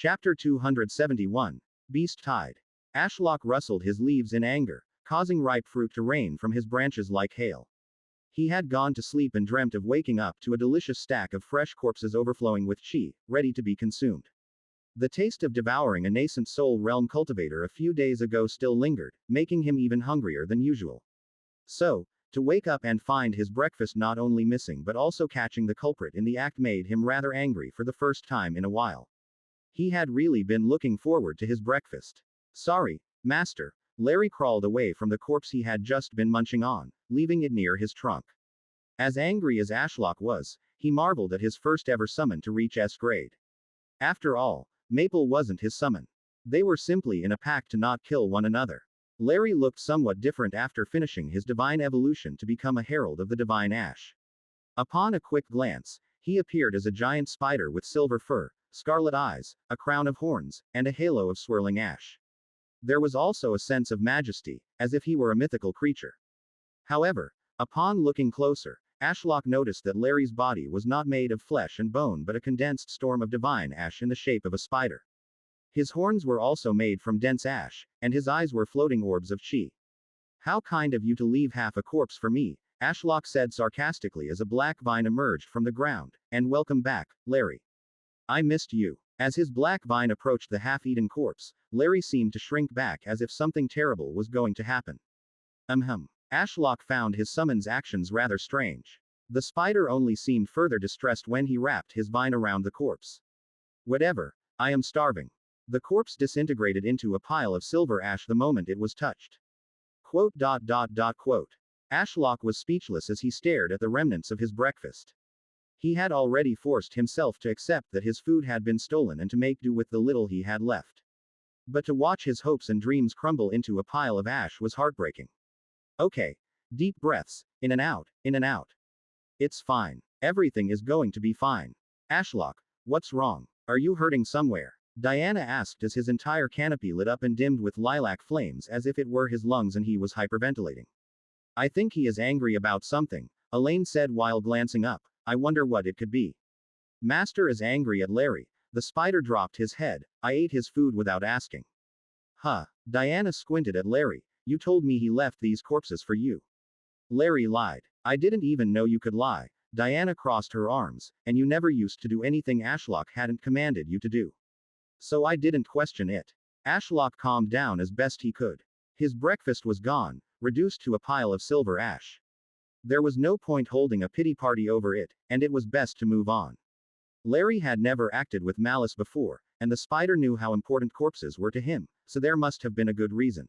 Chapter 271. Beast Tide. Ashlock rustled his leaves in anger, causing ripe fruit to rain from his branches like hail. He had gone to sleep and dreamt of waking up to a delicious stack of fresh corpses overflowing with chi, ready to be consumed. The taste of devouring a nascent soul realm cultivator a few days ago still lingered, making him even hungrier than usual. So, to wake up and find his breakfast not only missing but also catching the culprit in the act made him rather angry for the first time in a while. He had really been looking forward to his breakfast. Sorry, master. Larry crawled away from the corpse he had just been munching on, leaving it near his trunk. As angry as Ashlock was, he marveled at his first ever summon to reach S grade. After all, Maple wasn't his summon. They were simply in a pact to not kill one another. Larry looked somewhat different after finishing his divine evolution to become a herald of the divine ash. Upon a quick glance, he appeared as a giant spider with silver fur, scarlet eyes, a crown of horns, and a halo of swirling ash. There was also a sense of majesty, as if he were a mythical creature. However, upon looking closer, Ashlock noticed that Larry's body was not made of flesh and bone but a condensed storm of divine ash in the shape of a spider. His horns were also made from dense ash, and his eyes were floating orbs of chi. How kind of you to leave half a corpse for me, Ashlock said sarcastically as a black vine emerged from the ground, and welcome back, Larry. I missed you. As his black vine approached the half-eaten corpse, Larry seemed to shrink back as if something terrible was going to happen. Ashlock found his summon's actions rather strange. The spider only seemed further distressed when he wrapped his vine around the corpse. Whatever. I am starving. The corpse disintegrated into a pile of silver ash the moment it was touched. Ashlock was speechless as he stared at the remnants of his breakfast. He had already forced himself to accept that his food had been stolen and to make do with the little he had left. But to watch his hopes and dreams crumble into a pile of ash was heartbreaking. Okay. Deep breaths, in and out, in and out. It's fine. Everything is going to be fine. Ashlock, what's wrong? Are you hurting somewhere? Diana asked as his entire canopy lit up and dimmed with lilac flames as if it were his lungs and he was hyperventilating. I think he is angry about something, Elaine said while glancing up. I wonder what it could be. Master is angry at Larry. The spider dropped his head. I ate his food without asking. Huh. Diana squinted at Larry. You told me he left these corpses for you. Larry lied. I didn't even know you could lie. Diana crossed her arms. And you never used to do anything Ashlock hadn't commanded you to do. So I didn't question it. Ashlock calmed down as best he could. His breakfast was gone, reduced to a pile of silver ash. There was no point holding a pity party over it, and it was best to move on. Larry had never acted with malice before, and the spider knew how important corpses were to him, so there must have been a good reason.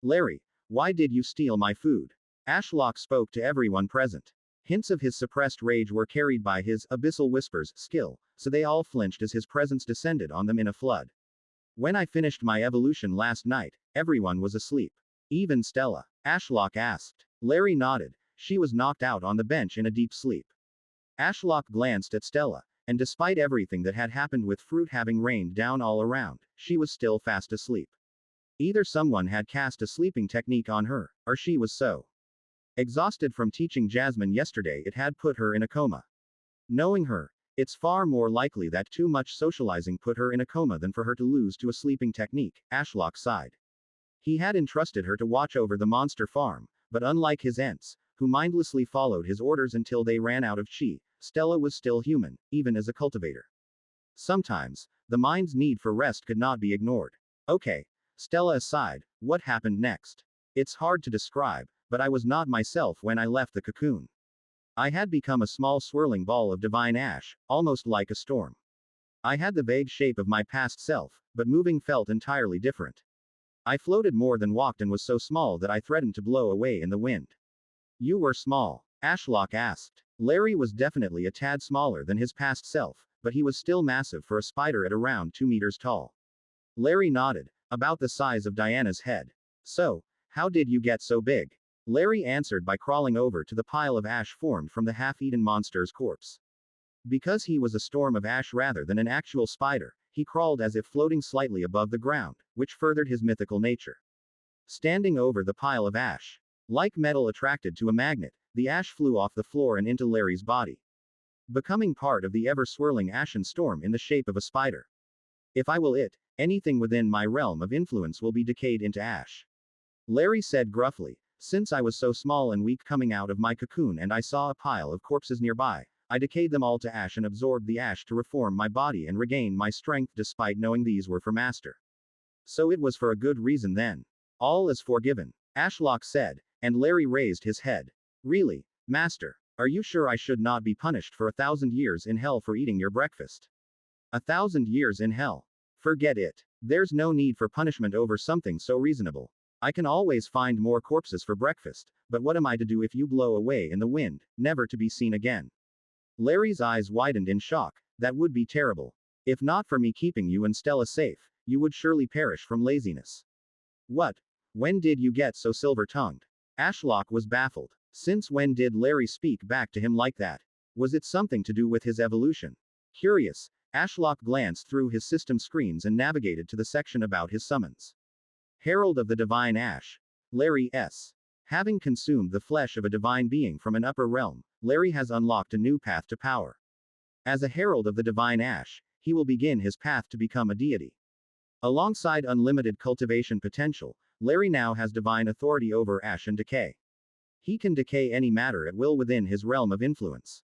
Larry, why did you steal my food? Ashlock spoke to everyone present. Hints of his suppressed rage were carried by his abyssal whispers skill, so they all flinched as his presence descended on them in a flood. When I finished my evolution last night, everyone was asleep. Even Stella? Ashlock asked. Larry nodded. She was knocked out on the bench in a deep sleep. Ashlock glanced at Stella, and despite everything that had happened with fruit having rained down all around, she was still fast asleep. Either someone had cast a sleeping technique on her, or she was so exhausted from teaching Jasmine yesterday it had put her in a coma. Knowing her, it's far more likely that too much socializing put her in a coma than for her to lose to a sleeping technique, Ashlock sighed. He had entrusted her to watch over the monster farm, but unlike his aunts, who mindlessly followed his orders until they ran out of chi, Stella was still human, even as a cultivator. Sometimes, the mind's need for rest could not be ignored. Okay. Stella aside, what happened next? It's hard to describe, but I was not myself when I left the cocoon. I had become a small swirling ball of divine ash, almost like a storm. I had the vague shape of my past self, but moving felt entirely different. I floated more than walked and was so small that I threatened to blow away in the wind. You were small? Ashlock asked. Larry was definitely a tad smaller than his past self, but he was still massive for a spider at around 2 meters tall. Larry nodded, about the size of Diana's head. So, how did you get so big? Larry answered by crawling over to the pile of ash formed from the half-eaten monster's corpse. Because he was a storm of ash rather than an actual spider, he crawled as if floating slightly above the ground, which furthered his mythical nature. Standing over the pile of ash, like metal attracted to a magnet, the ash flew off the floor and into Larry's body, becoming part of the ever-swirling ashen storm in the shape of a spider. If I will it, anything within my realm of influence will be decayed into ash. Larry said gruffly. Since I was so small and weak coming out of my cocoon and I saw a pile of corpses nearby, I decayed them all to ash and absorbed the ash to reform my body and regain my strength despite knowing these were for Master. So it was for a good reason then. All is forgiven, Ashlock said, and Larry raised his head. Really, Master? Are you sure I should not be punished for 1,000 years in hell for eating your breakfast? 1,000 years in hell? Forget it. There's no need for punishment over something so reasonable. I can always find more corpses for breakfast, but what am I to do if you blow away in the wind, never to be seen again? Larry's eyes widened in shock. That would be terrible. If not for me keeping you and Stella safe, you would surely perish from laziness. What? When did you get so silver-tongued? Ashlock was baffled. Since when did Larry speak back to him like that? Was it something to do with his evolution? Curious, Ashlock glanced through his system screens and navigated to the section about his summons. Herald of the Divine Ash. Larry S. Having consumed the flesh of a divine being from an upper realm, Larry has unlocked a new path to power. As a herald of the Divine Ash, he will begin his path to become a deity. Alongside unlimited cultivation potential, Larry now has divine authority over ash and decay. He can decay any matter at will within his realm of influence.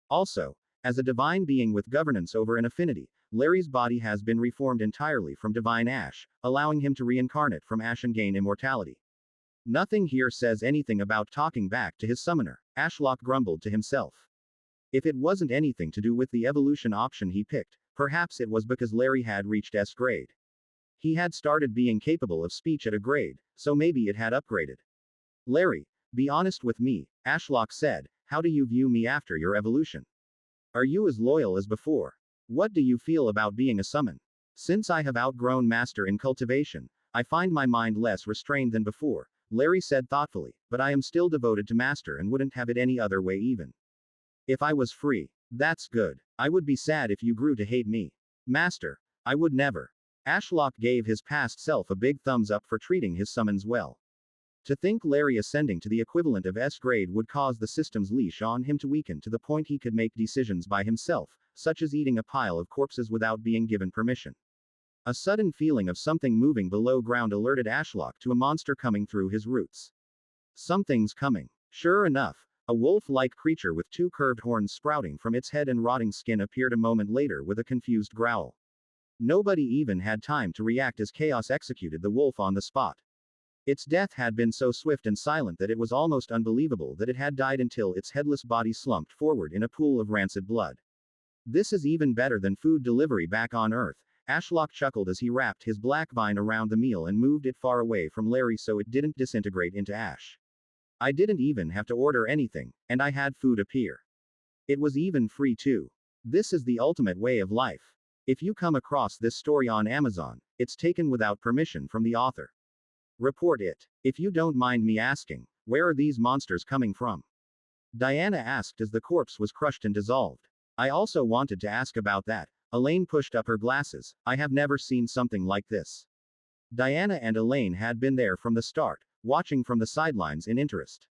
Also, as a divine being with governance over an affinity, Larry's body has been reformed entirely from divine ash, allowing him to reincarnate from ash and gain immortality. Nothing here says anything about talking back to his summoner, Ashlock grumbled to himself. If it wasn't anything to do with the evolution option he picked, perhaps it was because Larry had reached S grade. He had started being capable of speech at a grade, so maybe it had upgraded. Larry, be honest with me, Ashlock said, how do you view me after your evolution? Are you as loyal as before? What do you feel about being a summon? Since I have outgrown Master in cultivation, I find my mind less restrained than before, Larry said thoughtfully, but I am still devoted to Master and wouldn't have it any other way even. If I was free, that's good. I would be sad if you grew to hate me. Master, I would never. Ashlock gave his past self a big thumbs up for treating his summons well. To think Larry ascending to the equivalent of S grade would cause the system's leash on him to weaken to the point he could make decisions by himself, such as eating a pile of corpses without being given permission. A sudden feeling of something moving below ground alerted Ashlock to a monster coming through his roots. Something's coming. Sure enough, a wolf-like creature with two curved horns sprouting from its head and rotting skin appeared a moment later with a confused growl. Nobody even had time to react as chaos executed the wolf on the spot. Its death had been so swift and silent that it was almost unbelievable that it had died until its headless body slumped forward in a pool of rancid blood. This is even better than food delivery back on Earth, Ashlock chuckled as he wrapped his black vine around the meal and moved it far away from Larry so it didn't disintegrate into ash. I didn't even have to order anything, and I had food appear. It was even free too. This is the ultimate way of life. If you come across this story on Amazon, it's taken without permission from the author. Report it. If you don't mind me asking, where are these monsters coming from? Diana asked as the corpse was crushed and dissolved. I also wanted to ask about that. Elaine pushed up her glasses. I have never seen something like this. Diana and Elaine had been there from the start, watching from the sidelines in interest.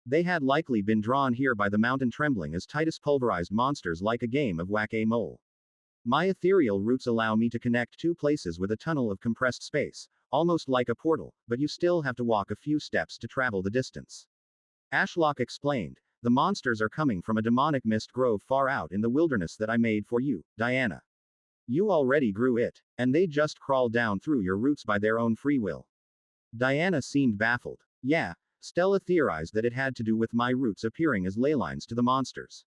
They had likely been drawn here by the mountain trembling as Titus pulverized monsters like a game of whack-a-mole. My ethereal roots allow me to connect two places with a tunnel of compressed space, almost like a portal, but you still have to walk a few steps to travel the distance. Ashlock explained, the monsters are coming from a demonic mist grove far out in the wilderness that I made for you, Diana. You already grew it, and they just crawled down through your roots by their own free will. Diana seemed baffled. Yeah, Stella theorized that it had to do with my roots appearing as ley lines to the monsters.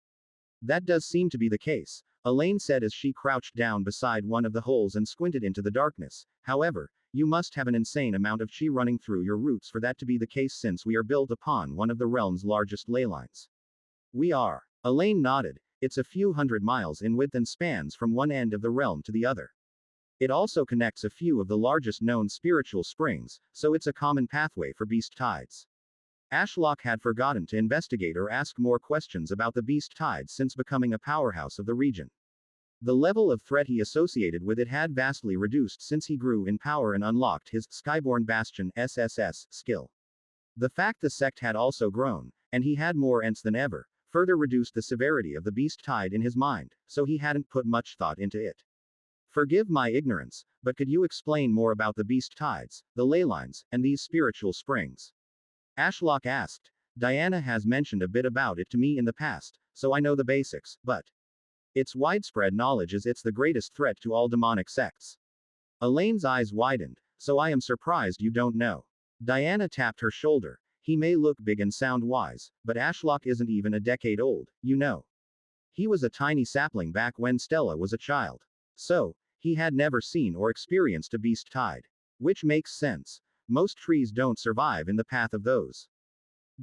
That does seem to be the case, Elaine said as she crouched down beside one of the holes and squinted into the darkness. However, you must have an insane amount of chi running through your roots for that to be the case since we are built upon one of the realm's largest ley lines. We are. Elaine nodded. It's a few hundred miles in width and spans from one end of the realm to the other. It also connects a few of the largest known spiritual springs, so it's a common pathway for beast tides. Ashlock had forgotten to investigate or ask more questions about the beast tides since becoming a powerhouse of the region. The level of threat he associated with it had vastly reduced since he grew in power and unlocked his Skyborn Bastion SSS skill. The fact the sect had also grown, and he had more ents than ever, further reduced the severity of the beast tide in his mind, so he hadn't put much thought into it. Forgive my ignorance, but could you explain more about the beast tides, the ley lines, and these spiritual springs? Ashlock asked. Diana has mentioned a bit about it to me in the past, so I know the basics, but its widespread knowledge is it's the greatest threat to all demonic sects. Elaine's eyes widened. So I am surprised you don't know. Diana tapped her shoulder. He may look big and sound wise, but Ashlock isn't even a decade old, you know. He was a tiny sapling back when Stella was a child. So, he had never seen or experienced a beast tide. Which makes sense. Most trees don't survive in the path of those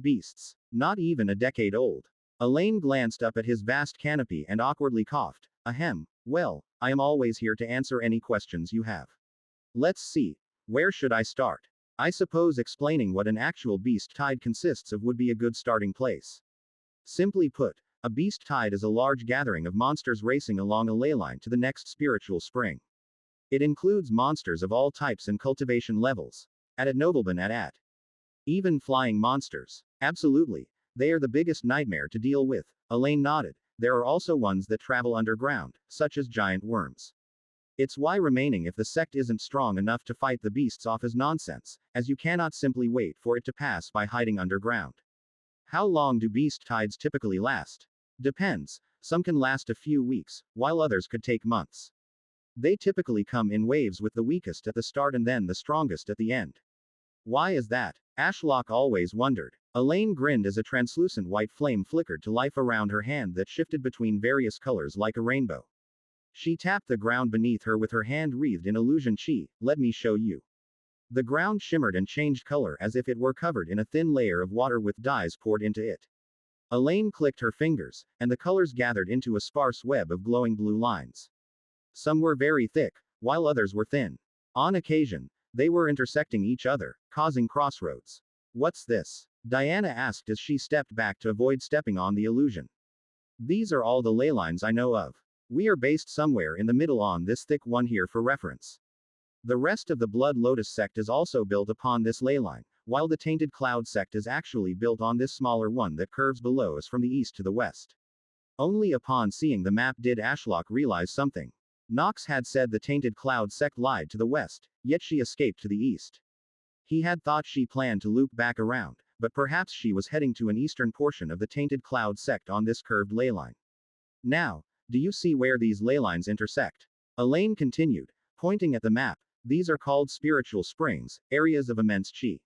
beasts. Not even a decade old. Elaine glanced up at his vast canopy and awkwardly coughed. Ahem. Well, I am always here to answer any questions you have. Let's see. Where should I start? I suppose explaining what an actual beast tide consists of would be a good starting place. Simply put, a beast tide is a large gathering of monsters racing along a ley line to the next spiritual spring. It includes monsters of all types and cultivation levels. At Nobleman at. Even flying monsters. Absolutely. They are the biggest nightmare to deal with. Elaine nodded. There are also ones that travel underground, such as giant worms. It's why remaining if the sect isn't strong enough to fight the beasts off is nonsense, as you cannot simply wait for it to pass by hiding underground. How long do beast tides typically last? Depends. Some can last a few weeks, while others could take months. They typically come in waves with the weakest at the start and then the strongest at the end. Why is that? Ashlock always wondered. Elaine grinned as a translucent white flame flickered to life around her hand that shifted between various colors like a rainbow. She tapped the ground beneath her with her hand wreathed in illusion chi. Let me show you. The ground shimmered and changed color as if it were covered in a thin layer of water with dyes poured into it. Elaine clicked her fingers, and the colors gathered into a sparse web of glowing blue lines. Some were very thick, while others were thin. On occasion, they were intersecting each other, causing crossroads. What's this? Diana asked as she stepped back to avoid stepping on the illusion. These are all the ley lines I know of. We are based somewhere in the middle on this thick one here for reference. The rest of the Blood Lotus sect is also built upon this ley line, while the Tainted Cloud sect is actually built on this smaller one that curves below us from the east to the west. Only upon seeing the map did Ashlock realize something. Nox had said the Tainted Cloud sect lied to the west, yet she escaped to the east. He had thought she planned to loop back around, but perhaps she was heading to an eastern portion of the Tainted Cloud sect on this curved ley line. Now, do you see where these ley lines intersect? Elaine continued, pointing at the map. These are called spiritual springs, areas of immense chi.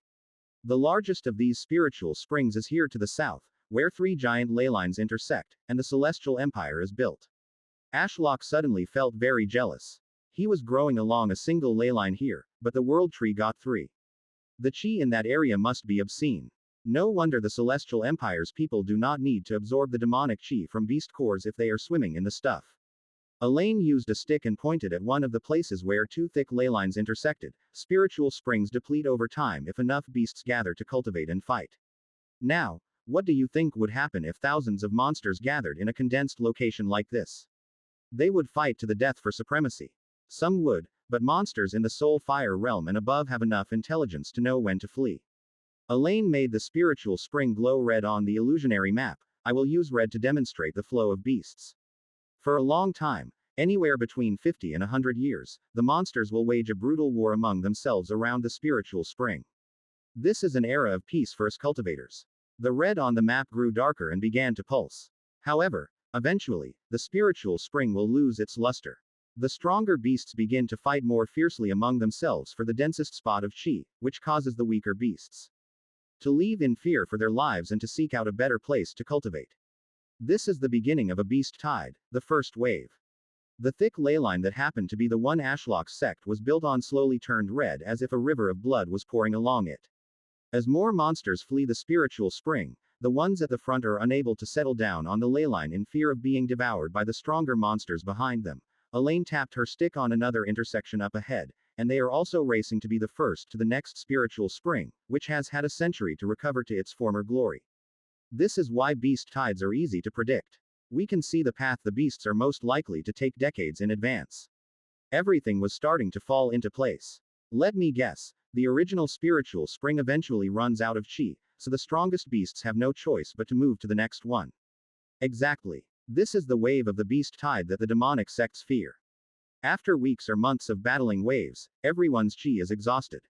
The largest of these spiritual springs is here to the south, where 3 giant ley lines intersect, and the Celestial Empire is built. Ashlock suddenly felt very jealous. He was growing along a single ley line here, but the world tree got 3. The chi in that area must be obscene. No wonder the Celestial Empire's people do not need to absorb the demonic chi from beast cores if they are swimming in the stuff. Elaine used a stick and pointed at one of the places where 2 thick ley lines intersected. Spiritual springs deplete over time if enough beasts gather to cultivate and fight. Now, what do you think would happen if thousands of monsters gathered in a condensed location like this? They would fight to the death for supremacy. Some would, but monsters in the soul fire realm and above have enough intelligence to know when to flee. Elaine made the spiritual spring glow red on the illusionary map. I will use red to demonstrate the flow of beasts. For a long time, anywhere between 50 and 100 years, the monsters will wage a brutal war among themselves around the spiritual spring. This is an era of peace for us cultivators. The red on the map grew darker and began to pulse. However, eventually, the spiritual spring will lose its luster. The stronger beasts begin to fight more fiercely among themselves for the densest spot of chi, which causes the weaker beasts to leave in fear for their lives and to seek out a better place to cultivate. This is the beginning of a beast tide, the first wave. The thick ley line that happened to be the one Ashlock's sect was built on slowly turned red as if a river of blood was pouring along it. As more monsters flee the spiritual spring, the ones at the front are unable to settle down on the ley line in fear of being devoured by the stronger monsters behind them. Elaine tapped her stick on another intersection up ahead, and they are also racing to be the first to the next spiritual spring, which has had a century to recover to its former glory. This is why beast tides are easy to predict. We can see the path the beasts are most likely to take decades in advance. Everything was starting to fall into place. Let me guess, the original spiritual spring eventually runs out of chi, so the strongest beasts have no choice but to move to the next one. Exactly. This is the wave of the beast tide that the demonic sects fear. After weeks or months of battling waves, everyone's chi is exhausted.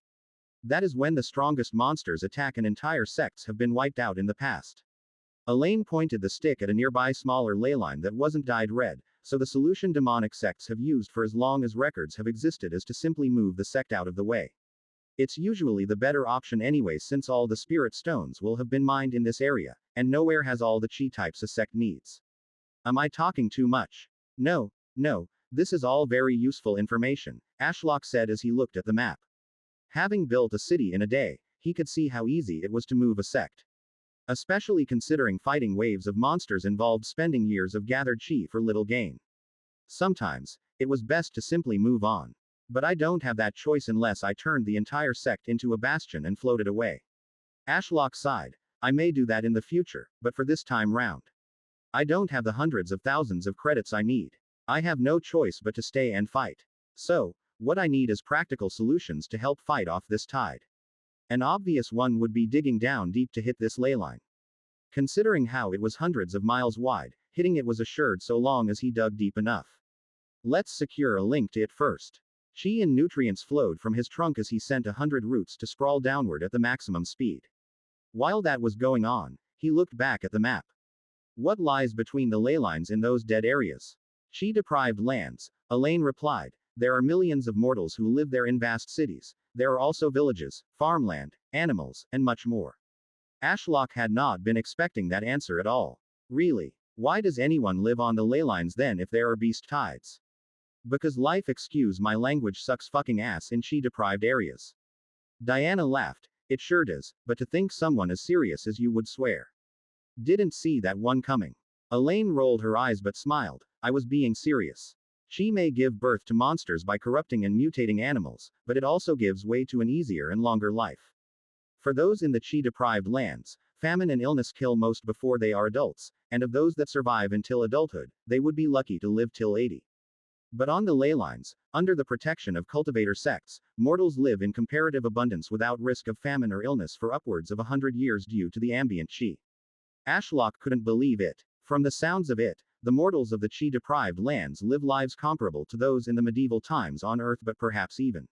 That is when the strongest monsters attack and entire sects have been wiped out in the past. Elaine pointed the stick at a nearby smaller ley line that wasn't dyed red, so the solution demonic sects have used for as long as records have existed is to simply move the sect out of the way. It's usually the better option anyway since all the spirit stones will have been mined in this area, and nowhere has all the chi types a sect needs. Am I talking too much? No, this is all very useful information, Ashlock said as he looked at the map. Having built a city in a day, he could see how easy it was to move a sect. Especially considering fighting waves of monsters involved spending years of gathered chi for little gain. Sometimes, it was best to simply move on. But I don't have that choice unless I turned the entire sect into a bastion and floated away. Ashlock sighed. I may do that in the future, but for this time round. I don't have the hundreds of thousands of credits I need. I have no choice but to stay and fight. So, what I need is practical solutions to help fight off this tide. An obvious one would be digging down deep to hit this ley line. Considering how it was hundreds of miles wide, hitting it was assured so long as he dug deep enough. Let's secure a link to it first. Chi and nutrients flowed from his trunk as he sent 100 roots to sprawl downward at the maximum speed. While that was going on, he looked back at the map. What lies between the ley lines in those dead areas? Chi-deprived lands, Elaine replied. There are millions of mortals who live there in vast cities. There are also villages, farmland, animals, and much more. Ashlock had not been expecting that answer at all. Really? Why does anyone live on the ley lines then if there are beast tides? Because life, excuse my language, sucks fucking ass in chi-deprived areas. Diana laughed. It sure does, but to think someone as serious as you would swear. Didn't see that one coming. Elaine rolled her eyes but smiled. I was being serious. Chi may give birth to monsters by corrupting and mutating animals, but it also gives way to an easier and longer life. For those in the chi-deprived lands, famine and illness kill most before they are adults, and of those that survive until adulthood, they would be lucky to live till 80. But on the ley lines, under the protection of cultivator sects, mortals live in comparative abundance without risk of famine or illness for upwards of 100 years due to the ambient chi. Ashlock couldn't believe it. From the sounds of it, the mortals of the chi-deprived lands live lives comparable to those in the medieval times on Earth, but perhaps even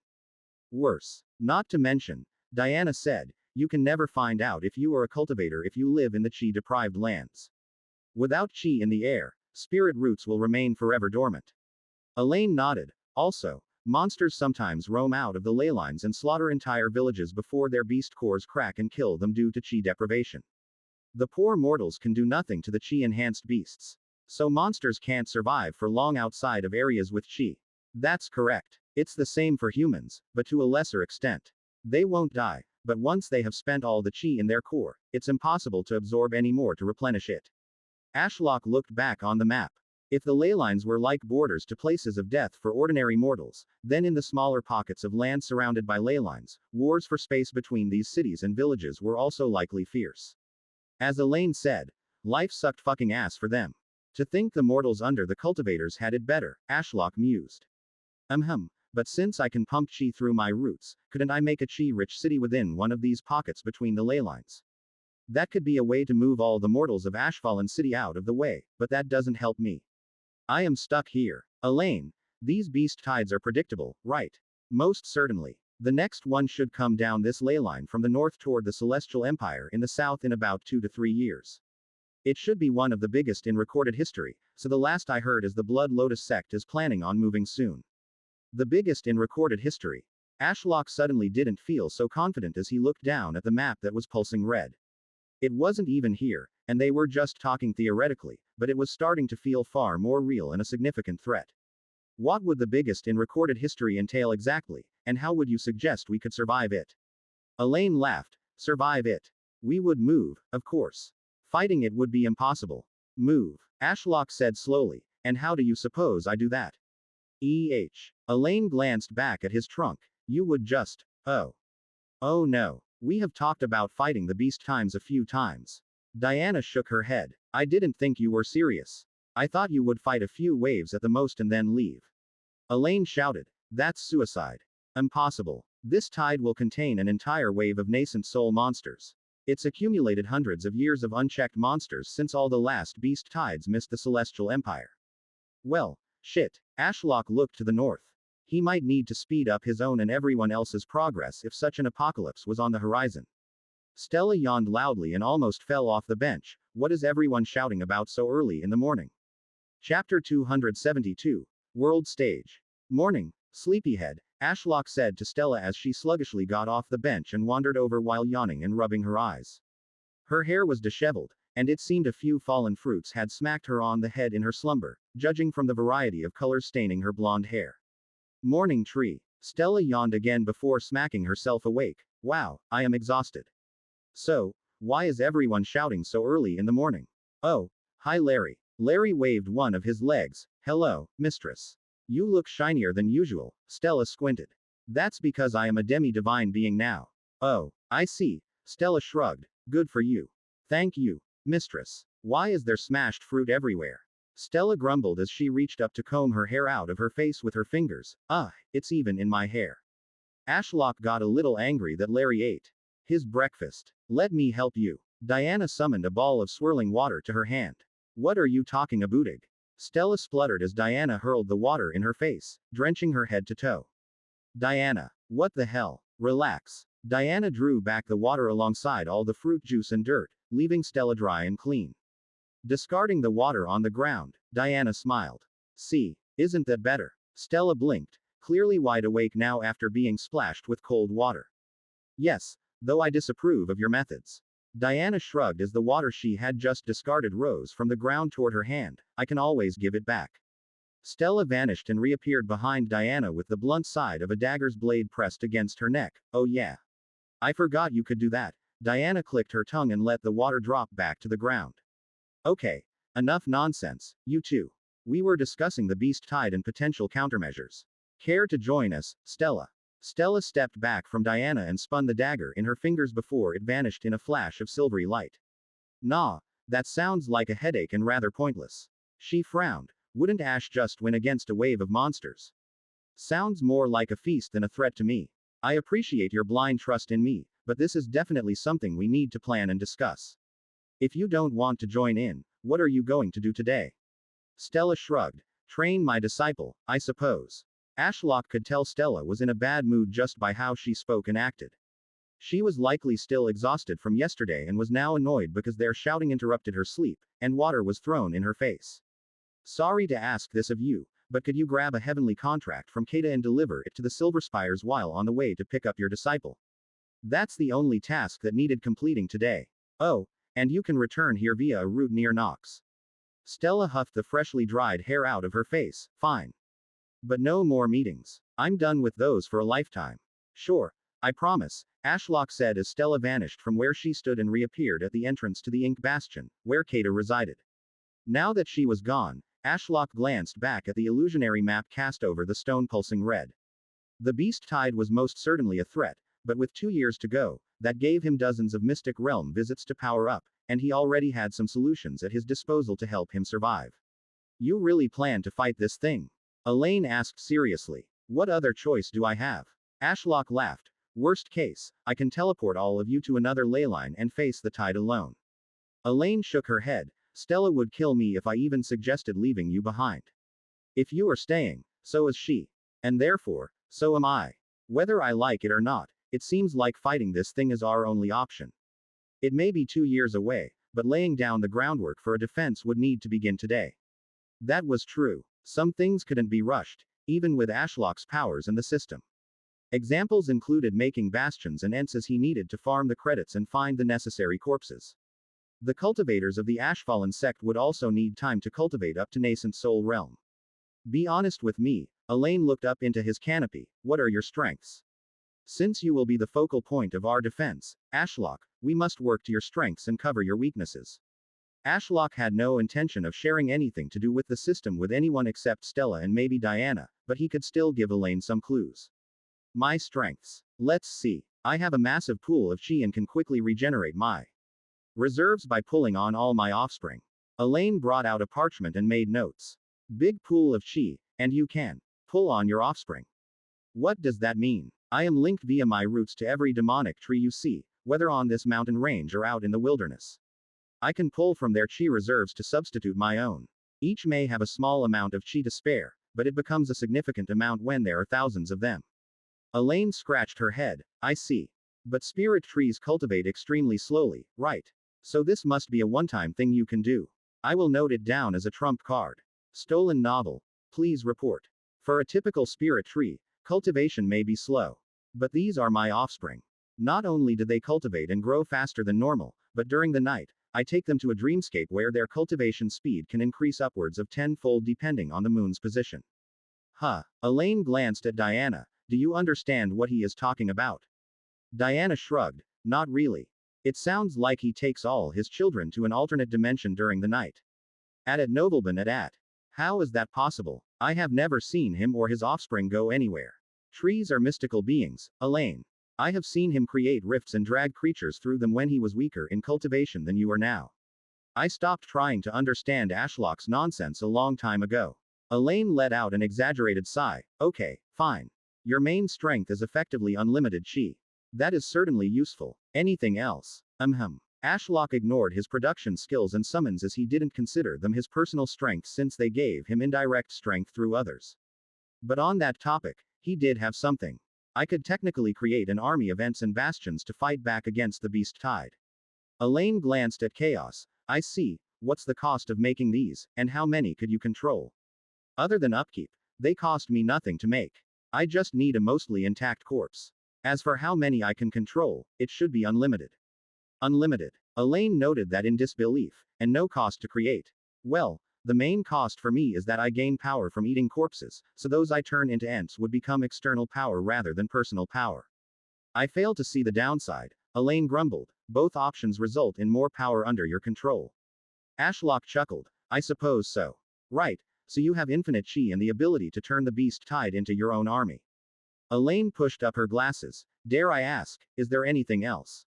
worse. Not to mention, Diana said, you can never find out if you are a cultivator if you live in the chi-deprived lands. Without chi in the air, spirit roots will remain forever dormant. Elaine nodded. Also, monsters sometimes roam out of the ley lines and slaughter entire villages before their beast cores crack and kill them due to chi deprivation. The poor mortals can do nothing to the chi-enhanced beasts. So monsters can't survive for long outside of areas with chi. That's correct. It's the same for humans, but to a lesser extent. They won't die, but once they have spent all the chi in their core, it's impossible to absorb any more to replenish it. Ashlock looked back on the map. If the ley lines were like borders to places of death for ordinary mortals, then in the smaller pockets of land surrounded by ley lines, wars for space between these cities and villages were also likely fierce. As Elaine said, life sucked fucking ass for them. To think the mortals under the cultivators had it better, Ashlock mused. But since I can pump chi through my roots, couldn't I make a chi-rich city within one of these pockets between the ley lines? That could be a way to move all the mortals of Ashfallen City out of the way, but that doesn't help me. I am stuck here. Elaine, these beast tides are predictable, right? Most certainly. The next one should come down this ley line from the north toward the Celestial Empire in the south in about 2 to 3 years. It should be one of the biggest in recorded history, so the last I heard is the Blood Lotus sect is planning on moving soon. The biggest in recorded history. Ashlock suddenly didn't feel so confident as he looked down at the map that was pulsing red. It wasn't even here, and they were just talking theoretically, but it was starting to feel far more real and a significant threat. What would the biggest in recorded history entail exactly, and how would you suggest we could survive it? Elaine laughed. Survive it. We would move, of course. Fighting it would be impossible. Move. Ashlock said slowly. And how do you suppose I do that? Elaine glanced back at his trunk. You would just, oh. Oh no. We have talked about fighting the beast times a few times. Diana shook her head. I didn't think you were serious. I thought you would fight a few waves at the most and then leave. Elaine shouted. That's suicide. Impossible. This tide will contain an entire wave of nascent soul monsters. It's accumulated hundreds of years of unchecked monsters since all the last beast tides missed the Celestial Empire. Well, shit. Ashlock looked to the north. He might need to speed up his own and everyone else's progress if such an apocalypse was on the horizon. Stella yawned loudly and almost fell off the bench. What is everyone shouting about so early in the morning? Chapter 272. World Stage. Morning, sleepyhead, Ashlock said to Stella as she sluggishly got off the bench and wandered over while yawning and rubbing her eyes. Her hair was disheveled, and it seemed a few fallen fruits had smacked her on the head in her slumber, judging from the variety of colors staining her blonde hair. Morning tree. Stella yawned again before smacking herself awake. Wow, I am exhausted. So, why is everyone shouting so early in the morning? Oh, hi Larry. Larry waved one of his legs. Hello, mistress. You look shinier than usual. Stella squinted. That's because I am a demi-divine being now. Oh, I see. Stella shrugged. Good for you. Thank you, mistress. Why is there smashed fruit everywhere? Stella grumbled as she reached up to comb her hair out of her face with her fingers. It's even in my hair. Ashlock got a little angry that Larry ate his breakfast. Let me help you. Diana summoned a ball of swirling water to her hand. What are you talking abootig? Stella spluttered as Diana hurled the water in her face, drenching her head to toe. Diana, what the hell? Relax. Diana drew back the water alongside all the fruit juice and dirt, leaving Stella dry and clean. Discarding the water on the ground, Diana smiled. See, isn't that better? Stella blinked, clearly wide awake now after being splashed with cold water. Yes, though I disapprove of your methods. Diana shrugged as the water she had just discarded rose from the ground toward her hand. I can always give it back. Stella vanished and reappeared behind Diana with the blunt side of a dagger's blade pressed against her neck. Oh yeah. I forgot you could do that. Diana clicked her tongue and let the water drop back to the ground. Okay. Enough nonsense, you two. We were discussing the beast tide and potential countermeasures. Care to join us, Stella? Stella stepped back from Diana and spun the dagger in her fingers before it vanished in a flash of silvery light. Nah, that sounds like a headache and rather pointless. She frowned. Wouldn't Ash just win against a wave of monsters? Sounds more like a feast than a threat to me. I appreciate your blind trust in me, but this is definitely something we need to plan and discuss. If you don't want to join in, what are you going to do today? Stella shrugged. Train my disciple, I suppose. Ashlock could tell Stella was in a bad mood just by how she spoke and acted. She was likely still exhausted from yesterday and was now annoyed because their shouting interrupted her sleep, and water was thrown in her face. Sorry to ask this of you, but could you grab a heavenly contract from Kata and deliver it to the Silver Spires while on the way to pick up your disciple? That's the only task that needed completing today. Oh, and you can return here via a route near Nox. Stella huffed the freshly dried hair out of her face. Fine. But no more meetings. I'm done with those for a lifetime. Sure, I promise, Ashlock said as Stella vanished from where she stood and reappeared at the entrance to the Ink Bastion, where Kata resided. Now that she was gone, Ashlock glanced back at the illusionary map cast over the stone pulsing red. The beast tide was most certainly a threat, but with 2 years to go, that gave him dozens of Mystic Realm visits to power up, and he already had some solutions at his disposal to help him survive. You really plan to fight this thing? Elaine asked seriously. What other choice do I have? Ashlock laughed. Worst case, I can teleport all of you to another leyline and face the tide alone. Elaine shook her head. Stella would kill me if I even suggested leaving you behind. If you are staying, so is she. And therefore, so am I. Whether I like it or not, it seems like fighting this thing is our only option. It may be 2 years away, but laying down the groundwork for a defense would need to begin today. That was true. Some things couldn't be rushed, even with Ashlock's powers and the system. Examples included making bastions and enses he needed to farm the credits and find the necessary corpses. The cultivators of the Ashfallen sect would also need time to cultivate up to nascent soul realm. Be honest with me, Elaine looked up into his canopy. What are your strengths? Since you will be the focal point of our defense, Ashlock, we must work to your strengths and cover your weaknesses. Ashlock had no intention of sharing anything to do with the system with anyone except Stella and maybe Diana, but he could still give Elaine some clues. My strengths. Let's see. I have a massive pool of chi and can quickly regenerate my reserves by pulling on all my offspring. Elaine brought out a parchment and made notes. Big pool of chi, and you can pull on your offspring. What does that mean? I am linked via my roots to every demonic tree you see, whether on this mountain range or out in the wilderness. I can pull from their chi reserves to substitute my own. Each may have a small amount of chi to spare, but it becomes a significant amount when there are thousands of them. Elaine scratched her head. I see. But spirit trees cultivate extremely slowly, right? So this must be a one-time thing you can do. I will note it down as a trump card. Stolen novel. Please report. For a typical spirit tree, cultivation may be slow. But these are my offspring. Not only do they cultivate and grow faster than normal, but during the night, I take them to a dreamscape where their cultivation speed can increase upwards of 10-fold depending on the moon's position. Huh. Elaine glanced at Diana. Do you understand what he is talking about? Diana shrugged. Not really. It sounds like he takes all his children to an alternate dimension during the night. At Novelban at. How is that possible? I have never seen him or his offspring go anywhere. Trees are mystical beings, Elaine. I have seen him create rifts and drag creatures through them when he was weaker in cultivation than you are now. I stopped trying to understand Ashlock's nonsense a long time ago. Elaine let out an exaggerated sigh. Okay, fine. Your main strength is effectively unlimited chi. That is certainly useful. Anything else? Ashlock ignored his production skills and summons as he didn't consider them his personal strengths since they gave him indirect strength through others. But on that topic, he did have something. I could technically create an army of Ents and Bastions to fight back against the Beast Tide. Elaine glanced at Chaos. I see. What's the cost of making these, and how many could you control? Other than upkeep, they cost me nothing to make. I just need a mostly intact corpse. As for how many I can control, it should be unlimited. Unlimited. Elaine noted that in disbelief, and no cost to create. Well, the main cost for me is that I gain power from eating corpses, so those I turn into Ents would become external power rather than personal power. I fail to see the downside, Elaine grumbled. Both options result in more power under your control. Ashlock chuckled. I suppose so. Right, so you have infinite chi and the ability to turn the Beast Tide into your own army. Elaine pushed up her glasses. Dare I ask, is there anything else?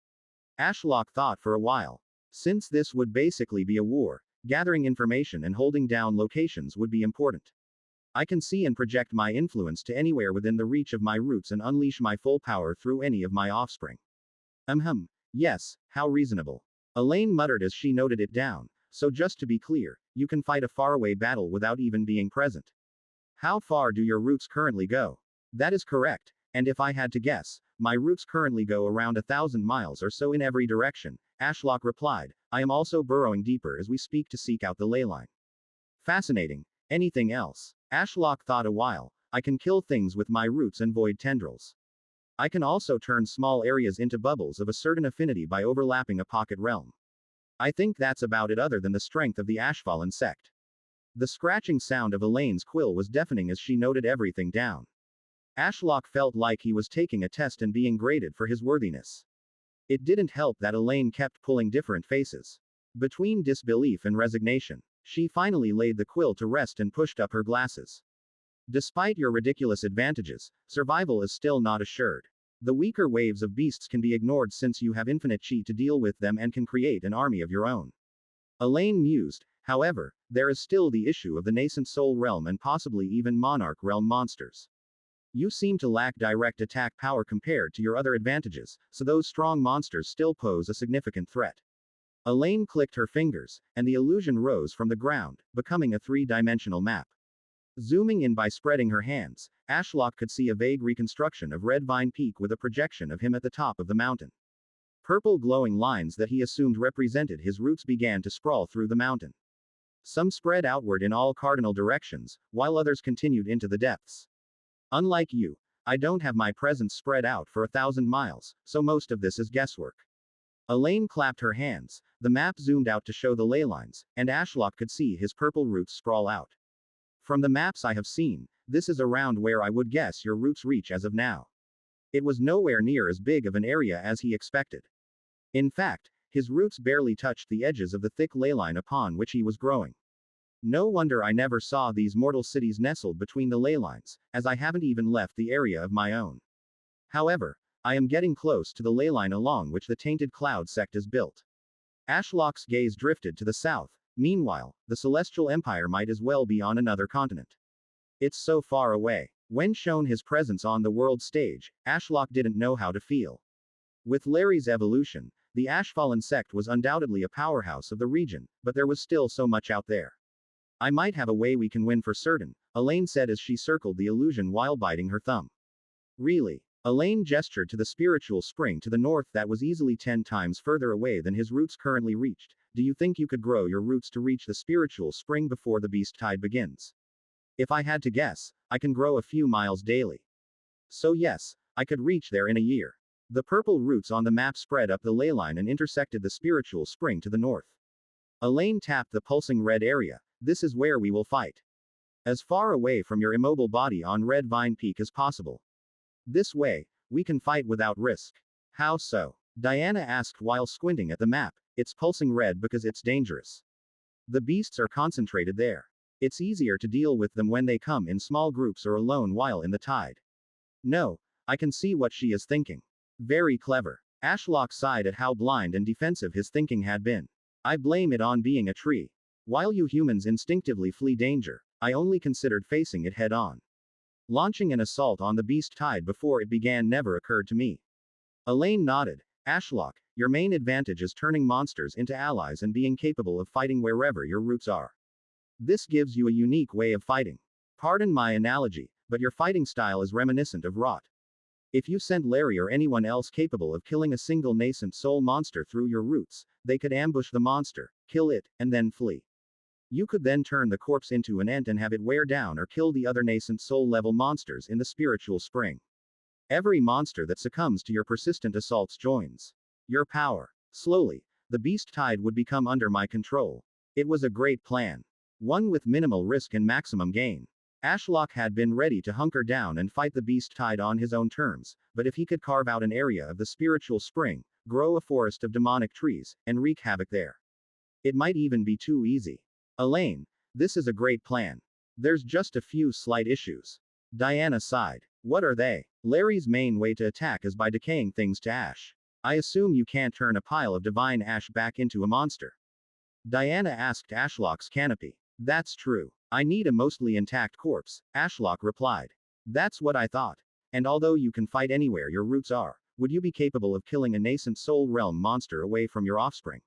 Ashlock thought for a while. Since this would basically be a war, gathering information and holding down locations would be important. I can see and project my influence to anywhere within the reach of my roots and unleash my full power through any of my offspring. Yes, how reasonable. Elaine muttered as she noted it down. So just to be clear, you can fight a faraway battle without even being present. How far do your roots currently go? That is correct, and if I had to guess, my roots currently go around 1,000 miles or so in every direction, Ashlock replied. I am also burrowing deeper as we speak to seek out the ley line. Fascinating. Anything else? Ashlock thought a while. I can kill things with my roots and void tendrils. I can also turn small areas into bubbles of a certain affinity by overlapping a pocket realm. I think that's about it other than the strength of the Ashfallen sect. The scratching sound of Elaine's quill was deafening as she noted everything down. Ashlock felt like he was taking a test and being graded for his worthiness. It didn't help that Elaine kept pulling different faces. Between disbelief and resignation, she finally laid the quill to rest and pushed up her glasses. Despite your ridiculous advantages, survival is still not assured. The weaker waves of beasts can be ignored since you have infinite chi to deal with them and can create an army of your own. Elaine mused. However, there is still the issue of the nascent soul realm and possibly even monarch realm monsters. You seem to lack direct attack power compared to your other advantages, so those strong monsters still pose a significant threat. Elaine clicked her fingers, and the illusion rose from the ground, becoming a three-dimensional map. Zooming in by spreading her hands, Ashlock could see a vague reconstruction of Red Vine Peak with a projection of him at the top of the mountain. Purple glowing lines that he assumed represented his roots began to sprawl through the mountain. Some spread outward in all cardinal directions, while others continued into the depths. Unlike you, I don't have my presence spread out for 1,000 miles, so most of this is guesswork. Elaine clapped her hands, the map zoomed out to show the ley lines, and Ashlock could see his purple roots sprawl out. From the maps I have seen, this is around where I would guess your roots reach as of now. It was nowhere near as big of an area as he expected. In fact, his roots barely touched the edges of the thick ley line upon which he was growing. No wonder I never saw these mortal cities nestled between the ley lines, as I haven't even left the area of my own. However, I am getting close to the ley line along which the Tainted Cloud sect is built. Ashlock's gaze drifted to the south. Meanwhile, the Celestial Empire might as well be on another continent. It's so far away. When shown his presence on the world stage, Ashlock didn't know how to feel. With Larry's evolution, the Ashfallen sect was undoubtedly a powerhouse of the region, but there was still so much out there. I might have a way we can win for certain, Elaine said as she circled the illusion while biting her thumb. Really? Elaine gestured to the spiritual spring to the north that was easily 10 times further away than his roots currently reached. Do you think you could grow your roots to reach the spiritual spring before the beast tide begins? If I had to guess, I can grow a few miles daily. So yes, I could reach there in a year. The purple roots on the map spread up the ley line and intersected the spiritual spring to the north. Elaine tapped the pulsing red area. This is where we will fight. As far away from your immobile body on Red Vine Peak as possible. This way, we can fight without risk. How so? Diana asked while squinting at the map. It's pulsing red because it's dangerous. The beasts are concentrated there. It's easier to deal with them when they come in small groups or alone while in the tide. No, I can see what she is thinking. Very clever. Ashlock sighed at how blind and defensive his thinking had been. I blame it on being a tree. While you humans instinctively flee danger, I only considered facing it head on. Launching an assault on the beast tide before it began never occurred to me. Elaine nodded. Ashlock, your main advantage is turning monsters into allies and being capable of fighting wherever your roots are. This gives you a unique way of fighting. Pardon my analogy, but your fighting style is reminiscent of rot. If you sent Larry or anyone else capable of killing a single nascent soul monster through your roots, they could ambush the monster, kill it, and then flee. You could then turn the corpse into an ant and have it wear down or kill the other nascent soul level monsters in the spiritual spring. Every monster that succumbs to your persistent assaults joins your power. Slowly, the beast tide would become under my control. It was a great plan. One with minimal risk and maximum gain. Ashlock had been ready to hunker down and fight the beast tide on his own terms, but if he could carve out an area of the spiritual spring, grow a forest of demonic trees, and wreak havoc there, it might even be too easy. Elaine, this is a great plan. There's just a few slight issues. Diana sighed. What are they? Larry's main way to attack is by decaying things to ash. I assume you can't turn a pile of divine ash back into a monster. Diana asked Ashlock's canopy. That's true. I need a mostly intact corpse, Ashlock replied. That's what I thought. And although you can fight anywhere your roots are, would you be capable of killing a nascent soul realm monster away from your offspring?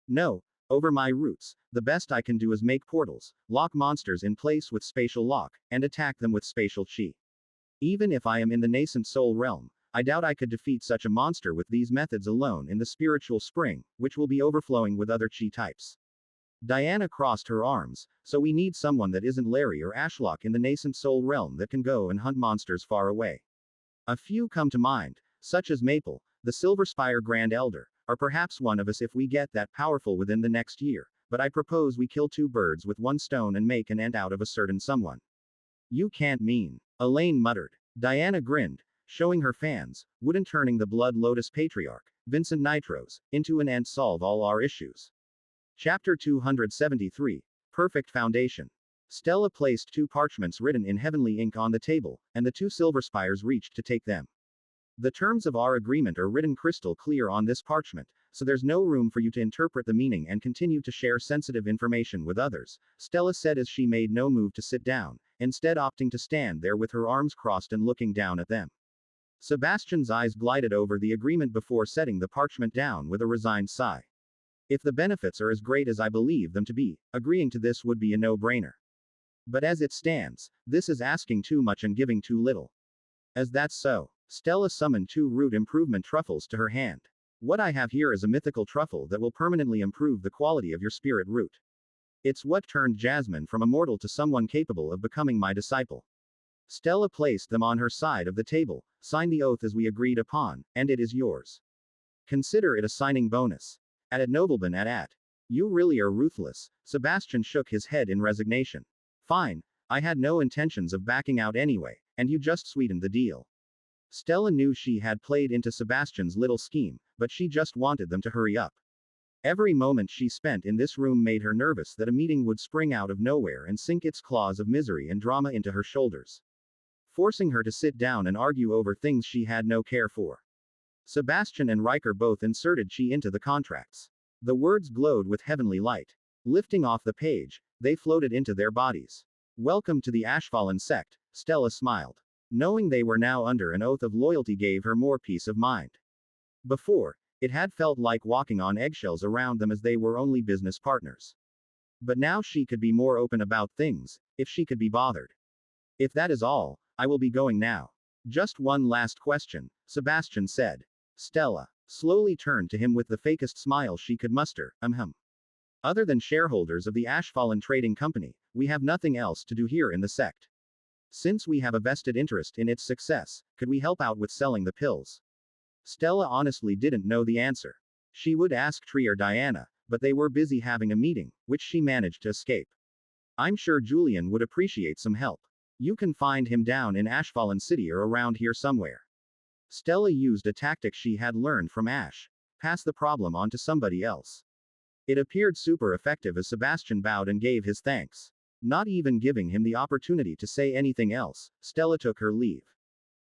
No. Over my roots, the best I can do is make portals, lock monsters in place with spatial lock, and attack them with spatial chi. Even if I am in the nascent soul realm, I doubt I could defeat such a monster with these methods alone in the spiritual spring, which will be overflowing with other chi types. Diana crossed her arms. So we need someone that isn't Larry or Ashlock in the nascent soul realm that can go and hunt monsters far away. A few come to mind, such as Maple, the Silverspire Grand Elder, or perhaps one of us if we get that powerful within the next year, but I propose we kill 2 birds with 1 stone and make an ant out of a certain someone. You can't mean. Elaine muttered. Diana grinned, showing her fans, wouldn't turning the Blood Lotus Patriarch, Vincent Nitros, into an ant solve all our issues? Chapter 273. Perfect Foundation. Stella placed 2 parchments written in heavenly ink on the table, and the 2 Silverspires reached to take them. The terms of our agreement are written crystal clear on this parchment, so there's no room for you to interpret the meaning and continue to share sensitive information with others, Stella said as she made no move to sit down, instead opting to stand there with her arms crossed and looking down at them. Sebastian's eyes glided over the agreement before setting the parchment down with a resigned sigh. If the benefits are as great as I believe them to be, agreeing to this would be a no-brainer. But as it stands, this is asking too much and giving too little. As that's so, Stella summoned 2 root improvement truffles to her hand. What I have here is a mythical truffle that will permanently improve the quality of your spirit root. It's what turned Jasmine from a mortal to someone capable of becoming my disciple. Stella placed them on her side of the table, signed the oath as we agreed upon, and it is yours. Consider it a signing bonus. At nobleman at. You really are ruthless. Sebastian shook his head in resignation. Fine, I had no intentions of backing out anyway, and you just sweetened the deal. Stella knew she had played into Sebastian's little scheme, but she just wanted them to hurry up. Every moment she spent in this room made her nervous that a meeting would spring out of nowhere and sink its claws of misery and drama into her shoulders, forcing her to sit down and argue over things she had no care for. Sebastian and Riker both inserted chi into the contracts. The words glowed with heavenly light. Lifting off the page, they floated into their bodies. Welcome to the Ashfallen sect, Stella smiled. Knowing they were now under an oath of loyalty gave her more peace of mind. Before, it had felt like walking on eggshells around them as they were only business partners. But now she could be more open about things, if she could be bothered. If that is all, I will be going now. Just one last question, Sebastian said. Stella slowly turned to him with the fakest smile she could muster. Other than shareholders of the Ashfallen Trading Company, we have nothing else to do here in the sect. Since we have a vested interest in its success, could we help out with selling the pills? Stella honestly didn't know the answer. She would ask Tree or Diana, but they were busy having a meeting, which she managed to escape. I'm sure Julian would appreciate some help. You can find him down in Ashfallen City or around here somewhere. Stella used a tactic she had learned from Ash. Pass the problem on to somebody else. It appeared super effective as Sebastian bowed and gave his thanks. Not even giving him the opportunity to say anything else, Stella took her leave.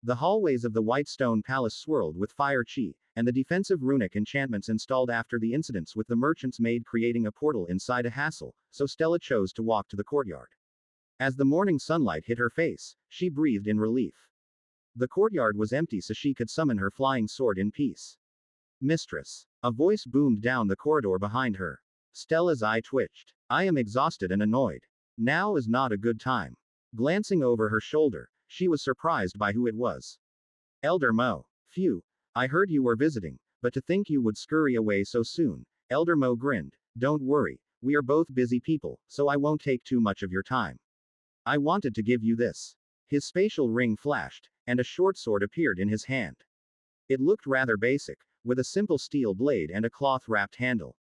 The hallways of the White Stone Palace swirled with fire chi, and the defensive runic enchantments installed after the incidents with the merchant's maid creating a portal inside a hassle, so Stella chose to walk to the courtyard. As the morning sunlight hit her face, she breathed in relief. The courtyard was empty so she could summon her flying sword in peace. Mistress. A voice boomed down the corridor behind her. Stella's eye twitched. I am exhausted and annoyed. Now is not a good time. Glancing over her shoulder, she was surprised by who it was. Elder Mo. Phew. I heard you were visiting, but to think you would scurry away so soon. Elder Mo grinned. Don't worry, we are both busy people, so I won't take too much of your time. I wanted to give you this. His spatial ring flashed, and a short sword appeared in his hand. It looked rather basic, with a simple steel blade and a cloth-wrapped handle.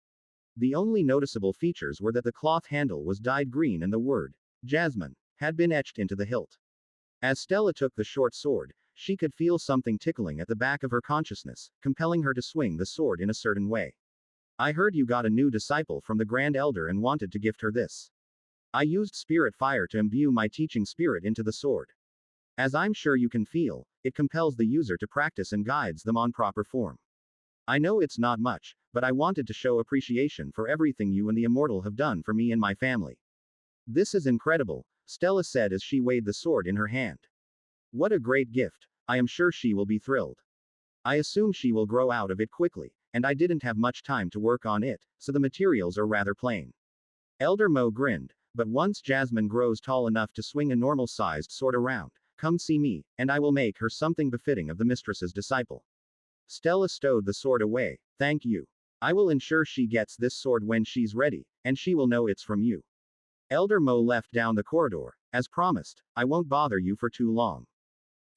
The only noticeable features were that the cloth handle was dyed green and the word, Jasmine, had been etched into the hilt. As Stella took the short sword, she could feel something tickling at the back of her consciousness, compelling her to swing the sword in a certain way. I heard you got a new disciple from the Grand Elder and wanted to gift her this. I used spirit fire to imbue my teaching spirit into the sword. As I'm sure you can feel, it compels the user to practice and guides them on proper form. I know it's not much, but I wanted to show appreciation for everything you and the Immortal have done for me and my family. This is incredible, Stella said as she weighed the sword in her hand. What a great gift, I am sure she will be thrilled. I assume she will grow out of it quickly, and I didn't have much time to work on it, so the materials are rather plain. Elder Mo grinned, but once Jasmine grows tall enough to swing a normal-sized sword around, come see me, and I will make her something befitting of the mistress's disciple. Stella stowed the sword away. Thank you. I will ensure she gets this sword when she's ready, and she will know it's from you. Elder Mo left down the corridor. As promised, I won't bother you for too long.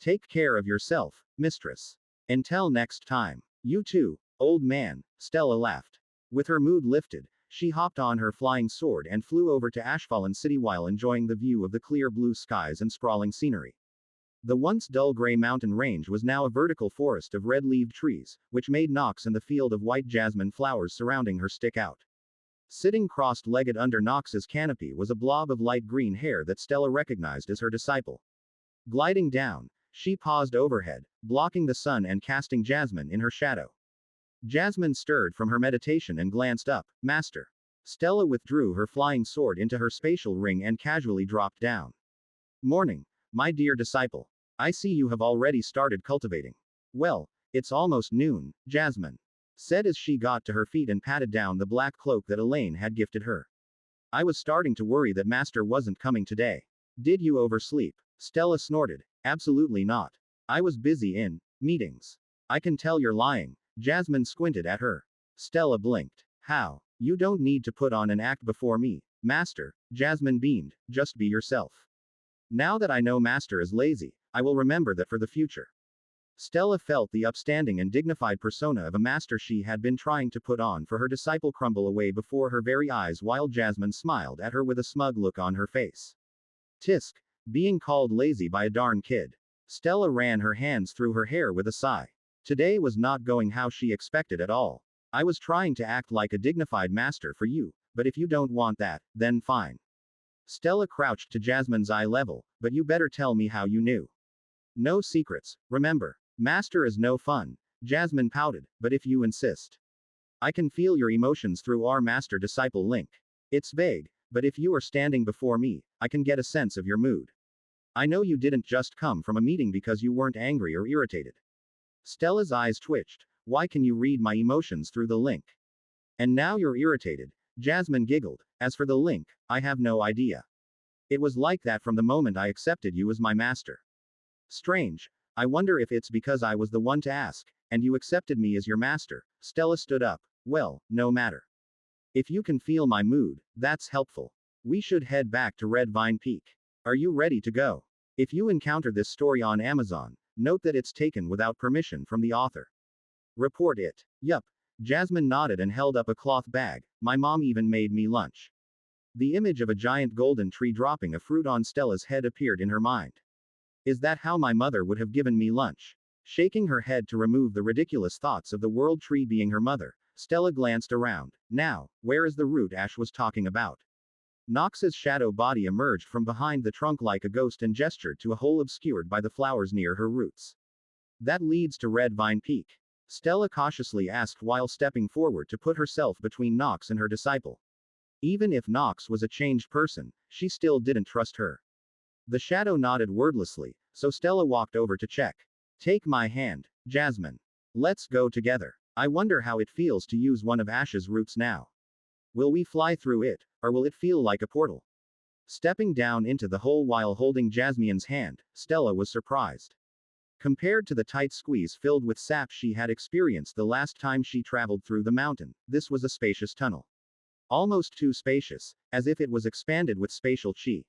Take care of yourself, mistress. Until next time. You too, old man, Stella laughed. With her mood lifted, she hopped on her flying sword and flew over to Ashfallen City while enjoying the view of the clear blue skies and sprawling scenery. The once dull gray mountain range was now a vertical forest of red-leaved trees, which made Nox and the field of white jasmine flowers surrounding her stick out. Sitting crossed-legged under Nox's canopy was a blob of light green hair that Stella recognized as her disciple. Gliding down, she paused overhead, blocking the sun and casting Jasmine in her shadow. Jasmine stirred from her meditation and glanced up. Master. Stella withdrew her flying sword into her spatial ring and casually dropped down. Morning, my dear disciple. I see you have already started cultivating. Well, it's almost noon, Jasmine said as she got to her feet and patted down the black cloak that Elaine had gifted her. I was starting to worry that Master wasn't coming today. Did you oversleep? Stella snorted. Absolutely not. I was busy in meetings. I can tell you're lying. Jasmine squinted at her. Stella blinked. How? You don't need to put on an act before me, Master. Jasmine beamed. Just be yourself. Now that I know Master is lazy, I will remember that for the future. Stella felt the upstanding and dignified persona of a master she had been trying to put on for her disciple crumble away before her very eyes while Jasmine smiled at her with a smug look on her face. Tisk. Being called lazy by a darn kid. Stella ran her hands through her hair with a sigh. Today was not going how she expected at all. I was trying to act like a dignified master for you, but if you don't want that, then fine. Stella crouched to Jasmine's eye level, but you better tell me how you knew. No secrets, remember. Master is no fun. Jasmine pouted, but if you insist. I can feel your emotions through our master-disciple link. It's vague, but if you are standing before me, I can get a sense of your mood. I know you didn't just come from a meeting because you weren't angry or irritated. Stella's eyes twitched. Why can you read my emotions through the link? And now you're irritated. Jasmine giggled. As for the link, I have no idea. It was like that from the moment I accepted you as my master. Strange. I wonder if it's because I was the one to ask, and you accepted me as your master. Stella stood up. Well, no matter. If you can feel my mood, that's helpful. We should head back to Red Vine Peak. Are you ready to go? If you encounter this story on Amazon, note that it's taken without permission from the author. Report it. Yup. Jasmine nodded and held up a cloth bag. My mom even made me lunch. The image of a giant golden tree dropping a fruit on Stella's head appeared in her mind. Is that how my mother would have given me lunch? Shaking her head to remove the ridiculous thoughts of the world tree being her mother, Stella glanced around. Now, where is the root Ash was talking about? Nox's shadow body emerged from behind the trunk like a ghost and gestured to a hole obscured by the flowers near her roots. That leads to Red Vine Peak. Stella cautiously asked while stepping forward to put herself between Nox and her disciple. Even if Nox was a changed person, she still didn't trust her. The shadow nodded wordlessly, so Stella walked over to check. Take my hand, Jasmine. Let's go together. I wonder how it feels to use one of Ash's roots now. Will we fly through it, or will it feel like a portal? Stepping down into the hole while holding Jasmine's hand, Stella was surprised. Compared to the tight squeeze filled with sap she had experienced the last time she traveled through the mountain, this was a spacious tunnel. Almost too spacious, as if it was expanded with spatial chi.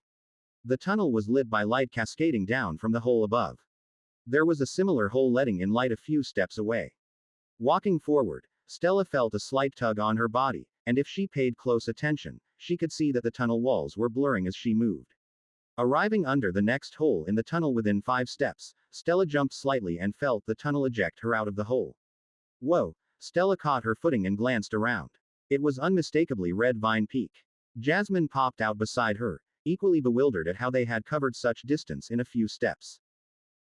The tunnel was lit by light cascading down from the hole above. There was a similar hole letting in light a few steps away. Walking forward, Stella felt a slight tug on her body, and if she paid close attention, she could see that the tunnel walls were blurring as she moved. Arriving under the next hole in the tunnel within 5 steps, Stella jumped slightly and felt the tunnel eject her out of the hole. Whoa! Stella caught her footing and glanced around. It was unmistakably Red Vine Peak. Jasmine popped out beside her, equally bewildered at how they had covered such distance in a few steps.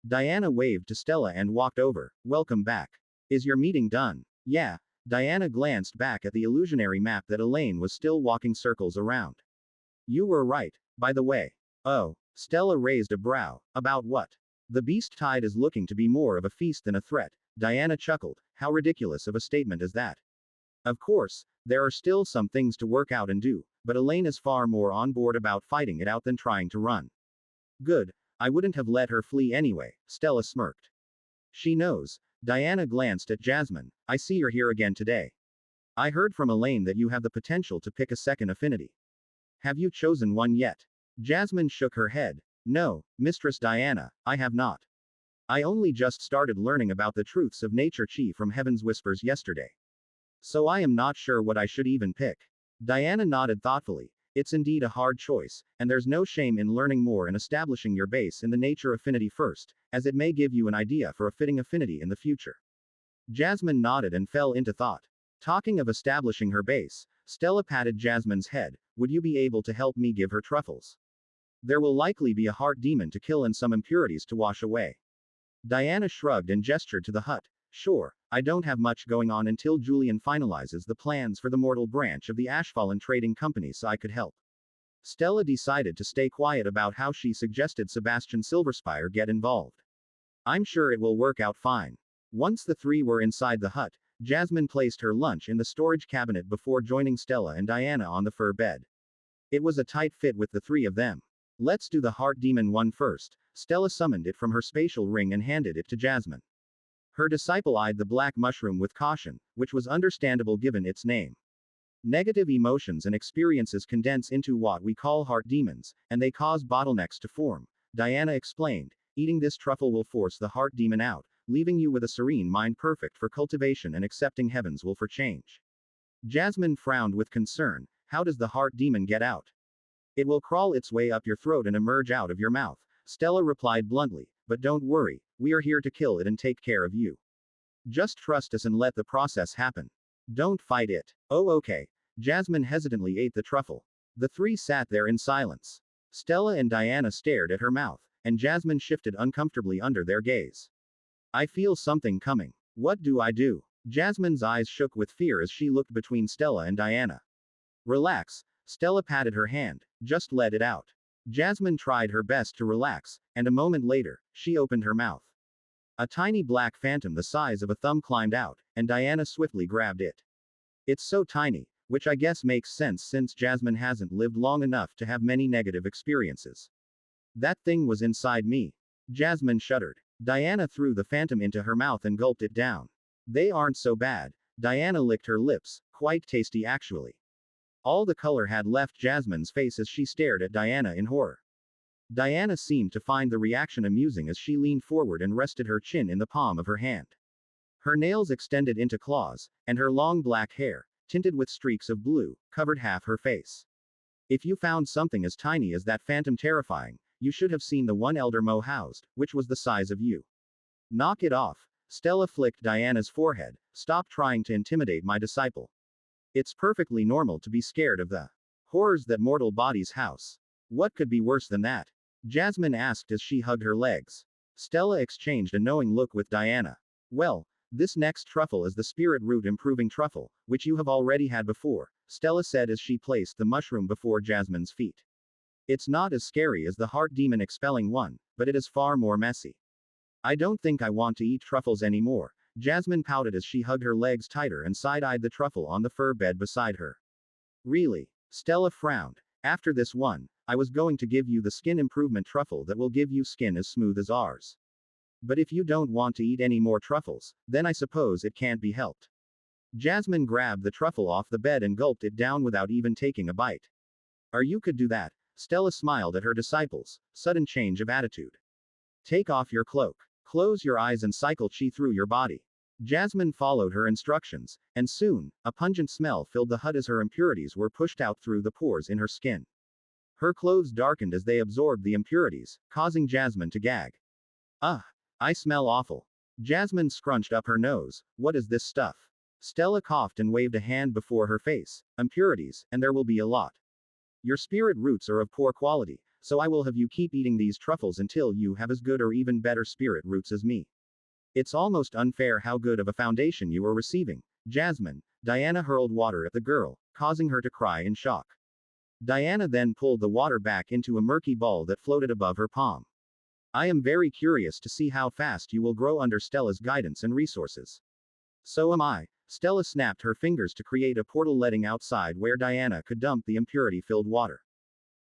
Diana waved to Stella and walked over. Welcome back. Is your meeting done? Yeah. Diana glanced back at the illusionary map that Elaine was still walking circles around. You were right, by the way. Oh. Stella raised a brow. About what? The beast tide is looking to be more of a feast than a threat. Diana chuckled. How ridiculous of a statement is that? Of course, there are still some things to work out and do, but Elaine is far more on board about fighting it out than trying to run. Good. I wouldn't have let her flee anyway, Stella smirked. She knows. Diana glanced at Jasmine. I see you're here again today. I heard from Elaine that you have the potential to pick a second affinity. Have you chosen one yet? Jasmine shook her head. No, Mistress Diana, I have not. I only just started learning about the truths of nature chi from Heaven's Whispers yesterday. So I am not sure what I should even pick. Diana nodded thoughtfully. It's indeed a hard choice, and there's no shame in learning more and establishing your base in the nature affinity first, as it may give you an idea for a fitting affinity in the future. Jasmine nodded and fell into thought. Talking of establishing her base, Stella patted Jasmine's head. Would you be able to help me give her truffles? There will likely be a heart demon to kill and some impurities to wash away. Diana shrugged and gestured to the hut. Sure, I don't have much going on until Julian finalizes the plans for the mortal branch of the Ashfallen Trading Company, so I could help. Stella decided to stay quiet about how she suggested Sebastian Silverspire get involved. I'm sure it will work out fine. Once the three were inside the hut, Jasmine placed her lunch in the storage cabinet before joining Stella and Diana on the fur bed. It was a tight fit with the three of them. Let's do the heart demon one first. Stella summoned it from her spatial ring and handed it to Jasmine. Her disciple eyed the black mushroom with caution, which was understandable given its name. Negative emotions and experiences condense into what we call heart demons, and they cause bottlenecks to form. Diana explained, eating this truffle will force the heart demon out, leaving you with a serene mind perfect for cultivation and accepting heaven's will for change. Jasmine frowned with concern. How does the heart demon get out? It will crawl its way up your throat and emerge out of your mouth, Stella replied bluntly, but don't worry, we are here to kill it and take care of you. Just trust us and let the process happen. Don't fight it. Oh okay. Jasmine hesitantly ate the truffle. The three sat there in silence. Stella and Diana stared at her mouth, and Jasmine shifted uncomfortably under their gaze. I feel something coming. What do I do? Jasmine's eyes shook with fear as she looked between Stella and Diana. Relax. Stella patted her hand. Just let it out. Jasmine tried her best to relax, and a moment later, she opened her mouth. A tiny black phantom the size of a thumb climbed out, and Diana swiftly grabbed it. It's so tiny, Which I guess makes sense since Jasmine hasn't lived long enough to have many negative experiences. That thing was inside me. Jasmine shuddered. Diana threw the phantom into her mouth and gulped it down. They aren't so bad. Diana licked her lips, quite tasty actually. All the color had left Jasmine's face as she stared at Diana in horror. Diana seemed to find the reaction amusing as she leaned forward and rested her chin in the palm of her hand. Her nails extended into claws, and her long black hair, tinted with streaks of blue, covered half her face. If you found something as tiny as that phantom terrifying, you should have seen the one Elder Mo housed, which was the size of you. Knock it off. Stella flicked Diana's forehead. Stop trying to intimidate my disciple. It's perfectly normal to be scared of the horrors that mortal bodies house. What could be worse than that? Jasmine asked as she hugged her legs. Stella exchanged a knowing look with Diana. Well, this next truffle is the spirit root improving truffle, which you have already had before, Stella said as she placed the mushroom before Jasmine's feet. It's not as scary as the heart demon expelling one, but it is far more messy. I don't think I want to eat truffles anymore, Jasmine pouted as she hugged her legs tighter and side-eyed the truffle on the fur bed beside her. Really? Stella frowned. After this one, I was going to give you the skin improvement truffle that will give you skin as smooth as ours. But if you don't want to eat any more truffles, then I suppose it can't be helped. Jasmine grabbed the truffle off the bed and gulped it down without even taking a bite. Or you could do that. Stella smiled at her disciples, sudden change of attitude. Take off your cloak. Close your eyes and cycle chi through your body. Jasmine followed her instructions, and soon, a pungent smell filled the hut as her impurities were pushed out through the pores in her skin. Her clothes darkened as they absorbed the impurities, causing Jasmine to gag. Ugh, I smell awful. Jasmine scrunched up her nose. What is this stuff? Stella coughed and waved a hand before her face. Impurities, and there will be a lot. Your spirit roots are of poor quality, so I will have you keep eating these truffles until you have as good or even better spirit roots as me. It's almost unfair how good of a foundation you are receiving, Jasmine. Diana hurled water at the girl, causing her to cry in shock. Diana then pulled the water back into a murky ball that floated above her palm. I am very curious to see how fast you will grow under Stella's guidance and resources. So am I. Stella snapped her fingers to create a portal letting outside where Diana could dump the impurity-filled water.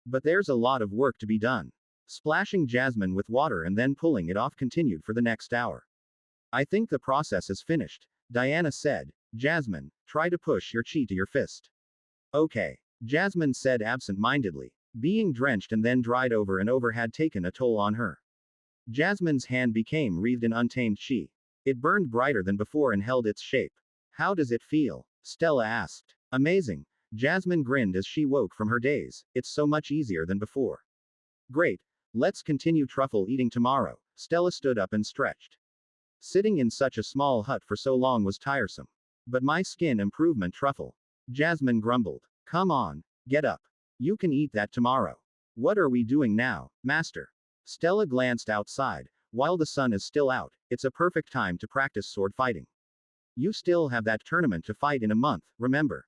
But there's a lot of work to be done. Splashing Jasmine with water and then pulling it off continued for the next hour. I think the process is finished, Diana said. Jasmine, try to push your chi to your fist. Okay. Jasmine said absent-mindedly. Being drenched and then dried over and over had taken a toll on her. Jasmine's hand became wreathed in untamed chi. It burned brighter than before and held its shape. How does it feel? Stella asked. Amazing. Jasmine grinned as she woke from her daze. It's so much easier than before. Great. Let's continue truffle eating tomorrow. Stella stood up and stretched. Sitting in such a small hut for so long was tiresome. But my skin improvement truffle. Jasmine grumbled. Come on, get up. You can eat that tomorrow. What are we doing now, Master? Stella glanced outside. While the sun is still out, it's a perfect time to practice sword fighting. You still have that tournament to fight in a month, remember?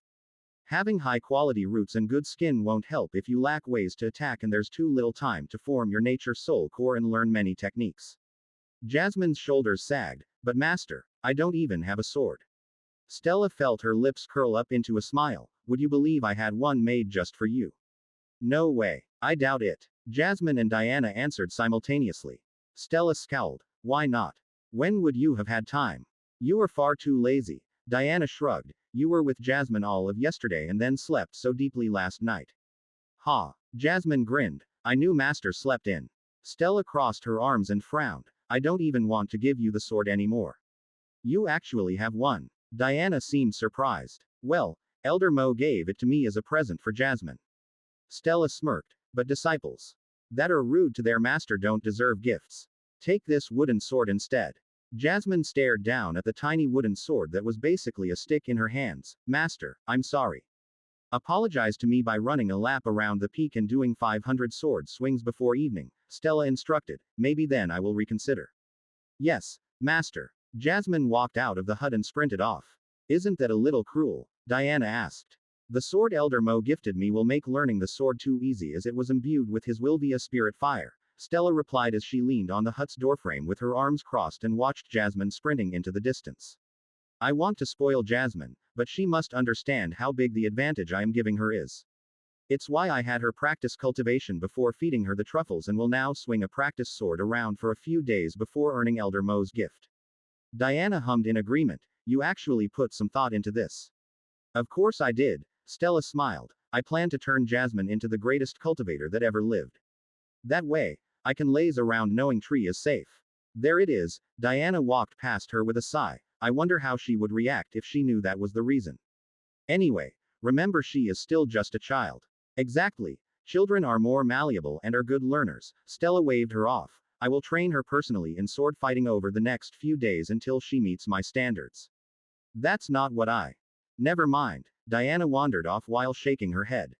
Having high-quality roots and good skin won't help if you lack ways to attack and there's too little time to form your nature soul core and learn many techniques. Jasmine's shoulders sagged. But Master, I don't even have a sword. Stella felt her lips curl up into a smile. Would you believe I had one made just for you? No way. I doubt it. Jasmine and Diana answered simultaneously. Stella scowled. Why not? When would you have had time? You are far too lazy. Diana shrugged. You were with Jasmine all of yesterday and then slept so deeply last night. Ha. Jasmine grinned. I knew Master slept in. Stella crossed her arms and frowned. I don't even want to give you the sword anymore. You actually have one. Diana seemed surprised. Well, Elder Mo gave it to me as a present for Jasmine. Stella smirked. But disciples that are rude to their master don't deserve gifts. Take this wooden sword instead. Jasmine stared down at the tiny wooden sword that was basically a stick in her hands. Master, I'm sorry. Apologize to me by running a lap around the peak and doing 500 sword swings before evening, Stella instructed. Maybe then I will reconsider. Yes, Master. Jasmine walked out of the hut and sprinted off. Isn't that a little cruel? Diana asked. The sword Elder Mo gifted me will make learning the sword too easy as it was imbued with his will via spirit fire, Stella replied as she leaned on the hut's doorframe with her arms crossed and watched Jasmine sprinting into the distance. I want to spoil Jasmine, but she must understand how big the advantage I am giving her is. It's why I had her practice cultivation before feeding her the truffles and will now swing a practice sword around for a few days before earning Elder Mo's gift. Diana hummed in agreement. You actually put some thought into this. Of course I did, Stella smiled. I plan to turn Jasmine into the greatest cultivator that ever lived. That way, I can laze around knowing tree is safe. There it is. Diana walked past her with a sigh. I wonder how she would react if she knew that was the reason. Anyway, remember she is still just a child. Exactly. Children are more malleable and are good learners. Stella waved her off. I will train her personally in sword fighting over the next few days until she meets my standards. That's not what I. Never mind. Diana wandered off while shaking her head.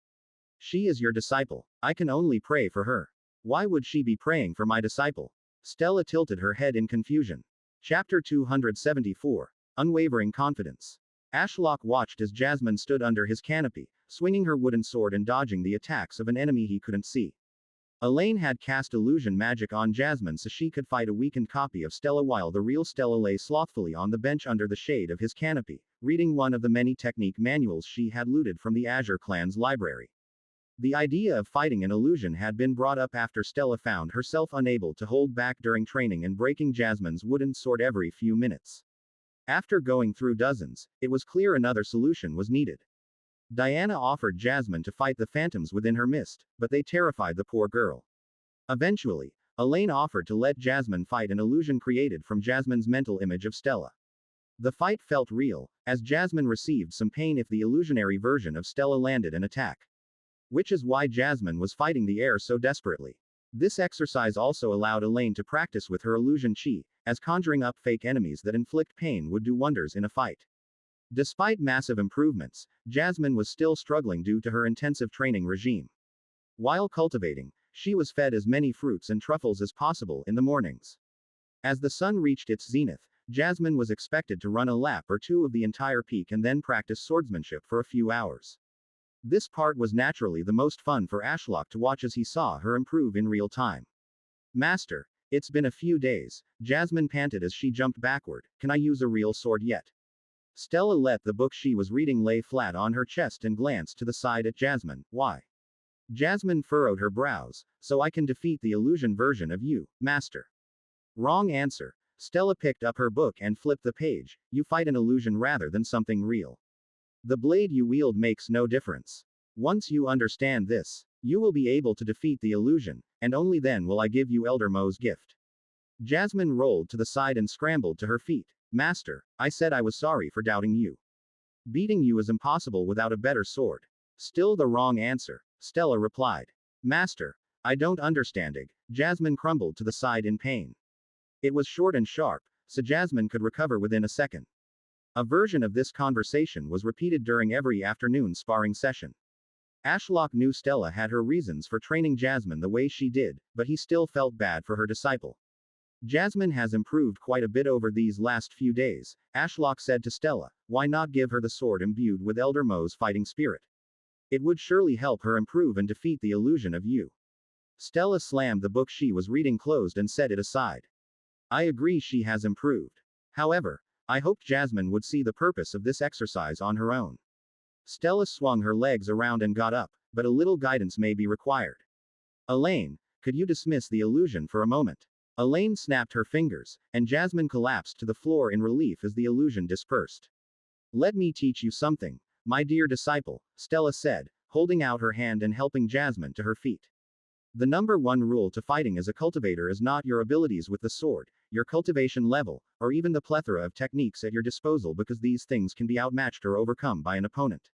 She is your disciple. I can only pray for her. Why would she be praying for my disciple? Stella tilted her head in confusion. Chapter 274. Unwavering Confidence. Ashlock watched as Jasmine stood under his canopy, swinging her wooden sword and dodging the attacks of an enemy he couldn't see. Elaine had cast illusion magic on Jasmine so she could fight a weakened copy of Stella while the real Stella lay slothfully on the bench under the shade of his canopy, reading one of the many technique manuals she had looted from the Azure clan's library. The idea of fighting an illusion had been brought up after Stella found herself unable to hold back during training and breaking Jasmine's wooden sword every few minutes. After going through dozens, it was clear another solution was needed. Diana offered Jasmine to fight the phantoms within her mist, but they terrified the poor girl. Eventually, Elaine offered to let Jasmine fight an illusion created from Jasmine's mental image of Stella. The fight felt real, as Jasmine received some pain if the illusionary version of Stella landed an attack. Which is why Jasmine was fighting the air so desperately. This exercise also allowed Elaine to practice with her illusion chi, as conjuring up fake enemies that inflict pain would do wonders in a fight. Despite massive improvements, Jasmine was still struggling due to her intensive training regime. While cultivating, she was fed as many fruits and truffles as possible in the mornings. As the sun reached its zenith, Jasmine was expected to run a lap or two of the entire peak and then practice swordsmanship for a few hours. This part was naturally the most fun for Ashlock to watch as he saw her improve in real time. Master, it's been a few days, Jasmine panted as she jumped backward. Can I use a real sword yet? Stella let the book she was reading lay flat on her chest and glanced to the side at Jasmine. Why? Jasmine furrowed her brows. So I can defeat the illusion version of you, Master. Wrong answer. Stella picked up her book and flipped the page. You fight an illusion rather than something real. The blade you wield makes no difference. Once you understand this, you will be able to defeat the illusion, and only then will I give you Elder Mo's gift. Jasmine rolled to the side and scrambled to her feet. Master, I said I was sorry for doubting you. Beating you is impossible without a better sword. Still the wrong answer, Stella replied. Master, I don't understand. Jasmine crumbled to the side in pain. It was short and sharp, so Jasmine could recover within a second. A version of this conversation was repeated during every afternoon sparring session. Ashlock knew Stella had her reasons for training Jasmine the way she did, but he still felt bad for her disciple. Jasmine has improved quite a bit over these last few days, Ashlock said to Stella. Why not give her the sword imbued with Elder Mo's fighting spirit? It would surely help her improve and defeat the illusion of you. Stella slammed the book she was reading closed and set it aside. I agree she has improved. However, I hoped Jasmine would see the purpose of this exercise on her own. Stella swung her legs around and got up, but a little guidance may be required. Elaine, could you dismiss the illusion for a moment? Elaine snapped her fingers, and Jasmine collapsed to the floor in relief as the illusion dispersed. Let me teach you something, my dear disciple, Stella said, holding out her hand and helping Jasmine to her feet. The number one rule to fighting as a cultivator is not your abilities with the sword, your cultivation level, or even the plethora of techniques at your disposal, because these things can be outmatched or overcome by an opponent.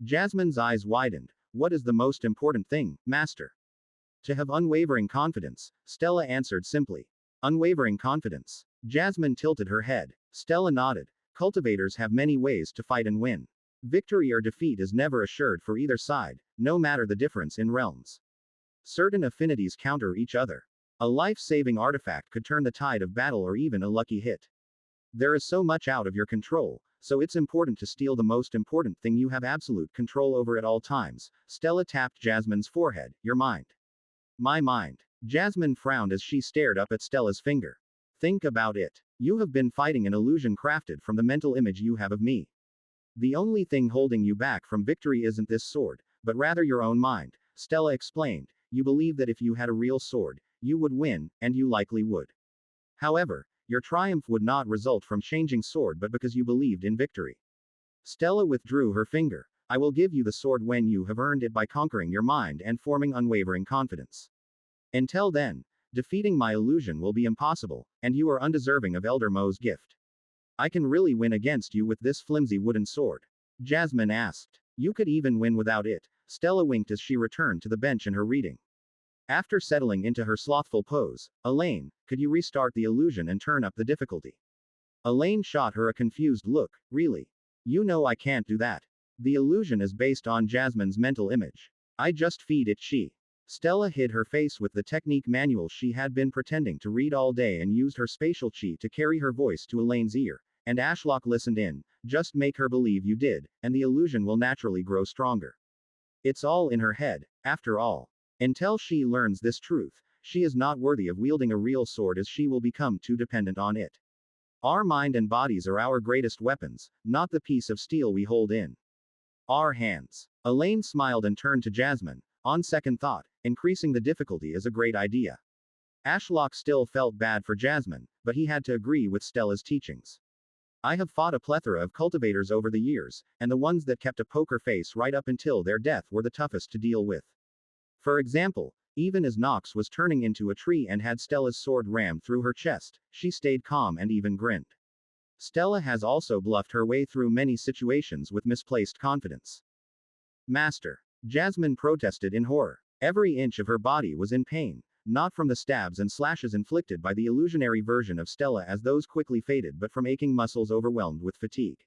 Jasmine's eyes widened. What is the most important thing, Master? To have unwavering confidence, Stella answered simply. Unwavering confidence. Jasmine tilted her head. Stella nodded. Cultivators have many ways to fight and win. Victory or defeat is never assured for either side, no matter the difference in realms. Certain affinities counter each other. A life-saving artifact could turn the tide of battle or even a lucky hit. There is so much out of your control, so it's important to steal the most important thing you have absolute control over at all times. Stella tapped Jasmine's forehead. Your mind. My mind. Jasmine frowned as she stared up at Stella's finger. Think about it. You have been fighting an illusion crafted from the mental image you have of me. The only thing holding you back from victory isn't this sword, but rather your own mind, Stella explained. You believe that if you had a real sword, you would win, and you likely would. However, your triumph would not result from changing sword but because you believed in victory. Stella withdrew her finger. I will give you the sword when you have earned it by conquering your mind and forming unwavering confidence. Until then, defeating my illusion will be impossible, and you are undeserving of Elder Mo's gift. I can really win against you with this flimsy wooden sword? Jasmine asked. You could even win without it, Stella winked as she returned to the bench in her reading. After settling into her slothful pose, Elaine, could you restart the illusion and turn up the difficulty? Elaine shot her a confused look. Really? You know I can't do that. The illusion is based on Jasmine's mental image. I just feed it chi. Stella hid her face with the technique manual she had been pretending to read all day and used her spatial chi to carry her voice to Elaine's ear, and Ashlock listened in. Just make her believe you did, and the illusion will naturally grow stronger. It's all in her head, after all. Until she learns this truth, she is not worthy of wielding a real sword as she will become too dependent on it. Our mind and bodies are our greatest weapons, not the piece of steel we hold in our hands. Elaine smiled and turned to Jasmine. On second thought, increasing the difficulty is a great idea. Ashlock still felt bad for Jasmine, but he had to agree with Stella's teachings. I have fought a plethora of cultivators over the years, and the ones that kept a poker face right up until their death were the toughest to deal with. For example, even as Nox was turning into a tree and had Stella's sword rammed through her chest, she stayed calm and even grinned. Stella has also bluffed her way through many situations with misplaced confidence. Master. Jasmine protested in horror. Every inch of her body was in pain, not from the stabs and slashes inflicted by the illusionary version of Stella as those quickly faded but from aching muscles overwhelmed with fatigue.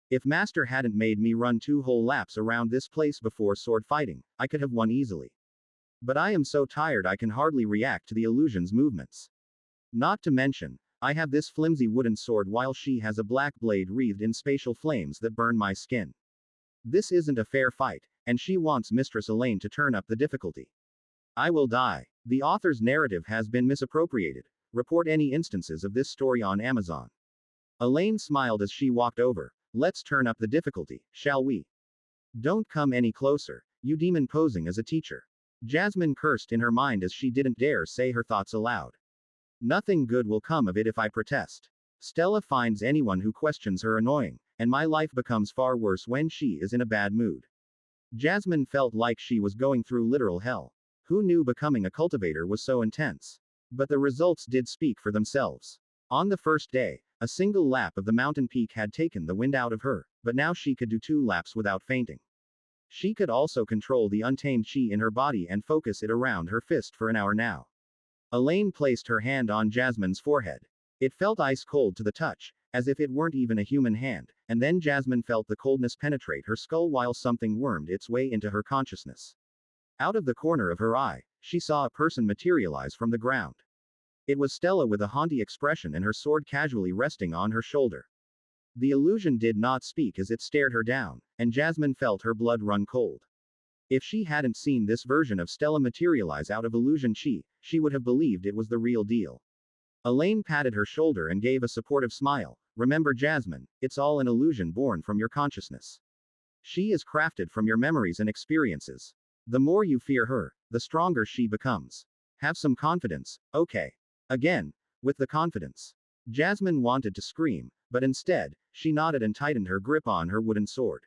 If Master hadn't made me run 2 whole laps around this place before sword fighting, I could have won easily. But I am so tired I can hardly react to the illusion's movements. Not to mention, I have this flimsy wooden sword while she has a black blade wreathed in spatial flames that burn my skin. This isn't a fair fight, and she wants Mistress Elaine to turn up the difficulty. I will die. The author's narrative has been misappropriated. Report any instances of this story on Amazon. Elaine smiled as she walked over. Let's turn up the difficulty, shall we? Don't come any closer, you demon posing as a teacher. Jasmine cursed in her mind as she didn't dare say her thoughts aloud. Nothing good will come of it if I protest. Stella finds anyone who questions her annoying, and my life becomes far worse when she is in a bad mood. Jasmine felt like she was going through literal hell. Who knew becoming a cultivator was so intense? But the results did speak for themselves. On the first day, a single lap of the mountain peak had taken the wind out of her, but now she could do 2 laps without fainting. She could also control the untamed chi in her body and focus it around her fist for an hour now. Elaine placed her hand on Jasmine's forehead. It felt ice cold to the touch, as if it weren't even a human hand, and then Jasmine felt the coldness penetrate her skull while something wormed its way into her consciousness. Out of the corner of her eye, she saw a person materialize from the ground. It was Stella with a haughty expression and her sword casually resting on her shoulder. The illusion did not speak as it stared her down, and Jasmine felt her blood run cold. If she hadn't seen this version of Stella materialize out of illusion chi, she would have believed it was the real deal. Elaine patted her shoulder and gave a supportive smile. Remember Jasmine, it's all an illusion born from your consciousness. She is crafted from your memories and experiences. The more you fear her, the stronger she becomes. Have some confidence, okay? Again, with the confidence. Jasmine wanted to scream, but instead, she nodded and tightened her grip on her wooden sword.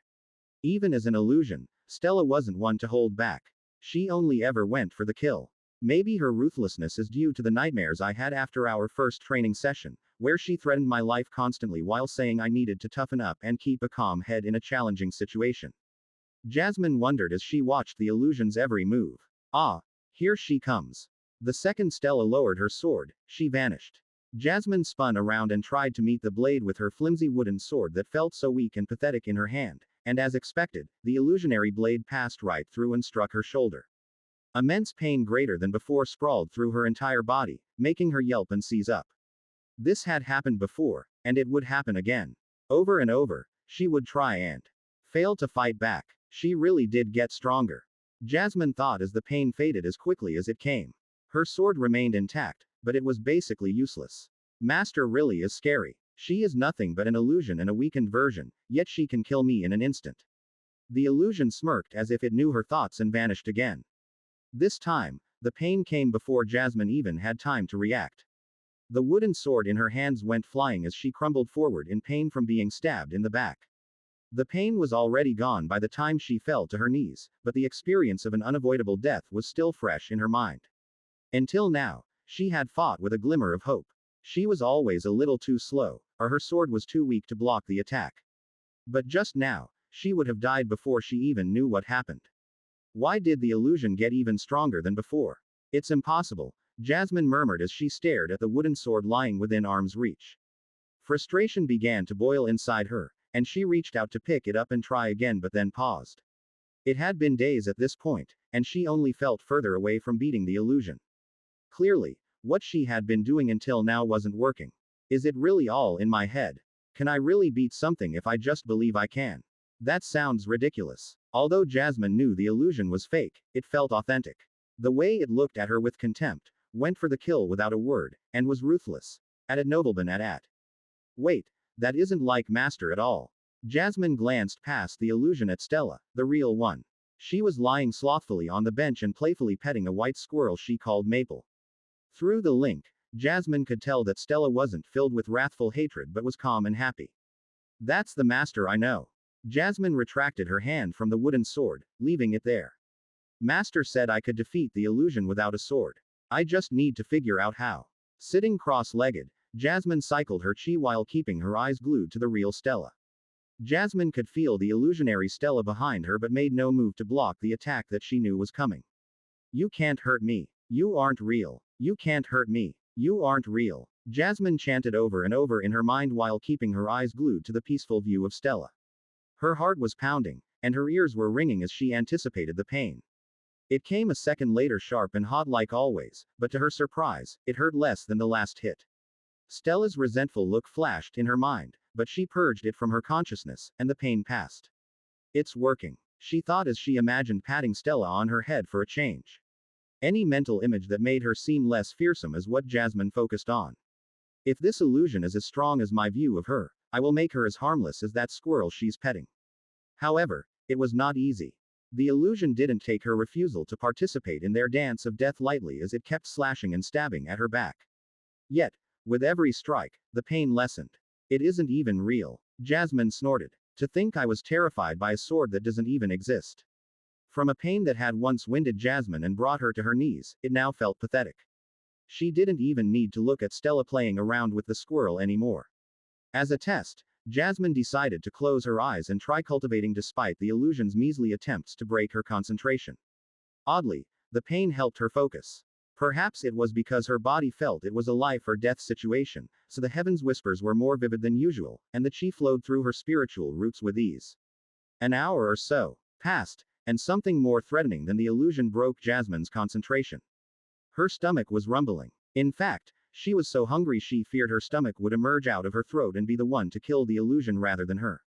Even as an illusion, Stella wasn't one to hold back. She only ever went for the kill. Maybe her ruthlessness is due to the nightmares I had after our first training session, where she threatened my life constantly while saying I needed to toughen up and keep a calm head in a challenging situation. Jasmine wondered as she watched the illusion's every move. Ah, here she comes. The second Stella lowered her sword, she vanished. Jasmine spun around and tried to meet the blade with her flimsy wooden sword that felt so weak and pathetic in her hand, and as expected, the illusionary blade passed right through and struck her shoulder. Immense pain greater than before sprawled through her entire body, making her yelp and seize up. This had happened before, and it would happen again. Over and over, she would try and fail to fight back. She really did get stronger. Jasmine thought as the pain faded as quickly as it came. Her sword remained intact, but it was basically useless. Master really is scary. She is nothing but an illusion and a weakened version, yet she can kill me in an instant. The illusion smirked as if it knew her thoughts and vanished again. This time, the pain came before Jasmine even had time to react. The wooden sword in her hands went flying as she crumbled forward in pain from being stabbed in the back. The pain was already gone by the time she fell to her knees, but the experience of an unavoidable death was still fresh in her mind. Until now, she had fought with a glimmer of hope. She was always a little too slow, or her sword was too weak to block the attack. But just now, she would have died before she even knew what happened. Why did the illusion get even stronger than before? It's impossible, Jasmine murmured as she stared at the wooden sword lying within arm's reach. Frustration began to boil inside her, and she reached out to pick it up and try again but then paused. It had been days at this point, and she only felt further away from beating the illusion. Clearly, what she had been doing until now wasn't working. Is it really all in my head? Can I really beat something if I just believe I can? That sounds ridiculous. Although Jasmine knew the illusion was fake, it felt authentic. The way it looked at her with contempt, went for the kill without a word, and was ruthless. At a nobleman at. Wait, that isn't like Master at all. Jasmine glanced past the illusion at Stella, the real one. She was lying slothfully on the bench and playfully petting a white squirrel she called Maple. Through the link, Jasmine could tell that Stella wasn't filled with wrathful hatred but was calm and happy. That's the Master I know. Jasmine retracted her hand from the wooden sword, leaving it there. Master said I could defeat the illusion without a sword. I just need to figure out how. Sitting cross-legged, Jasmine cycled her chi while keeping her eyes glued to the real Stella. Jasmine could feel the illusionary Stella behind her but made no move to block the attack that she knew was coming. You can't hurt me. You aren't real. You can't hurt me. You aren't real. Jasmine chanted over and over in her mind while keeping her eyes glued to the peaceful view of Stella. Her heart was pounding, and her ears were ringing as she anticipated the pain. It came a second later, sharp and hot like always, but to her surprise, it hurt less than the last hit. Stella's resentful look flashed in her mind, but she purged it from her consciousness, and the pain passed. It's working, she thought as she imagined patting Stella on her head for a change. Any mental image that made her seem less fearsome is what Jasmine focused on. If this illusion is as strong as my view of her, I will make her as harmless as that squirrel she's petting. However, it was not easy. The illusion didn't take her refusal to participate in their dance of death lightly as it kept slashing and stabbing at her back. Yet, with every strike, the pain lessened. It isn't even real, Jasmine snorted. To think I was terrified by a sword that doesn't even exist. From a pain that had once winded Jasmine and brought her to her knees, it now felt pathetic. She didn't even need to look at Stella playing around with the squirrel anymore. As a test, Jasmine decided to close her eyes and try cultivating despite the illusion's measly attempts to break her concentration. Oddly, the pain helped her focus. Perhaps it was because her body felt it was a life or death situation, so the heaven's whispers were more vivid than usual, and the chi flowed through her spiritual roots with ease. An hour or so passed, and something more threatening than the illusion broke Jasmine's concentration. Her stomach was rumbling. In fact, she was so hungry she feared her stomach would emerge out of her throat and be the one to kill the illusion rather than her.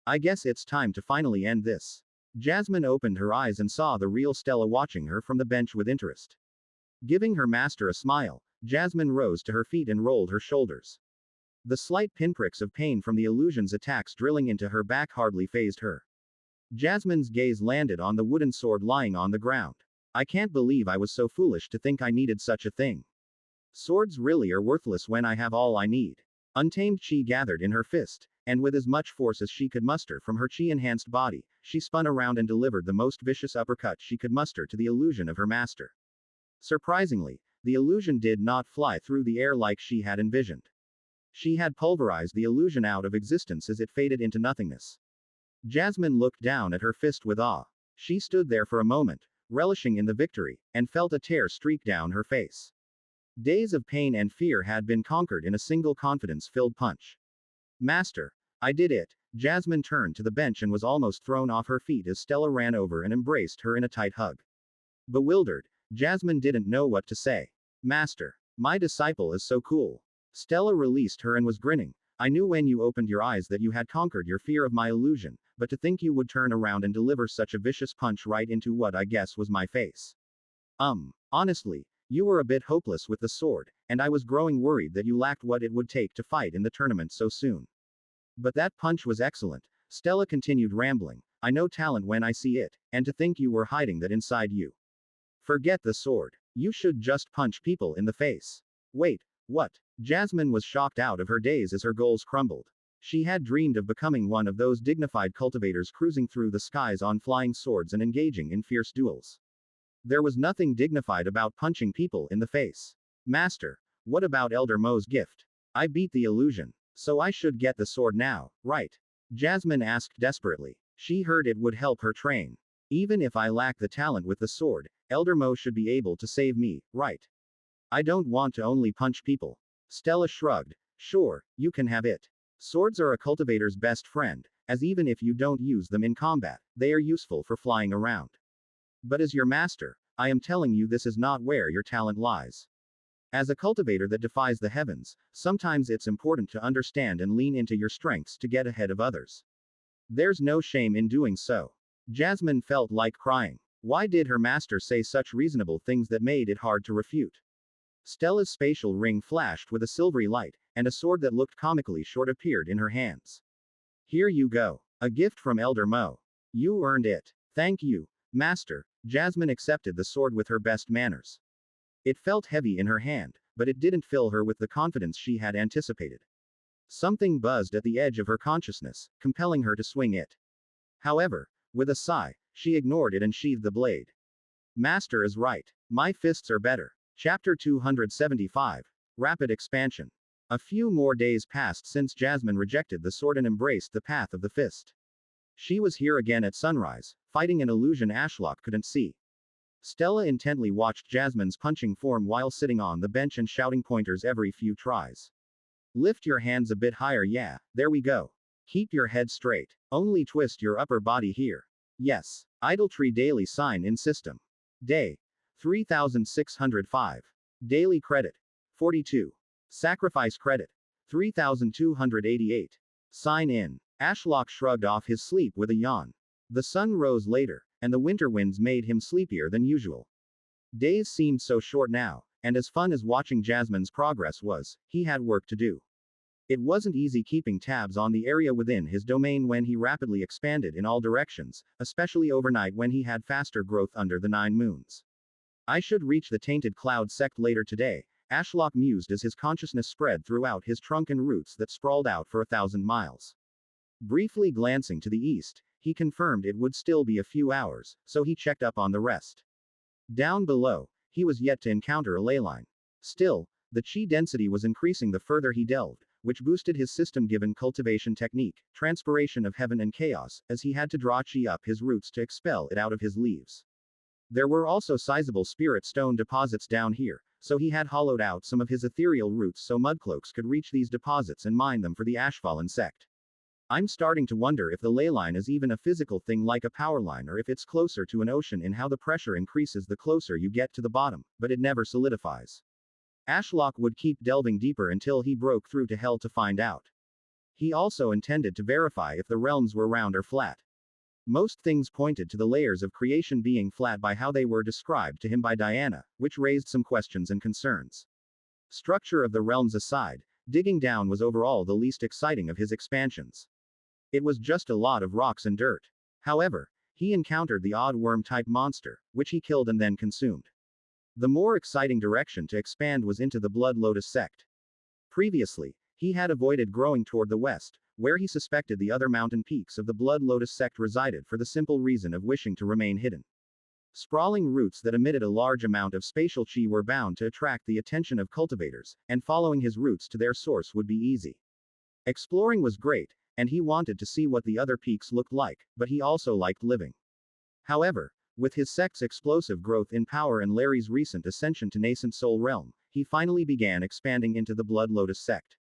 I guess it's time to finally end this. Jasmine opened her eyes and saw the real Stella watching her from the bench with interest. Giving her master a smile, Jasmine rose to her feet and rolled her shoulders. The slight pinpricks of pain from the illusion's attacks drilling into her back hardly fazed her. Jasmine's gaze landed on the wooden sword lying on the ground. I can't believe I was so foolish to think I needed such a thing. Swords really are worthless when I have all I need. Untamed chi gathered in her fist, and with as much force as she could muster from her chi-enhanced body, she spun around and delivered the most vicious uppercut she could muster to the illusion of her master. Surprisingly, the illusion did not fly through the air like she had envisioned. She had pulverized the illusion out of existence as it faded into nothingness. Jasmine looked down at her fist with awe. She stood there for a moment, relishing in the victory, and felt a tear streak down her face. Days of pain and fear had been conquered in a single confidence-filled punch. Master, I did it. Jasmine turned to the bench and was almost thrown off her feet as Stella ran over and embraced her in a tight hug. Bewildered, Jasmine didn't know what to say. Master, my disciple is so cool. Stella released her and was grinning. I knew when you opened your eyes that you had conquered your fear of my illusion, but to think you would turn around and deliver such a vicious punch right into what I guess was my face. Honestly, you were a bit hopeless with the sword, and I was growing worried that you lacked what it would take to fight in the tournament so soon. But that punch was excellent, Stella continued rambling. I know talent when I see it, and to think you were hiding that inside you. Forget the sword. You should just punch people in the face. Wait, what? Jasmine was shocked out of her daze as her goals crumbled. She had dreamed of becoming one of those dignified cultivators cruising through the skies on flying swords and engaging in fierce duels. There was nothing dignified about punching people in the face. Master, what about Elder Mo's gift? I beat the illusion. So I should get the sword now, right? Jasmine asked desperately. She heard it would help her train. Even if I lack the talent with the sword, Elder Mo should be able to save me, right? I don't want to only punch people. Stella shrugged. Sure, you can have it. Swords are a cultivator's best friend, as even if you don't use them in combat, they are useful for flying around. But as your master, I am telling you this is not where your talent lies. As a cultivator that defies the heavens, sometimes it's important to understand and lean into your strengths to get ahead of others. There's no shame in doing so. Jasmine felt like crying. Why did her master say such reasonable things that made it hard to refute? Stella's spatial ring flashed with a silvery light, and a sword that looked comically short appeared in her hands. Here you go. A gift from Elder Mo. You earned it. Thank you, Master. Jasmine accepted the sword with her best manners. It felt heavy in her hand, but it didn't fill her with the confidence she had anticipated. Something buzzed at the edge of her consciousness, compelling her to swing it. However, with a sigh, she ignored it and sheathed the blade. Master is right. My fists are better. Chapter 275. Rapid Expansion. A few more days passed since Jasmine rejected the sword and embraced the path of the fist. She was here again at sunrise, fighting an illusion Ashlock couldn't see. Stella intently watched Jasmine's punching form while sitting on the bench and shouting pointers every few tries. Lift your hands a bit higher, yeah, there we go. Keep your head straight. Only twist your upper body here. Yes. Idolatry daily sign in system. Day 3605. Daily credit 42. Sacrifice credit 3288. Sign in. Ashlock shrugged off his sleep with a yawn. The sun rose later, and the winter winds made him sleepier than usual. Days seemed so short now, and as fun as watching Jasmine's progress was, he had work to do. It wasn't easy keeping tabs on the area within his domain when he rapidly expanded in all directions, especially overnight when he had faster growth under the 9 moons. I should reach the Tainted Cloud sect later today, Ashlock mused as his consciousness spread throughout his trunk and roots that sprawled out for 1,000 miles. Briefly glancing to the east, he confirmed it would still be a few hours, so he checked up on the rest. Down below, he was yet to encounter a ley line. Still, the chi density was increasing the further he delved, which boosted his system-given cultivation technique, transpiration of heaven and chaos, as he had to draw chi up his roots to expel it out of his leaves. There were also sizable spirit stone deposits down here, so he had hollowed out some of his ethereal roots so mudcloaks could reach these deposits and mine them for the Ashfallen sect. I'm starting to wonder if the ley line is even a physical thing like a power line or if it's closer to an ocean in how the pressure increases the closer you get to the bottom, but it never solidifies. Ashlock would keep delving deeper until he broke through to hell to find out. He also intended to verify if the realms were round or flat. Most things pointed to the layers of creation being flat by how they were described to him by Diana, which raised some questions and concerns. Structure of the realms aside, digging down was overall the least exciting of his expansions. It was just a lot of rocks and dirt. However, he encountered the odd worm-type monster, which he killed and then consumed. The more exciting direction to expand was into the Blood Lotus sect. Previously, he had avoided growing toward the west, where he suspected the other mountain peaks of the Blood Lotus sect resided for the simple reason of wishing to remain hidden. Sprawling roots that emitted a large amount of spatial chi were bound to attract the attention of cultivators, and following his roots to their source would be easy. Exploring was great, and he wanted to see what the other peaks looked like, but he also liked living. However, with his sect's explosive growth in power and Larry's recent ascension to nascent soul realm, he finally began expanding into the Blood Lotus sect.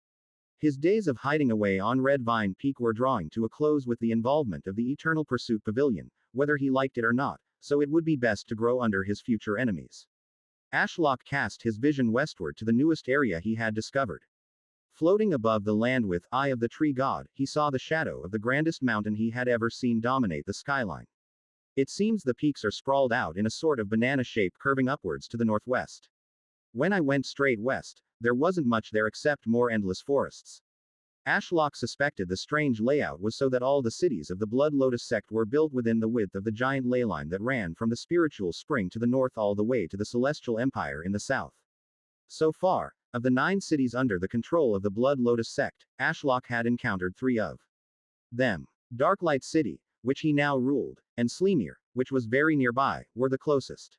His days of hiding away on Red Vine Peak were drawing to a close with the involvement of the Eternal Pursuit Pavilion, whether he liked it or not, so it would be best to grow under his future enemies. Ashlock cast his vision westward to the newest area he had discovered. Floating above the land with Eye of the Tree God, he saw the shadow of the grandest mountain he had ever seen dominate the skyline. It seems the peaks are sprawled out in a sort of banana shape curving upwards to the northwest. When I went straight west, there wasn't much there except more endless forests. Ashlock suspected the strange layout was so that all the cities of the Blood Lotus sect were built within the width of the giant ley line that ran from the spiritual spring to the north all the way to the celestial empire in the south. So far, of the 9 cities under the control of the Blood Lotus sect, Ashlock had encountered 3 of them. Darklight City, which he now ruled, and Sleemere, which was very nearby, were the closest.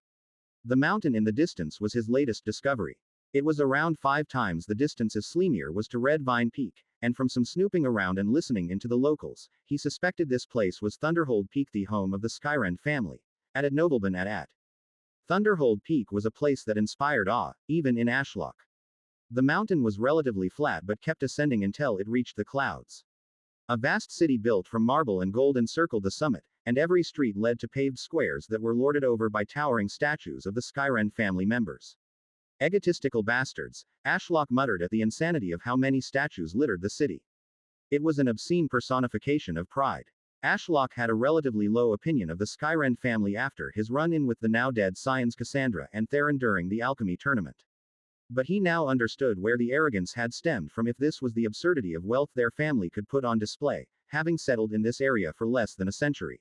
The mountain in the distance was his latest discovery. It was around 5 times the distance as Sleemere was to Red Vine Peak, and from some snooping around and listening into the locals, he suspected this place was Thunderhold Peak, the home of the Skyrend family. At Nobleman at. Thunderhold Peak was a place that inspired awe, even in Ashlock. The mountain was relatively flat but kept ascending until it reached the clouds. A vast city built from marble and gold encircled the summit, and every street led to paved squares that were lorded over by towering statues of the Skyrend family members. Egotistical bastards, Ashlock muttered at the insanity of how many statues littered the city. It was an obscene personification of pride. Ashlock had a relatively low opinion of the Skyrend family after his run-in with the now-dead Scions Cassandra and Theron during the alchemy tournament. But he now understood where the arrogance had stemmed from if this was the absurdity of wealth their family could put on display, having settled in this area for less than a century.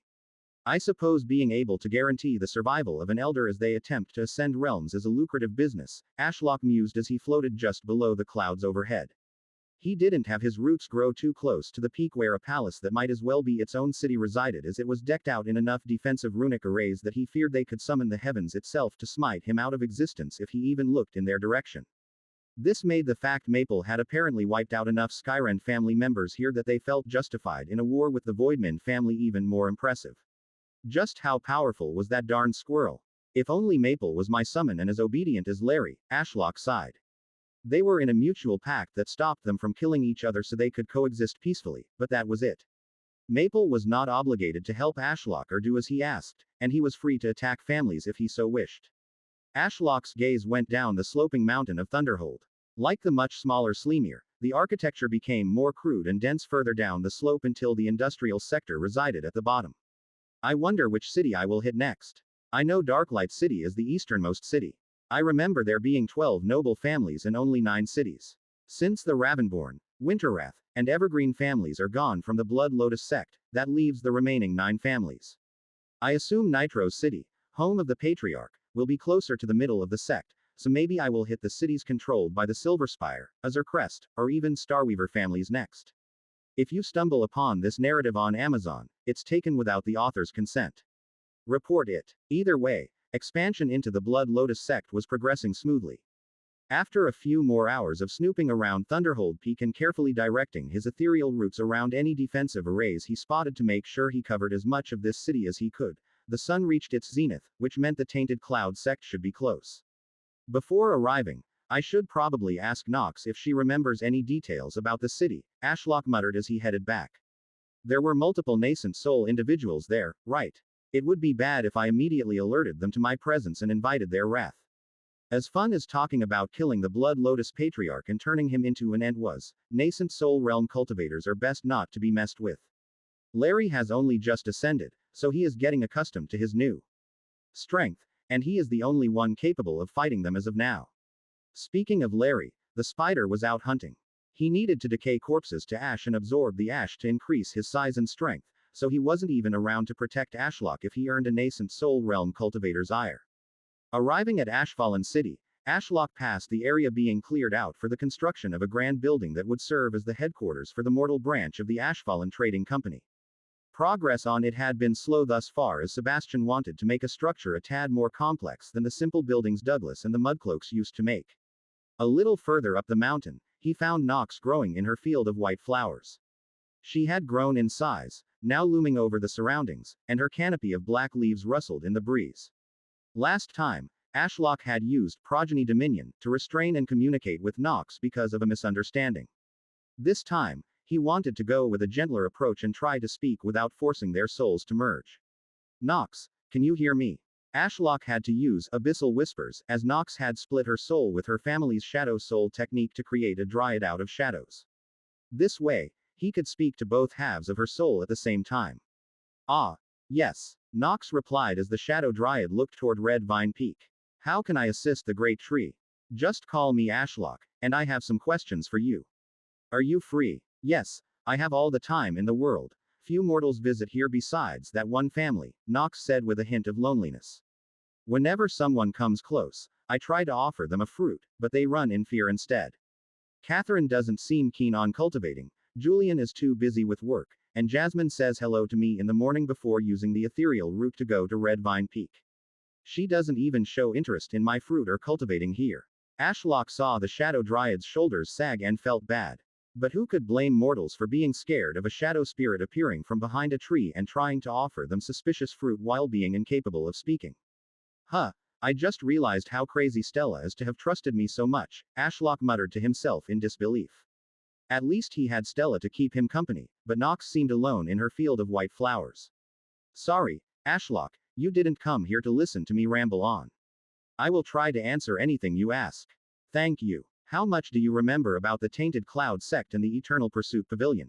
I suppose being able to guarantee the survival of an elder as they attempt to ascend realms is a lucrative business, Ashlock mused as he floated just below the clouds overhead. He didn't have his roots grow too close to the peak where a palace that might as well be its own city resided, as it was decked out in enough defensive runic arrays that he feared they could summon the heavens itself to smite him out of existence if he even looked in their direction. This made the fact Maple had apparently wiped out enough Skyrend family members here that they felt justified in a war with the Voidman family even more impressive. Just how powerful was that darn squirrel? If only Maple was my summon and as obedient as Larry, Ashlock sighed. They were in a mutual pact that stopped them from killing each other so they could coexist peacefully, but that was it. Maple was not obligated to help Ashlock or do as he asked, and he was free to attack families if he so wished. Ashlock's gaze went down the sloping mountain of Thunderhold. Like the much smaller Sleemere, the architecture became more crude and dense further down the slope until the industrial sector resided at the bottom. I wonder which city I will hit next. I know Darklight City is the easternmost city. I remember there being 12 noble families and only 9 cities. Since the Ravenborn, Winterwrath, and Evergreen families are gone from the Blood Lotus sect, that leaves the remaining 9 families. I assume Nitro's city, home of the Patriarch, will be closer to the middle of the sect, so maybe I will hit the cities controlled by the Silverspire, Azurcrest, or even Starweaver families next. If you stumble upon this narrative on Amazon, it's taken without the author's consent. Report it. Either way, expansion into the Blood Lotus sect was progressing smoothly. After a few more hours of snooping around Thunderhold Peak and carefully directing his ethereal roots around any defensive arrays he spotted to make sure he covered as much of this city as he could, the sun reached its zenith, which meant the Tainted Cloud sect should be close. Before arriving, I should probably ask Nox if she remembers any details about the city, Ashlock muttered as he headed back. There were multiple nascent soul individuals there, right? It would be bad if I immediately alerted them to my presence and invited their wrath. As fun as talking about killing the Blood Lotus Patriarch and turning him into an ent was, nascent soul realm cultivators are best not to be messed with. Larry has only just ascended, so he is getting accustomed to his new strength, and he is the only one capable of fighting them as of now. Speaking of Larry, the spider was out hunting. He needed to decay corpses to ash and absorb the ash to increase his size and strength, so he wasn't even around to protect Ashlock if he earned a nascent soul realm cultivator's ire. Arriving at Ashfallen City, Ashlock passed the area being cleared out for the construction of a grand building that would serve as the headquarters for the mortal branch of the Ashfallen Trading Company. Progress on it had been slow thus far, as Sebastian wanted to make a structure a tad more complex than the simple buildings Douglas and the Mudcloaks used to make. A little further up the mountain, he found Nox growing in her field of white flowers. She had grown in size, now looming over the surroundings, and her canopy of black leaves rustled in the breeze. Last time, Ashlock had used Progeny Dominion to restrain and communicate with Nox because of a misunderstanding. This time, he wanted to go with a gentler approach and try to speak without forcing their souls to merge. Nox, can you hear me? Ashlock had to use abyssal whispers, as Nox had split her soul with her family's shadow soul technique to create a dryad out of shadows. This way, he could speak to both halves of her soul at the same time. Ah, yes, Nox replied as the shadow dryad looked toward Red Vine Peak. How can I assist the great tree? Just call me Ashlock, and I have some questions for you. Are you free? Yes, I have all the time in the world. Few mortals visit here besides that one family, Knox said with a hint of loneliness. Whenever someone comes close, I try to offer them a fruit, but they run in fear instead. Catherine doesn't seem keen on cultivating, Julian is too busy with work, and Jasmine says hello to me in the morning before using the ethereal route to go to Red Vine Peak. She doesn't even show interest in my fruit or cultivating here. Ashlock saw the shadow dryad's shoulders sag and felt bad. But who could blame mortals for being scared of a shadow spirit appearing from behind a tree and trying to offer them suspicious fruit while being incapable of speaking? Huh, I just realized how crazy Stella is to have trusted me so much, Ashlock muttered to himself in disbelief. At least he had Stella to keep him company, but Nox seemed alone in her field of white flowers. Sorry, Ashlock, you didn't come here to listen to me ramble on. I will try to answer anything you ask. Thank you. How much do you remember about the Tainted Cloud sect and the Eternal Pursuit Pavilion?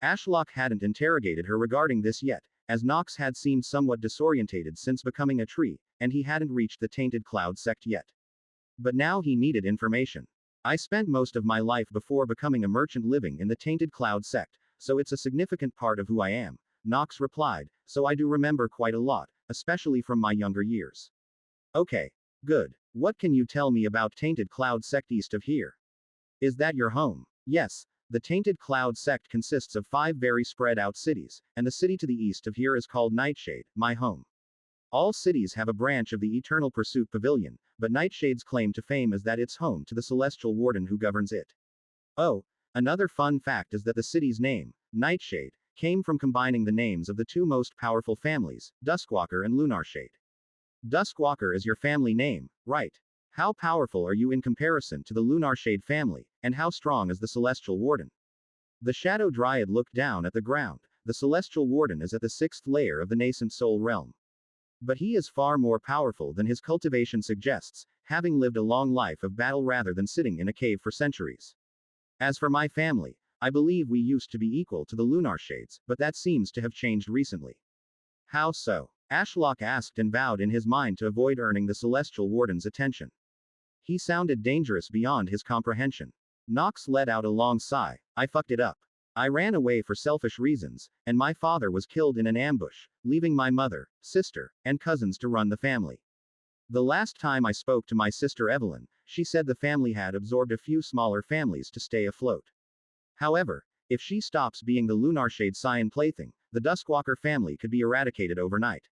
Ashlock hadn't interrogated her regarding this yet, as Nox had seemed somewhat disorientated since becoming a tree, and he hadn't reached the Tainted Cloud sect yet. But now he needed information. I spent most of my life before becoming a merchant living in the Tainted Cloud sect, so it's a significant part of who I am, Nox replied, so I do remember quite a lot, especially from my younger years. Okay. Good. What can you tell me about Tainted Cloud sect east of here? Is that your home? Yes. The Tainted Cloud sect consists of 5 very spread out cities, and the city to the east of here is called Nightshade, my home. All cities have a branch of the Eternal Pursuit Pavilion, but Nightshade's claim to fame is that it's home to the Celestial Warden who governs it. Oh, another fun fact is that the city's name, Nightshade, came from combining the names of the 2 most powerful families, Duskwalker and Lunarshade. Duskwalker is your family name, right? How powerful are you in comparison to the Lunarshade family, and how strong is the Celestial Warden? The Shadow Dryad looked down at the ground. The Celestial Warden is at the 6th layer of the nascent soul realm. But he is far more powerful than his cultivation suggests, having lived a long life of battle rather than sitting in a cave for centuries. As for my family, I believe we used to be equal to the Lunarshades, but that seems to have changed recently. How so? Ashlock asked and vowed in his mind to avoid earning the Celestial Warden's attention. He sounded dangerous beyond his comprehension. Nox let out a long sigh. I fucked it up. I ran away for selfish reasons, and my father was killed in an ambush, leaving my mother, sister, and cousins to run the family. The last time I spoke to my sister Evelyn, she said the family had absorbed a few smaller families to stay afloat. However, if she stops being the Lunarshade scion plaything, the Duskwalker family could be eradicated overnight.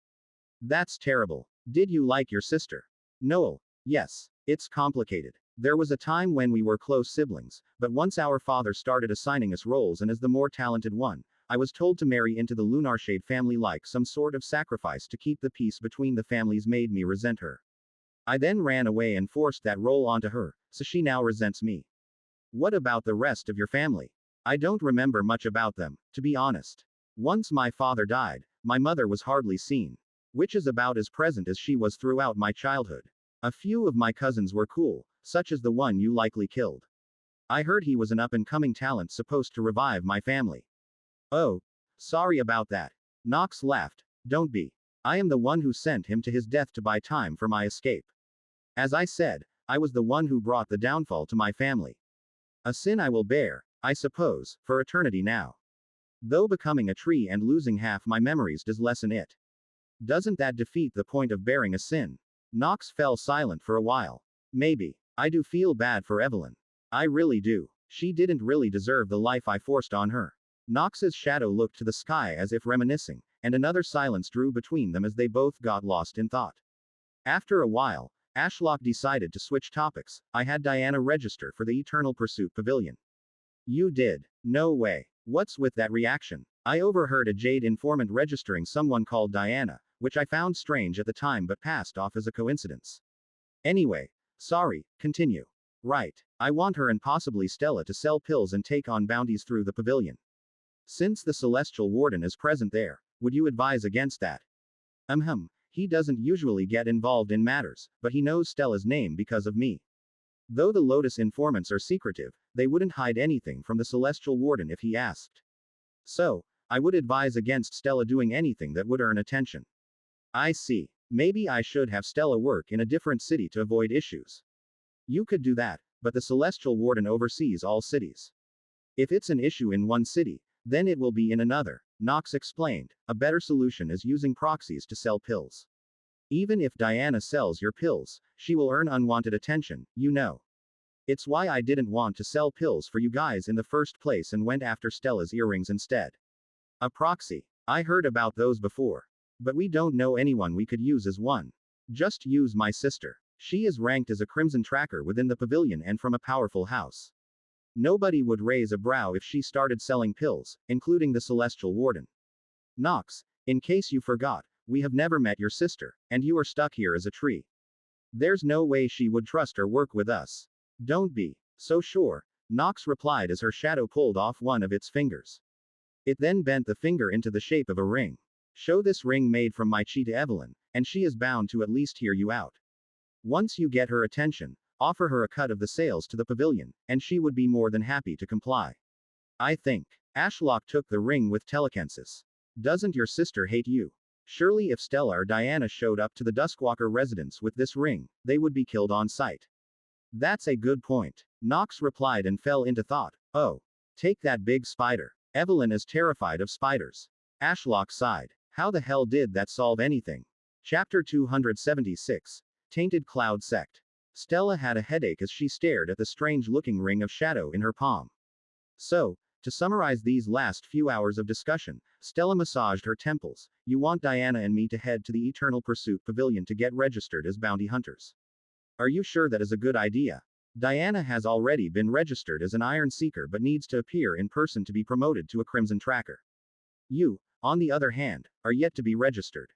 That's terrible. Did you like your sister? Noel. Yes. It's complicated. There was a time when we were close siblings, but once our father started assigning us roles and as the more talented one, I was told to marry into the Lunarshade family like some sort of sacrifice to keep the peace between the families made me resent her. I then ran away and forced that role onto her, so she now resents me. What about the rest of your family? I don't remember much about them, to be honest. Once my father died, my mother was hardly seen. Which is about as present as she was throughout my childhood. A few of my cousins were cool, such as the one you likely killed. I heard he was an up-and-coming talent supposed to revive my family. Oh, sorry about that. Nox laughed. Don't be. I am the one who sent him to his death to buy time for my escape. As I said, I was the one who brought the downfall to my family. A sin I will bear, I suppose, for eternity now. Though becoming a tree and losing half my memories does lessen it. Doesn't that defeat the point of bearing a sin? Nox fell silent for a while. Maybe. I do feel bad for Evelyn. I really do. She didn't really deserve the life I forced on her. Nox's shadow looked to the sky as if reminiscing, and another silence drew between them as they both got lost in thought. After a while, Ashlock decided to switch topics. I had Diana register for the Eternal Pursuit Pavilion. You did? No way. What's with that reaction? I overheard a Jade informant registering someone called Diana, which I found strange at the time but passed off as a coincidence. Anyway, sorry, continue. Right. I want her and possibly Stella to sell pills and take on bounties through the pavilion. Since the Celestial Warden is present there, would you advise against that? He doesn't usually get involved in matters, but he knows Stella's name because of me. Though the Lotus informants are secretive, they wouldn't hide anything from the Celestial Warden if he asked. So, I would advise against Stella doing anything that would earn attention. I see. Maybe I should have Stella work in a different city to avoid issues. You could do that, but the Celestial Warden oversees all cities. If it's an issue in one city, then it will be in another, Knox explained. A better solution is using proxies to sell pills. Even if Diana sells your pills, she will earn unwanted attention, you know. It's why I didn't want to sell pills for you guys in the first place and went after Stella's earrings instead. A proxy. I heard about those before. But we don't know anyone we could use as one. Just use my sister. She is ranked as a Crimson Tracker within the Pavilion and from a powerful house. Nobody would raise a brow if she started selling pills, including the Celestial Warden. Knox, in case you forgot, we have never met your sister, and you are stuck here as a tree. There's no way she would trust or work with us. Don't be so sure, Knox replied as her shadow pulled off one of its fingers. It then bent the finger into the shape of a ring. Show this ring made from my chi to Evelyn, and she is bound to at least hear you out. Once you get her attention, offer her a cut of the sales to the Pavilion, and she would be more than happy to comply. I think. Ashlock took the ring with telekinesis. Doesn't your sister hate you? Surely if Stella or Diana showed up to the Duskwalker residence with this ring, they would be killed on sight. That's a good point. Knox replied and fell into thought. Oh. Take that big spider. Evelyn is terrified of spiders. Ashlock sighed. How the hell did that solve anything? Chapter 276. Tainted Cloud Sect. Stella had a headache as she stared at the strange-looking ring of shadow in her palm. So, to summarize these last few hours of discussion, Stella massaged her temples. You want Diana and me to head to the Eternal Pursuit Pavilion to get registered as bounty hunters. Are you sure that is a good idea? Diana has already been registered as an Iron Seeker but needs to appear in person to be promoted to a Crimson Tracker. You, on the other hand, are yet to be registered.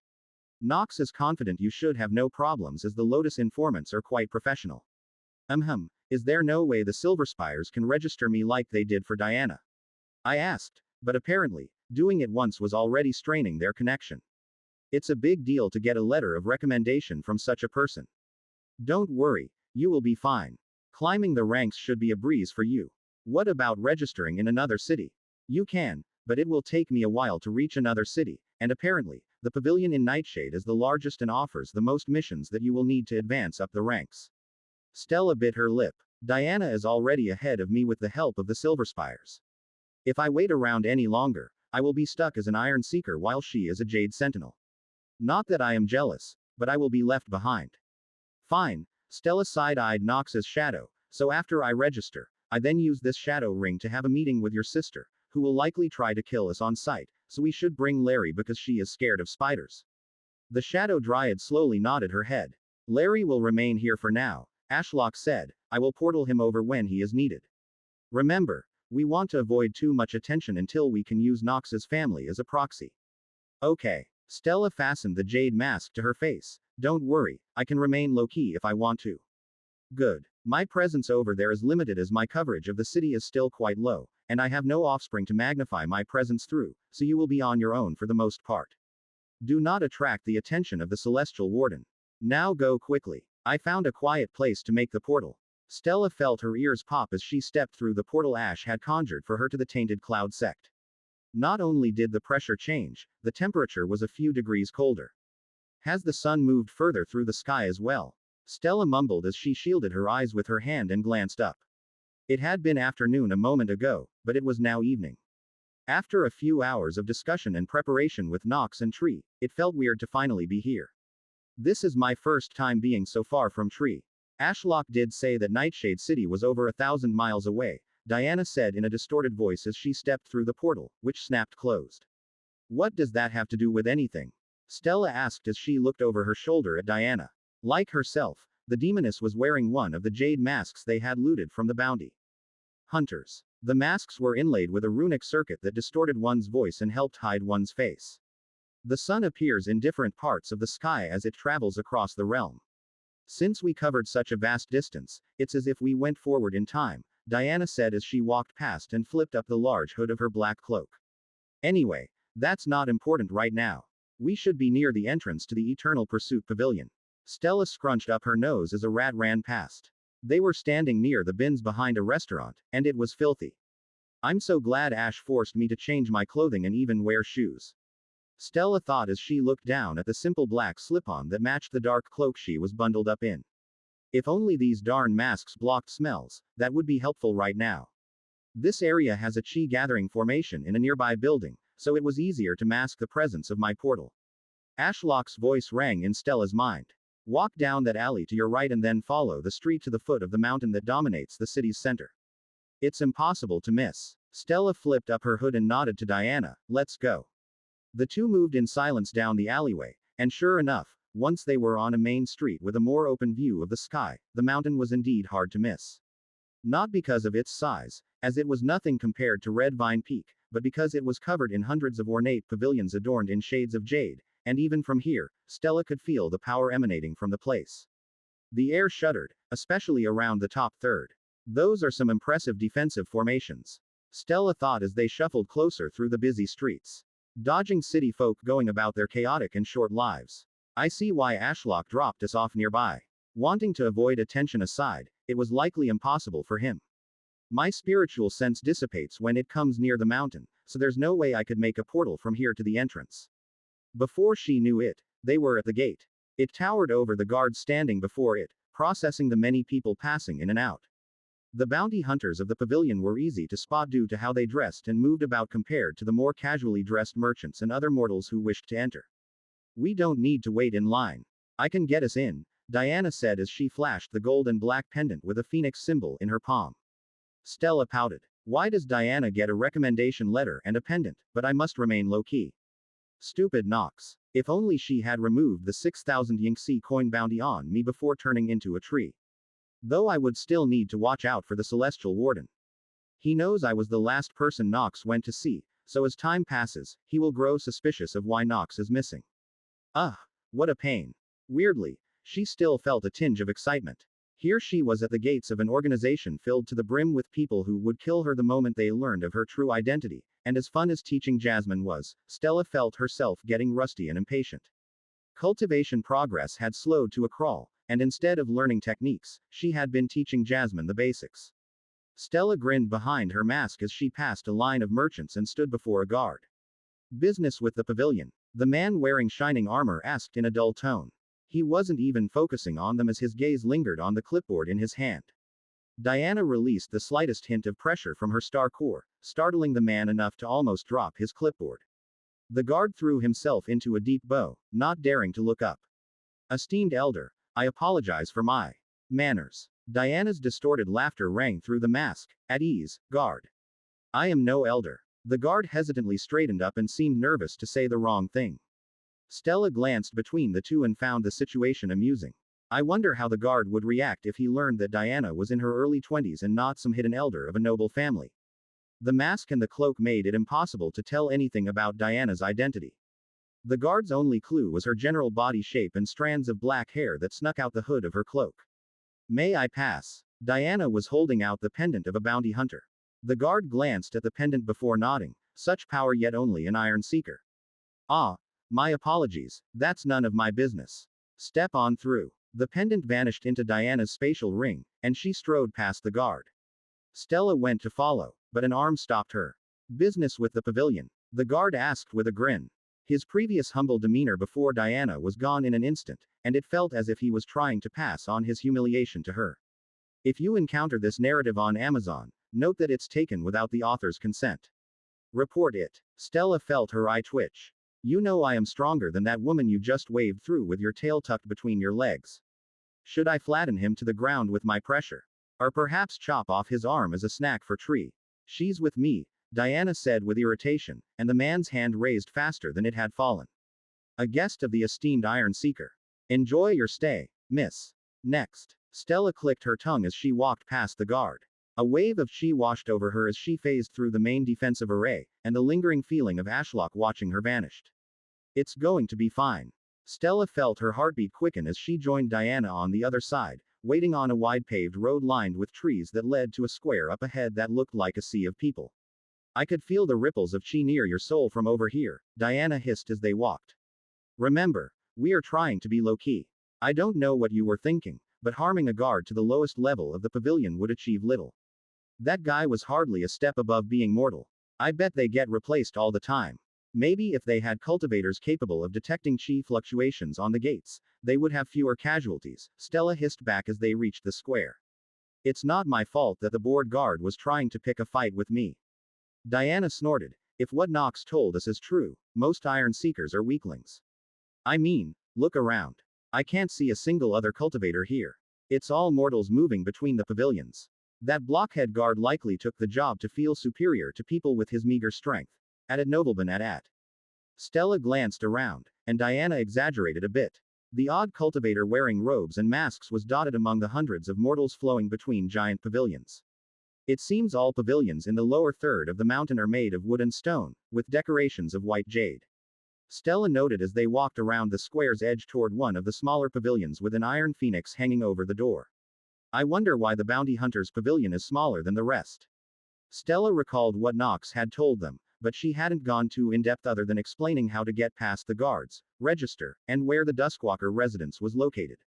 Knox is confident you should have no problems as the Lotus informants are quite professional. Is there no way the Silverspires can register me like they did for Diana? I asked, but apparently, doing it once was already straining their connection. It's a big deal to get a letter of recommendation from such a person. Don't worry, you will be fine. Climbing the ranks should be a breeze for you. What about registering in another city? You can, but it will take me a while to reach another city, and apparently, the Pavilion in Nightshade is the largest and offers the most missions that you will need to advance up the ranks. Stella bit her lip. Diana is already ahead of me with the help of the Silverspires. If I wait around any longer, I will be stuck as an Iron Seeker while she is a Jade Sentinel. Not that I am jealous, but I will be left behind. Fine, Stella side-eyed Knox's shadow, so after I register, I then use this shadow ring to have a meeting with your sister, who will likely try to kill us on sight, so we should bring Larry because she is scared of spiders. The Shadow Dryad slowly nodded her head. Larry will remain here for now, Ashlock said. I will portal him over when he is needed. Remember, we want to avoid too much attention until we can use Knox's family as a proxy. Okay. Stella fastened the jade mask to her face. Don't worry, I can remain low-key if I want to. Good. My presence over there is limited as my coverage of the city is still quite low, and I have no offspring to magnify my presence through, so you will be on your own for the most part. Do not attract the attention of the Celestial Warden. Now go quickly. I found a quiet place to make the portal. Stella felt her ears pop as she stepped through the portal Ash had conjured for her to the Tainted Cloud Sect. Not only did the pressure change, the temperature was a few degrees colder. Has the sun moved further through the sky as well? Stella mumbled as she shielded her eyes with her hand and glanced up. It had been afternoon a moment ago, but it was now evening. After a few hours of discussion and preparation with Knox and Tree, it felt weird to finally be here. This is my first time being so far from Tree. Ashlock did say that Nightshade City was over 1,000 miles away, Diana said in a distorted voice as she stepped through the portal, which snapped closed. What does that have to do with anything? Stella asked as she looked over her shoulder at Diana. Like herself, the demoness was wearing one of the jade masks they had looted from the bounty hunters. The masks were inlaid with a runic circuit that distorted one's voice and helped hide one's face. The sun appears in different parts of the sky as it travels across the realm. Since we covered such a vast distance, it's as if we went forward in time, Diana said as she walked past and flipped up the large hood of her black cloak. Anyway, that's not important right now. We should be near the entrance to the Eternal Pursuit Pavilion. Stella scrunched up her nose as a rat ran past. They were standing near the bins behind a restaurant, and it was filthy. I'm so glad Ash forced me to change my clothing and even wear shoes. Stella thought as she looked down at the simple black slip-on that matched the dark cloak she was bundled up in. If only these darn masks blocked smells, that would be helpful right now. This area has a chi gathering formation in a nearby building, so it was easier to mask the presence of my portal. Ashlock's voice rang in Stella's mind. Walk down that alley to your right and then follow the street to the foot of the mountain that dominates the city's center. It's impossible to miss. Stella flipped up her hood and nodded to Diana. Let's go. The two moved in silence down the alleyway, and sure enough, once they were on a main street with a more open view of the sky, the mountain was indeed hard to miss. Not because of its size, as it was nothing compared to Red Vine Peak, but because it was covered in hundreds of ornate pavilions adorned in shades of jade, and even from here, Stella could feel the power emanating from the place. The air shuddered, especially around the top third. Those are some impressive defensive formations, Stella thought as they shuffled closer through the busy streets. Dodging city folk going about their chaotic and short lives. I see why Ashlock dropped us off nearby. Wanting to avoid attention aside, it was likely impossible for him. My spiritual sense dissipates when it comes near the mountain, so there's no way I could make a portal from here to the entrance. Before she knew it, they were at the gate. It towered over the guards standing before it, processing the many people passing in and out. The bounty hunters of the pavilion were easy to spot due to how they dressed and moved about compared to the more casually dressed merchants and other mortals who wished to enter. We don't need to wait in line. I can get us in, Diana said as she flashed the gold and black pendant with a phoenix symbol in her palm. Stella pouted. Why does Diana get a recommendation letter and a pendant, but I must remain low-key? Stupid Nox. If only she had removed the 6,000 Yingxi coin bounty on me before turning into a tree. Though I would still need to watch out for the Celestial Warden. He knows I was the last person Nox went to see, so as time passes, he will grow suspicious of why Nox is missing. What a pain. Weirdly, she still felt a tinge of excitement. Here she was at the gates of an organization filled to the brim with people who would kill her the moment they learned of her true identity, and as fun as teaching Jasmine was, Stella felt herself getting rusty and impatient. Cultivation progress had slowed to a crawl, and instead of learning techniques, she had been teaching Jasmine the basics. Stella grinned behind her mask as she passed a line of merchants and stood before a guard. Business with the pavilion, the man wearing shining armor asked in a dull tone. He wasn't even focusing on them as his gaze lingered on the clipboard in his hand. Diana released the slightest hint of pressure from her star core, startling the man enough to almost drop his clipboard. The guard threw himself into a deep bow, not daring to look up. Esteemed elder, I apologize for my manners. Diana's distorted laughter rang through the mask. At ease, guard. I am no elder. The guard hesitantly straightened up and seemed nervous to say the wrong thing. Stella glanced between the two and found the situation amusing. I wonder how the guard would react if he learned that Diana was in her early 20s and not some hidden elder of a noble family. The mask and the cloak made it impossible to tell anything about Diana's identity. The guard's only clue was her general body shape and strands of black hair that snuck out the hood of her cloak. May I pass? Diana was holding out the pendant of a bounty hunter. The guard glanced at the pendant before nodding. Such power yet only an iron seeker. My apologies, that's none of my business. Step on through. The pendant vanished into Diana's spatial ring, and she strode past the guard. Stella went to follow, but an arm stopped her. Business with the pavilion? The guard asked with a grin. His previous humble demeanor before Diana was gone in an instant, and it felt as if he was trying to pass on his humiliation to her. If you encounter this narrative on Amazon, note that it's taken without the author's consent. Report it. Stella felt her eye twitch. You know I am stronger than that woman you just waved through with your tail tucked between your legs. Should I flatten him to the ground with my pressure? Or perhaps chop off his arm as a snack for tree? She's with me, Diana said with irritation, and the man's hand raised faster than it had fallen. A guest of the esteemed Iron Seeker. Enjoy your stay, miss. Next. Stella clicked her tongue as she walked past the guard. A wave of chi washed over her as she phased through the main defensive array, and the lingering feeling of Ashlock watching her vanished. It's going to be fine. Stella felt her heartbeat quicken as she joined Diana on the other side, waiting on a wide paved road lined with trees that led to a square up ahead that looked like a sea of people. I could feel the ripples of chi near your soul from over here, Diana hissed as they walked. Remember, we are trying to be low-key. I don't know what you were thinking, but harming a guard to the lowest level of the pavilion would achieve little. That guy was hardly a step above being mortal. I bet they get replaced all the time. Maybe if they had cultivators capable of detecting chi fluctuations on the gates, they would have fewer casualties, Stella hissed back as they reached the square. It's not my fault that the board guard was trying to pick a fight with me. Diana snorted. If what Nox told us is true, most Iron Seekers are weaklings. I mean, look around. I can't see a single other cultivator here. It's all mortals moving between the pavilions. That blockhead guard likely took the job to feel superior to people with his meager strength. Added Nobleman at. Stella glanced around, and Diana exaggerated a bit. The odd cultivator wearing robes and masks was dotted among the hundreds of mortals flowing between giant pavilions. It seems all pavilions in the lower third of the mountain are made of wood and stone, with decorations of white jade. Stella noted as they walked around the square's edge toward one of the smaller pavilions with an iron phoenix hanging over the door. I wonder why the bounty hunter's pavilion is smaller than the rest. Stella recalled what Nox had told them, but she hadn't gone too in-depth other than explaining how to get past the guards, register, and where the Duskwalker residence was located.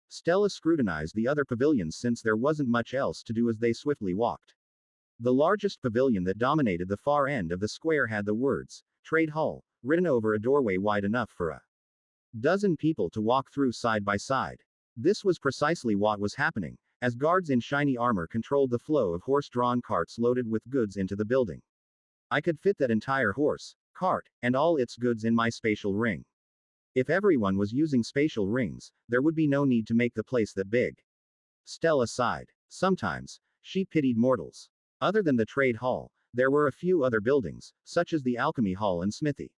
Stella scrutinized the other pavilions since there wasn't much else to do as they swiftly walked. The largest pavilion that dominated the far end of the square had the words, Trade Hall, written over a doorway wide enough for a dozen people to walk through side by side. This was precisely what was happening, as guards in shiny armor controlled the flow of horse-drawn carts loaded with goods into the building. I could fit that entire horse, cart, and all its goods in my spatial ring. If everyone was using spatial rings, there would be no need to make the place that big. Stella sighed. Sometimes, she pitied mortals. Other than the trade hall, there were a few other buildings, such as the alchemy hall and smithy.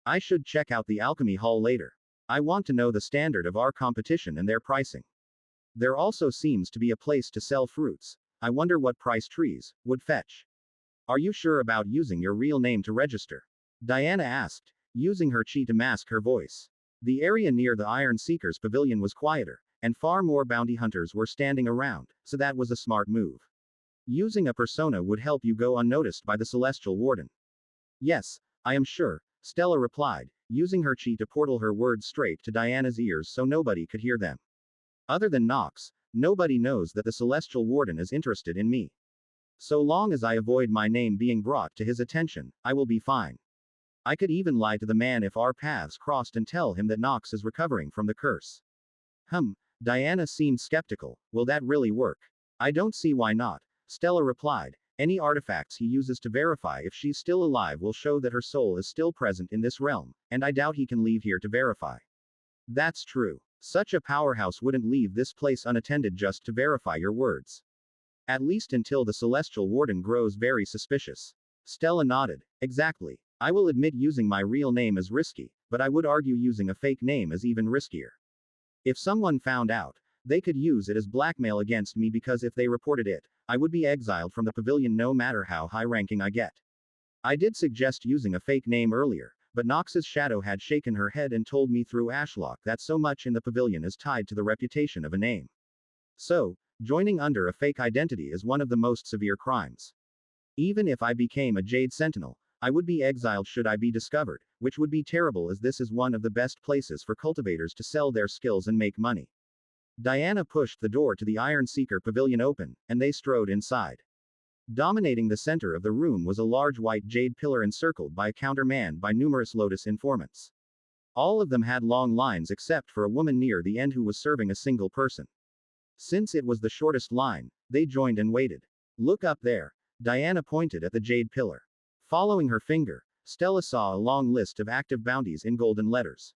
I should check out the alchemy hall later. I want to know the standard of our competition and their pricing. There also seems to be a place to sell fruits. I wonder what price trees would fetch. Are you sure about using your real name to register? Diana asked, using her chi to mask her voice. The area near the Iron Seekers pavilion was quieter, and far more bounty hunters were standing around, so that was a smart move. Using a persona would help you go unnoticed by the Celestial Warden. Yes, I am sure, Stella replied, using her chi to portal her words straight to Diana's ears so nobody could hear them. Other than Nox, nobody knows that the Celestial Warden is interested in me. So long as I avoid my name being brought to his attention, I will be fine. I could even lie to the man if our paths crossed and tell him that Nox is recovering from the curse. Diana seemed skeptical. Will that really work? I don't see why not, Stella replied. Any artifacts he uses to verify if she's still alive will show that her soul is still present in this realm, and I doubt he can leave here to verify. That's true. Such a powerhouse wouldn't leave this place unattended just to verify your words. At least until the Celestial Warden grows very suspicious. Stella nodded. Exactly. I will admit using my real name is risky, but I would argue using a fake name is even riskier. If someone found out, they could use it as blackmail against me because if they reported it, I would be exiled from the pavilion no matter how high ranking I get. I did suggest using a fake name earlier, but Nox's shadow had shaken her head and told me through Ashlock that so much in the pavilion is tied to the reputation of a name. So, joining under a fake identity is one of the most severe crimes. Even if I became a Jade Sentinel, I would be exiled should I be discovered, which would be terrible as this is one of the best places for cultivators to sell their skills and make money. Diana pushed the door to the Iron Seeker pavilion open, and they strode inside. Dominating the center of the room was a large white jade pillar encircled by a counter manned by numerous Lotus informants. All of them had long lines except for a woman near the end who was serving a single person. Since it was the shortest line, they joined and waited. Look up there. Diana pointed at the jade pillar. Following her finger, Stella saw a long list of active bounties in golden letters.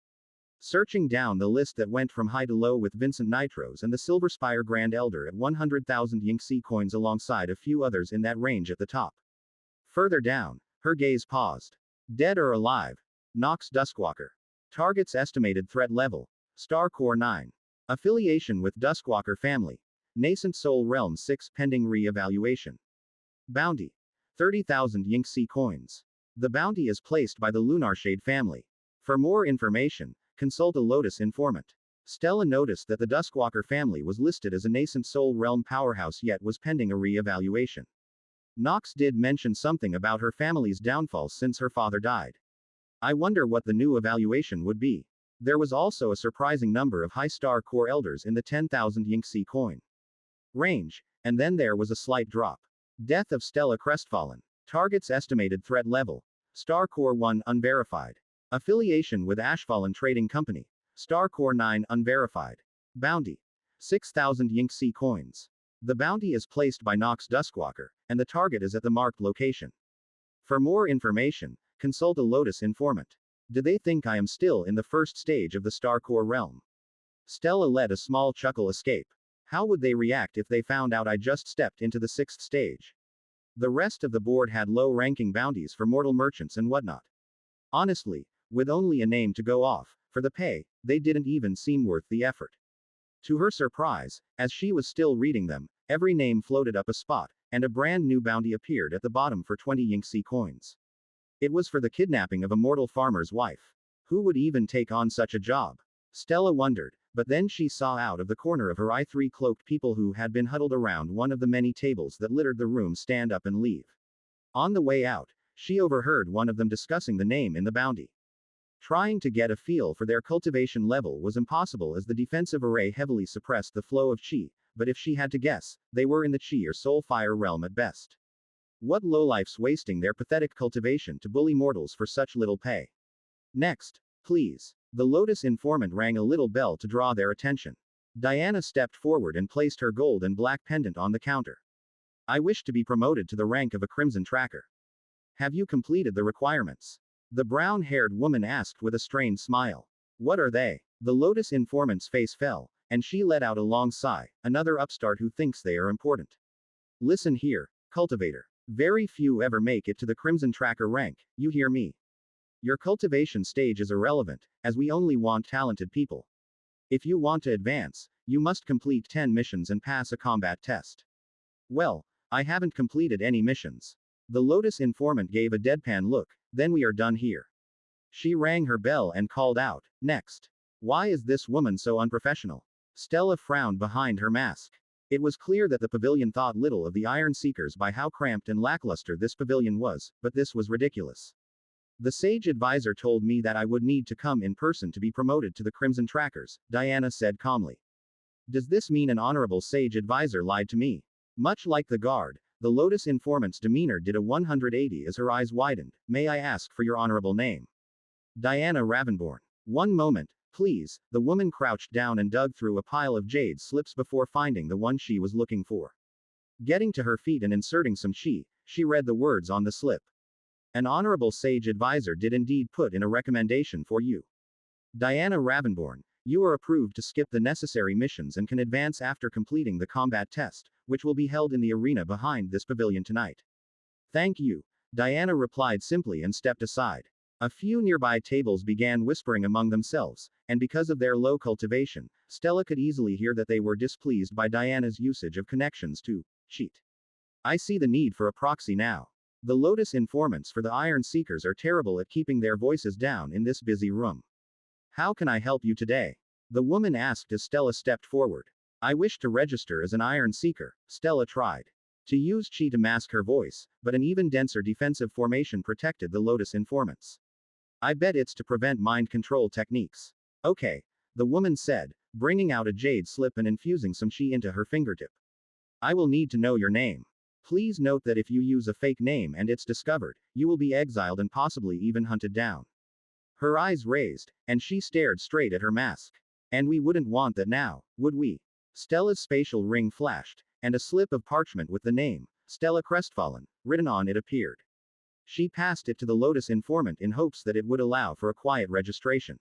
Searching down the list that went from high to low with Vincent Nitros and the Silver Spire Grand Elder at 100,000 Yingxi coins alongside a few others in that range at the top. Further down, her gaze paused. Dead or alive? Nox Duskwalker. Target's estimated threat level. Star Core 9. Affiliation with Duskwalker family. Nascent Soul Realm 6 pending re-evaluation. Bounty. 30,000 Yingxi coins. The bounty is placed by the Lunarshade family. For more information, consult a Lotus informant. Stella noticed that the Duskwalker family was listed as a nascent soul realm powerhouse yet was pending a re-evaluation. Nox did mention something about her family's downfall since her father died. I wonder what the new evaluation would be. There was also a surprising number of high star core elders in the 10,000 Yingxi coin range, and then there was a slight drop. Death of Stella Crestfallen. Target's estimated threat level. Star Core 1 unverified. Affiliation with Ashfallen Trading Company. Star Core 9 unverified. Bounty. 6,000 Yinxi coins. The bounty is placed by Nox Duskwalker, and the target is at the marked location. For more information, consult a Lotus informant. Do they think I am still in the first stage of the Star Core realm? Stella let a small chuckle escape. How would they react if they found out I just stepped into the 6th stage? The rest of the board had low-ranking bounties for mortal merchants and whatnot. Honestly, with only a name to go off, for the pay, they didn't even seem worth the effort. To her surprise, as she was still reading them, every name floated up a spot, and a brand new bounty appeared at the bottom for 20 Yinxi coins. It was for the kidnapping of a mortal farmer's wife. Who would even take on such a job? Stella wondered, but then she saw out of the corner of her eye 3 cloaked people who had been huddled around one of the many tables that littered the room stand up and leave. On the way out, she overheard one of them discussing the name in the bounty. Trying to get a feel for their cultivation level was impossible as the defensive array heavily suppressed the flow of chi, but if she had to guess, they were in the chi or soul fire realm at best. What lowlifes wasting their pathetic cultivation to bully mortals for such little pay? Next, please. The Lotus informant rang a little bell to draw their attention. Diana stepped forward and placed her gold and black pendant on the counter. I wish to be promoted to the rank of a crimson tracker. Have you completed the requirements? The brown-haired woman asked with a strained smile. What are they? The Lotus informant's face fell, and she let out a long sigh, another upstart who thinks they are important. Listen here, cultivator. Very few ever make it to the crimson tracker rank, you hear me? Your cultivation stage is irrelevant, as we only want talented people. If you want to advance, you must complete 10 missions and pass a combat test. Well, I haven't completed any missions. The Lotus informant gave a deadpan look, then we are done here. She rang her bell and called out, next. Why is this woman so unprofessional? Stella frowned behind her mask. It was clear that the pavilion thought little of the Iron Seekers by how cramped and lackluster this pavilion was, but this was ridiculous. The sage advisor told me that I would need to come in person to be promoted to the Crimson Trackers, Diana said calmly. Does this mean an honorable sage advisor lied to me? Much like the guard, the Lotus informant's demeanor did a 180 as her eyes widened. May I ask for your honorable name? Diana Ravenborn. One moment, please. The woman crouched down and dug through a pile of jade slips before finding the one she was looking for. Getting to her feet and inserting some chi, she read the words on the slip. An honorable sage advisor did indeed put in a recommendation for you. Diana Ravenborn, you are approved to skip the necessary missions and can advance after completing the combat test, which will be held in the arena behind this pavilion tonight. Thank you, Diana replied simply and stepped aside. A few nearby tables began whispering among themselves, and because of their low cultivation, Stella could easily hear that they were displeased by Diana's usage of connections to cheat. I see the need for a proxy now. The Lotus informants for the Iron Seekers are terrible at keeping their voices down in this busy room. How can I help you today? The woman asked as Stella stepped forward. I wish to register as an Iron Seeker, Stella tried to use chi to mask her voice, but an even denser defensive formation protected the Lotus informants. I bet it's to prevent mind control techniques. Okay, the woman said, bringing out a jade slip and infusing some chi into her fingertip. I will need to know your name. Please note that if you use a fake name and it's discovered, you will be exiled and possibly even hunted down. Her eyes raised, and she stared straight at her mask. And we wouldn't want that now, would we? Stella's spatial ring flashed, and a slip of parchment with the name, Stella Crestfallen, written on it appeared. She passed it to the Lotus informant in hopes that it would allow for a quiet registration.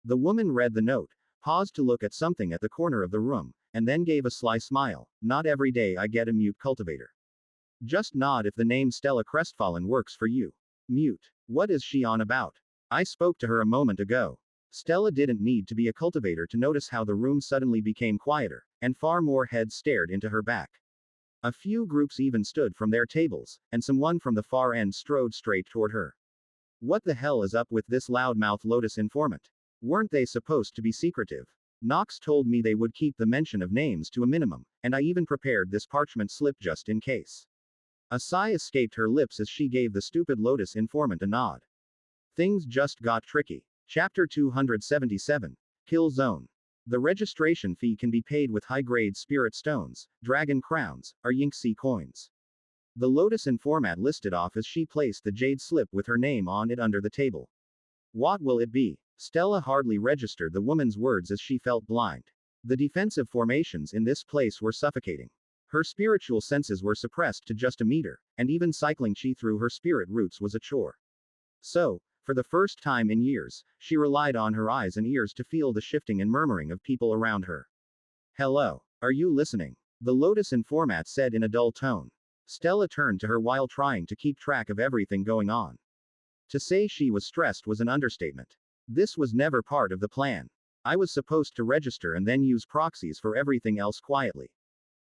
The woman read the note, paused to look at something at the corner of the room, and then gave a sly smile. Not every day I get a mute cultivator. Just nod if the name Stella Crestfallen works for you. Mute. What is she on about? I spoke to her a moment ago. Stella didn't need to be a cultivator to notice how the room suddenly became quieter, and far more heads stared into her back. A few groups even stood from their tables, and someone from the far end strode straight toward her. What the hell is up with this loudmouth Lotus informant? Weren't they supposed to be secretive? Nox told me they would keep the mention of names to a minimum, and I even prepared this parchment slip just in case. A sigh escaped her lips as she gave the stupid Lotus informant a nod. Things just got tricky. Chapter 277. Kill Zone. The registration fee can be paid with high-grade spirit stones, dragon crowns, or Yinxi coins. The Lotus Informat listed off as she placed the jade slip with her name on it under the table. What will it be? Stella hardly registered the woman's words as she felt blind. The defensive formations in this place were suffocating. Her spiritual senses were suppressed to just a meter, and even cycling chi through her spirit roots was a chore. So, for the first time in years, she relied on her eyes and ears to feel the shifting and murmuring of people around her. Hello, are you listening? The Lotus Informat said in a dull tone. Stella turned to her while trying to keep track of everything going on. To say she was stressed was an understatement. This was never part of the plan. I was supposed to register and then use proxies for everything else quietly.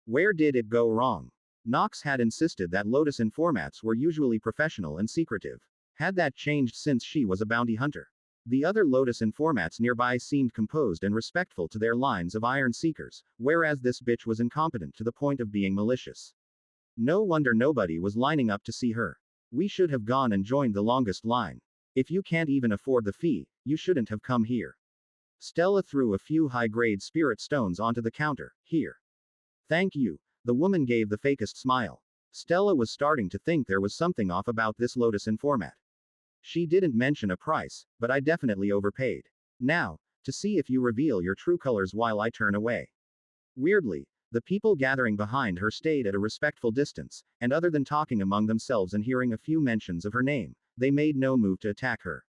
Where did it go wrong? Knox had insisted that Lotus Informats were usually professional and secretive. Had that changed since she was a bounty hunter? The other Lotus Informats nearby seemed composed and respectful to their lines of iron seekers, whereas this bitch was incompetent to the point of being malicious. No wonder nobody was lining up to see her. We should have gone and joined the longest line. If you can't even afford the fee, you shouldn't have come here. Stella threw a few high-grade spirit stones onto the counter. Here. Thank you. The woman gave the fakest smile. Stella was starting to think there was something off about this Lotus Informat. She didn't mention a price, but I definitely overpaid. Now, to see if you reveal your true colors while I turn away. Weirdly, the people gathering behind her stayed at a respectful distance, and other than talking among themselves and hearing a few mentions of her name, they made no move to attack her.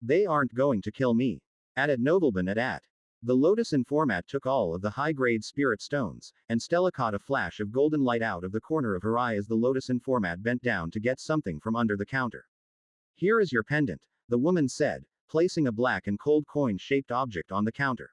They aren't going to kill me. At Novelban at. The Lotus Informat took all of the high-grade spirit stones, and Stella caught a flash of golden light out of the corner of her eye as the Lotus Informat bent down to get something from under the counter. Here is your pendant, the woman said, placing a black and cold coin-shaped object on the counter.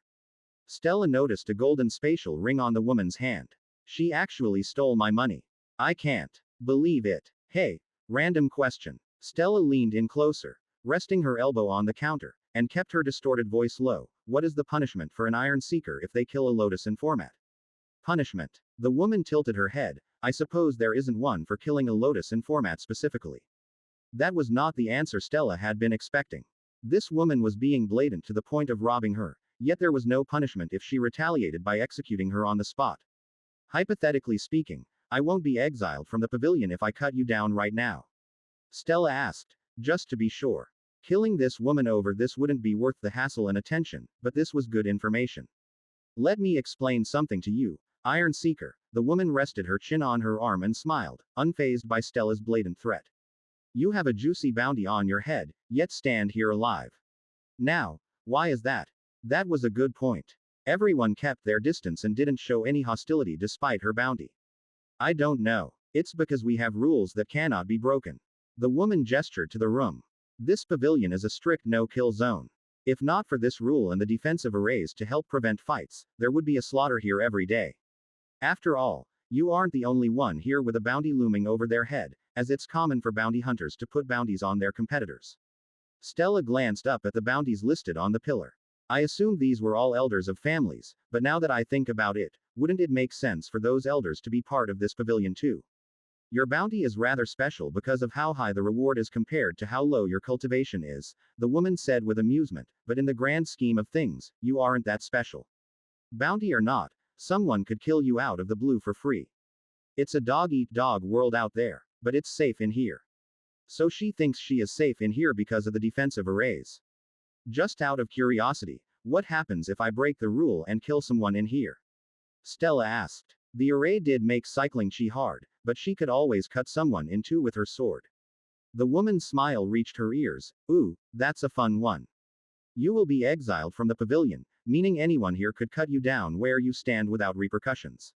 Stella noticed a golden spatial ring on the woman's hand. She actually stole my money. I can't believe it. Hey, random question. Stella leaned in closer, resting her elbow on the counter, and kept her distorted voice low. What is the punishment for an Iron Seeker if they kill a Lotus Informat? Punishment. The woman tilted her head. I suppose there isn't one for killing a Lotus Informat specifically. That was not the answer Stella had been expecting. This woman was being blatant to the point of robbing her, yet there was no punishment if she retaliated by executing her on the spot. Hypothetically speaking, I won't be exiled from the pavilion if I cut you down right now. Stella asked, just to be sure. Killing this woman over this wouldn't be worth the hassle and attention, but this was good information. Let me explain something to you, Iron Seeker. The woman rested her chin on her arm and smiled, unfazed by Stella's blatant threat. You have a juicy bounty on your head, yet stand here alive. Now, why is that? That was a good point. Everyone kept their distance and didn't show any hostility despite her bounty. I don't know. It's because we have rules that cannot be broken. The woman gestured to the room. This pavilion is a strict no-kill zone. If not for this rule and the defensive arrays to help prevent fights, there would be a slaughter here every day. After all, you aren't the only one here with a bounty looming over their head, as it's common for bounty hunters to put bounties on their competitors. Stella glanced up at the bounties listed on the pillar. I assumed these were all elders of families, but now that I think about it, wouldn't it make sense for those elders to be part of this pavilion too? Your bounty is rather special because of how high the reward is compared to how low your cultivation is, the woman said with amusement, but in the grand scheme of things, you aren't that special. Bounty or not, someone could kill you out of the blue for free. It's a dog-eat-dog world out there, but it's safe in here. So she thinks she is safe in here because of the defensive arrays. Just out of curiosity, what happens if I break the rule and kill someone in here? Stella asked. The array did make cycling chi hard, but she could always cut someone in two with her sword. The woman's smile reached her ears. Ooh, that's a fun one. You will be exiled from the pavilion, meaning anyone here could cut you down where you stand without repercussions.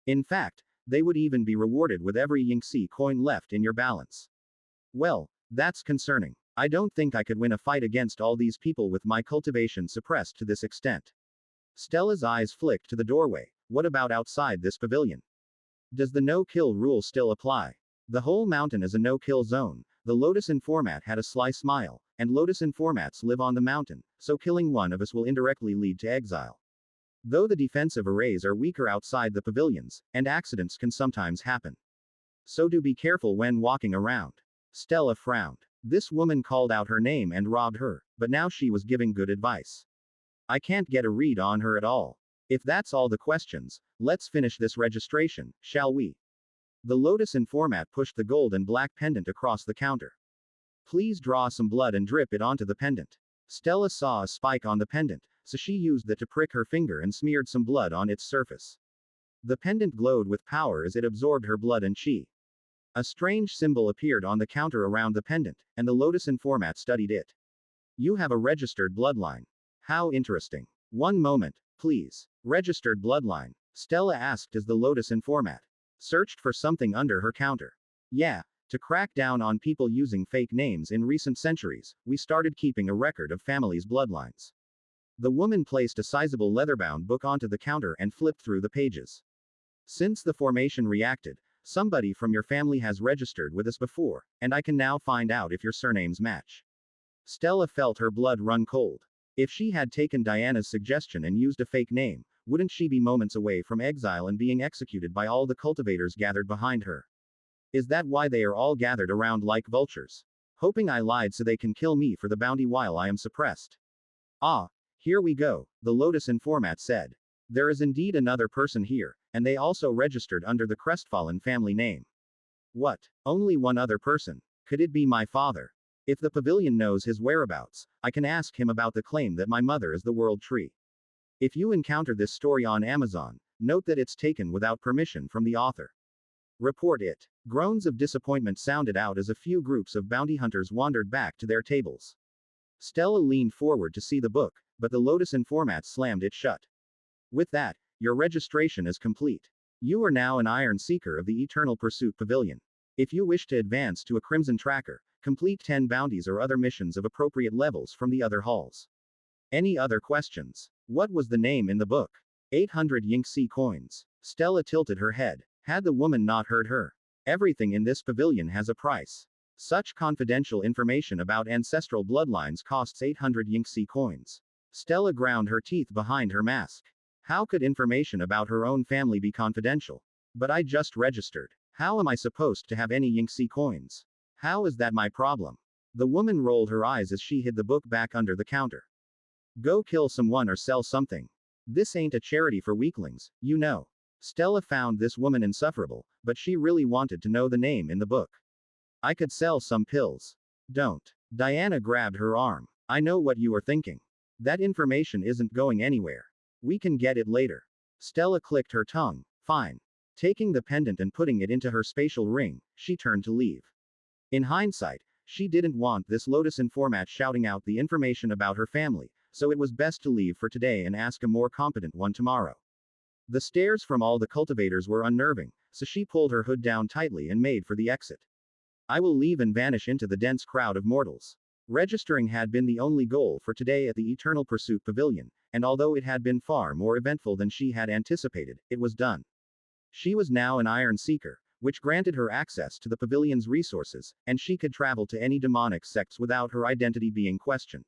In fact, they would even be rewarded with every Yingxi coin left in your balance. Well, that's concerning. I don't think I could win a fight against all these people with my cultivation suppressed to this extent. Stella's eyes flicked to the doorway. What about outside this pavilion? Does the no-kill rule still apply? The whole mountain is a no-kill zone. The Lotus Informat had a sly smile, and Lotus Informats live on the mountain, so killing one of us will indirectly lead to exile. Though the defensive arrays are weaker outside the pavilions, and accidents can sometimes happen. So do be careful when walking around. Stella frowned. This woman called out her name and robbed her, but now she was giving good advice. I can't get a read on her at all. If that's all the questions, let's finish this registration, shall we? The Lotus informant pushed the gold and black pendant across the counter. Please draw some blood and drip it onto the pendant. Stella saw a spike on the pendant, so she used that to prick her finger and smeared some blood on its surface. The pendant glowed with power as it absorbed her blood and chi. A strange symbol appeared on the counter around the pendant, and the Lotus informant studied it. You have a registered bloodline. How interesting. One moment, please. Registered bloodline? Stella asked as the Lotus informant searched for something under her counter. Yeah, to crack down on people using fake names in recent centuries, we started keeping a record of families' bloodlines. The woman placed a sizable leather-bound book onto the counter and flipped through the pages. Since the formation reacted, somebody from your family has registered with us before, and I can now find out if your surnames match. Stella felt her blood run cold. If she had taken Diana's suggestion and used a fake name, wouldn't she be moments away from exile and being executed by all the cultivators gathered behind her? Is that why they are all gathered around like vultures? Hoping I lied so they can kill me for the bounty while I am suppressed. Ah, here we go, the Lotus informant said. There is indeed another person here, and they also registered under the Crestfallen family name. What? Only one other person? Could it be my father? If the Pavilion knows his whereabouts, I can ask him about the claim that my mother is the world tree. If you encounter this story on Amazon, note that it's taken without permission from the author. Report it. Groans of disappointment sounded out as a few groups of bounty hunters wandered back to their tables. Stella leaned forward to see the book, but the Lotus informant slammed it shut. With that, your registration is complete. You are now an Iron Seeker of the Eternal Pursuit Pavilion. If you wish to advance to a Crimson Tracker, complete 10 bounties or other missions of appropriate levels from the other halls. Any other questions? What was the name in the book? 800 Yinxi coins. Stella tilted her head. Had the woman not heard her? Everything in this pavilion has a price. Such confidential information about ancestral bloodlines costs 800 Yinxi coins. Stella ground her teeth behind her mask. How could information about her own family be confidential? But I just registered. How am I supposed to have any Yinxi coins? How is that my problem? The woman rolled her eyes as she hid the book back under the counter. Go kill someone or sell something. This ain't a charity for weaklings, you know. Stella found this woman insufferable, but she really wanted to know the name in the book. I could sell some pills. Don't. Diana grabbed her arm. I know what you are thinking. That information isn't going anywhere. We can get it later. Stella clicked her tongue. Fine. Taking the pendant and putting it into her spatial ring, she turned to leave. In hindsight, she didn't want this Lotus informant shouting out the information about her family, so it was best to leave for today and ask a more competent one tomorrow. The stares from all the cultivators were unnerving, so she pulled her hood down tightly and made for the exit. I will leave and vanish into the dense crowd of mortals. Registering had been the only goal for today at the Eternal Pursuit Pavilion, and although it had been far more eventful than she had anticipated, it was done. She was now an Iron Seeker, which granted her access to the pavilion's resources, and she could travel to any demonic sects without her identity being questioned.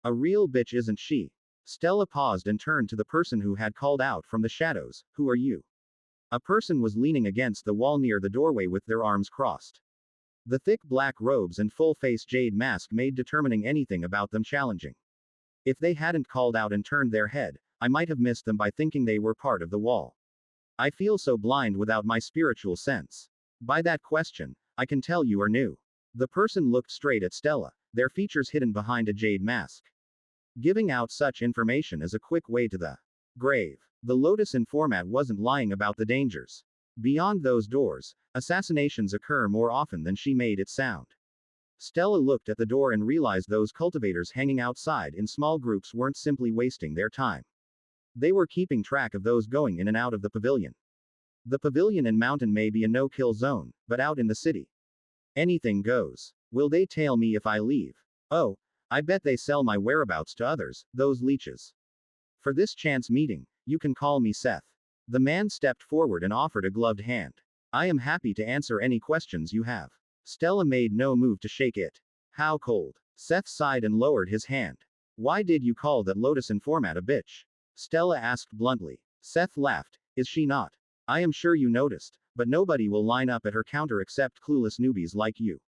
A real bitch, isn't she? Stella paused and turned to the person who had called out from the shadows. Who are you? A person was leaning against the wall near the doorway with their arms crossed. The thick black robes and full-face jade mask made determining anything about them challenging. If they hadn't called out and turned their head, I might have missed them by thinking they were part of the wall. I feel so blind without my spiritual sense. By that question, I can tell you are new. The person looked straight at Stella, their features hidden behind a jade mask. Giving out such information is a quick way to the grave. The Lotus informant wasn't lying about the dangers. Beyond those doors, assassinations occur more often than she made it sound. Stella looked at the door and realized those cultivators hanging outside in small groups weren't simply wasting their time. They were keeping track of those going in and out of the pavilion. The pavilion and mountain may be a no-kill zone, but out in the city, anything goes. Will they tail me if I leave? Oh, I bet they sell my whereabouts to others, those leeches. For this chance meeting, you can call me Seth. The man stepped forward and offered a gloved hand. I am happy to answer any questions you have. Stella made no move to shake it. How cold. Seth sighed and lowered his hand. Why did you call that Lotus informant a bitch? Stella asked bluntly. Seth laughed. Is she not? I am sure you noticed, but nobody will line up at her counter except clueless newbies like you.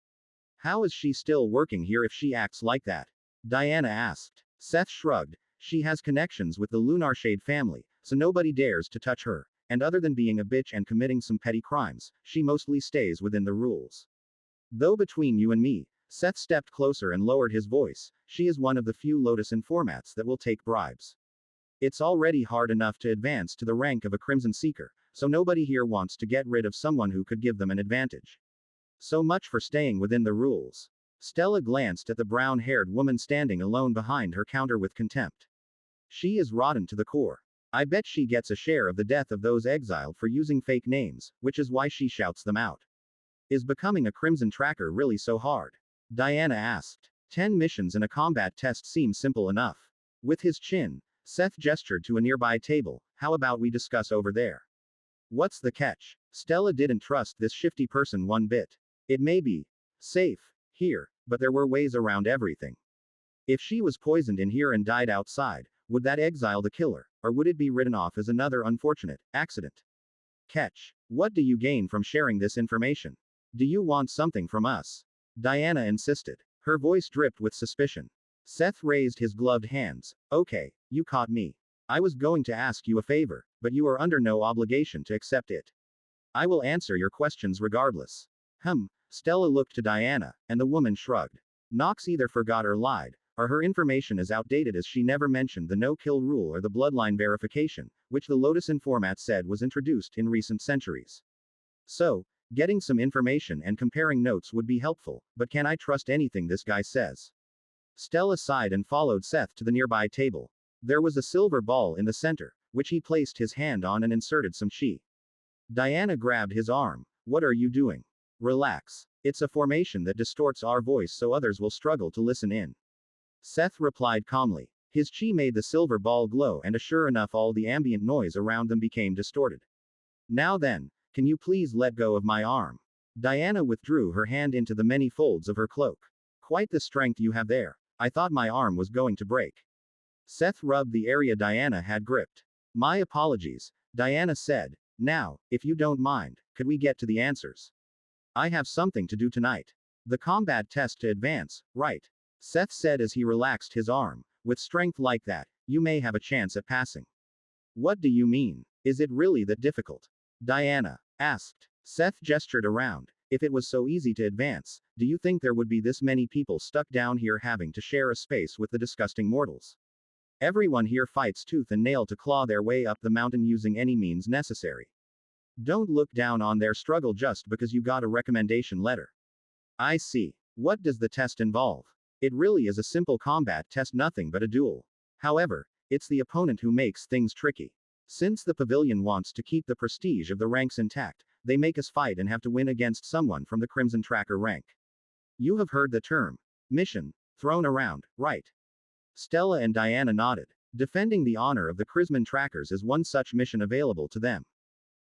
How is she still working here if she acts like that? Diana asked. Seth shrugged. She has connections with the Lunarshade family, so nobody dares to touch her. and other than being a bitch and committing some petty crimes, she mostly stays within the rules. Though between you and me, Seth stepped closer and lowered his voice, she is one of the few Lotus informats that will take bribes. It's already hard enough to advance to the rank of a Crimson Seeker, so nobody here wants to get rid of someone who could give them an advantage. So much for staying within the rules. Stella glanced at the brown-haired woman standing alone behind her counter with contempt. She is rotten to the core. I bet she gets a share of the death of those exiled for using fake names, which is why she shouts them out. Is becoming a Crimson Tracker really so hard? Diana asked. 10 missions and a combat test seem simple enough. With his chin, Seth gestured to a nearby table. How about we discuss over there? What's the catch? Stella didn't trust this shifty person one bit. It may be safe here, but there were ways around everything. If she was poisoned in here and died outside, would that exile the killer, or would it be written off as another unfortunate accident? Catch. What do you gain from sharing this information? Do you want something from us? Diana insisted. Her voice dripped with suspicion. Seth raised his gloved hands. Okay, you caught me. I was going to ask you a favor, but you are under no obligation to accept it. I will answer your questions regardless. Stella looked to Diana, and the woman shrugged. Nox either forgot or lied, or her information is outdated as she never mentioned the no-kill rule or the bloodline verification, which the Lotus Informat said was introduced in recent centuries. So, getting some information and comparing notes would be helpful, but can I trust anything this guy says? Stella sighed and followed Seth to the nearby table. There was a silver ball in the center, which he placed his hand on and inserted some chi. Diana grabbed his arm. What are you doing? Relax. It's a formation that distorts our voice so others will struggle to listen in. Seth replied calmly. His chi made the silver ball glow and sure enough all the ambient noise around them became distorted. Now then, can you please let go of my arm? Diana withdrew her hand into the many folds of her cloak. Quite the strength you have there. I thought my arm was going to break. Seth rubbed the area Diana had gripped. My apologies, Diana said. Now, if you don't mind, could we get to the answers? I have something to do tonight. The combat test to advance, right? Seth said as he relaxed his arm. With strength like that, you may have a chance at passing. What do you mean? Is it really that difficult? Diana asked. Seth gestured around. If it was so easy to advance, do you think there would be this many people stuck down here having to share a space with the disgusting mortals? Everyone here fights tooth and nail to claw their way up the mountain using any means necessary. Don't look down on their struggle just because you got a recommendation letter. I see. What does the test involve? It really is a simple combat test, nothing but a duel. However, it's the opponent who makes things tricky. Since the Pavilion wants to keep the prestige of the ranks intact, they make us fight and have to win against someone from the Crimson Tracker rank. You have heard the term mission thrown around, right? Stella and Diana nodded. Defending the honor of the Crimson Trackers is one such mission available to them.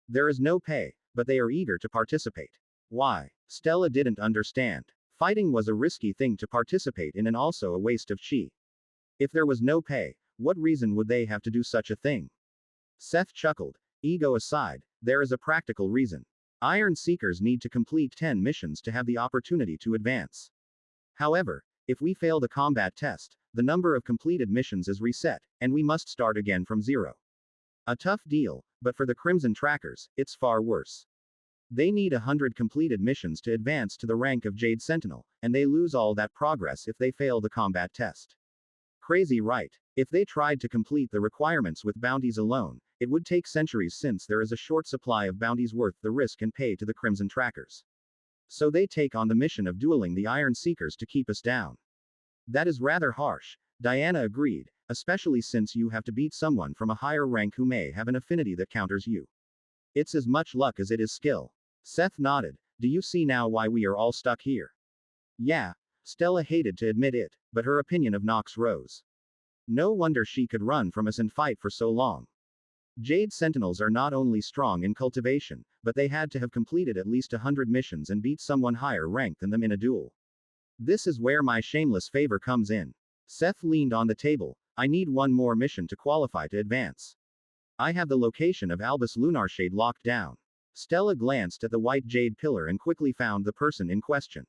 There is no pay, but they are eager to participate. Why? Stella didn't understand. Fighting was a risky thing to participate in and also a waste of chi. If there was no pay, what reason would they have to do such a thing? Seth chuckled. Ego aside, there is a practical reason. Iron Seekers need to complete 10 missions to have the opportunity to advance. However, if we fail the combat test, the number of completed missions is reset, and we must start again from zero. A tough deal, but for the Crimson Trackers, it's far worse. They need 100 completed missions to advance to the rank of Jade Sentinel, and they lose all that progress if they fail the combat test. Crazy, right? If they tried to complete the requirements with bounties alone, it would take centuries since there is a short supply of bounties worth the risk and pay to the Crimson Trackers. So they take on the mission of dueling the Iron Seekers to keep us down. That is rather harsh, Diana agreed, especially since you have to beat someone from a higher rank who may have an affinity that counters you. It's as much luck as it is skill. Seth nodded. Do you see now why we are all stuck here? Yeah. Stella hated to admit it, but her opinion of Nox rose. No wonder she could run from us and fight for so long. Jade Sentinels are not only strong in cultivation, but they had to have completed at least 100 missions and beat someone higher ranked than them in a duel. This is where my shameless favor comes in. Seth leaned on the table. I need one more mission to qualify to advance. I have the location of Albus Lunarshade locked down. Stella glanced at the white jade pillar and quickly found the person in question.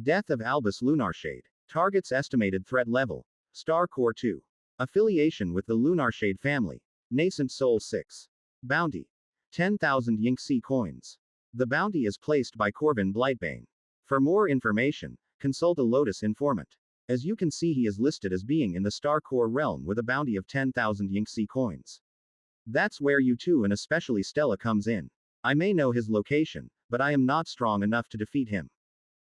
Death of Albus Lunarshade. Target's estimated threat level. Star Core 2. Affiliation with the Lunarshade family. Nascent Soul 6. Bounty. 10,000 Yinxi coins. The bounty is placed by Corvin Blightbane. For more information, consult a Lotus informant. As you can see, he is listed as being in the Star Core realm with a bounty of 10,000 Yinxi coins. That's where you two and especially Stella comes in. I may know his location, but I am not strong enough to defeat him.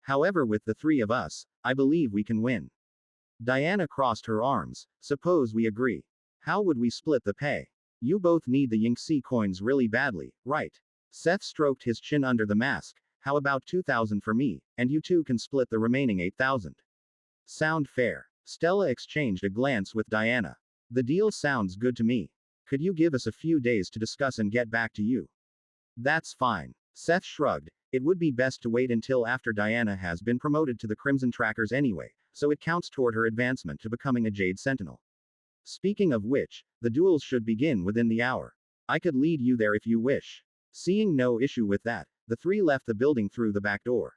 However, with the three of us, I believe we can win. Diana crossed her arms. Suppose we agree. How would we split the pay? You both need the Yinxi coins really badly, right? Seth stroked his chin under the mask. How about 2,000 for me, and you two can split the remaining 8,000? Sound fair? Stella exchanged a glance with Diana. The deal sounds good to me. Could you give us a few days to discuss and get back to you? That's fine. Seth shrugged. It would be best to wait until after Diana has been promoted to the Crimson Trackers anyway, so it counts toward her advancement to becoming a Jade Sentinel. Speaking of which, the duels should begin within the hour. I could lead you there if you wish. Seeing no issue with that, the three left the building through the back door.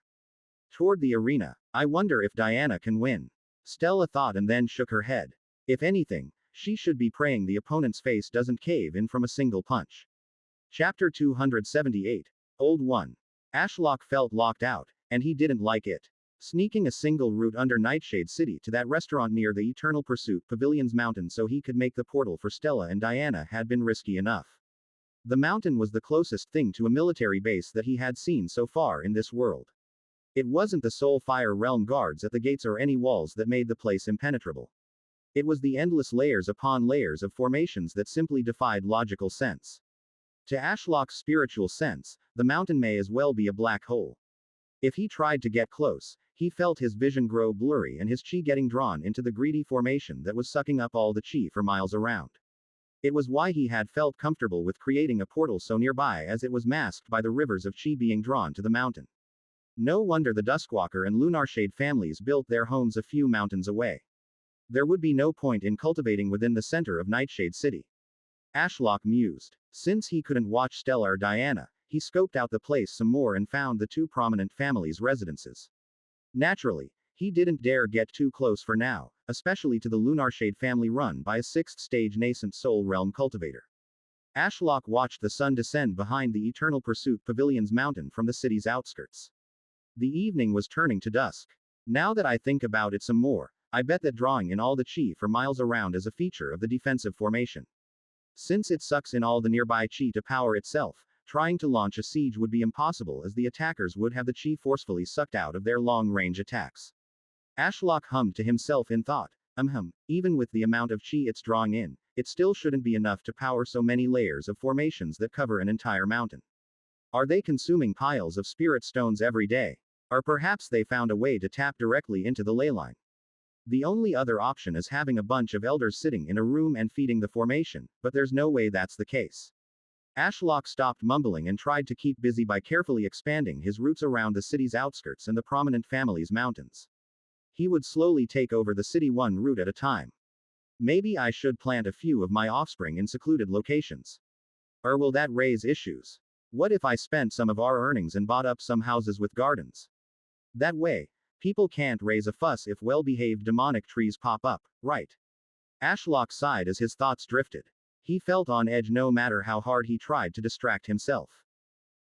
Toward the arena. I wonder if Diana can win. Stella thought and then shook her head. If anything, she should be praying the opponent's face doesn't cave in from a single punch. Chapter 278. Old One. Ashlock felt locked out, and he didn't like it. Sneaking a single route under Nightshade City to that restaurant near the Eternal Pursuit Pavilion's mountain so he could make the portal for Stella and Diana had been risky enough. The mountain was the closest thing to a military base that he had seen so far in this world. It wasn't the Soul Fire Realm guards at the gates or any walls that made the place impenetrable. It was the endless layers upon layers of formations that simply defied logical sense. To Ashlock's spiritual sense, the mountain may as well be a black hole. If he tried to get close, he felt his vision grow blurry and his chi getting drawn into the greedy formation that was sucking up all the chi for miles around. It was why he had felt comfortable with creating a portal so nearby, as it was masked by the rivers of chi being drawn to the mountain. No wonder the Duskwalker and Lunarshade families built their homes a few mountains away. There would be no point in cultivating within the center of Nightshade City. Ashlock mused. Since he couldn't watch Stella or Diana, he scoped out the place some more and found the two prominent families' residences. Naturally, he didn't dare get too close for now, especially to the Lunarshade family run by a sixth-stage nascent soul realm cultivator. Ashlock watched the sun descend behind the Eternal Pursuit Pavilion's mountain from the city's outskirts. The evening was turning to dusk. Now that I think about it some more, I bet that drawing in all the chi for miles around is a feature of the defensive formation. Since it sucks in all the nearby chi to power itself, trying to launch a siege would be impossible, as the attackers would have the chi forcefully sucked out of their long-range attacks. Ashlock hummed to himself in thought. Even with the amount of chi it's drawing in, it still shouldn't be enough to power so many layers of formations that cover an entire mountain. Are they consuming piles of spirit stones every day? Or perhaps they found a way to tap directly into the leyline. The only other option is having a bunch of elders sitting in a room and feeding the formation, but there's no way that's the case. Ashlock stopped mumbling and tried to keep busy by carefully expanding his roots around the city's outskirts and the prominent families' mountains. He would slowly take over the city one root at a time. Maybe I should plant a few of my offspring in secluded locations. Or will that raise issues? What if I spent some of our earnings and bought up some houses with gardens? That way, people can't raise a fuss if well-behaved demonic trees pop up, right? Ashlock sighed as his thoughts drifted. He felt on edge no matter how hard he tried to distract himself.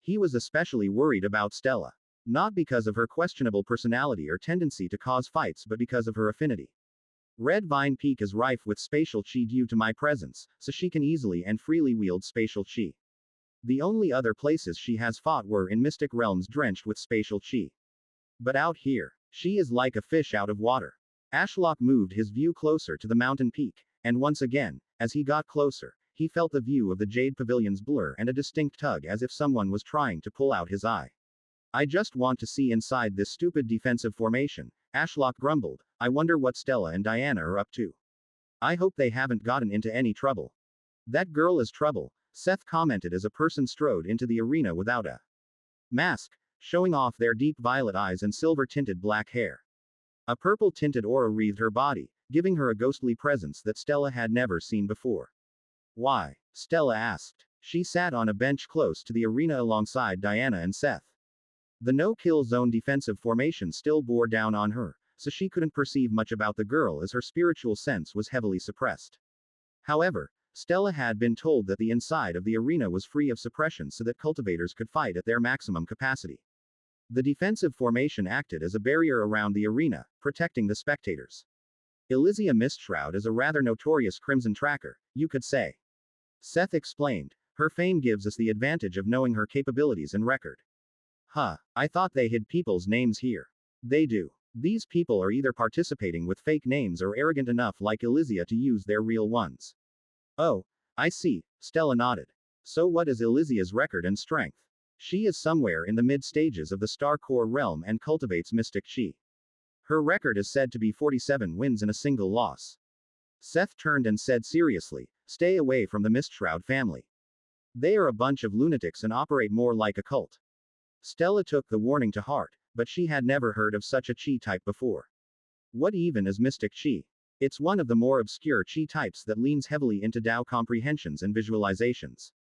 He was especially worried about Stella. Not because of her questionable personality or tendency to cause fights, but because of her affinity. Red Vine Peak is rife with spatial chi due to my presence, so she can easily and freely wield spatial chi. The only other places she has fought were in mystic realms drenched with spatial chi. But out here, she is like a fish out of water. Ashlock moved his view closer to the mountain peak, and once again, as he got closer, he felt the view of the Jade Pavilion's blur and a distinct tug as if someone was trying to pull out his eye. I just want to see inside this stupid defensive formation, Ashlock grumbled. I wonder what Stella and Diana are up to. I hope they haven't gotten into any trouble. That girl is trouble, Seth commented as a person strode into the arena without a mask, showing off their deep violet eyes and silver-tinted black hair. A purple-tinted aura wreathed her body, giving her a ghostly presence that Stella had never seen before. Why? Stella asked. She sat on a bench close to the arena alongside Diana and Seth. The no-kill zone defensive formation still bore down on her, so she couldn't perceive much about the girl as her spiritual sense was heavily suppressed. However, Stella had been told that the inside of the arena was free of suppression so that cultivators could fight at their maximum capacity. The defensive formation acted as a barrier around the arena, protecting the spectators. Elysia Mistshroud is a rather notorious Crimson Tracker, you could say. Seth explained. Her fame gives us the advantage of knowing her capabilities and record. Huh, I thought they hid people's names here. They do. These people are either participating with fake names or arrogant enough like Elysia to use their real ones. Oh, I see, Stella nodded. So what is Elysia's record and strength? She is somewhere in the mid-stages of the Star Core realm and cultivates mystic chi. Her record is said to be 47 wins and a single loss. Seth turned and said seriously, stay away from the Mistshroud family. They are a bunch of lunatics and operate more like a cult. Stella took the warning to heart, but she had never heard of such a chi type before. What even is mystic chi? It's one of the more obscure chi types that leans heavily into Tao comprehensions and visualizations.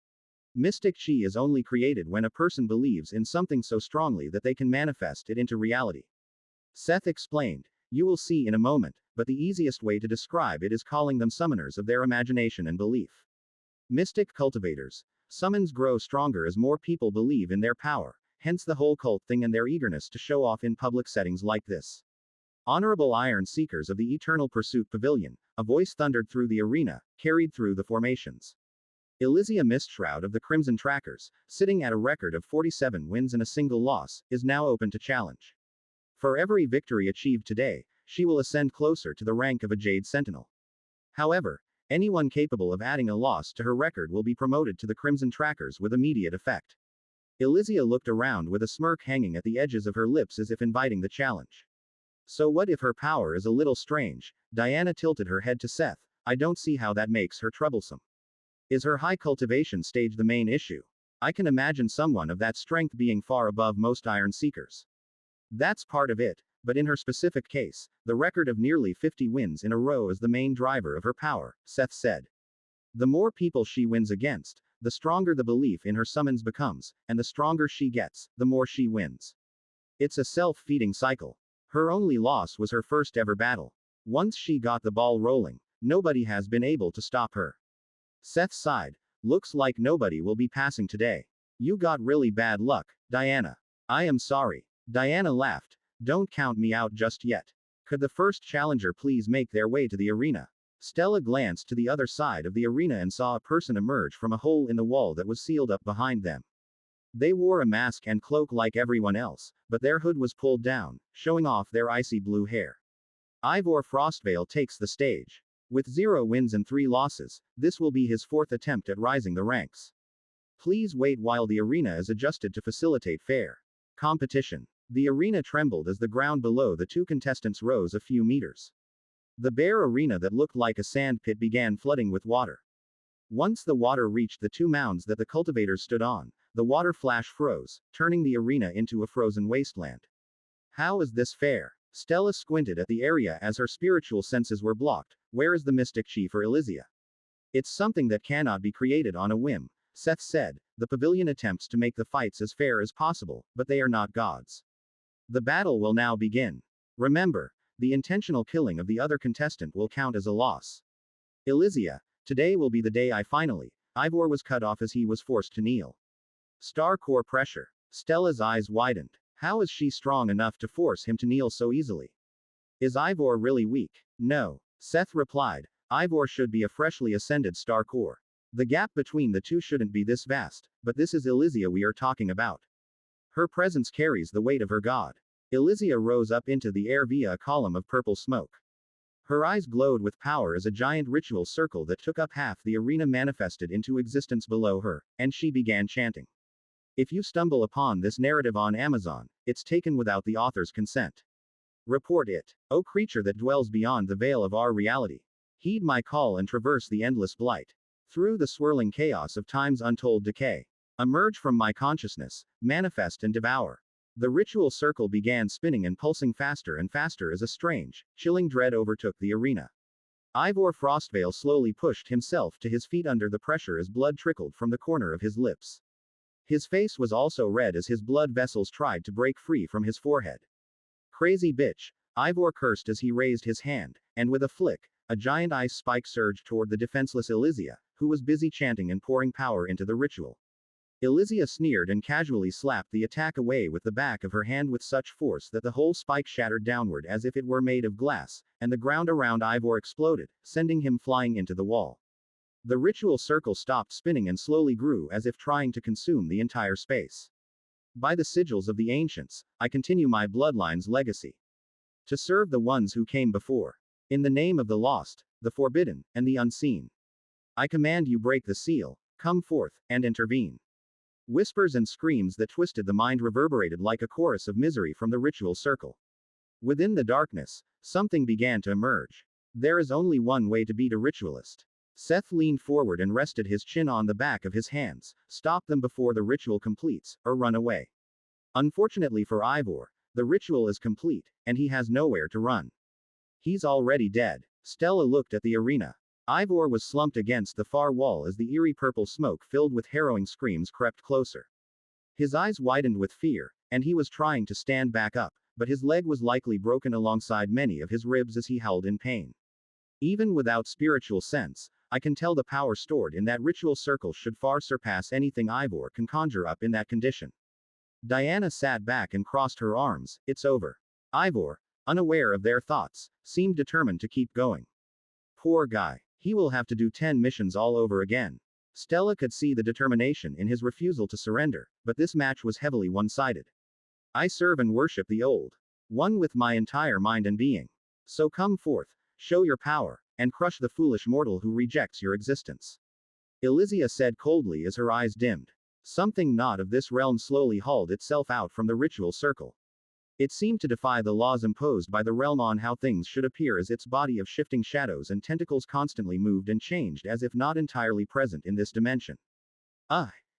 Mystic chi is only created when a person believes in something so strongly that they can manifest it into reality. Seth explained. You will see in a moment, but the easiest way to describe it is calling them summoners of their imagination and belief. Mystic cultivators. Summons grow stronger as more people believe in their power, hence the whole cult thing and their eagerness to show off in public settings like this. Honorable Iron Seekers of the Eternal Pursuit Pavilion, a voice thundered through the arena, carried through the formations. Elysia Mistshroud of the Crimson Trackers, sitting at a record of 47 wins and a single loss, is now open to challenge. For every victory achieved today, she will ascend closer to the rank of a Jade Sentinel. However, anyone capable of adding a loss to her record will be promoted to the Crimson Trackers with immediate effect. Elysia looked around with a smirk hanging at the edges of her lips as if inviting the challenge. So what if her power is a little strange? Diana tilted her head to Seth. I don't see how that makes her troublesome. Is her high cultivation stage the main issue? I can imagine someone of that strength being far above most Iron Seekers. That's part of it, but in her specific case, the record of nearly 50 wins in a row is the main driver of her power, Seth said. The more people she wins against, the stronger the belief in her summons becomes, and the stronger she gets, the more she wins. It's a self-feeding cycle. Her only loss was her first ever battle. Once she got the ball rolling, nobody has been able to stop her. Seth sighed. Looks like nobody will be passing today. You got really bad luck, Diana. I am sorry. Diana laughed. Don't count me out just yet. Could the first challenger please make their way to the arena? Stella glanced to the other side of the arena and saw a person emerge from a hole in the wall that was sealed up behind them. They wore a mask and cloak like everyone else, but their hood was pulled down, showing off their icy blue hair. Ivor Frostvale takes the stage. With 0 wins and 3 losses, this will be his 4th attempt at rising the ranks. Please wait while the arena is adjusted to facilitate fair competition. The arena trembled as the ground below the 2 contestants rose a few meters. The bare arena that looked like a sand pit began flooding with water. Once the water reached the 2 mounds that the cultivators stood on, the water flash froze, turning the arena into a frozen wasteland. How is this fair? Stella squinted at the area as her spiritual senses were blocked. Where is the mystic chi for Elysia? It's something that cannot be created on a whim, Seth said. The pavilion attempts to make the fights as fair as possible, but they are not gods. The battle will now begin. Remember, the intentional killing of the other contestant will count as a loss. Elysia, today will be the day I finally. Ivor was cut off as he was forced to kneel. Star core pressure. Stella's eyes widened. How is she strong enough to force him to kneel so easily? Is Ivor really weak? No. Seth replied. Ivor should be a freshly ascended star core. The gap between the two shouldn't be this vast, but this is Elysia we are talking about. Her presence carries the weight of her god. Elysia rose up into the air via a column of purple smoke. Her eyes glowed with power as a giant ritual circle that took up half the arena manifested into existence below her, and she began chanting. If you stumble upon this narrative on Amazon, it's taken without the author's consent. Report it. O creature that dwells beyond the veil of our reality. Heed my call and traverse the endless blight. Through the swirling chaos of time's untold decay. Emerge from my consciousness, manifest and devour. The ritual circle began spinning and pulsing faster and faster as a strange, chilling dread overtook the arena. Ivor Frostvale slowly pushed himself to his feet under the pressure as blood trickled from the corner of his lips. His face was also red as his blood vessels tried to break free from his forehead. Crazy bitch, Ivor cursed as he raised his hand, and with a flick, a giant ice spike surged toward the defenseless Elysia, who was busy chanting and pouring power into the ritual. Elysia sneered and casually slapped the attack away with the back of her hand with such force that the whole spike shattered downward as if it were made of glass, and the ground around Ivor exploded, sending him flying into the wall. The ritual circle stopped spinning and slowly grew as if trying to consume the entire space. By the sigils of the ancients, I continue my bloodline's legacy. To serve the ones who came before. In the name of the lost, the forbidden, and the unseen. I command you break the seal, come forth, and intervene. Whispers and screams that twisted the mind reverberated like a chorus of misery from the ritual circle. Within the darkness, something began to emerge. There is only one way to beat a ritualist. Seth leaned forward and rested his chin on the back of his hands. Stop them before the ritual completes, or run away. Unfortunately for Ivor, the ritual is complete, and he has nowhere to run. He's already dead. Stella looked at the arena. Ivor was slumped against the far wall as the eerie purple smoke filled with harrowing screams crept closer. His eyes widened with fear, and he was trying to stand back up, but his leg was likely broken alongside many of his ribs as he howled in pain. Even without spiritual sense, I can tell the power stored in that ritual circle should far surpass anything Ivor can conjure up in that condition. Diana sat back and crossed her arms. It's over. Ivor, unaware of their thoughts, seemed determined to keep going. Poor guy. He will have to do 10 missions all over again. Stella could see the determination in his refusal to surrender, but this match was heavily one-sided. I serve and worship the old one with my entire mind and being. So come forth, show your power, and crush the foolish mortal who rejects your existence. Elysia said coldly as her eyes dimmed. Something not of this realm slowly hauled itself out from the ritual circle. It seemed to defy the laws imposed by the realm on how things should appear as its body of shifting shadows and tentacles constantly moved and changed as if not entirely present in this dimension.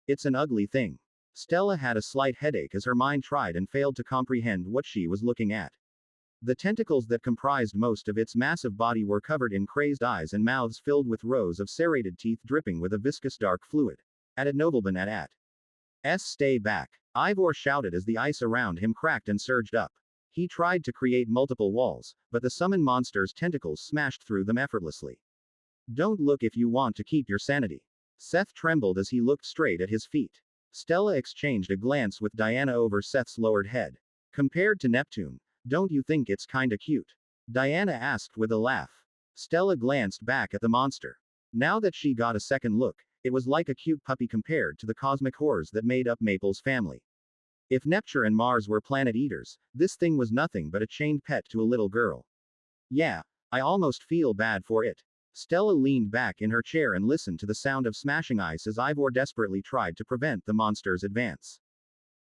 It's an ugly thing. Stella had a slight headache as her mind tried and failed to comprehend what she was looking at. The tentacles that comprised most of its massive body were covered in crazed eyes and mouths filled with rows of serrated teeth dripping with a viscous dark fluid. At Nobleman at. Stay back. Ivor shouted as the ice around him cracked and surged up. He tried to create multiple walls, but the summon monster's tentacles smashed through them effortlessly. Don't look if you want to keep your sanity. Seth trembled as he looked straight at his feet. Stella exchanged a glance with Diana over Seth's lowered head. Compared to Neptune, don't you think it's kinda cute? Diana asked with a laugh. Stella glanced back at the monster. Now that she got a second look, it was like a cute puppy compared to the cosmic horrors that made up Maple's family. If Neptune and Mars were planet eaters, this thing was nothing but a chained pet to a little girl. Yeah, I almost feel bad for it. Stella leaned back in her chair and listened to the sound of smashing ice as Ivor desperately tried to prevent the monster's advance.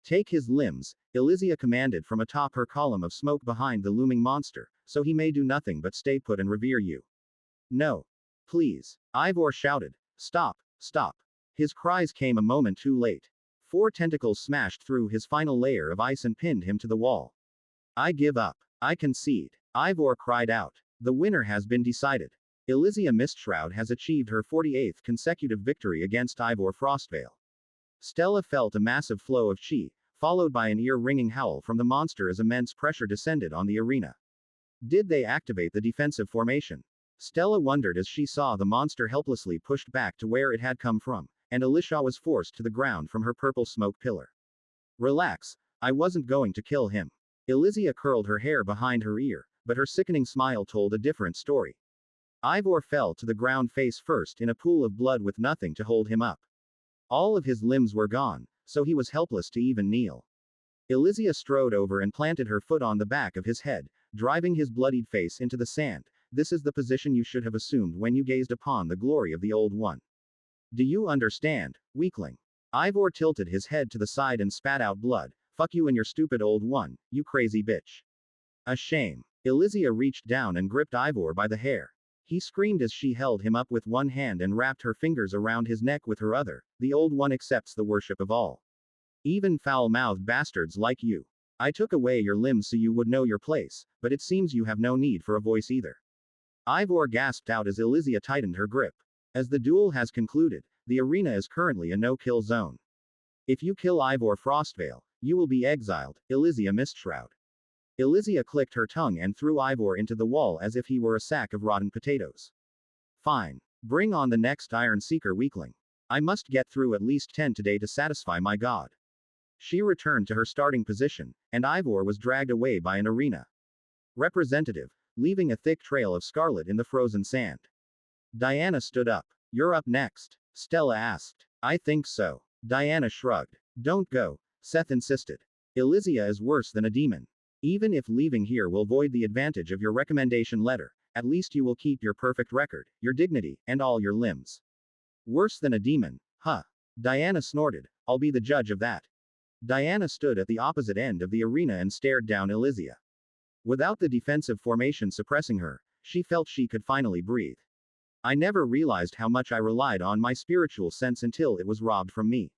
Take his limbs, Elysia commanded from atop her column of smoke behind the looming monster, so he may do nothing but stay put and revere you. No. Please. Ivor shouted. Stop, stop. His cries came a moment too late. 4 tentacles smashed through his final layer of ice and pinned him to the wall. I give up. I concede. Ivor cried out. The winner has been decided. Elysia Mistshroud has achieved her 48th consecutive victory against Ivor Frostvale. Stella felt a massive flow of chi, followed by an ear-ringing howl from the monster as immense pressure descended on the arena. Did they activate the defensive formation? Stella wondered as she saw the monster helplessly pushed back to where it had come from, and Elysia was forced to the ground from her purple smoke pillar. Relax, I wasn't going to kill him. Elysia curled her hair behind her ear, but her sickening smile told a different story. Ivor fell to the ground face first in a pool of blood with nothing to hold him up. All of his limbs were gone, so he was helpless to even kneel. Elysia strode over and planted her foot on the back of his head, driving his bloodied face into the sand. This is the position you should have assumed when you gazed upon the glory of the Old One. Do you understand, weakling? Ivor tilted his head to the side and spat out blood. Fuck you and your stupid Old One, you crazy bitch. A shame. Elysia reached down and gripped Ivor by the hair. He screamed as she held him up with one hand and wrapped her fingers around his neck with her other. The Old One accepts the worship of all. Even foul-mouthed bastards like you. I took away your limbs so you would know your place, but it seems you have no need for a voice either. Ivor gasped out as Elysia tightened her grip. As the duel has concluded, the arena is currently a no-kill zone. If you kill Ivor Frostvale, you will be exiled, Elysia Mistshroud. Elysia clicked her tongue and threw Ivor into the wall as if he were a sack of rotten potatoes. Fine. Bring on the next Iron Seeker weakling. I must get through at least 10 today to satisfy my god. She returned to her starting position, and Ivor was dragged away by an arena representative, leaving a thick trail of scarlet in the frozen sand. Diana stood up. You're up next, Stella asked. I think so. Diana shrugged. Don't go, Seth insisted. Elysia is worse than a demon. Even if leaving here will void the advantage of your recommendation letter, at least you will keep your perfect record, your dignity, and all your limbs. Worse than a demon, huh? Diana snorted. I'll be the judge of that. Diana stood at the opposite end of the arena and stared down Elysia. Without the defensive formation suppressing her, she felt she could finally breathe. I never realized how much I relied on my spiritual sense until it was robbed from me.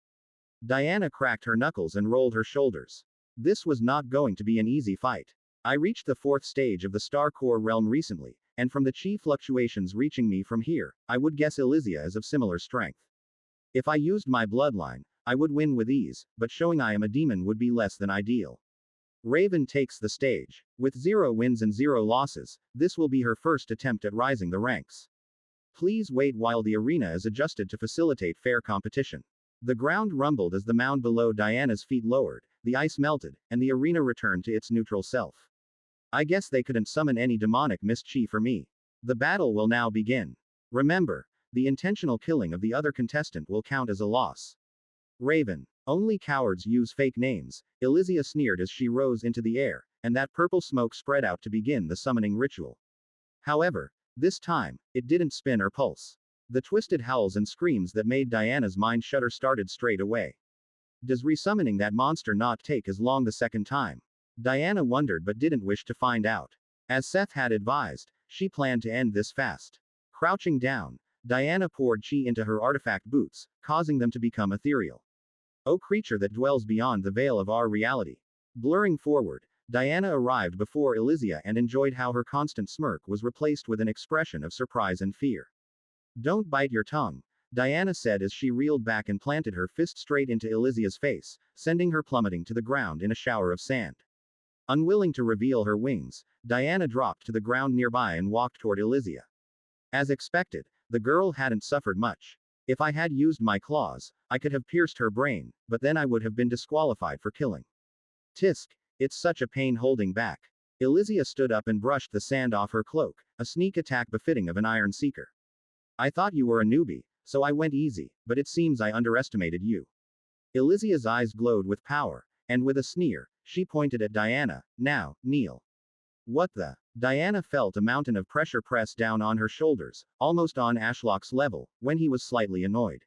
Diana cracked her knuckles and rolled her shoulders. This was not going to be an easy fight. I reached the 4th stage of the Star Core realm recently, and from the chi fluctuations reaching me from here, I would guess Elysia is of similar strength. If I used my bloodline, I would win with ease, but showing I am a demon would be less than ideal. Raven takes the stage. With 0 wins and 0 losses, this will be her first attempt at rising the ranks. Please wait while the arena is adjusted to facilitate fair competition. The ground rumbled as the mound below Diana's feet lowered, the ice melted, and the arena returned to its neutral self. I guess they couldn't summon any demonic mist chi for me. The battle will now begin. Remember, the intentional killing of the other contestant will count as a loss. Raven. Only cowards use fake names, Elysia sneered as she rose into the air, and that purple smoke spread out to begin the summoning ritual. However, this time, it didn't spin or pulse. The twisted howls and screams that made Diana's mind shudder started straight away. Does resummoning that monster not take as long the second time? Diana wondered but didn't wish to find out. As Seth had advised, she planned to end this fast. Crouching down, Diana poured chi into her artifact boots, causing them to become ethereal. O creature that dwells beyond the veil of our reality. Blurring forward, Diana arrived before Elysia and enjoyed how her constant smirk was replaced with an expression of surprise and fear. Don't bite your tongue, Diana said as she reeled back and planted her fist straight into Elysia's face, sending her plummeting to the ground in a shower of sand. Unwilling to reveal her wings, Diana dropped to the ground nearby and walked toward Elysia. As expected, the girl hadn't suffered much. If I had used my claws, I could have pierced her brain, but then I would have been disqualified for killing. Tisk, it's such a pain holding back. Elysia stood up and brushed the sand off her cloak, a sneak attack befitting of an Iron Seeker. I thought you were a newbie, so I went easy, but it seems I underestimated you. Elysia's eyes glowed with power, and with a sneer, she pointed at Diana. Now, kneel. What the? Diana felt a mountain of pressure press down on her shoulders, almost on Ashlock's level, when he was slightly annoyed.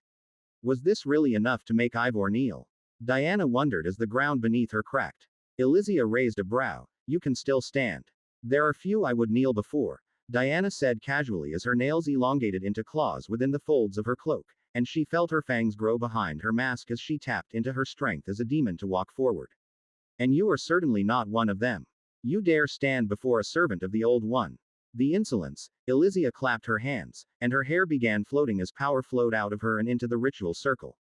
Was this really enough to make Ivor kneel? Diana wondered as the ground beneath her cracked. Elysia raised a brow. You can still stand. There are few I would kneel before, Diana said casually as her nails elongated into claws within the folds of her cloak, and she felt her fangs grow behind her mask as she tapped into her strength as a demon to walk forward. And you are certainly not one of them. You dare stand before a servant of the Old One. The insolence, Elysia clapped her hands, and her hair began floating as power flowed out of her and into the ritual circle.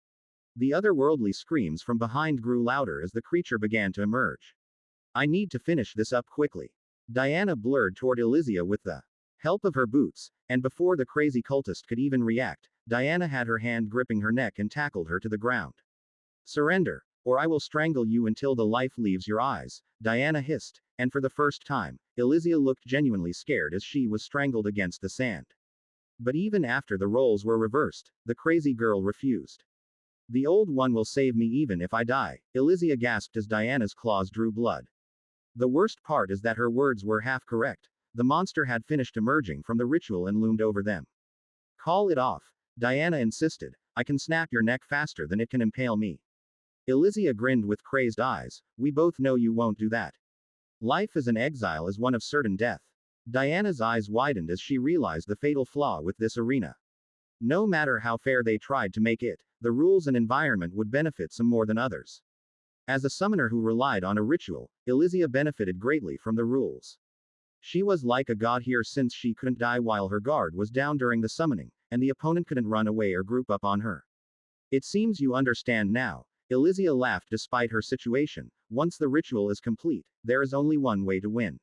The otherworldly screams from behind grew louder as the creature began to emerge. I need to finish this up quickly. Diana blurred toward Elysia with the help of her boots, and before the crazy cultist could even react, Diana had her hand gripping her neck and tackled her to the ground. Surrender, or I will strangle you until the life leaves your eyes, Diana hissed, and for the first time, Elysia looked genuinely scared as she was strangled against the sand. But even after the roles were reversed, the crazy girl refused. The Old One will save me even if I die, Elysia gasped as Diana's claws drew blood. The worst part is that her words were half correct. The monster had finished emerging from the ritual and loomed over them. Call it off, Diana insisted. I can snap your neck faster than it can impale me. Elysia grinned with crazed eyes. We both know you won't do that. Life as an exile is one of certain death. Diana's eyes widened as she realized the fatal flaw with this arena. No matter how fair they tried to make it, the rules and environment would benefit some more than others. As a summoner who relied on a ritual, Elysia benefited greatly from the rules. She was like a god here since she couldn't die while her guard was down during the summoning, and the opponent couldn't run away or group up on her. It seems you understand now. Elysia laughed despite her situation. Once the ritual is complete, there is only one way to win.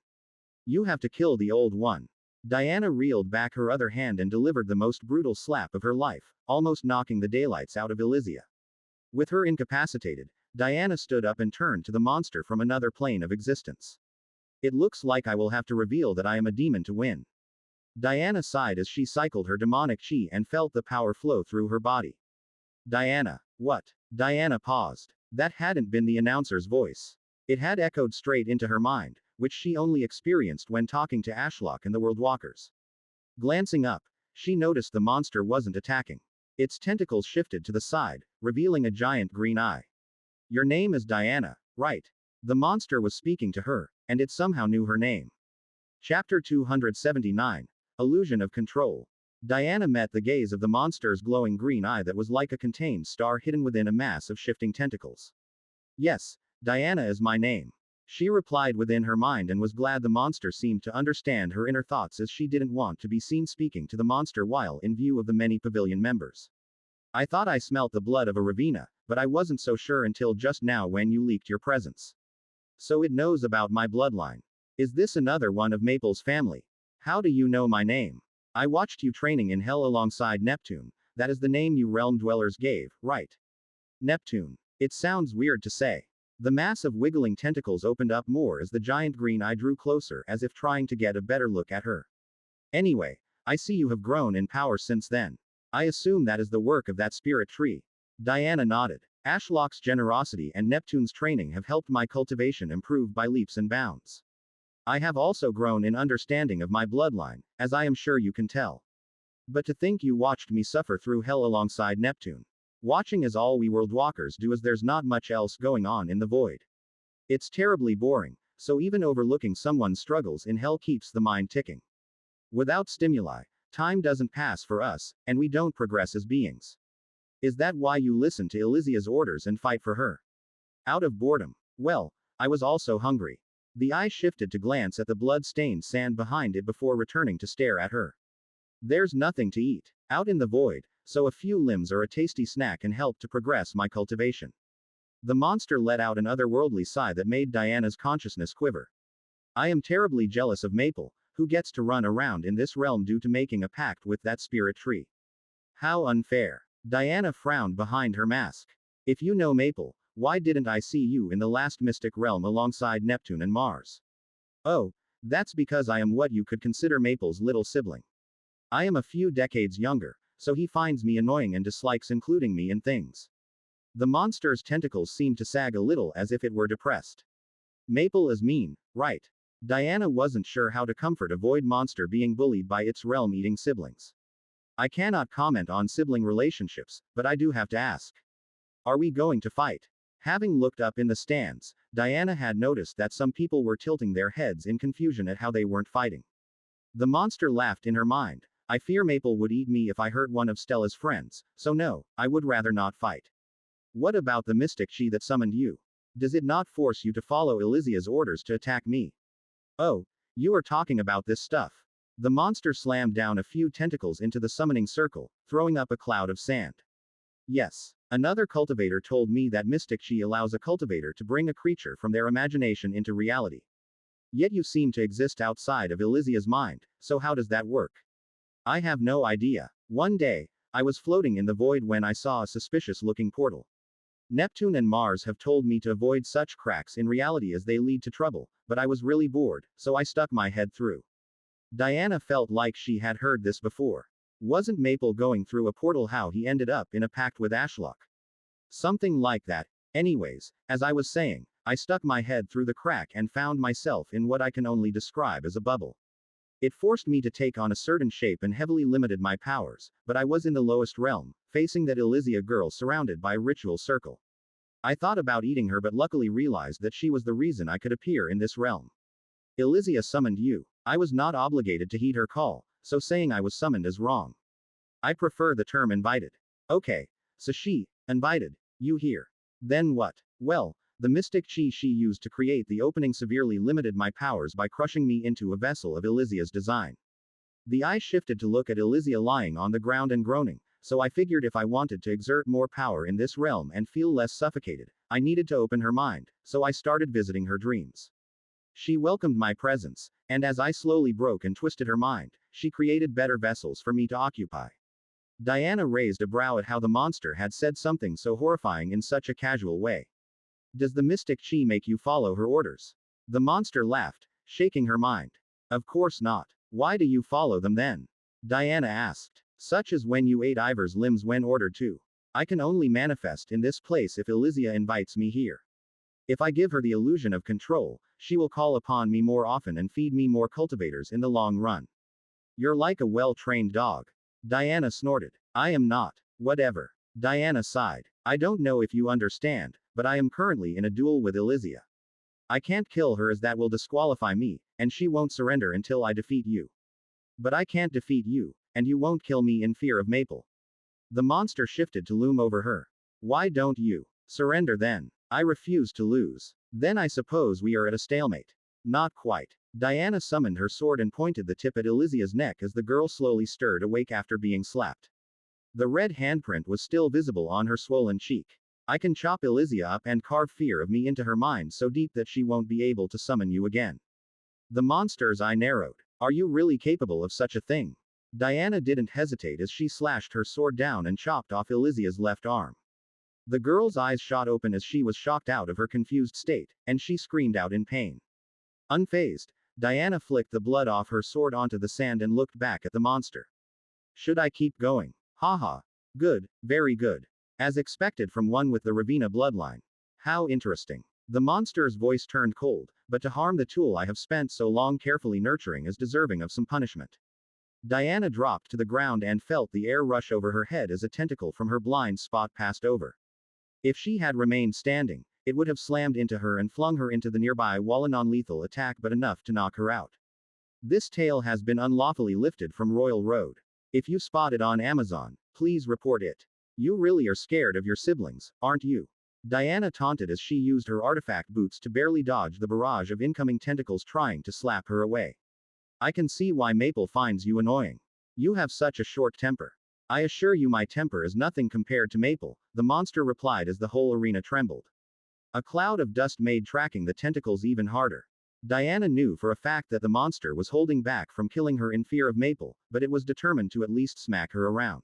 You have to kill the Old One. Diana reeled back her other hand and delivered the most brutal slap of her life, almost knocking the daylights out of Elysia. With her incapacitated, Diana stood up and turned to the monster from another plane of existence. It looks like I will have to reveal that I am a demon to win. Diana sighed as she cycled her demonic chi and felt the power flow through her body. Diana. What? Diana paused. That hadn't been the announcer's voice. It had echoed straight into her mind, which she only experienced when talking to Ashlock and the Worldwalkers. Glancing up, she noticed the monster wasn't attacking. Its tentacles shifted to the side, revealing a giant green eye. Your name is Diana, right? The monster was speaking to her, and it somehow knew her name. Chapter 279. Illusion of Control. Diana met the gaze of the monster's glowing green eye that was like a contained star hidden within a mass of shifting tentacles. Yes, Diana is my name. She replied within her mind and was glad the monster seemed to understand her inner thoughts, as she didn't want to be seen speaking to the monster while in view of the many Pavilion members. I thought I smelt the blood of a Ravina, but I wasn't so sure until just now when you leaked your presence. So it knows about my bloodline. Is this another one of Maple's family? How do you know my name? I watched you training in hell alongside Neptune. That is the name you realm dwellers gave, right? Neptune. It sounds weird to say. The mass of wiggling tentacles opened up more as the giant green eye drew closer, as if trying to get a better look at her. Anyway, I see you have grown in power since then. I assume that is the work of that spirit tree. Diana nodded. Ashlock's generosity and Neptune's training have helped my cultivation improve by leaps and bounds. I have also grown in understanding of my bloodline, as I am sure you can tell. But to think you watched me suffer through hell alongside Neptune. Watching is all we Worldwalkers do, as there's not much else going on in the void. It's terribly boring, so even overlooking someone's struggles in hell keeps the mind ticking. Without stimuli, time doesn't pass for us, and we don't progress as beings. Is that why you listen to Elysia's orders and fight for her? Out of boredom. Well, I was also hungry. The eye shifted to glance at the blood-stained sand behind it before returning to stare at her. There's nothing to eat out in the void, so a few limbs or a tasty snack can help to progress my cultivation. The monster let out an otherworldly sigh that made Diana's consciousness quiver. I am terribly jealous of Maple, who gets to run around in this realm due to making a pact with that spirit tree. How unfair. Diana frowned behind her mask. If you know Maple, why didn't I see you in the last mystic realm alongside Neptune and Mars? Oh, that's because I am what you could consider Maple's little sibling. I am a few decades younger, so he finds me annoying and dislikes including me in things. The monster's tentacles seemed to sag a little as if it were depressed. Maple is mean, right? Diana wasn't sure how to comfort a void monster being bullied by its realm-eating siblings. I cannot comment on sibling relationships, but I do have to ask. Are we going to fight? Having looked up in the stands, Diana had noticed that some people were tilting their heads in confusion at how they weren't fighting. The monster laughed in her mind. I fear Maple would eat me if I hurt one of Stella's friends, so no, I would rather not fight. What about the mystic chi that summoned you? Does it not force you to follow Elysia's orders to attack me? Oh, you are talking about this stuff. The monster slammed down a few tentacles into the summoning circle, throwing up a cloud of sand. Yes. Another cultivator told me that mystic chi allows a cultivator to bring a creature from their imagination into reality. Yet you seem to exist outside of Elysia's mind, so how does that work? I have no idea. One day, I was floating in the void when I saw a suspicious-looking portal. Neptune and Mars have told me to avoid such cracks in reality as they lead to trouble, but I was really bored, so I stuck my head through. Diana felt like she had heard this before. Wasn't Maple going through a portal how he ended up in a pact with Ashlock? Something like that. Anyways, as I was saying, I stuck my head through the crack and found myself in what I can only describe as a bubble. It forced me to take on a certain shape and heavily limited my powers, but I was in the lowest realm, facing that Elysia girl surrounded by a ritual circle. I thought about eating her but luckily realized that she was the reason I could appear in this realm. Elysia summoned you. I was not obligated to heed her call, so saying I was summoned is wrong. I prefer the term invited. Okay, so she invited you here. Then what? Well, the mystic chi she used to create the opening severely limited my powers by crushing me into a vessel of Elysia's design. The eye shifted to look at Elysia lying on the ground and groaning, so I figured if I wanted to exert more power in this realm and feel less suffocated, I needed to open her mind, so I started visiting her dreams. She welcomed my presence, and as I slowly broke and twisted her mind, she created better vessels for me to occupy. Diana raised a brow at how the monster had said something so horrifying in such a casual way. Does the mystic chi make you follow her orders? The monster laughed, shaking her mind. Of course not. Why do you follow them then? Diana asked. Such as when you ate Ivor's limbs when ordered to. I can only manifest in this place if Elysia invites me here. If I give her the illusion of control, she will call upon me more often and feed me more cultivators in the long run. You're like a well-trained dog. Diana snorted. I am not. Whatever. Diana sighed. I don't know if you understand, but I am currently in a duel with Elysia. I can't kill her as that will disqualify me, and she won't surrender until I defeat you. But I can't defeat you, and you won't kill me in fear of Maple. The monster shifted to loom over her. Why don't you surrender then? I refuse to lose. Then I suppose we are at a stalemate. Not quite. Diana summoned her sword and pointed the tip at Elysia's neck as the girl slowly stirred awake after being slapped. The red handprint was still visible on her swollen cheek. I can chop Elysia up and carve fear of me into her mind so deep that she won't be able to summon you again. The monster's eye narrowed. Are you really capable of such a thing? Diana didn't hesitate as she slashed her sword down and chopped off Elysia's left arm. The girl's eyes shot open as she was shocked out of her confused state, and she screamed out in pain. Unfazed, Diana flicked the blood off her sword onto the sand and looked back at the monster. Should I keep going? Haha. Good, very good. As expected from one with the Ravina bloodline. How interesting. The monster's voice turned cold, but to harm the tool I have spent so long carefully nurturing is deserving of some punishment. Diana dropped to the ground and felt the air rush over her head as a tentacle from her blind spot passed over. If she had remained standing, it would have slammed into her and flung her into the nearby wall, a non-lethal attack but enough to knock her out. This tale has been unlawfully lifted from Royal Road. If you spot it on Amazon, please report it. You really are scared of your siblings, aren't you? Diana taunted as she used her artifact boots to barely dodge the barrage of incoming tentacles trying to slap her away. I can see why Maple finds you annoying. You have such a short temper. I assure you my temper is nothing compared to Maple, the monster replied as the whole arena trembled. A cloud of dust made tracking the tentacles even harder. Diana knew for a fact that the monster was holding back from killing her in fear of Maple, but it was determined to at least smack her around.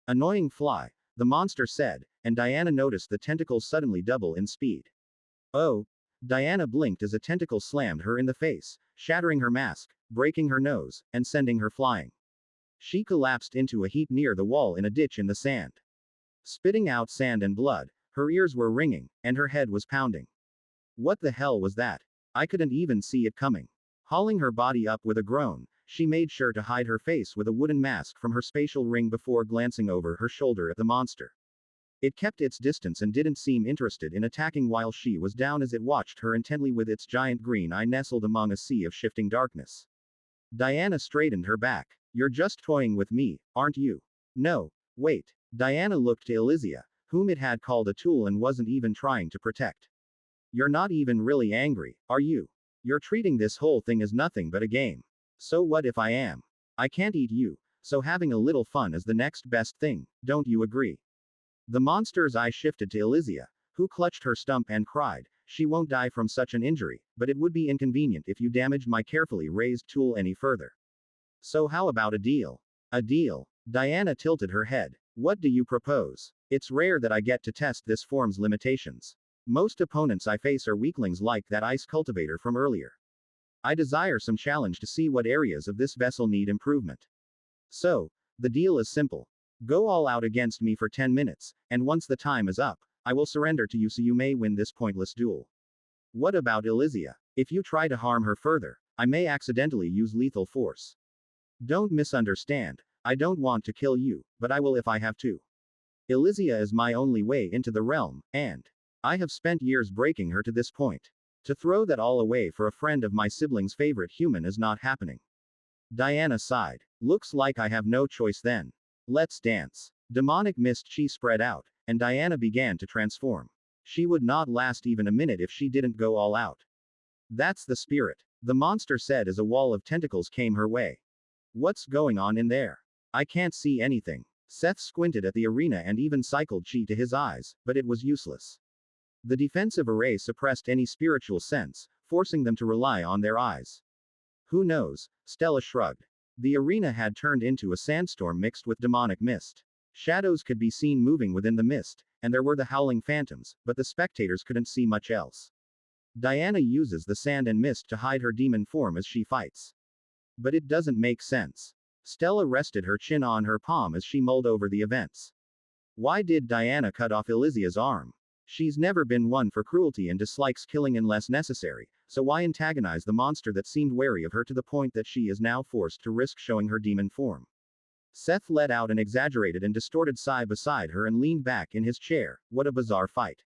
Annoying fly, the monster said, and Diana noticed the tentacles suddenly double in speed. Oh! Diana blinked as a tentacle slammed her in the face, shattering her mask, breaking her nose, and sending her flying. She collapsed into a heap near the wall in a ditch in the sand. Spitting out sand and blood, her ears were ringing, and her head was pounding. What the hell was that? I couldn't even see it coming. Hauling her body up with a groan, she made sure to hide her face with a wooden mask from her spatial ring before glancing over her shoulder at the monster. It kept its distance and didn't seem interested in attacking while she was down as it watched her intently with its giant green eye nestled among a sea of shifting darkness. Diana straightened her back. You're just toying with me, aren't you? No. Wait. Diana looked to Elysia, whom it had called a tool and wasn't even trying to protect. You're not even really angry, are you? You're treating this whole thing as nothing but a game. So what if I am? I can't eat you, so having a little fun is the next best thing, don't you agree? The monster's eye shifted to Elysia, who clutched her stump and cried, she won't die from such an injury, but it would be inconvenient if you damaged my carefully raised tool any further. So how about a deal? A deal? Diana tilted her head. What do you propose? It's rare that I get to test this form's limitations. Most opponents I face are weaklings like that ice cultivator from earlier. I desire some challenge to see what areas of this vessel need improvement. So, the deal is simple. Go all out against me for 10 minutes, and once the time is up, I will surrender to you so you may win this pointless duel. What about Elysia? If you try to harm her further, I may accidentally use lethal force. Don't misunderstand, I don't want to kill you, but I will if I have to. Elysia is my only way into the realm, and I have spent years breaking her to this point. To throw that all away for a friend of my sibling's favorite human is not happening. Diana sighed. Looks like I have no choice then. Let's dance. Demonic mist chi spread out, and Diana began to transform. She would not last even a minute if she didn't go all out. That's the spirit, the monster said as a wall of tentacles came her way. What's going on in there? I can't see anything. Seth squinted at the arena and even cycled chi to his eyes, but it was useless. The defensive array suppressed any spiritual sense, forcing them to rely on their eyes. Who knows? Stella shrugged. The arena had turned into a sandstorm mixed with demonic mist. Shadows could be seen moving within the mist, and there were the howling phantoms, but the spectators couldn't see much else. Diana uses the sand and mist to hide her demon form as she fights. But it doesn't make sense. Stella rested her chin on her palm as she mulled over the events. Why did Diana cut off Elysia's arm? She's never been one for cruelty and dislikes killing unless necessary, so why antagonize the monster that seemed wary of her to the point that she is now forced to risk showing her demon form? Seth let out an exaggerated and distorted sigh beside her and leaned back in his chair. What a bizarre fight.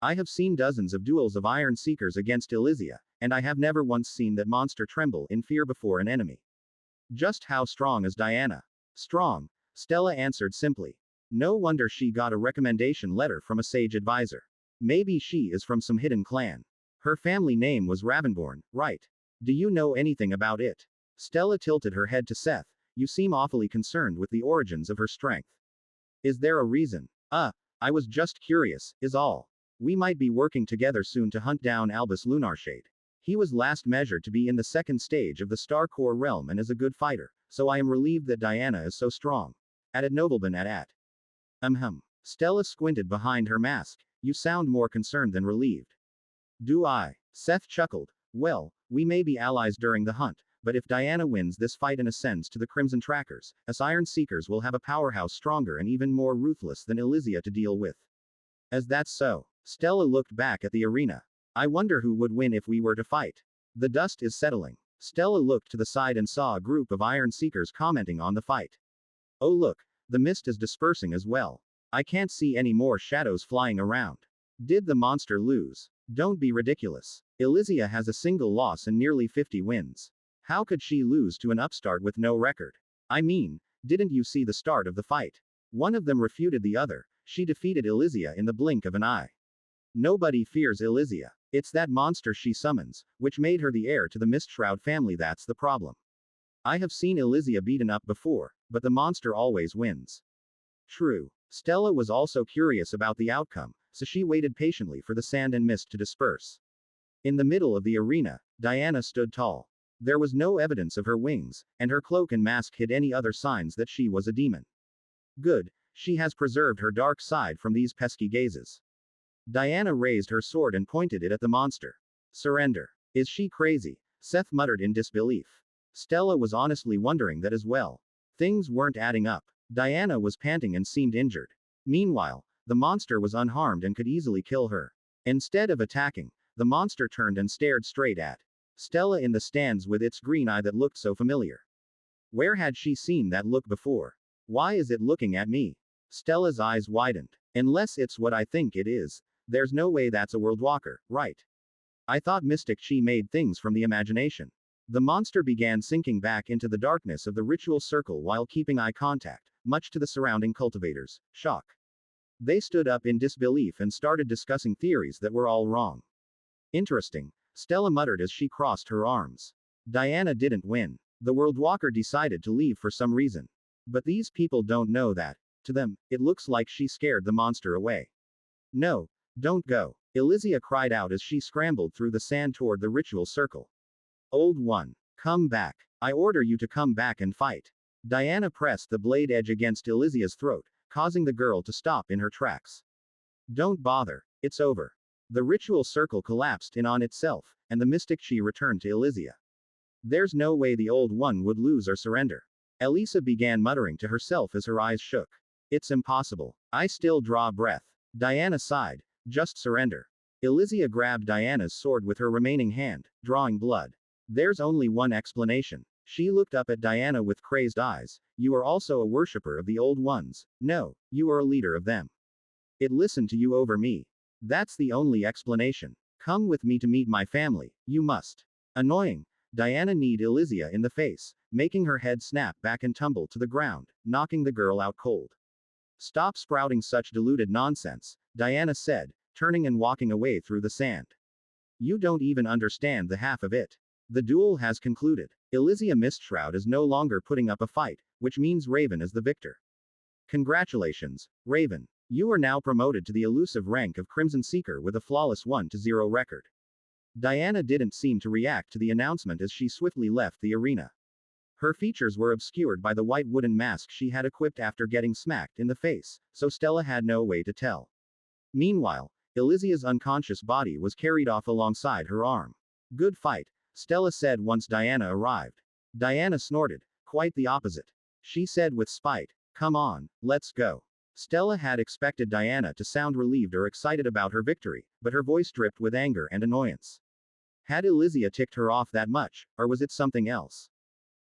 I have seen dozens of duels of Iron Seekers against Elysia, and I have never once seen that monster tremble in fear before an enemy. Just how strong is Diana? Strong, Stella answered simply. No wonder she got a recommendation letter from a sage advisor. Maybe she is from some hidden clan. Her family name was Reborn, right? Do you know anything about it? Stella tilted her head to Seth. You seem awfully concerned with the origins of her strength. Is there a reason? I was just curious, is all. We might be working together soon to hunt down Albus Lunarshade. He was last measured to be in the second stage of the Star Core realm and is a good fighter, so I am relieved that Diana is so strong. Added Nobleman at. Stella squinted behind her mask. You sound more concerned than relieved. Do I? Seth chuckled. Well, we may be allies during the hunt, but if Diana wins this fight and ascends to the Crimson Trackers, us Iron Seekers will have a powerhouse stronger and even more ruthless than Elysia to deal with. As that's so, Stella looked back at the arena. I wonder who would win if we were to fight. The dust is settling. Stella looked to the side and saw a group of Iron Seekers commenting on the fight. Oh look, the mist is dispersing as well. I can't see any more shadows flying around. Did the monster lose? Don't be ridiculous. Elysia has a single loss and nearly 50 wins. How could she lose to an upstart with no record? I mean, didn't you see the start of the fight? One of them refuted the other. She defeated Elysia in the blink of an eye. Nobody fears Elysia. It's that monster she summons, which made her the heir to the Mistshroud family. That's the problem. I have seen Elysia beaten up before, but the monster always wins. True. Stella was also curious about the outcome, so she waited patiently for the sand and mist to disperse. In the middle of the arena, Diana stood tall. There was no evidence of her wings, and her cloak and mask hid any other signs that she was a demon. Good, she has preserved her dark side from these pesky gazes. Diana raised her sword and pointed it at the monster. Surrender. Is she crazy? Seth muttered in disbelief. Stella was honestly wondering that as well. Things weren't adding up. Diana was panting and seemed injured. Meanwhile, the monster was unharmed and could easily kill her. Instead of attacking, the monster turned and stared straight at Stella in the stands with its green eye that looked so familiar. Where had she seen that look before? Why is it looking at me? Stella's eyes widened. Unless it's what I think it is, there's no way that's a world walker, right? I thought Mystic Chi made things from the imagination. The monster began sinking back into the darkness of the ritual circle while keeping eye contact, much to the surrounding cultivators' shock. They stood up in disbelief and started discussing theories that were all wrong. Interesting, Stella muttered as she crossed her arms. Diana didn't win. The World Walker decided to leave for some reason. But these people don't know that. To them, it looks like she scared the monster away. No, don't go. Elysia cried out as she scrambled through the sand toward the ritual circle. Old One, come back. I order you to come back and fight. Diana pressed the blade edge against Elysia's throat, causing the girl to stop in her tracks. Don't bother, it's over. The ritual circle collapsed in on itself, and the mystic chi returned to Elysia. There's no way the Old One would lose or surrender. Elisa began muttering to herself as her eyes shook. It's impossible. I still draw breath. Diana sighed. Just surrender. Elysia grabbed Diana's sword with her remaining hand, drawing blood. There's only one explanation. She looked up at Diana with crazed eyes. You are also a worshipper of the Old Ones. No, you are a leader of them. It listened to you over me. That's the only explanation. Come with me to meet my family. You must. Annoying. Diana kneed Elysia in the face, making her head snap back and tumble to the ground, knocking the girl out cold. Stop sprouting such deluded nonsense, Diana said, turning and walking away through the sand. You don't even understand the half of it. The duel has concluded. Elysia Mistshroud is no longer putting up a fight, which means Raven is the victor. Congratulations, Raven. You are now promoted to the elusive rank of Crimson Seeker with a flawless 1-0 record. Diana didn't seem to react to the announcement as she swiftly left the arena. Her features were obscured by the white wooden mask she had equipped after getting smacked in the face, so Stella had no way to tell. Meanwhile, Elysia's unconscious body was carried off alongside her arm. Good fight, Stella said once Diana arrived. Diana snorted, quite the opposite. She said with spite, "Come on, let's go." Stella had expected Diana to sound relieved or excited about her victory, but her voice dripped with anger and annoyance. Had Elysia ticked her off that much, or was it something else?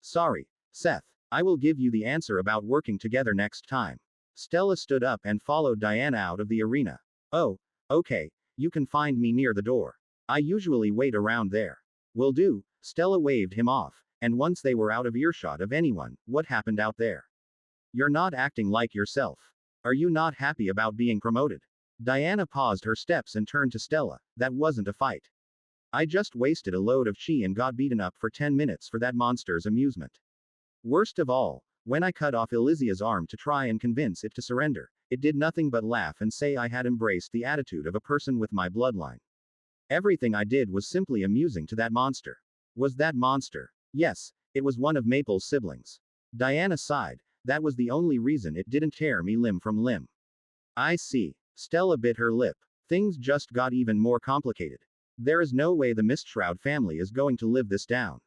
Sorry, Seth. I will give you the answer about working together next time. Stella stood up and followed Diana out of the arena. Oh, okay, you can find me near the door. I usually wait around there. Will do. Stella waved him off, and once they were out of earshot of anyone, what happened out there? You're not acting like yourself. Are you not happy about being promoted? Diana paused her steps and turned to Stella. That wasn't a fight. I just wasted a load of chi and got beaten up for 10 minutes for that monster's amusement. Worst of all, when I cut off Elysia's arm to try and convince it to surrender, it did nothing but laugh and say I had embraced the attitude of a person with my bloodline. Everything I did was simply amusing to that monster. Was that monster? Yes, it was one of Maple's siblings. Diana sighed. That was the only reason it didn't tear me limb from limb. I see. Stella bit her lip. Things just got even more complicated. There is no way the Mistshroud family is going to live this down.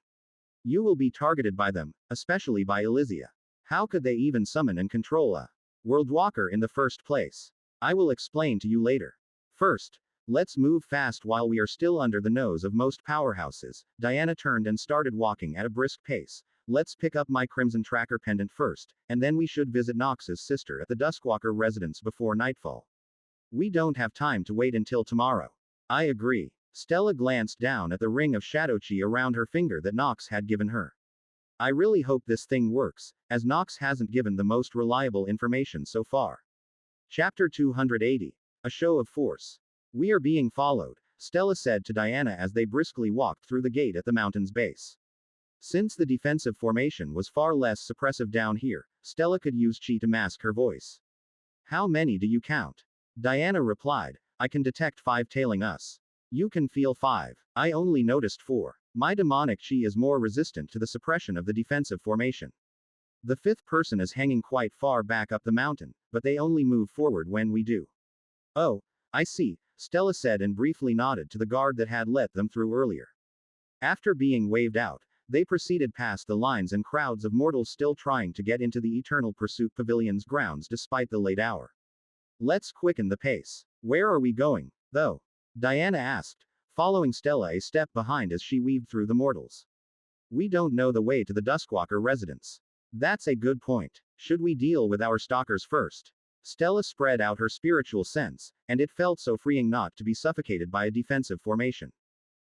You will be targeted by them, especially by Elysia. How could they even summon and control a Worldwalker in the first place? I will explain to you later. First, let's move fast while we are still under the nose of most powerhouses. Diana turned and started walking at a brisk pace. Let's pick up my Crimson Tracker pendant first, and then we should visit Nox's sister at the Duskwalker residence before nightfall. We don't have time to wait until tomorrow. I agree. Stella glanced down at the ring of shadow chi around her finger that Nox had given her. I really hope this thing works, as Nox hasn't given the most reliable information so far. Chapter 280. A Show of Force. We are being followed, Stella said to Diana as they briskly walked through the gate at the mountain's base. Since the defensive formation was far less suppressive down here, Stella could use chi to mask her voice. How many do you count? Diana replied, I can detect 5 tailing us. You can feel 5. I only noticed 4. My demonic chi is more resistant to the suppression of the defensive formation. The 5th person is hanging quite far back up the mountain, but they only move forward when we do. Oh, I see, Stella said and briefly nodded to the guard that had let them through earlier. After being waved out, they proceeded past the lines and crowds of mortals still trying to get into the Eternal Pursuit Pavilion's grounds despite the late hour. Let's quicken the pace. Where are we going, though? Diana asked, following Stella a step behind as she weaved through the mortals. We don't know the way to the Duskwalker residence. That's a good point. Should we deal with our stalkers first? Stella spread out her spiritual sense, and it felt so freeing not to be suffocated by a defensive formation.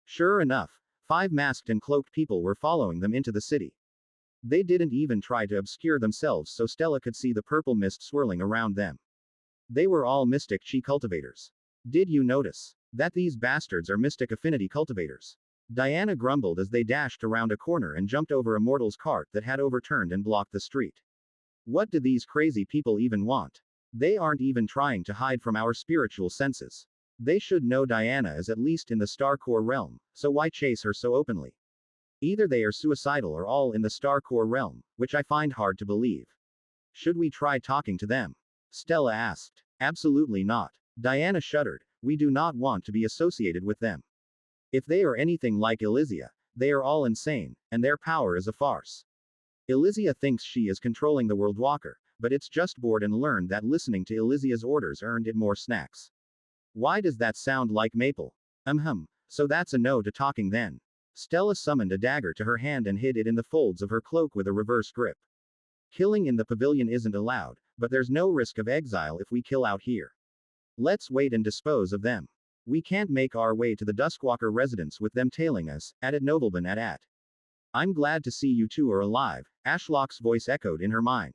Sure enough, 5 masked and cloaked people were following them into the city. They didn't even try to obscure themselves so Stella could see the purple mist swirling around them. They were all mystic chi cultivators. Did you notice that these bastards are mystic affinity cultivators? Diana grumbled as they dashed around a corner and jumped over a mortal's cart that had overturned and blocked the street. What do these crazy people even want? They aren't even trying to hide from our spiritual senses. They should know Diana is at least in the Star Core realm, so why chase her so openly? Either they are suicidal or all in the Star Core realm, which I find hard to believe. Should we try talking to them? Stella asked. Absolutely not. Diana shuddered. We do not want to be associated with them. If they are anything like Elysia, they are all insane, and their power is a farce. Elysia thinks she is controlling the Worldwalker, but it's just bored and learned that listening to Elysia's orders earned it more snacks. Why does that sound like Maple? So that's a no to talking then. Stella summoned a dagger to her hand and hid it in the folds of her cloak with a reverse grip. Killing in the pavilion isn't allowed, but there's no risk of exile if we kill out here. Let's wait and dispose of them. We can't make our way to the Duskwalker residence with them tailing us, added Nobleman at. I'm glad to see you two are alive, Ashlock's voice echoed in her mind.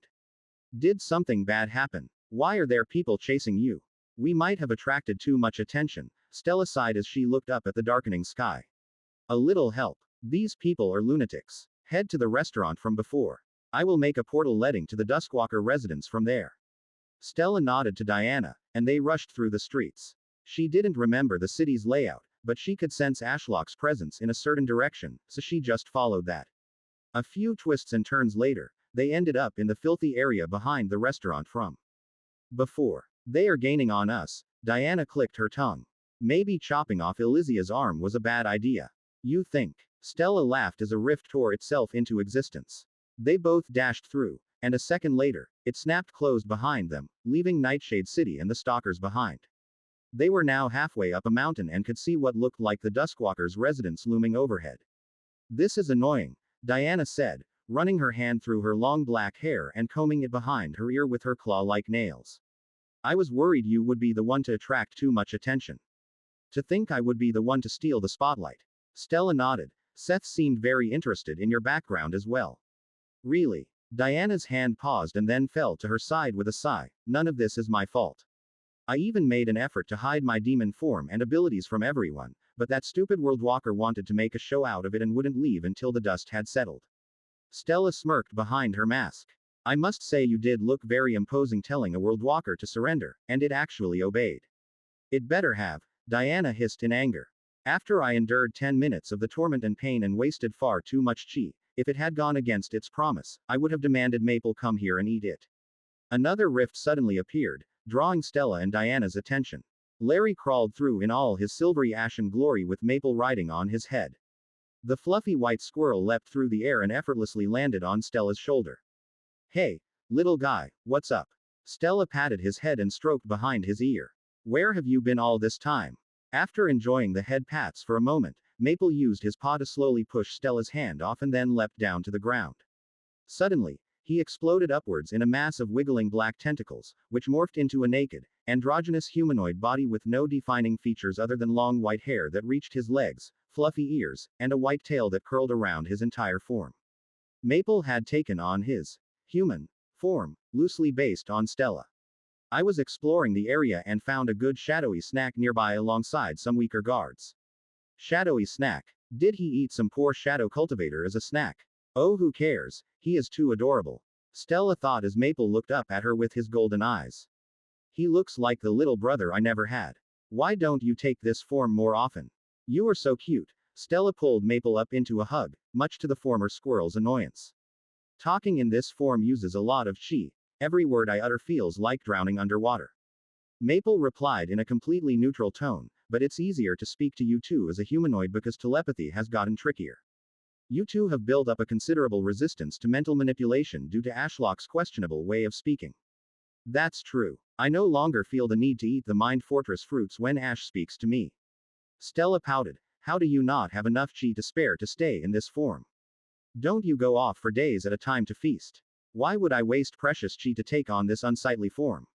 Did something bad happen? Why are there people chasing you? We might have attracted too much attention, Stella sighed as she looked up at the darkening sky. A little help. These people are lunatics. Head to the restaurant from before. I will make a portal leading to the Duskwalker residence from there. Stella nodded to Diana, and they rushed through the streets. She didn't remember the city's layout, but she could sense Ashlock's presence in a certain direction, so she just followed that. A few twists and turns later, they ended up in the filthy area behind the restaurant from before. They are gaining on us. Diana clicked her tongue. Maybe chopping off Elysia's arm was a bad idea. You think? Stella laughed as a rift tore itself into existence. They both dashed through, and a second later, it snapped closed behind them, leaving Nightshade City and the stalkers behind. They were now halfway up a mountain and could see what looked like the Duskwalkers' residence looming overhead. This is annoying, Diana said, running her hand through her long black hair and combing it behind her ear with her claw-like nails. I was worried you would be the one to attract too much attention. To think I would be the one to steal the spotlight. Stella nodded. Seth seemed very interested in your background as well. Really? Diana's hand paused and then fell to her side with a sigh. None of this is my fault. I even made an effort to hide my demon form and abilities from everyone, but that stupid Worldwalker wanted to make a show out of it and wouldn't leave until the dust had settled. Stella smirked behind her mask. I must say you did look very imposing telling a Worldwalker to surrender, and it actually obeyed. It better have, Diana hissed in anger. After I endured 10 minutes of the torment and pain and wasted far too much chi, if it had gone against its promise, I would have demanded Maple come here and eat it. Another rift suddenly appeared, drawing Stella and Diana's attention. Larry crawled through in all his silvery ashen glory with Maple riding on his head. The fluffy white squirrel leapt through the air and effortlessly landed on Stella's shoulder. Hey, little guy, what's up? Stella patted his head and stroked behind his ear. Where have you been all this time? After enjoying the head pats for a moment, Maple used his paw to slowly push Stella's hand off and then leapt down to the ground. Suddenly, he exploded upwards in a mass of wiggling black tentacles, which morphed into a naked, androgynous humanoid body with no defining features other than long white hair that reached his legs, fluffy ears, and a white tail that curled around his entire form. Maple had taken on his human form, loosely based on Stella. I was exploring the area and found a good shadowy snack nearby alongside some weaker guards. Shadowy snack. Did he eat some poor shadow cultivator as a snack? Oh, who cares, he is too adorable. Stella thought as Maple looked up at her with his golden eyes. He looks like the little brother I never had. Why don't you take this form more often? You are so cute. Stella pulled Maple up into a hug, much to the former squirrel's annoyance. Talking in this form uses a lot of chi. Every word I utter feels like drowning underwater. Maple replied in a completely neutral tone, but it's easier to speak to you two as a humanoid because telepathy has gotten trickier. You two have built up a considerable resistance to mental manipulation due to Ashlock's questionable way of speaking. That's true. I no longer feel the need to eat the Mind Fortress fruits when Ash speaks to me. Stella pouted. How do you not have enough chi to spare to stay in this form? Don't you go off for days at a time to feast? Why would I waste precious chi to take on this unsightly form?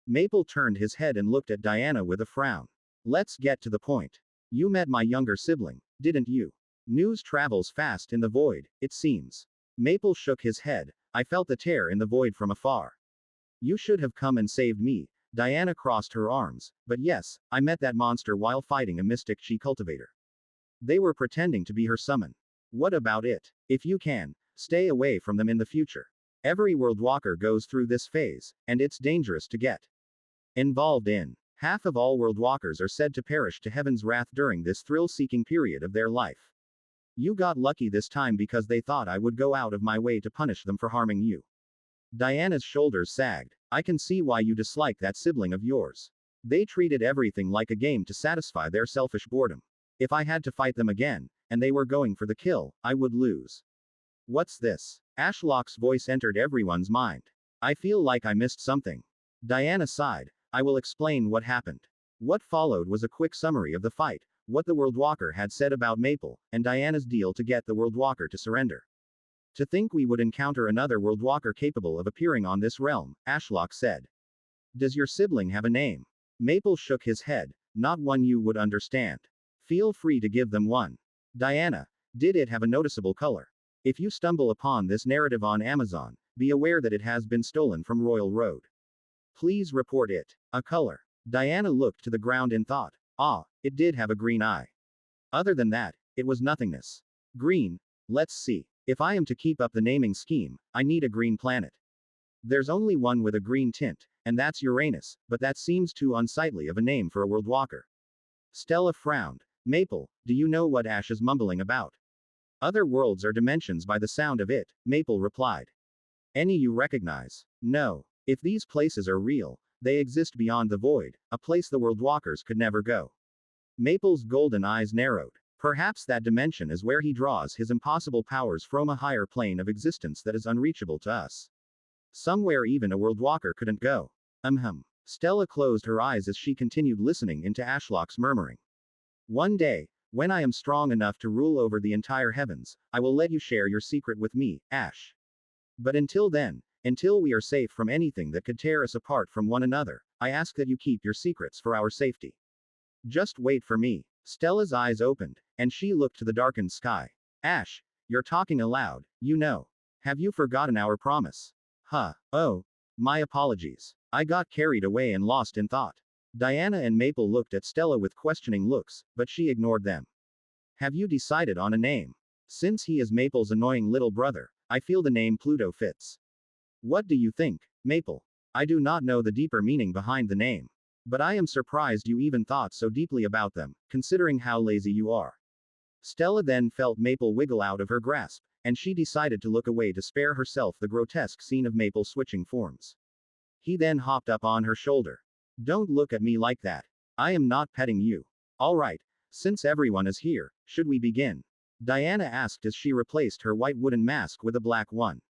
Maple turned his head and looked at Diana with a frown. Let's get to the point. You met my younger sibling, didn't you? News travels fast in the void, it seems. Maple shook his head. I felt the tear in the void from afar. You should have come and saved me. Diana crossed her arms. But yes, I met that monster while fighting a mystic chi cultivator. They were pretending to be her summon. What about it? If you can, stay away from them in the future. Every Worldwalker goes through this phase, and it's dangerous to get involved in. Half of all Worldwalkers are said to perish to heaven's wrath during this thrill-seeking period of their life. You got lucky this time because they thought I would go out of my way to punish them for harming you. Diana's shoulders sagged. I can see why you dislike that sibling of yours. They treated everything like a game to satisfy their selfish boredom. If I had to fight them again, and they were going for the kill, I would lose. What's this? Ashlock's voice entered everyone's mind. I feel like I missed something. Diana sighed. I will explain what happened. What followed was a quick summary of the fight, what the Worldwalker had said about Maple, and Diana's deal to get the Worldwalker to surrender. To think we would encounter another Worldwalker capable of appearing on this realm, Ashlock said. Does your sibling have a name? Maple shook his head. Not one you would understand. Feel free to give them one. Diana, did it have a noticeable color? If you stumble upon this narrative on Amazon, be aware that it has been stolen from Royal Road. Please report it. A color. Diana looked to the ground in thought. Ah, it did have a green eye. Other than that, it was nothingness. Green. Let's see. If I am to keep up the naming scheme, I need a green planet. There's only one with a green tint, and that's Uranus, but that seems too unsightly of a name for a Worldwalker. Stella frowned. Maple, do you know what Ash is mumbling about? Other worlds are dimensions by the sound of it, Maple replied. Any you recognize? No. If these places are real, they exist beyond the void, a place the worldwalkers could never go. Maple's golden eyes narrowed. Perhaps that dimension is where he draws his impossible powers from a higher plane of existence that is unreachable to us. Somewhere even a worldwalker couldn't go. Stella closed her eyes as she continued listening into Ashlock's murmuring. One day, when I am strong enough to rule over the entire heavens, I will let you share your secret with me, Ash. But until then, until we are safe from anything that could tear us apart from one another, I ask that you keep your secrets for our safety. Just wait for me. Stella's eyes opened, and she looked to the darkened sky. Ash, you're talking aloud, you know. Have you forgotten our promise? Oh, my apologies. I got carried away and lost in thought. Diana and Maple looked at Stella with questioning looks, but she ignored them. Have you decided on a name? Since he is Maple's annoying little brother, I feel the name Pluto fits. What do you think, Maple? I do not know the deeper meaning behind the name. But I am surprised you even thought so deeply about them, considering how lazy you are. Stella then felt Maple wiggle out of her grasp, and she decided to look away to spare herself the grotesque scene of Maple switching forms. He then hopped up on her shoulder. Don't look at me like that. I am not petting you. Alright, since everyone is here, should we begin? Diana asked as she replaced her white wooden mask with a black one.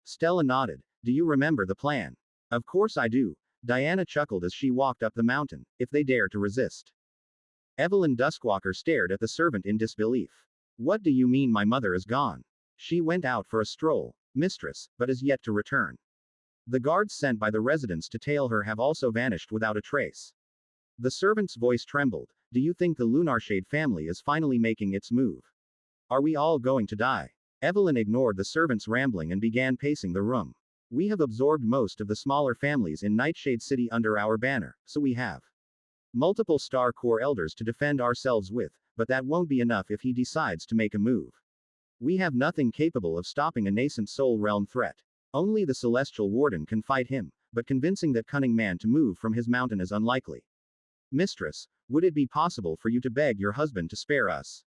Stella nodded. Do you remember the plan? Of course I do. Diana chuckled as she walked up the mountain, if they dare to resist. Evelyn Duskwalker stared at the servant in disbelief. What do you mean my mother is gone? She went out for a stroll, mistress, but is yet to return. The guards sent by the residents to tail her have also vanished without a trace. The servant's voice trembled. Do you think the Lunarshade family is finally making its move? Are we all going to die? Evelyn ignored the servant's rambling and began pacing the room. We have absorbed most of the smaller families in Nightshade City under our banner, so we have multiple Star Corps elders to defend ourselves with, but that won't be enough if he decides to make a move. We have nothing capable of stopping a nascent soul realm threat. Only the Celestial Warden can fight him, but convincing that cunning man to move from his mountain is unlikely. Mistress, would it be possible for you to beg your husband to spare us?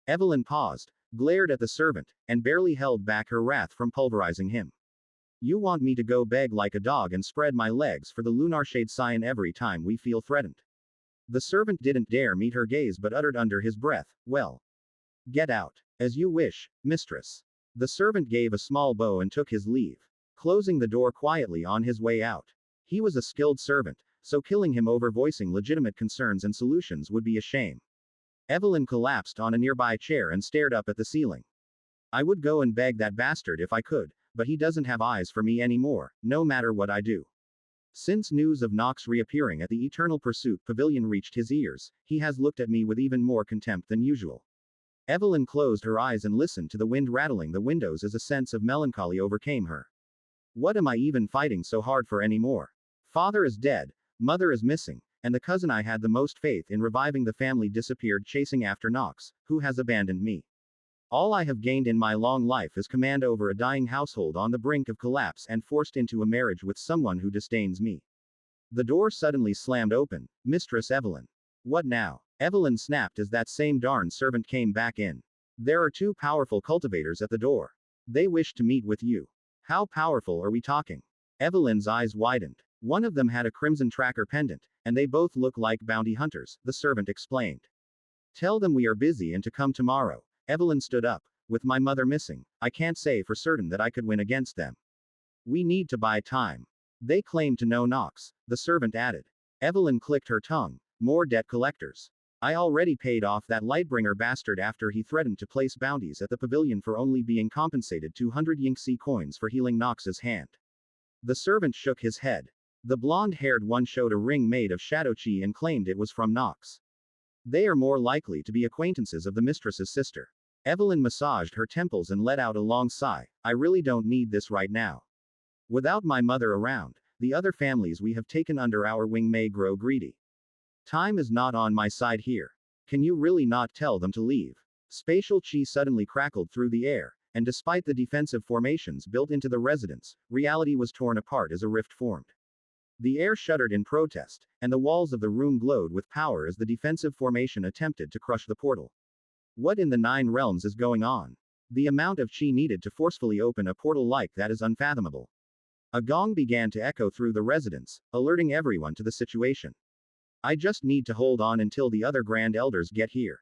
Evelyn paused, glared at the servant, and barely held back her wrath from pulverizing him. You want me to go beg like a dog and spread my legs for the Lunarshade Scion every time we feel threatened? The servant didn't dare meet her gaze but uttered under his breath, well. Get out. As you wish, mistress. The servant gave a small bow and took his leave, closing the door quietly on his way out. He was a skilled servant, so killing him over voicing legitimate concerns and solutions would be a shame. Evelyn collapsed on a nearby chair and stared up at the ceiling. I would go and beg that bastard if I could, but he doesn't have eyes for me anymore, no matter what I do. Since news of Nox reappearing at the Eternal Pursuit Pavilion reached his ears, he has looked at me with even more contempt than usual. Evelyn closed her eyes and listened to the wind rattling the windows as a sense of melancholy overcame her. What am I even fighting so hard for anymore? Father is dead, mother is missing, and the cousin I had the most faith in reviving the family disappeared chasing after Nox, who has abandoned me. All I have gained in my long life is command over a dying household on the brink of collapse and forced into a marriage with someone who disdains me. The door suddenly slammed open. Mistress Evelyn. What now? Evelyn snapped as that same darn servant came back in. There are two powerful cultivators at the door. They wish to meet with you. How powerful are we talking? Evelyn's eyes widened. One of them had a crimson tracker pendant, and they both look like bounty hunters, the servant explained. Tell them we are busy and to come tomorrow. Evelyn stood up. With my mother missing, I can't say for certain that I could win against them. We need to buy time. They claim to know Nox, the servant added. Evelyn clicked her tongue. More debt collectors. I already paid off that Lightbringer bastard after he threatened to place bounties at the pavilion for only being compensated 200 Yinxi coins for healing Nox's hand. The servant shook his head. The blonde-haired one showed a ring made of shadow chi and claimed it was from Nox. They are more likely to be acquaintances of the mistress's sister. Evelyn massaged her temples and let out a long sigh. I really don't need this right now. Without my mother around, the other families we have taken under our wing may grow greedy. Time is not on my side here. Can you really not tell them to leave? Spatial chi suddenly crackled through the air, and despite the defensive formations built into the residence, reality was torn apart as a rift formed. The air shuddered in protest, and the walls of the room glowed with power as the defensive formation attempted to crush the portal. What in the 9 realms is going on? The amount of chi needed to forcefully open a portal like that is unfathomable. A gong began to echo through the residence, alerting everyone to the situation. I just need to hold on until the other Grand Elders get here.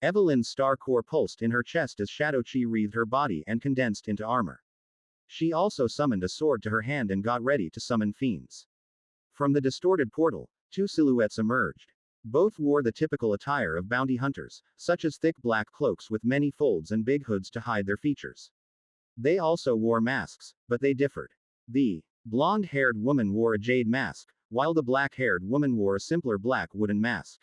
Evelyn's star core pulsed in her chest as shadow chi wreathed her body and condensed into armor. She also summoned a sword to her hand and got ready to summon fiends. From the distorted portal, 2 silhouettes emerged. Both wore the typical attire of bounty hunters, such as thick black cloaks with many folds and big hoods to hide their features. They also wore masks, but they differed. The blonde-haired woman wore a jade mask, while the black-haired woman wore a simpler black wooden mask.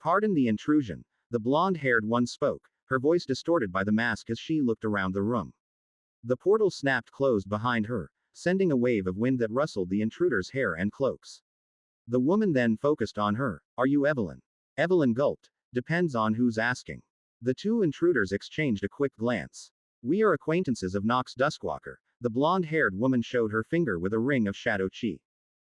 Pardon the intrusion, the blonde-haired one spoke, her voice distorted by the mask as she looked around the room. The portal snapped closed behind her, sending a wave of wind that rustled the intruder's hair and cloaks. The woman then focused on her. Are you Evelyn? Evelyn gulped. Depends on who's asking. The 2 intruders exchanged a quick glance. We are acquaintances of Nox Duskwalker. The blonde-haired woman showed her finger with a ring of shadow chi.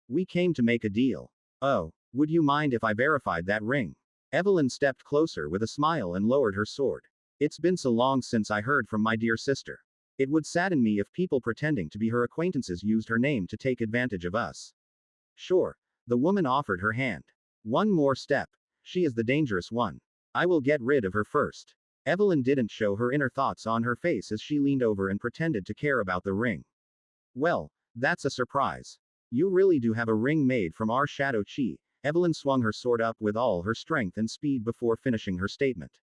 We came to make a deal. Oh, would you mind if I verified that ring? Evelyn stepped closer with a smile and lowered her sword. It's been so long since I heard from my dear sister. It would sadden me if people pretending to be her acquaintances used her name to take advantage of us. Sure. The woman offered her hand. One more step. She is the dangerous one. I will get rid of her first. Evelyn didn't show her inner thoughts on her face as she leaned over and pretended to care about the ring. Well, that's a surprise. You really do have a ring made from our shadow chi. Evelyn swung her sword up with all her strength and speed before finishing her statement.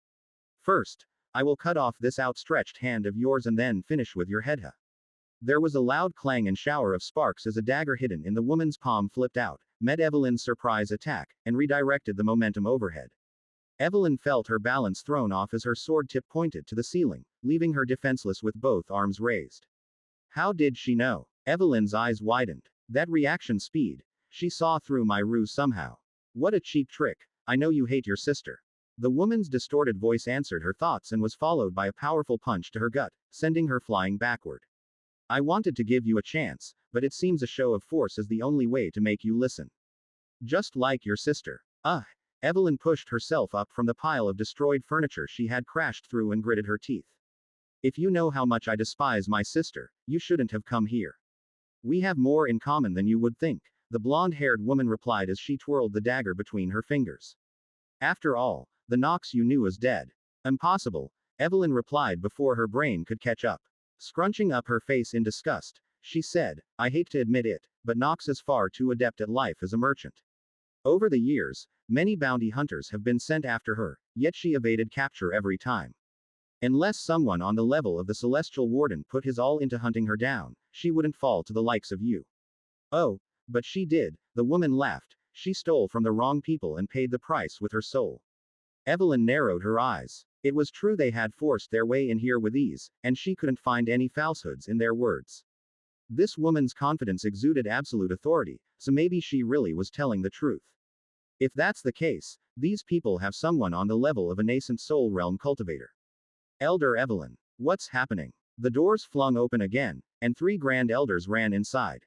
First, I will cut off this outstretched hand of yours and then finish with your head. There was a loud clang and shower of sparks as a dagger hidden in the woman's palm flipped out, met Evelyn's surprise attack, and redirected the momentum overhead. Evelyn felt her balance thrown off as her sword tip pointed to the ceiling, leaving her defenseless with both arms raised. How did she know? Evelyn's eyes widened. That reaction speed. She saw through my ruse somehow. What a cheap trick. I know you hate your sister. The woman's distorted voice answered her thoughts and was followed by a powerful punch to her gut, sending her flying backward. I wanted to give you a chance, but it seems a show of force is the only way to make you listen. Just like your sister. Evelyn pushed herself up from the pile of destroyed furniture she had crashed through and gritted her teeth. If you know how much I despise my sister, you shouldn't have come here. We have more in common than you would think, the blonde-haired woman replied as she twirled the dagger between her fingers. After all, the Nox you knew is dead. Impossible, Evelyn replied before her brain could catch up. Scrunching up her face in disgust, she said, I hate to admit it, but Nox is far too adept at life as a merchant. Over the years, many bounty hunters have been sent after her, yet she evaded capture every time. Unless someone on the level of the Celestial Warden put his all into hunting her down, she wouldn't fall to the likes of you. Oh, but she did, the woman laughed. She stole from the wrong people and paid the price with her soul. Evelyn narrowed her eyes. It was true they had forced their way in here with ease, and she couldn't find any falsehoods in their words. This woman's confidence exuded absolute authority, so maybe she really was telling the truth. If that's the case, these people have someone on the level of a nascent soul realm cultivator. Elder Evelyn. What's happening? The doors flung open again, and 3 Grand Elders ran inside.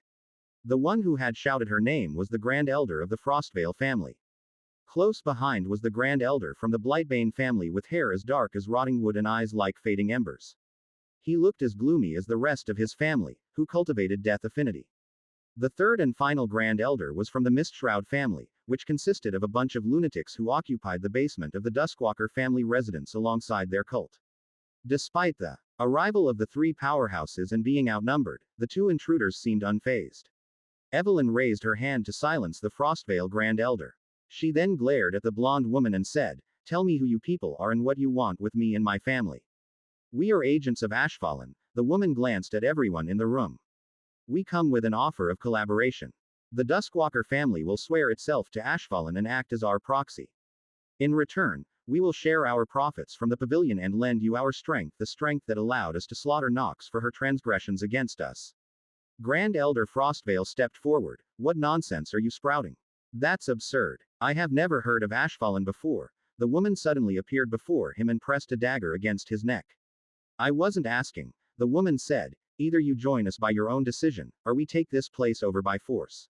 The one who had shouted her name was the Grand Elder of the Frostvale family. Close behind was the Grand Elder from the Blightbane family with hair as dark as rotting wood and eyes like fading embers. He looked as gloomy as the rest of his family, who cultivated death affinity. The third and final Grand Elder was from the Mistshroud family, which consisted of a bunch of lunatics who occupied the basement of the Duskwalker family residence alongside their cult. Despite the arrival of the 3 powerhouses and being outnumbered, the 2 intruders seemed unfazed. Evelyn raised her hand to silence the Frostvale Grand Elder. She then glared at the blonde woman and said, Tell me who you people are and what you want with me and my family. We are agents of Ashfallen. The woman glanced at everyone in the room. We come with an offer of collaboration. The Duskwalker family will swear itself to Ashfallen and act as our proxy. In return, we will share our profits from the Pavilion and lend you our strength, the strength that allowed us to slaughter Nox for her transgressions against us. Grand Elder Frostvale stepped forward. What nonsense are you sprouting? That's absurd. I have never heard of Ashfallen before. The woman suddenly appeared before him and pressed a dagger against his neck. I wasn't asking, the woman said. Either you join us by your own decision, or we take this place over by force.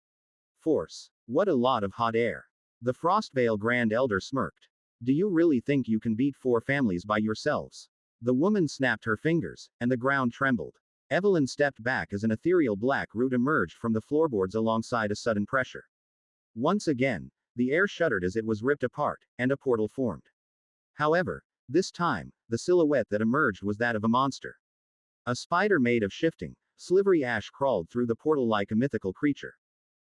Force. What a lot of hot air. The Frostvale Grand Elder smirked. Do you really think you can beat 4 families by yourselves? The woman snapped her fingers, and the ground trembled. Evelyn stepped back as an ethereal black root emerged from the floorboards alongside a sudden pressure. Once again, the air shuddered as it was ripped apart, and a portal formed. However, this time, the silhouette that emerged was that of a monster. A spider made of shifting, slivery ash crawled through the portal like a mythical creature.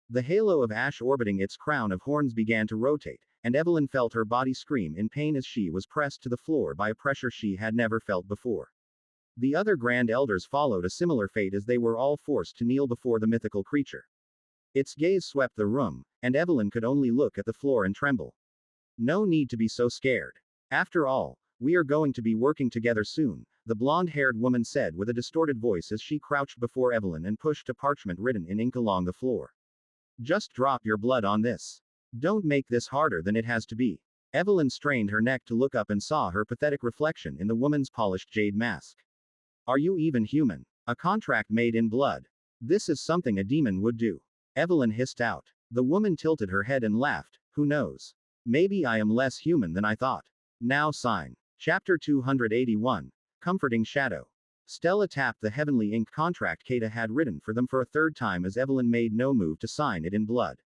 The halo of ash orbiting its crown of horns began to rotate, and Evelyn felt her body scream in pain as she was pressed to the floor by a pressure she had never felt before. The other Grand Elders followed a similar fate as they were all forced to kneel before the mythical creature. Its gaze swept the room, and Evelyn could only look at the floor and tremble. No need to be so scared. After all, we are going to be working together soon, the blonde-haired woman said with a distorted voice as she crouched before Evelyn and pushed a parchment written in ink along the floor. Just drop your blood on this. Don't make this harder than it has to be. Evelyn strained her neck to look up and saw her pathetic reflection in the woman's polished jade mask. Are you even human? A contract made in blood. This is something a demon would do. Evelyn hissed out. The woman tilted her head and laughed. Who knows? Maybe I am less human than I thought. Now sign. Chapter 281. Comforting Shadow. Stella tapped the heavenly ink contract Kata had written for them for a third time as Evelyn made no move to sign it in blood.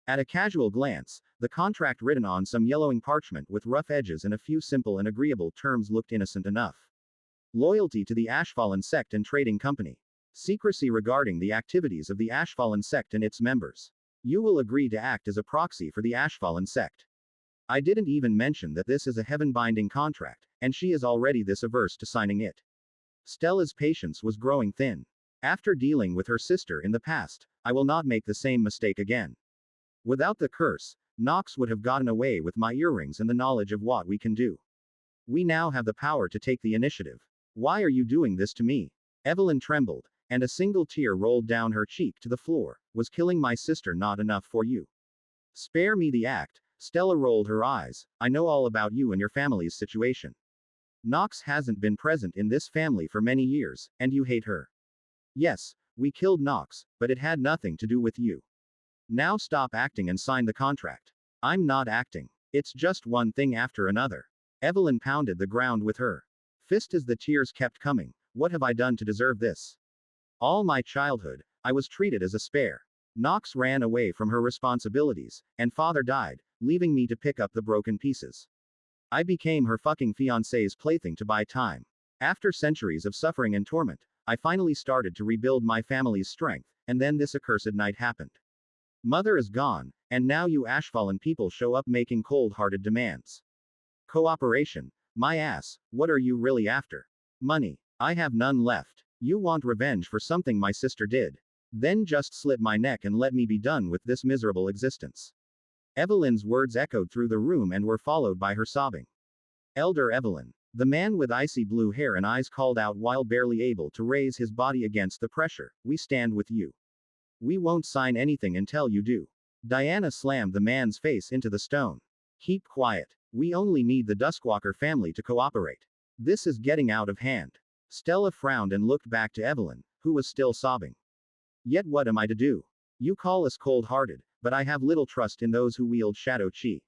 At a casual glance, the contract written on some yellowing parchment with rough edges and a few simple and agreeable terms looked innocent enough. Loyalty to the Ashfallen sect and trading company. Secrecy regarding the activities of the Ashfallen sect and its members. You will agree to act as a proxy for the Ashfallen sect. I didn't even mention that this is a heaven-binding contract, and she is already this averse to signing it. Stella's patience was growing thin. After dealing with her sister in the past, I will not make the same mistake again. Without the curse, Nox would have gotten away with my earrings and the knowledge of what we can do. We now have the power to take the initiative. Why are you doing this to me? Evelyn trembled, and a single tear rolled down her cheek to the floor. Was killing my sister not enough for you? Spare me the act. Stella rolled her eyes. I know all about you and your family's situation. Nox hasn't been present in this family for many years, and you hate her. Yes, we killed Nox, but it had nothing to do with you. Now stop acting and sign the contract. I'm not acting. It's just one thing after another. Evelyn pounded the ground with her fist as the tears kept coming. What have I done to deserve this? All my childhood, I was treated as a spare. Nox ran away from her responsibilities, and father died, leaving me to pick up the broken pieces. I became her fucking fiancé's plaything to buy time. After centuries of suffering and torment, I finally started to rebuild my family's strength, and then this accursed night happened. Mother is gone, and now you Ashfallen people show up making cold-hearted demands. Cooperation. My ass, what are you really after? Money. I have none left. You want revenge for something my sister did. Then just slit my neck and let me be done with this miserable existence. Evelyn's words echoed through the room and were followed by her sobbing. Elder Evelyn. The man with icy blue hair and eyes called out while barely able to raise his body against the pressure. We stand with you. We won't sign anything until you do. Diana slammed the man's face into the stone. Keep quiet. We only need the Duskwalker family to cooperate. This is getting out of hand. Stella frowned and looked back to Evelyn, who was still sobbing. Yet what am I to do? You call us cold-hearted, but I have little trust in those who wield shadow chi.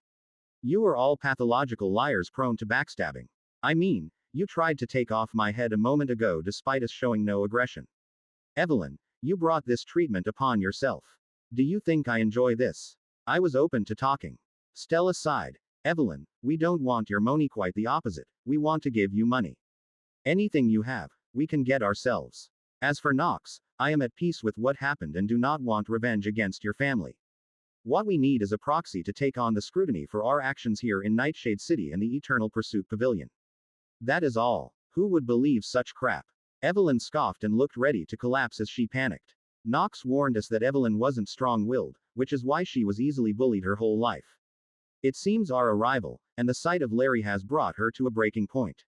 You are all pathological liars prone to backstabbing. I mean, you tried to take off my head a moment ago despite us showing no aggression. Evelyn, you brought this treatment upon yourself. Do you think I enjoy this? I was open to talking. Stella sighed. Evelyn, we don't want your money, quite the opposite. We want to give you money. Anything you have, we can get ourselves. As for Nox, I am at peace with what happened and do not want revenge against your family. What we need is a proxy to take on the scrutiny for our actions here in Nightshade City and the Eternal Pursuit Pavilion. That is all. Who would believe such crap? Evelyn scoffed and looked ready to collapse as she panicked. Nox warned us that Evelyn wasn't strong-willed, which is why she was easily bullied her whole life. It seems our arrival, and the sight of Larry has brought her to a breaking point.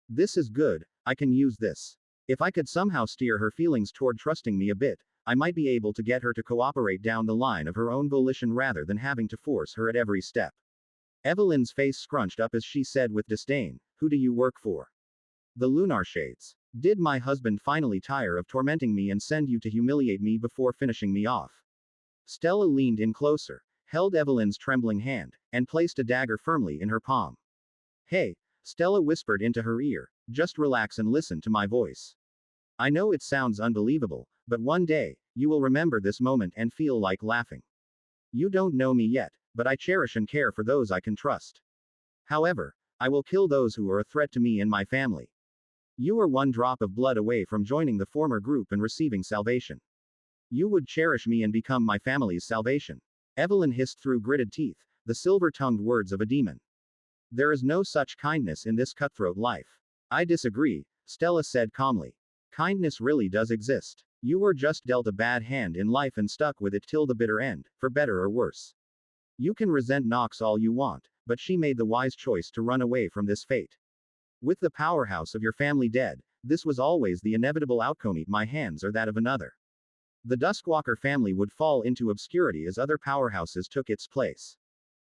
This is good, I can use this. If I could somehow steer her feelings toward trusting me a bit, I might be able to get her to cooperate down the line of her own volition rather than having to force her at every step. Evelyn's face scrunched up as she said with disdain, Who do you work for? The Lunar Shades. Did my husband finally tire of tormenting me and send you to humiliate me before finishing me off? Stella leaned in closer, held Evelyn's trembling hand, and placed a dagger firmly in her palm. Hey, Stella whispered into her ear, just relax and listen to my voice. I know it sounds unbelievable, but one day, you will remember this moment and feel like laughing. You don't know me yet, but I cherish and care for those I can trust. However, I will kill those who are a threat to me and my family. You are one drop of blood away from joining the former group and receiving salvation. You would cherish me and become my family's salvation. Evelyn hissed through gritted teeth, the silver-tongued words of a demon. There is no such kindness in this cutthroat life. I disagree, Stella said calmly. Kindness really does exist. You were just dealt a bad hand in life and stuck with it till the bitter end, for better or worse. You can resent Nox all you want, but she made the wise choice to run away from this fate. With the powerhouse of your family dead, this was always the inevitable outcome. My hands or that of another. The Duskwalker family would fall into obscurity as other powerhouses took its place.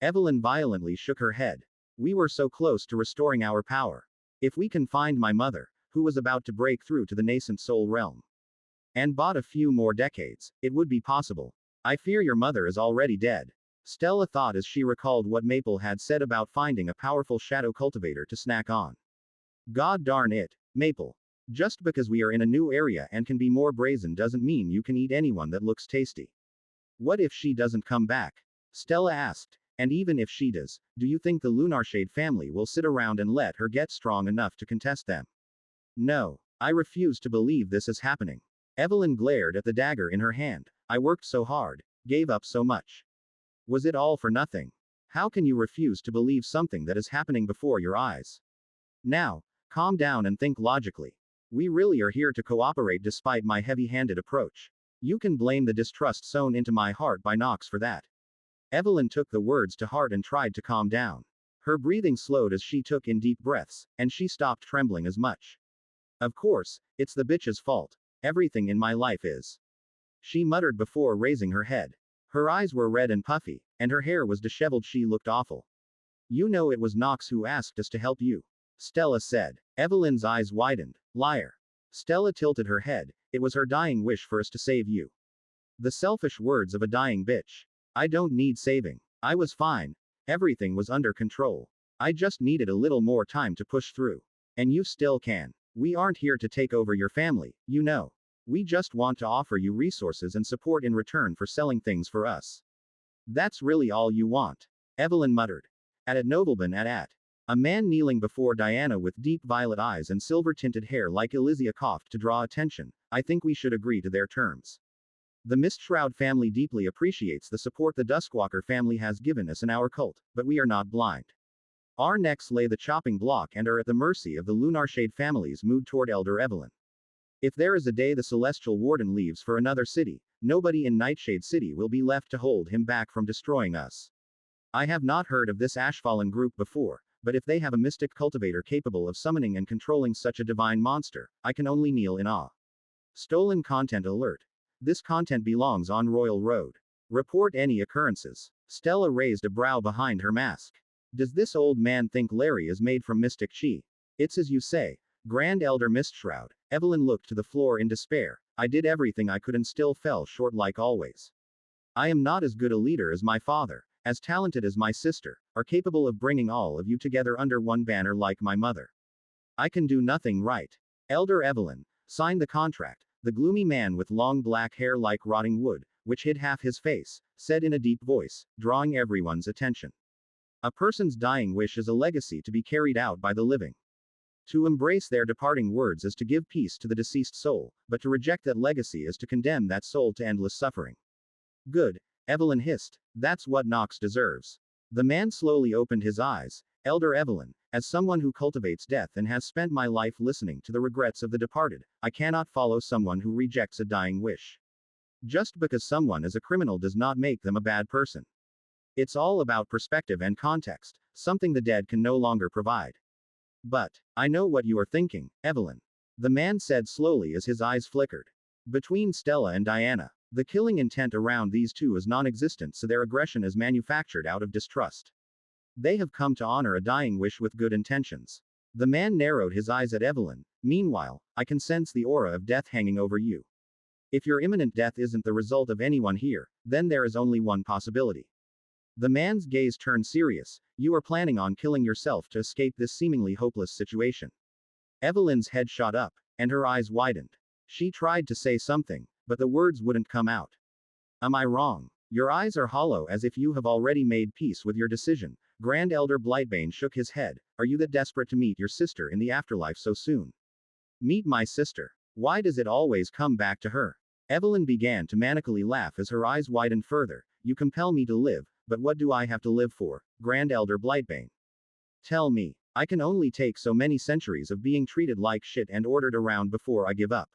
Evelyn violently shook her head. We were so close to restoring our power. If we can find my mother, who was about to break through to the nascent soul realm, and bought a few more decades, it would be possible. I fear your mother is already dead. Stella thought as she recalled what Maple had said about finding a powerful shadow cultivator to snack on. God darn it, Maple. Just because we are in a new area and can be more brazen doesn't mean you can eat anyone that looks tasty. What if she doesn't come back? Stella asked. And even if she does, do you think the Lunarshade family will sit around and let her get strong enough to contest them? No. I refuse to believe this is happening. Evelyn glared at the dagger in her hand. I worked so hard, gave up so much. Was it all for nothing? How can you refuse to believe something that is happening before your eyes? Now, calm down and think logically. We really are here to cooperate despite my heavy-handed approach. You can blame the distrust sown into my heart by Nox for that. Evelyn took the words to heart and tried to calm down. Her breathing slowed as she took in deep breaths, and she stopped trembling as much. Of course, it's the bitch's fault. Everything in my life is. She muttered before raising her head. Her eyes were red and puffy, and her hair was disheveled. She looked awful. You know it was Nox who asked us to help you, Stella said. Evelyn's eyes widened. Liar. Stella tilted her head. It was her dying wish for us to save you. The selfish words of a dying bitch. I don't need saving. I was fine. Everything was under control. I just needed a little more time to push through. And you still can. We aren't here to take over your family, you know. We just want to offer you resources and support in return for selling things for us. That's really all you want. Evelyn muttered. At nobleman at. A man kneeling before Diana with deep violet eyes and silver-tinted hair like Elysia coughed to draw attention. I think we should agree to their terms. The Mistshroud family deeply appreciates the support the Duskwalker family has given us in our cult, but we are not blind. Our necks lay the chopping block and are at the mercy of the Lunarshade family's mood toward Elder Evelyn. If there is a day the Celestial Warden leaves for another city, nobody in Nightshade City will be left to hold him back from destroying us. I have not heard of this Ashfallen group before, but if they have a mystic cultivator capable of summoning and controlling such a divine monster, I can only kneel in awe. Stolen content alert. This content belongs on Royal Road. Report any occurrences. Stella raised a brow behind her mask. Does this old man think Larry is made from mystic chi? It's as you say, Grand Elder Mistshroud. Evelyn looked to the floor in despair. I did everything I could and still fell short like always. I am not as good a leader as my father, as talented as my sister, or capable of bringing all of you together under one banner like my mother. I can do nothing right. Elder Evelyn, sign the contract. The gloomy man with long black hair like rotting wood, which hid half his face, said in a deep voice, drawing everyone's attention. A person's dying wish is a legacy to be carried out by the living. To embrace their departing words is to give peace to the deceased soul, but to reject that legacy is to condemn that soul to endless suffering. Good, Evelyn hissed. That's what Nox deserves. The man slowly opened his eyes. Elder Evelyn, as someone who cultivates death and has spent my life listening to the regrets of the departed, I cannot follow someone who rejects a dying wish. Just because someone is a criminal does not make them a bad person. It's all about perspective and context, something the dead can no longer provide. But, I know what you are thinking, Evelyn. The man said slowly as his eyes flickered. Between Stella and Diana, the killing intent around these two is non-existent, so their aggression is manufactured out of distrust. They have come to honor a dying wish with good intentions. The man narrowed his eyes at Evelyn. Meanwhile, I can sense the aura of death hanging over you. If your imminent death isn't the result of anyone here, then there is only one possibility. The man's gaze turned serious. You are planning on killing yourself to escape this seemingly hopeless situation. Evelyn's head shot up, and her eyes widened. She tried to say something, but the words wouldn't come out. Am I wrong? Your eyes are hollow as if you have already made peace with your decision. Grand Elder Blightbane shook his head. Are you that desperate to meet your sister in the afterlife so soon? Meet my sister. Why does it always come back to her? Evelyn began to manically laugh as her eyes widened further. You compel me to live, but what do I have to live for, Grand Elder Blightbane? Tell me. I can only take so many centuries of being treated like shit and ordered around before I give up.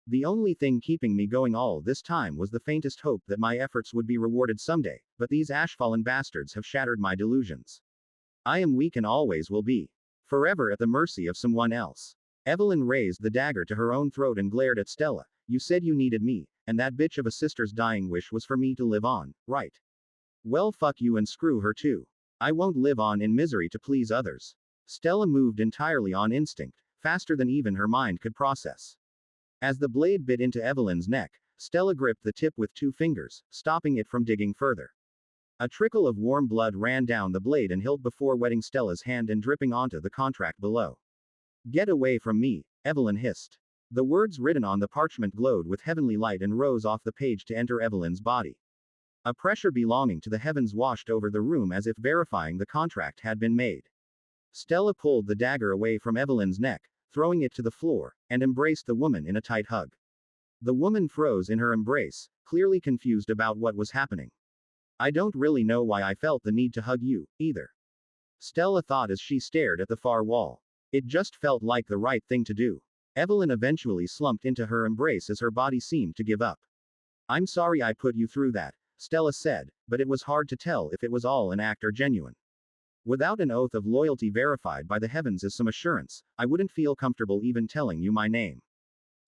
The only thing keeping me going all this time was the faintest hope that my efforts would be rewarded someday, but these ashfallen bastards have shattered my delusions. I am weak and always will be. Forever at the mercy of someone else. Evelyn raised the dagger to her own throat and glared at Stella. You said you needed me, and that bitch of a sister's dying wish was for me to live on, right? Well, fuck you and screw her too. I won't live on in misery to please others. Stella moved entirely on instinct, faster than even her mind could process. As the blade bit into Evelyn's neck, Stella gripped the tip with 2 fingers, stopping it from digging further. A trickle of warm blood ran down the blade and hilt before wetting Stella's hand and dripping onto the contract below. Get away from me, Evelyn hissed. The words written on the parchment glowed with heavenly light and rose off the page to enter Evelyn's body. A pressure belonging to the heavens washed over the room as if verifying the contract had been made. Stella pulled the dagger away from Evelyn's neck, throwing it to the floor, and embraced the woman in a tight hug. The woman froze in her embrace, clearly confused about what was happening. I don't really know why I felt the need to hug you, either. Stella thought as she stared at the far wall. It just felt like the right thing to do. Evelyn eventually slumped into her embrace as her body seemed to give up. I'm sorry I put you through that, Stella said, but it was hard to tell if it was all an act or genuine. Without an oath of loyalty verified by the heavens as some assurance, I wouldn't feel comfortable even telling you my name.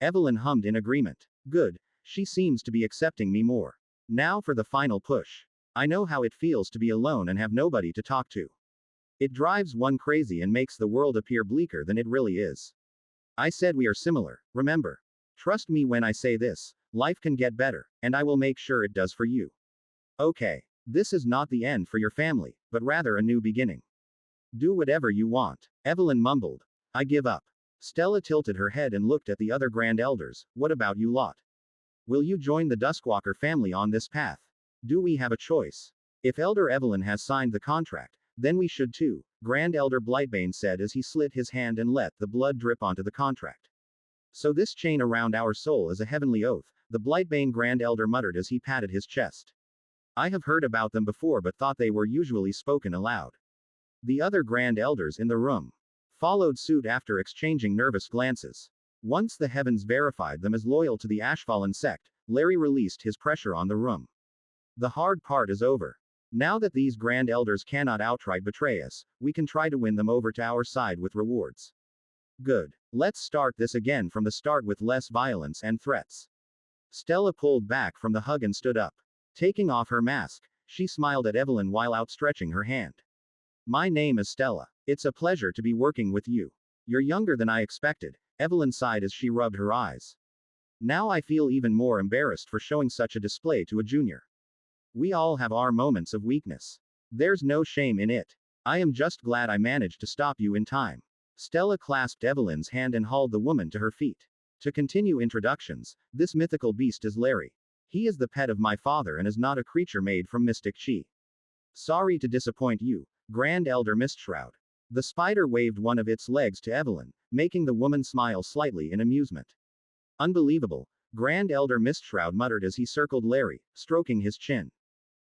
Evelyn hummed in agreement. Good, she seems to be accepting me more. Now for the final push. I know how it feels to be alone and have nobody to talk to. It drives one crazy and makes the world appear bleaker than it really is. I said we are similar, remember? Trust me when I say this, life can get better, and I will make sure it does for you. Okay. This is not the end for your family, but rather a new beginning. Do whatever you want, Evelyn mumbled. I give up. Stella tilted her head and looked at the other Grand Elders. What about you lot? Will you join the Duskwalker family on this path? Do we have a choice? If Elder Evelyn has signed the contract, then we should too, Grand Elder Blightbane said as he slit his hand and let the blood drip onto the contract. So this chain around our soul is a heavenly oath, the Blightbane Grand Elder muttered as he patted his chest. I have heard about them before but thought they were usually spoken aloud. The other Grand Elders in the room followed suit after exchanging nervous glances. Once the heavens verified them as loyal to the Ashfallen sect, Larry released his pressure on the room. The hard part is over. Now that these Grand Elders cannot outright betray us, we can try to win them over to our side with rewards. Good. Let's start this again from the start with less violence and threats. Stella pulled back from the hug and stood up. Taking off her mask, she smiled at Evelyn while outstretching her hand. My name is Stella. It's a pleasure to be working with you. You're younger than I expected, Evelyn sighed as she rubbed her eyes. Now I feel even more embarrassed for showing such a display to a junior. We all have our moments of weakness. There's no shame in it. I am just glad I managed to stop you in time. Stella clasped Evelyn's hand and hauled the woman to her feet. To continue introductions, this mythical beast is Larry. He is the pet of my father and is not a creature made from mystic chi. Sorry to disappoint you, Grand Elder Mistshroud. The spider waved one of its legs to Evelyn, making the woman smile slightly in amusement. Unbelievable, Grand Elder Mistshroud muttered as he circled Larry, stroking his chin.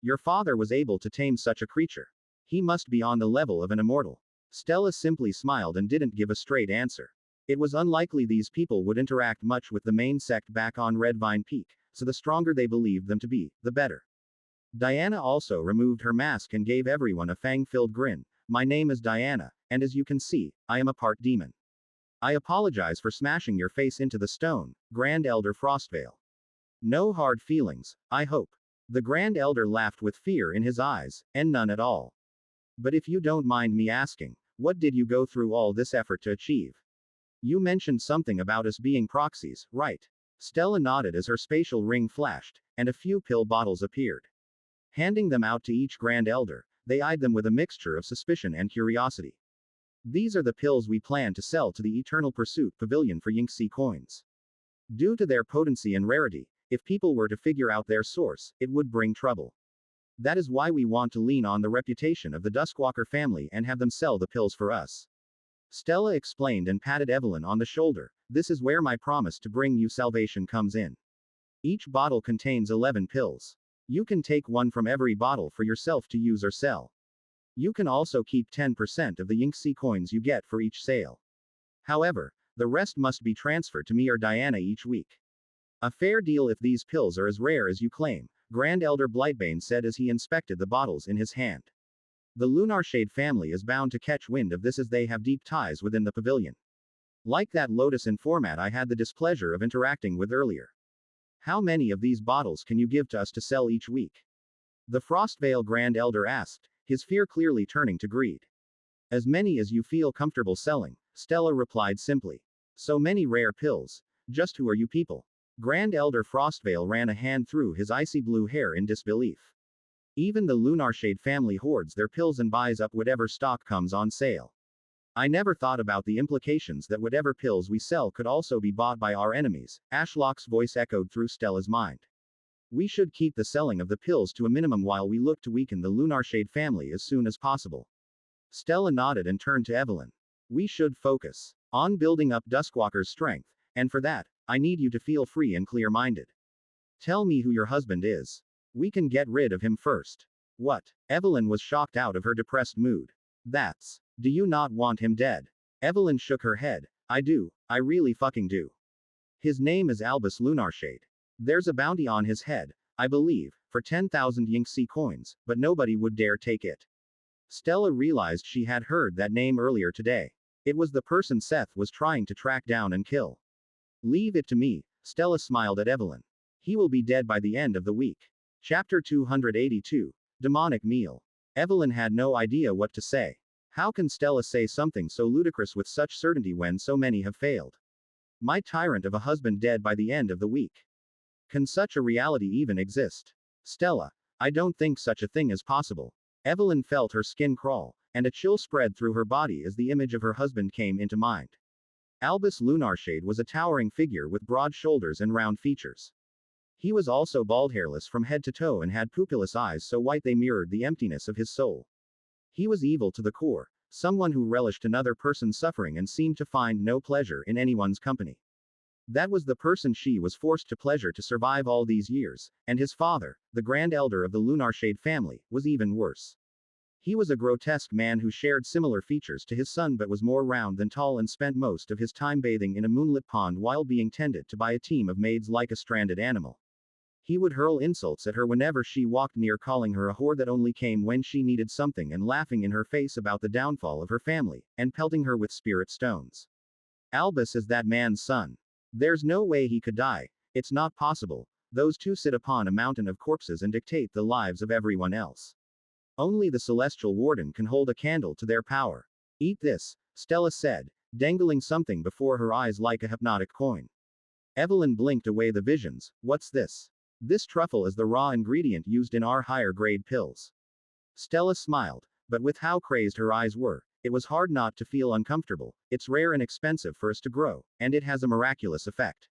Your father was able to tame such a creature. He must be on the level of an immortal. Stella simply smiled and didn't give a straight answer. It was unlikely these people would interact much with the main sect back on Red Vine Peak, so the stronger they believed them to be, the better. Diana also removed her mask and gave everyone a fang-filled grin. My name is Diana, and as you can see, I am a part demon. I apologize for smashing your face into the stone, Grand Elder Frostvale. No hard feelings, I hope. The Grand Elder laughed with fear in his eyes, and none at all. But if you don't mind me asking, what did you go through all this effort to achieve? You mentioned something about us being proxies, right? Stella nodded as her spatial ring flashed, and a few pill bottles appeared. Handing them out to each Grand Elder, they eyed them with a mixture of suspicion and curiosity. These are the pills we plan to sell to the Eternal Pursuit Pavilion for Yingxi coins. Due to their potency and rarity, if people were to figure out their source, it would bring trouble. That is why we want to lean on the reputation of the Duskwalker family and have them sell the pills for us. Stella explained and patted Evelyn on the shoulder. This is where my promise to bring you salvation comes in. Each bottle contains 11 pills. You can take one from every bottle for yourself to use or sell. You can also keep 10% of the Yingxi coins you get for each sale. However, the rest must be transferred to me or Diana each week. A fair deal if these pills are as rare as you claim, Grand Elder Blightbane said as he inspected the bottles in his hand. The Lunarshade family is bound to catch wind of this as they have deep ties within the pavilion. Like that Lotus informant I had the displeasure of interacting with earlier. How many of these bottles can you give to us to sell each week? The Frostvale Grand Elder asked, his fear clearly turning to greed. As many as you feel comfortable selling, Stella replied simply. So many rare pills. Just who are you people? Grand Elder Frostvale ran a hand through his icy blue hair in disbelief. Even the Lunarshade family hoards their pills and buys up whatever stock comes on sale. I never thought about the implications that whatever pills we sell could also be bought by our enemies, Ashlock's voice echoed through Stella's mind. We should keep the selling of the pills to a minimum while we look to weaken the Lunarshade family as soon as possible. Stella nodded and turned to Evelyn. We should focus on building up Duskwalker's strength, and for that, I need you to feel free and clear-minded. Tell me who your husband is. We can get rid of him first. What? Evelyn was shocked out of her depressed mood. That's. Do you not want him dead? Evelyn shook her head. I do, I really fucking do. His name is Albus Lunarshade. There's a bounty on his head, I believe, for 10,000 Yingxi coins, but nobody would dare take it. Stella realized she had heard that name earlier today. It was the person Seth was trying to track down and kill. Leave it to me, Stella smiled at Evelyn. He will be dead by the end of the week. Chapter 282. Demonic Meal. Evelyn had no idea what to say. How can Stella say something so ludicrous with such certainty when so many have failed? My tyrant of a husband dead by the end of the week. Can such a reality even exist? Stella, I don't think such a thing is possible. Evelyn felt her skin crawl, and a chill spread through her body as the image of her husband came into mind. Albus Lunarshade was a towering figure with broad shoulders and round features. He was also bald hairless from head to toe and had pupilless eyes so white they mirrored the emptiness of his soul. He was evil to the core, someone who relished another person's suffering and seemed to find no pleasure in anyone's company. That was the person she was forced to pleasure to survive all these years, and his father, the Grand Elder of the Lunarshade family, was even worse. He was a grotesque man who shared similar features to his son but was more round than tall and spent most of his time bathing in a moonlit pond while being tended to by a team of maids like a stranded animal. He would hurl insults at her whenever she walked near, calling her a whore that only came when she needed something and laughing in her face about the downfall of her family, and pelting her with spirit stones. Albus is that man's son. There's no way he could die, it's not possible. Those two sit upon a mountain of corpses and dictate the lives of everyone else. Only the Celestial Warden can hold a candle to their power. Eat this, Stella said, dangling something before her eyes like a hypnotic coin. Evelyn blinked away the visions. What's this? This truffle is the raw ingredient used in our higher grade pills. Stella smiled, but with how crazed her eyes were, it was hard not to feel uncomfortable. It's rare and expensive for us to grow, and it has a miraculous effect.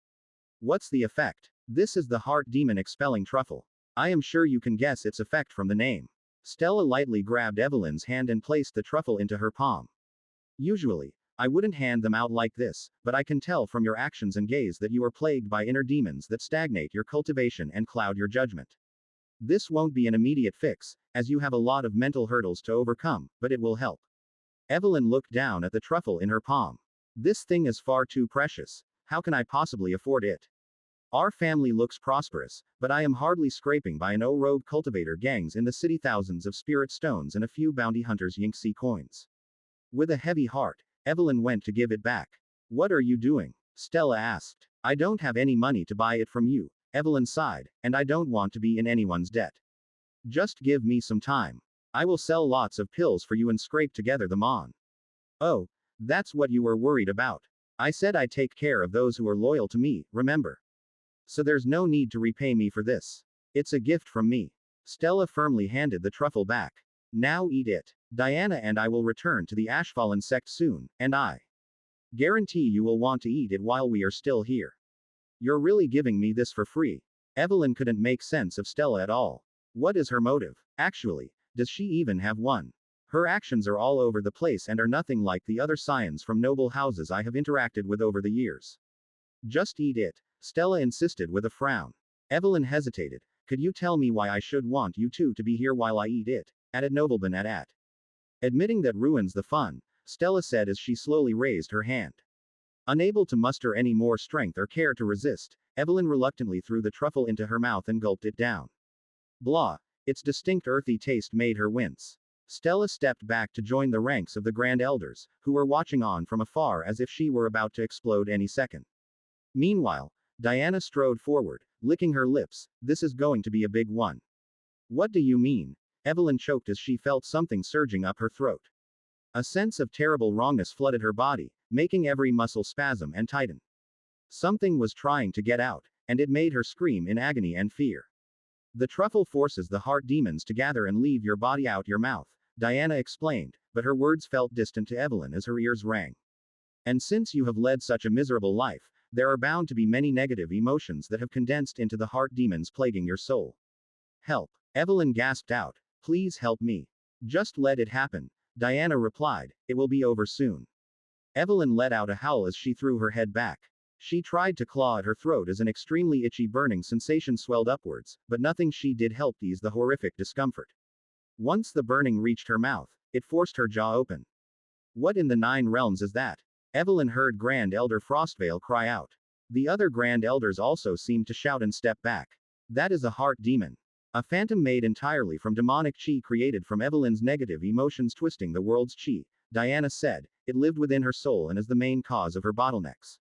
What's the effect? This is the heart demon expelling truffle. I am sure you can guess its effect from the name. Stella lightly grabbed Evelyn's hand and placed the truffle into her palm. Usually, I wouldn't hand them out like this, but I can tell from your actions and gaze that you are plagued by inner demons that stagnate your cultivation and cloud your judgment. This won't be an immediate fix, as you have a lot of mental hurdles to overcome, but it will help. Evelyn looked down at the truffle in her palm. This thing is far too precious. How can I possibly afford it? Our family looks prosperous, but I am hardly scraping by an rogue cultivator gangs in the city, thousands of spirit stones and a few bounty hunters' Yingxi coins. With a heavy heart, Evelyn went to give it back. What are you doing? Stella asked. I don't have any money to buy it from you, Evelyn sighed, and I don't want to be in anyone's debt. Just give me some time. I will sell lots of pills for you and scrape together the mon. Oh, that's what you were worried about. I said I'd take care of those who are loyal to me, remember? So there's no need to repay me for this. It's a gift from me. Stella firmly handed the truffle back. Now eat it. Diana and I will return to the Ashfallen sect soon, and I guarantee you will want to eat it while we are still here. You're really giving me this for free. Evelyn couldn't make sense of Stella at all. What is her motive? Actually, does she even have one? Her actions are all over the place and are nothing like the other scions from noble houses I have interacted with over the years. Just eat it, Stella insisted with a frown. Evelyn hesitated. Could you tell me why I should want you two to be here while I eat it? Added Nobleman at. Admitting that ruins the fun, Stella said as she slowly raised her hand. Unable to muster any more strength or care to resist, Evelyn reluctantly threw the truffle into her mouth and gulped it down. Blah. Its distinct earthy taste made her wince. Stella stepped back to join the ranks of the Grand Elders, who were watching on from afar as if she were about to explode any second. Meanwhile, Diana strode forward, licking her lips. This is going to be a big one. What do you mean? Evelyn choked as she felt something surging up her throat. A sense of terrible wrongness flooded her body, making every muscle spasm and tighten. Something was trying to get out, and it made her scream in agony and fear. The truffle forces the heart demons to gather and leave your body out your mouth, Diana explained, but her words felt distant to Evelyn as her ears rang. And since you have led such a miserable life, there are bound to be many negative emotions that have condensed into the heart demons plaguing your soul. Help. Evelyn gasped out. Please help me. Just let it happen. Diana replied. It will be over soon. Evelyn let out a howl as she threw her head back. She tried to claw at her throat as an extremely itchy burning sensation swelled upwards, but nothing she did helped ease the horrific discomfort. Once the burning reached her mouth, it forced her jaw open. What in the 9 realms is that? Evelyn heard Grand Elder Frostvale cry out. The other Grand Elders also seemed to shout and step back. That is a heart demon. A phantom made entirely from demonic chi created from Evelyn's negative emotions twisting the world's chi, Diana said. It lived within her soul and is the main cause of her bottlenecks.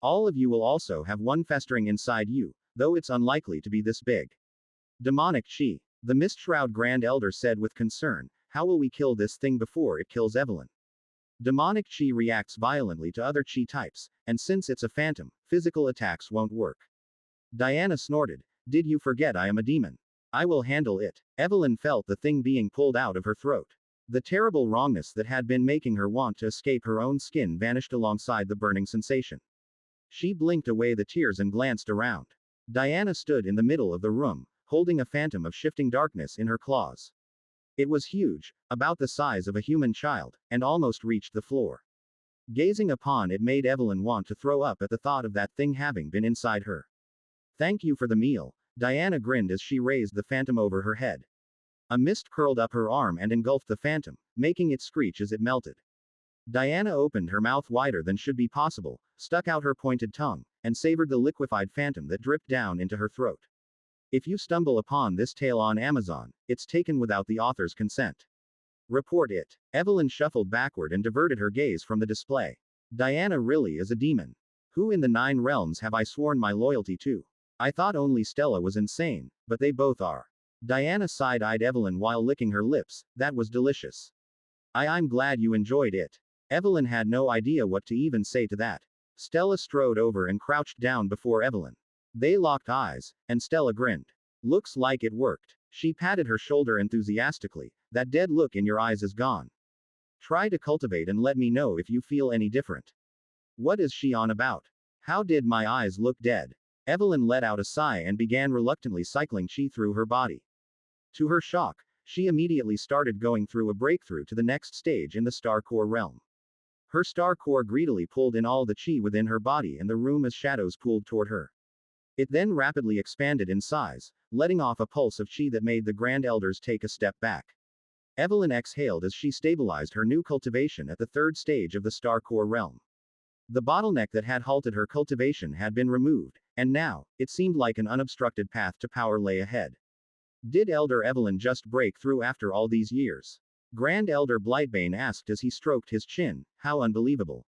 All of you will also have one festering inside you, though it's unlikely to be this big. Demonic chi. The Mistshroud Grand Elder said with concern. How will we kill this thing before it kills Evelyn? Demonic chi reacts violently to other chi types, and since it's a phantom, physical attacks won't work. Diana snorted. Did you forget I am a demon? I will handle it. Evelyn felt the thing being pulled out of her throat. The terrible wrongness that had been making her want to escape her own skin vanished alongside the burning sensation. She blinked away the tears and glanced around. Diana stood in the middle of the room, holding a phantom of shifting darkness in her claws. It was huge, about the size of a human child, and almost reached the floor. Gazing upon it made Evelyn want to throw up at the thought of that thing having been inside her. Thank you for the meal. Diana grinned as she raised the phantom over her head. A mist curled up her arm and engulfed the phantom, making it screech as it melted. Diana opened her mouth wider than should be possible, stuck out her pointed tongue, and savored the liquefied phantom that dripped down into her throat. If you stumble upon this tale on Amazon, it's taken without the author's consent. Report it. Evelyn shuffled backward and diverted her gaze from the display. Diana really is a demon. Who in the 9 realms have I sworn my loyalty to? I thought only Stella was insane, but they both are. Diana side-eyed Evelyn while licking her lips. That was delicious. I'm glad you enjoyed it. Evelyn had no idea what to even say to that. Stella strode over and crouched down before Evelyn. They locked eyes, and Stella grinned. Looks like it worked. She patted her shoulder enthusiastically. That dead look in your eyes is gone. Try to cultivate and let me know if you feel any different. What is she on about? How did my eyes look dead? Evelyn let out a sigh and began reluctantly cycling chi through her body. To her shock, she immediately started going through a breakthrough to the next stage in the Star Core realm. Her Star Core greedily pulled in all the chi within her body and the room as shadows pooled toward her. It then rapidly expanded in size, letting off a pulse of chi that made the Grand Elders take a step back. Evelyn exhaled as she stabilized her new cultivation at the 3rd stage of the Star Core realm. The bottleneck that had halted her cultivation had been removed, and now, it seemed like an unobstructed path to power lay ahead. Did Elder Evelyn just break through after all these years? Grand Elder Blightbane asked as he stroked his chin. How unbelievable.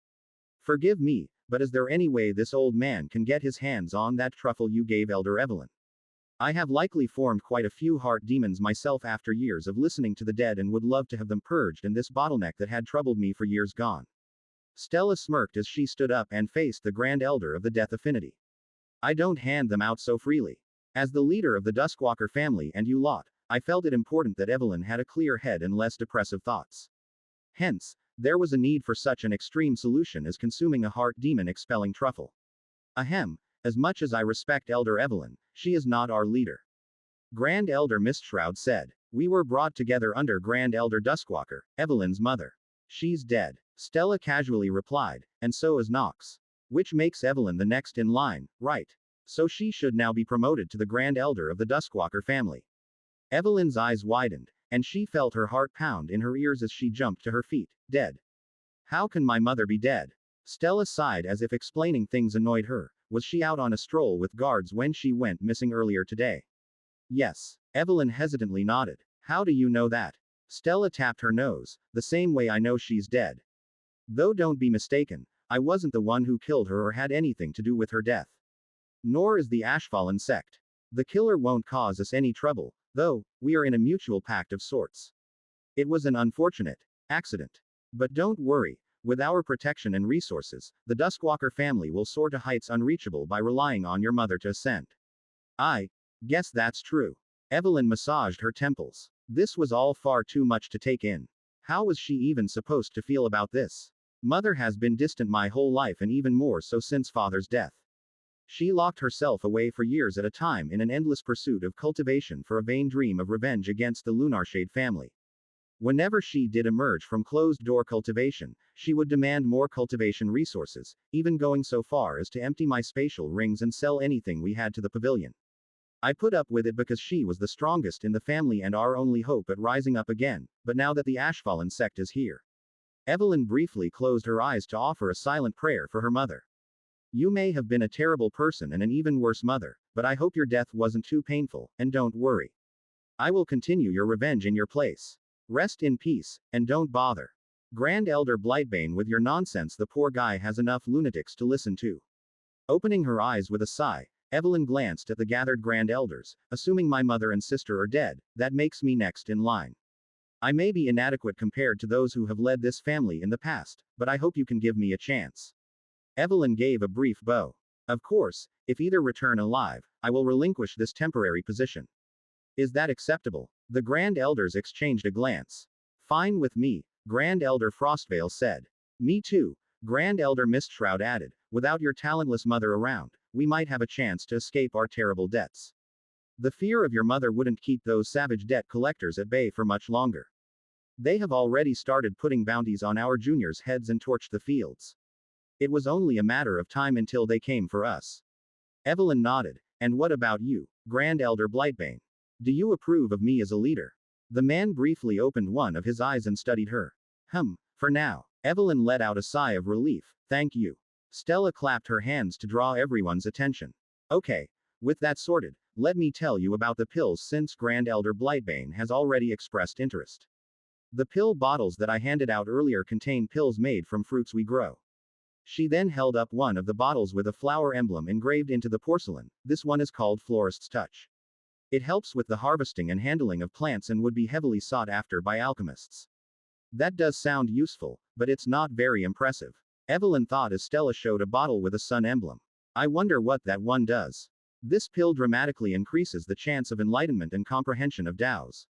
Forgive me, but is there any way this old man can get his hands on that truffle you gave Elder Evelyn? I have likely formed quite a few heart demons myself after years of listening to the dead and would love to have them purged and this bottleneck that had troubled me for years gone. Stella smirked as she stood up and faced the Grand Elder of the Death Affinity. I don't hand them out so freely. As the leader of the Duskwalker family and you lot, I felt it important that Evelyn had a clear head and less depressive thoughts. Hence, there was a need for such an extreme solution as consuming a heart demon expelling truffle. Ahem, as much as I respect Elder Evelyn, she is not our leader. Grand Elder Mistshroud said. We were brought together under Grand Elder Duskwalker, Evelyn's mother. She's dead. Stella casually replied, and so is Nox. Which makes Evelyn the next in line, right? So she should now be promoted to the Grand Elder of the Duskwalker family. Evelyn's eyes widened, and she felt her heart pound in her ears as she jumped to her feet. Dead. How can my mother be dead? Stella sighed as if explaining things annoyed her. Was she out on a stroll with guards when she went missing earlier today? Yes. Evelyn hesitantly nodded. How do you know that? Stella tapped her nose. The same way I know she's dead. Though don't be mistaken, I wasn't the one who killed her or had anything to do with her death. Nor is the Ashfallen sect. The killer won't cause us any trouble, though, we are in a mutual pact of sorts. It was an unfortunate accident. But don't worry, with our protection and resources, the Duskwalker family will soar to heights unreachable by relying on your mother to ascend. I guess that's true. Evelyn massaged her temples. This was all far too much to take in. How was she even supposed to feel about this? Mother has been distant my whole life and even more so since father's death. She locked herself away for years at a time in an endless pursuit of cultivation for a vain dream of revenge against the Lunarshade family. Whenever she did emerge from closed-door cultivation, she would demand more cultivation resources, even going so far as to empty my spatial rings and sell anything we had to the pavilion. I put up with it because she was the strongest in the family and our only hope at rising up again, but now that the Ashfallen sect is here. Evelyn briefly closed her eyes to offer a silent prayer for her mother. You may have been a terrible person and an even worse mother, but I hope your death wasn't too painful, and don't worry. I will continue your revenge in your place. Rest in peace, and don't bother. Grand Elder Blightbane with your nonsense, the poor guy has enough lunatics to listen to. Opening her eyes with a sigh, Evelyn glanced at the gathered Grand Elders. Assuming my mother and sister are dead, that makes me next in line. I may be inadequate compared to those who have led this family in the past, but I hope you can give me a chance. Evelyn gave a brief bow. Of course, if either return alive, I will relinquish this temporary position. Is that acceptable? The Grand Elders exchanged a glance. Fine with me, Grand Elder Frostvale said. Me too, Grand Elder Mistshroud added. Without your talentless mother around, we might have a chance to escape our terrible debts. The fear of your mother wouldn't keep those savage debt collectors at bay for much longer. They have already started putting bounties on our juniors' heads and torched the fields. It was only a matter of time until they came for us. Evelyn nodded. And what about you, Grand Elder Blightbane? Do you approve of me as a leader? The man briefly opened one of his eyes and studied her. For now. Evelyn let out a sigh of relief. Thank you. Stella clapped her hands to draw everyone's attention. Okay. With that sorted, let me tell you about the pills since Grand Elder Blightbane has already expressed interest. The pill bottles that I handed out earlier contain pills made from fruits we grow. She then held up one of the bottles with a flower emblem engraved into the porcelain. This one is called Florist's Touch. It helps with the harvesting and handling of plants and would be heavily sought after by alchemists. That does sound useful, but it's not very impressive. Evelyn thought as Stella showed a bottle with a sun emblem. I wonder what that one does. This pill dramatically increases the chance of enlightenment and comprehension of Tao's.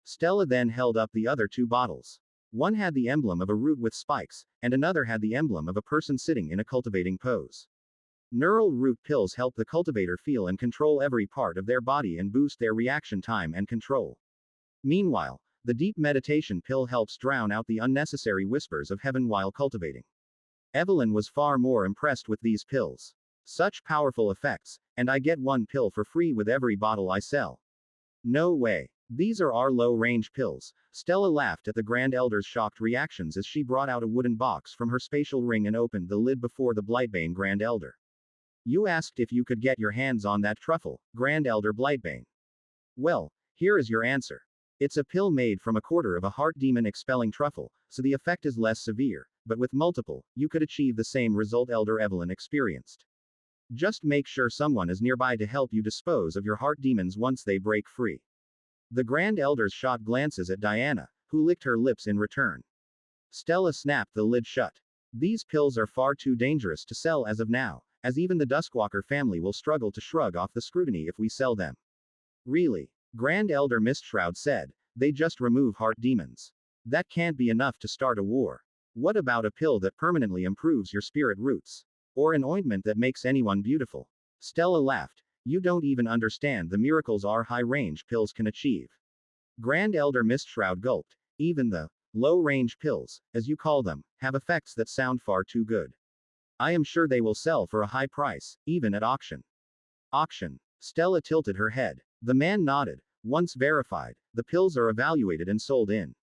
Stella then held up the other two bottles. One had the emblem of a root with spikes, and another had the emblem of a person sitting in a cultivating pose. Neural root pills help the cultivator feel and control every part of their body and boost their reaction time and control. Meanwhile, the deep meditation pill helps drown out the unnecessary whispers of heaven while cultivating. Evelyn was far more impressed with these pills. Such powerful effects, and I get one pill for free with every bottle I sell. No way. These are our low-range pills. Stella laughed at the Grand Elder's shocked reactions as she brought out a wooden box from her spatial ring and opened the lid before the Blightbane Grand Elder. You asked if you could get your hands on that truffle, Grand Elder Blightbane. Well, here is your answer. It's a pill made from a quarter of a heart demon expelling truffle, so the effect is less severe, but with multiple, you could achieve the same result Elder Evelyn experienced. Just make sure someone is nearby to help you dispose of your heart demons once they break free. The Grand Elders shot glances at Diana, who licked her lips in return. Stella snapped the lid shut. These pills are far too dangerous to sell as of now, as even the Duskwalker family will struggle to shrug off the scrutiny if we sell them. Really? Grand Elder Mistshroud said, they just remove heart demons. That can't be enough to start a war. What about a pill that permanently improves your spirit roots? Or an ointment that makes anyone beautiful? Stella laughed. You don't even understand the miracles our high-range pills can achieve. Grand Elder Mistshroud gulped. Even the low-range pills, as you call them, have effects that sound far too good. I am sure they will sell for a high price, even at auction. Auction. Stella tilted her head. The man nodded. Once verified, the pills are evaluated and sold in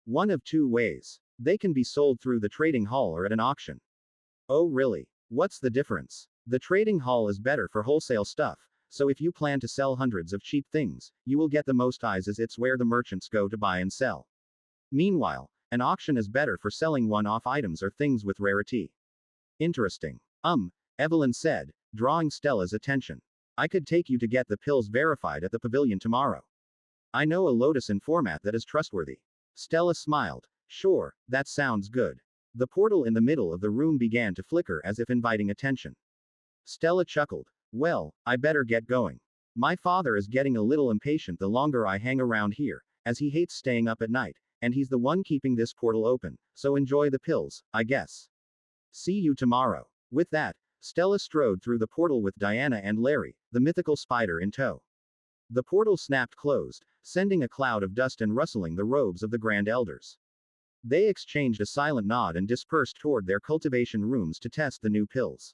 one of two ways. They can be sold through the trading hall or at an auction. Oh really? What's the difference? The trading hall is better for wholesale stuff, so if you plan to sell hundreds of cheap things, you will get the most eyes as it's where the merchants go to buy and sell. Meanwhile, an auction is better for selling one-off items or things with rarity. Interesting. Evelyn said, drawing Stella's attention. I could take you to get the pills verified at the pavilion tomorrow. I know a Lotus informant that is trustworthy. Stella smiled. Sure, that sounds good. The portal in the middle of the room began to flicker as if inviting attention. Stella chuckled. Well, I better get going. My father is getting a little impatient the longer I hang around here, as he hates staying up at night, and he's the one keeping this portal open, so enjoy the pills, I guess. See you tomorrow. With that, Stella strode through the portal with Diana and Larry, the mythical spider in tow. The portal snapped closed, sending a cloud of dust and rustling the robes of the Grand Elders. They exchanged a silent nod and dispersed toward their cultivation rooms to test the new pills.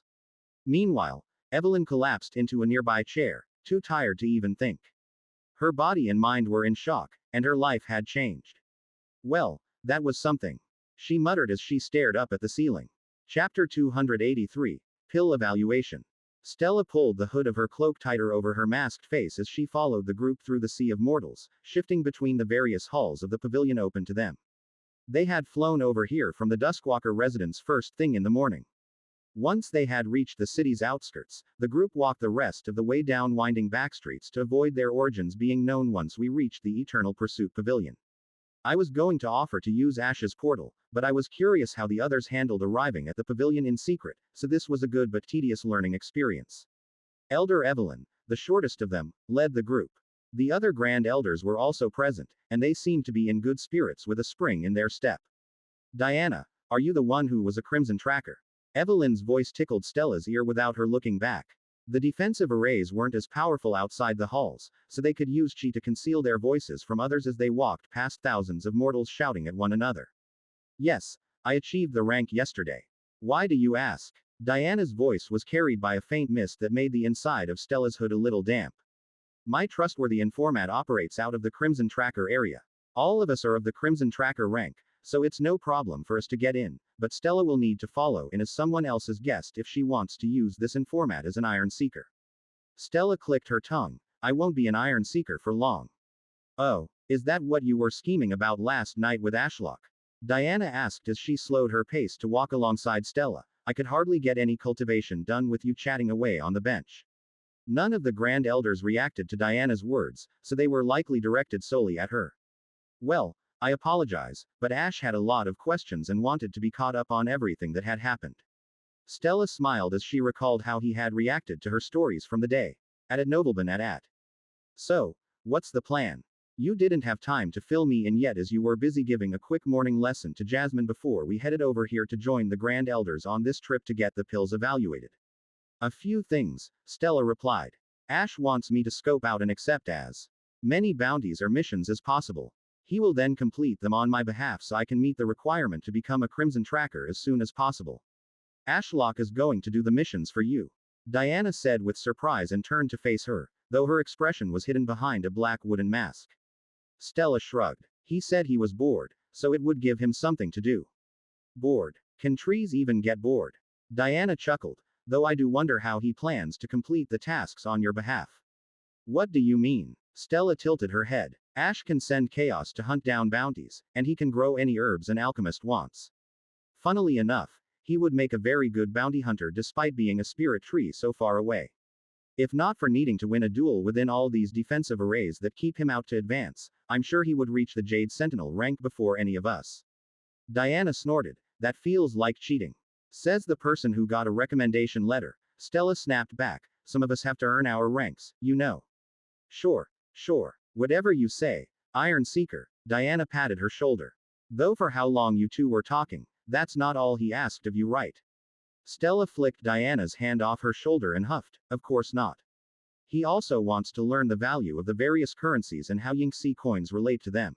Meanwhile, Evelyn collapsed into a nearby chair, too tired to even think. Her body and mind were in shock, and her life had changed. Well, that was something. She muttered as she stared up at the ceiling. Chapter 283. Pill Evaluation. Stella pulled the hood of her cloak tighter over her masked face as she followed the group through the sea of mortals, shifting between the various halls of the pavilion open to them. They had flown over here from the Duskwalker residence first thing in the morning. Once they had reached the city's outskirts, the group walked the rest of the way down winding backstreets to avoid their origins being known once we reached the Eternal Pursuit Pavilion. I was going to offer to use Ash's portal, but I was curious how the others handled arriving at the pavilion in secret, so this was a good but tedious learning experience. Elder Evelyn, the shortest of them, led the group. The other Grand Elders were also present, and they seemed to be in good spirits with a spring in their step. Diana, are you the one who was a Crimson Tracker? Evelyn's voice tickled Stella's ear without her looking back. The defensive arrays weren't as powerful outside the halls, so they could use chi to conceal their voices from others as they walked past thousands of mortals shouting at one another. Yes, I achieved the rank yesterday. Why do you ask? Diana's voice was carried by a faint mist that made the inside of Stella's hood a little damp. My trustworthy informant operates out of the Crimson Tracker area. All of us are of the Crimson Tracker rank, so it's no problem for us to get in, but Stella will need to follow in as someone else's guest if she wants to use this informant as an Iron Seeker. Stella clicked her tongue. I won't be an Iron Seeker for long. Oh, is that what you were scheming about last night with Ashlock? Diana asked as she slowed her pace to walk alongside Stella. I could hardly get any cultivation done with you chatting away on the bench. None of the Grand Elders reacted to Diana's words, so they were likely directed solely at her. Well, I apologize, but Ash had a lot of questions and wanted to be caught up on everything that had happened. Stella smiled as she recalled how he had reacted to her stories from the day at Nobleman at. So, what's the plan? You didn't have time to fill me in yet as you were busy giving a quick morning lesson to Jasmine before we headed over here to join the Grand Elders on this trip to get the pills evaluated. A few things, Stella replied. Ash wants me to scope out and accept as many bounties or missions as possible. He will then complete them on my behalf so I can meet the requirement to become a Crimson Tracker as soon as possible. Ashlock is going to do the missions for you. Diana said with surprise and turned to face her, though her expression was hidden behind a black wooden mask. Stella shrugged. He said he was bored, so it would give him something to do. Bored? Can trees even get bored? Diana chuckled, though I do wonder how he plans to complete the tasks on your behalf. What do you mean? Stella tilted her head. Ash can send chaos to hunt down bounties, and he can grow any herbs an alchemist wants. Funnily enough, he would make a very good bounty hunter despite being a spirit tree so far away. If not for needing to win a duel within all these defensive arrays that keep him out to advance, I'm sure he would reach the Jade Sentinel rank before any of us. Diana snorted. That feels like cheating. Says the person who got a recommendation letter, Stella snapped back. Some of us have to earn our ranks, you know. Sure. Whatever you say. Iron Seeker. Diana patted her shoulder. Though for how long you two were talking, that's not all he asked of you, right? Stella flicked Diana's hand off her shoulder and huffed, of course not. He also wants to learn the value of the various currencies and how Yingxi coins relate to them.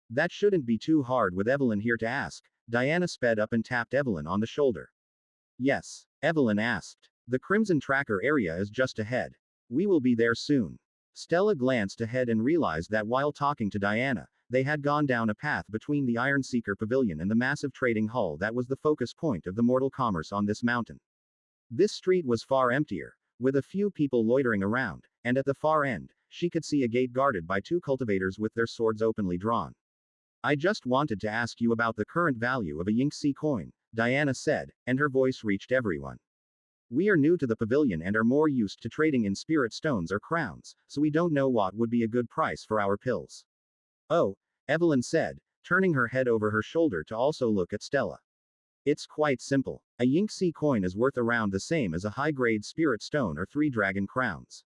That shouldn't be too hard with Evelyn here to ask. Diana sped up and tapped Evelyn on the shoulder. Yes, Evelyn asked. The Crimson Tracker area is just ahead. We will be there soon. Stella glanced ahead and realized that while talking to Diana, they had gone down a path between the Iron Seeker Pavilion and the massive trading hall that was the focus point of the mortal commerce on this mountain. This street was far emptier, with a few people loitering around, and at the far end, she could see a gate guarded by two cultivators with their swords openly drawn. I just wanted to ask you about the current value of a Yingxi coin, Diana said, and her voice reached everyone. We are new to the pavilion and are more used to trading in spirit stones or crowns, so we don't know what would be a good price for our pills. Oh, Evelyn said, turning her head over her shoulder to also look at Stella. It's quite simple. A Yingxi coin is worth around the same as a high-grade spirit stone or 3 dragon crowns.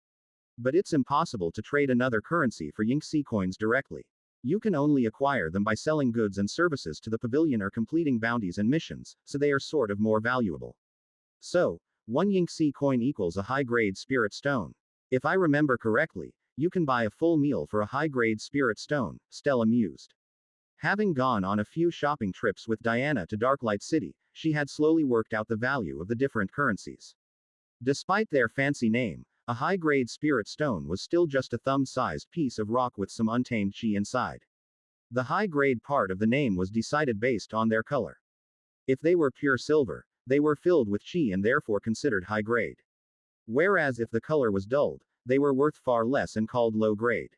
But it's impossible to trade another currency for Yingxi coins directly. You can only acquire them by selling goods and services to the pavilion or completing bounties and missions, so they are sort of more valuable. So, 1 Yingxi coin equals a high-grade spirit stone. If I remember correctly, you can buy a full meal for a high-grade spirit stone, Stella mused. Having gone on a few shopping trips with Diana to Darklight City, she had slowly worked out the value of the different currencies. Despite their fancy name, a high-grade spirit stone was still just a thumb-sized piece of rock with some untamed chi inside. The high-grade part of the name was decided based on their color. If they were pure silver, they were filled with chi and therefore considered high-grade. Whereas if the color was dulled, they were worth far less and called low-grade.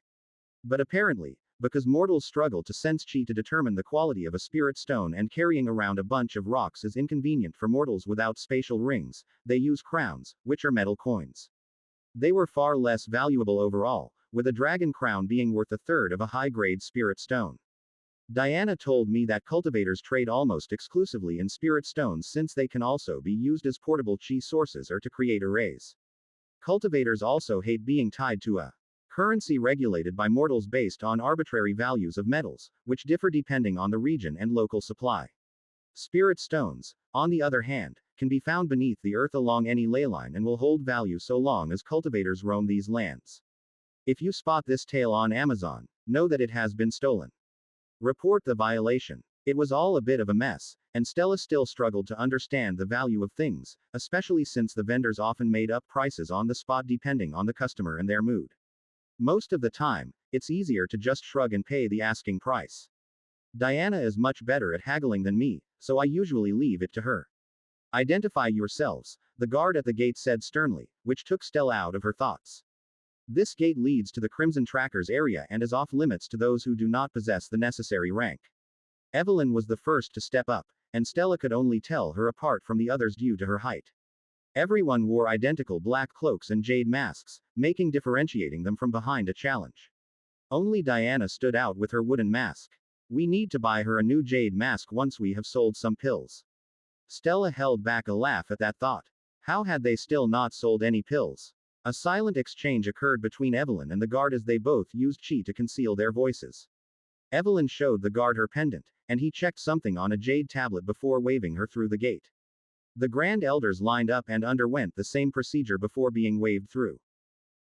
But apparently, because mortals struggle to sense chi to determine the quality of a spirit stone and carrying around a bunch of rocks is inconvenient for mortals without spatial rings, they use crowns, which are metal coins. They were far less valuable overall, with a dragon crown being worth a third of a high-grade spirit stone. Diana told me that cultivators trade almost exclusively in spirit stones since they can also be used as portable chi sources or to create arrays. Cultivators also hate being tied to a currency regulated by mortals based on arbitrary values of metals, which differ depending on the region and local supply. Spirit stones, on the other hand, can be found beneath the earth along any ley line and will hold value so long as cultivators roam these lands. If you spot this tale on Amazon, know that it has been stolen. Report the violation. It was all a bit of a mess, and Stella still struggled to understand the value of things, especially since the vendors often made up prices on the spot depending on the customer and their mood. Most of the time, it's easier to just shrug and pay the asking price. Diana is much better at haggling than me, so I usually leave it to her. Identify yourselves, the guard at the gate said sternly, which took Stella out of her thoughts. This gate leads to the Crimson Tracker's area and is off limits to those who do not possess the necessary rank. Evelyn was the first to step up, and Stella could only tell her apart from the others due to her height. Everyone wore identical black cloaks and jade masks, differentiating them from behind a challenge. Only Diana stood out with her wooden mask. We need to buy her a new jade mask once we have sold some pills. Stella held back a laugh at that thought. How had they still not sold any pills? A silent exchange occurred between Evelyn and the guard as they both used chi to conceal their voices. Evelyn showed the guard her pendant, and he checked something on a jade tablet before waving her through the gate. The Grand Elders lined up and underwent the same procedure before being waved through.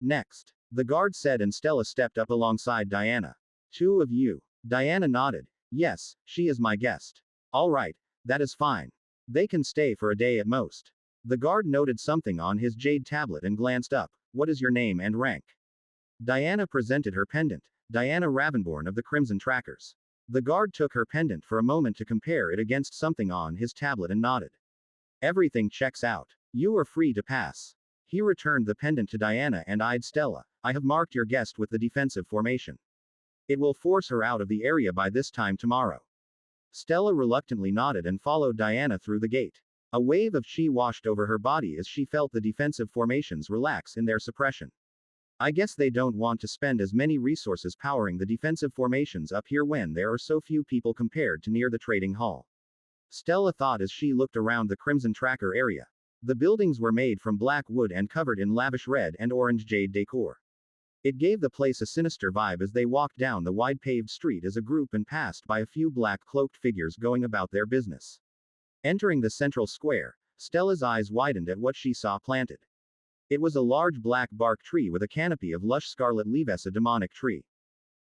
Next, the guard said, and Stella stepped up alongside Diana. 2 of you. Diana nodded. Yes, she is my guest. All right, that is fine. They can stay for a day at most. The guard noted something on his jade tablet and glanced up. What is your name and rank? Diana presented her pendant. Diana Ravenborn of the Crimson Trackers. The guard took her pendant for a moment to compare it against something on his tablet and nodded. Everything checks out. You are free to pass. He returned the pendant to Diana and eyed Stella. I have marked your guest with the defensive formation. It will force her out of the area by this time tomorrow. Stella reluctantly nodded and followed Diana through the gate. A wave of chi washed over her body as she felt the defensive formations relax in their suppression. I guess they don't want to spend as many resources powering the defensive formations up here when there are so few people compared to near the trading hall. Stella thought as she looked around the Crimson Tracker area. The buildings were made from black wood and covered in lavish red and orange jade decor. It gave the place a sinister vibe as they walked down the wide paved street as a group and passed by a few black cloaked figures going about their business. Entering the central square, Stella's eyes widened at what she saw planted. It was a large black bark tree with a canopy of lush scarlet leaves, a demonic tree.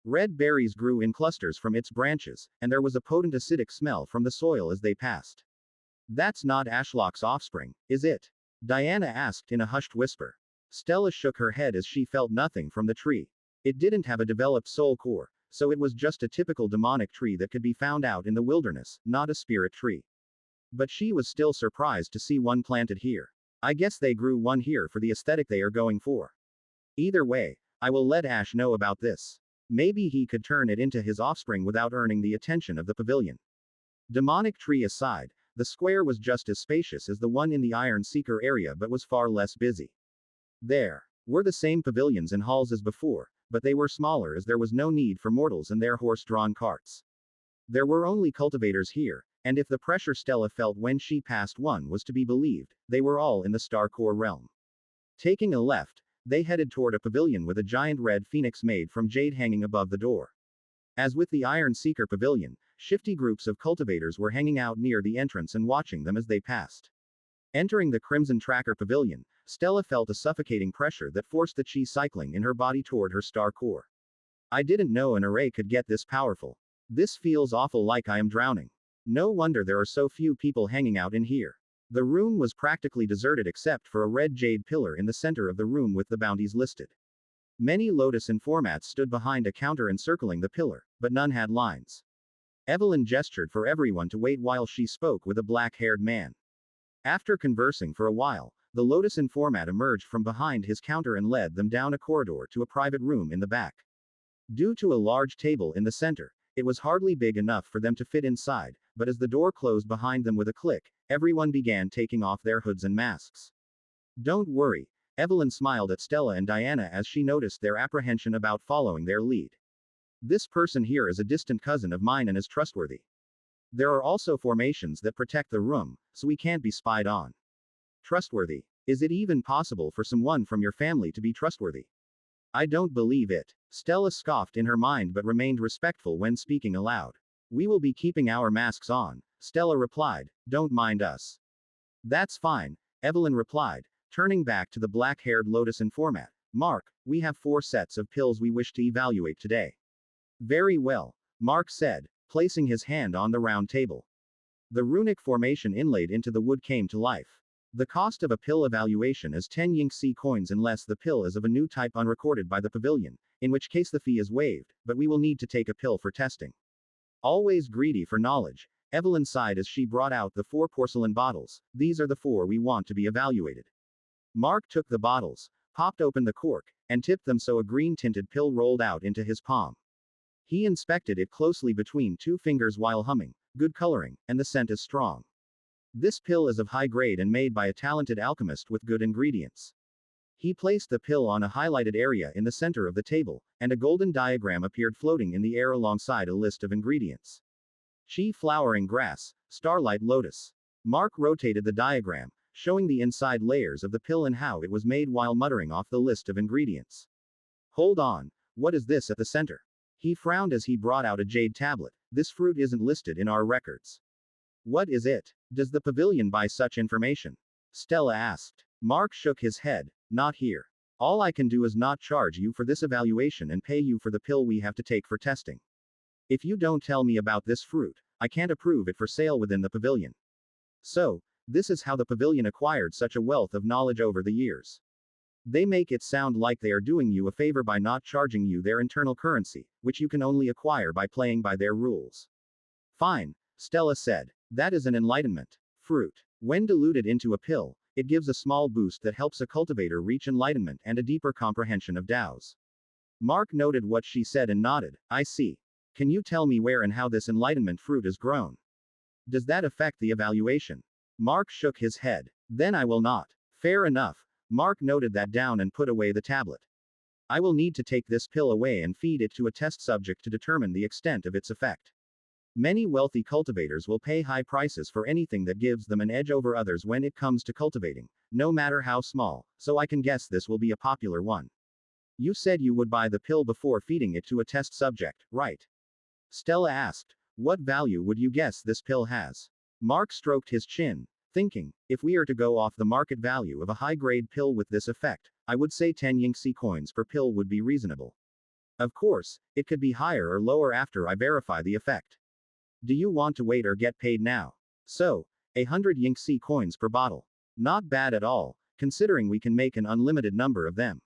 Red berries grew in clusters from its branches, and there was a potent acidic smell from the soil as they passed. That's not Ashlock's offspring, is it? Diana asked in a hushed whisper. Stella shook her head as she felt nothing from the tree. It didn't have a developed soul core, so it was just a typical demonic tree that could be found out in the wilderness, not a spirit tree. But she was still surprised to see one planted here. I guess they grew one here for the aesthetic they are going for. Either way, I will let Ash know about this. Maybe he could turn it into his offspring without earning the attention of the pavilion. Demonic tree aside, the square was just as spacious as the one in the Iron Seeker area but was far less busy. There were the same pavilions and halls as before, but they were smaller as there was no need for mortals and their horse-drawn carts. There were only cultivators here, and if the pressure Stella felt when she passed one was to be believed, they were all in the Star Core realm. Taking a left, they headed toward a pavilion with a giant red phoenix made from jade hanging above the door. As with the Iron Seeker pavilion, shifty groups of cultivators were hanging out near the entrance and watching them as they passed. Entering the Crimson Tracker pavilion, Stella felt a suffocating pressure that forced the chi cycling in her body toward her star core. I didn't know an array could get this powerful. This feels awful like I am drowning. No wonder there are so few people hanging out in here. The room was practically deserted except for a red jade pillar in the center of the room with the bounties listed. Many Lotus informats stood behind a counter encircling the pillar, but none had lines. Evelyn gestured for everyone to wait while she spoke with a black-haired man. After conversing for a while, the Lotus informat emerged from behind his counter and led them down a corridor to a private room in the back. Due to a large table in the center, it was hardly big enough for them to fit inside, but as the door closed behind them with a click, everyone began taking off their hoods and masks. Don't worry, Evelyn smiled at Stella and Diana as she noticed their apprehension about following their lead. This person here is a distant cousin of mine and is trustworthy. There are also formations that protect the room, so we can't be spied on. Trustworthy. Is it even possible for someone from your family to be trustworthy? I don't believe it. Stella scoffed in her mind but remained respectful when speaking aloud. We will be keeping our masks on, Stella replied, don't mind us. That's fine, Evelyn replied, turning back to the black-haired Lotus informant. Mark, we have 4 sets of pills we wish to evaluate today. Very well, Mark said, placing his hand on the round table. The runic formation inlaid into the wood came to life. The cost of a pill evaluation is 10 Yingxi coins unless the pill is of a new type unrecorded by the pavilion, in which case the fee is waived, but we will need to take a pill for testing. Always greedy for knowledge, Evelyn sighed as she brought out the 4 porcelain bottles. These are the 4 we want to be evaluated. Mark took the bottles, popped open the cork, and tipped them so a green-tinted pill rolled out into his palm. He inspected it closely between 2 fingers while humming, good coloring, and the scent is strong. This pill is of high grade and made by a talented alchemist with good ingredients. He placed the pill on a highlighted area in the center of the table, and a golden diagram appeared floating in the air alongside a list of ingredients. Chi flowering grass, starlight lotus. Mark rotated the diagram, showing the inside layers of the pill and how it was made while muttering off the list of ingredients. Hold on, what is this at the center? He frowned as he brought out a jade tablet. This fruit isn't listed in our records. What is it? Does the pavilion buy such information? Stella asked. Mark shook his head. Not here. All I can do is not charge you for this evaluation and pay you for the pill we have to take for testing. If you don't tell me about this fruit, I can't approve it for sale within the pavilion. So, this is how the pavilion acquired such a wealth of knowledge over the years. They make it sound like they are doing you a favor by not charging you their internal currency, which you can only acquire by playing by their rules. Fine, Stella said. That is an enlightenment fruit. When diluted into a pill, it gives a small boost that helps a cultivator reach enlightenment and a deeper comprehension of Tao's. Mark noted what she said and nodded. I see. Can you tell me where and how this enlightenment fruit is grown? Does that affect the evaluation? Mark shook his head. Then I will not. Fair enough. Mark noted that down and put away the tablet. I will need to take this pill away and feed it to a test subject to determine the extent of its effect. Many wealthy cultivators will pay high prices for anything that gives them an edge over others when it comes to cultivating, no matter how small, so I can guess this will be a popular one. You said you would buy the pill before feeding it to a test subject, right? Stella asked. What value would you guess this pill has? Mark stroked his chin, thinking, if we are to go off the market value of a high-grade pill with this effect, I would say 10 Yingxi coins per pill would be reasonable. Of course, it could be higher or lower after I verify the effect. Do you want to wait or get paid now? So, 100 Yingxi coins per bottle. Not bad at all, considering we can make an unlimited number of them.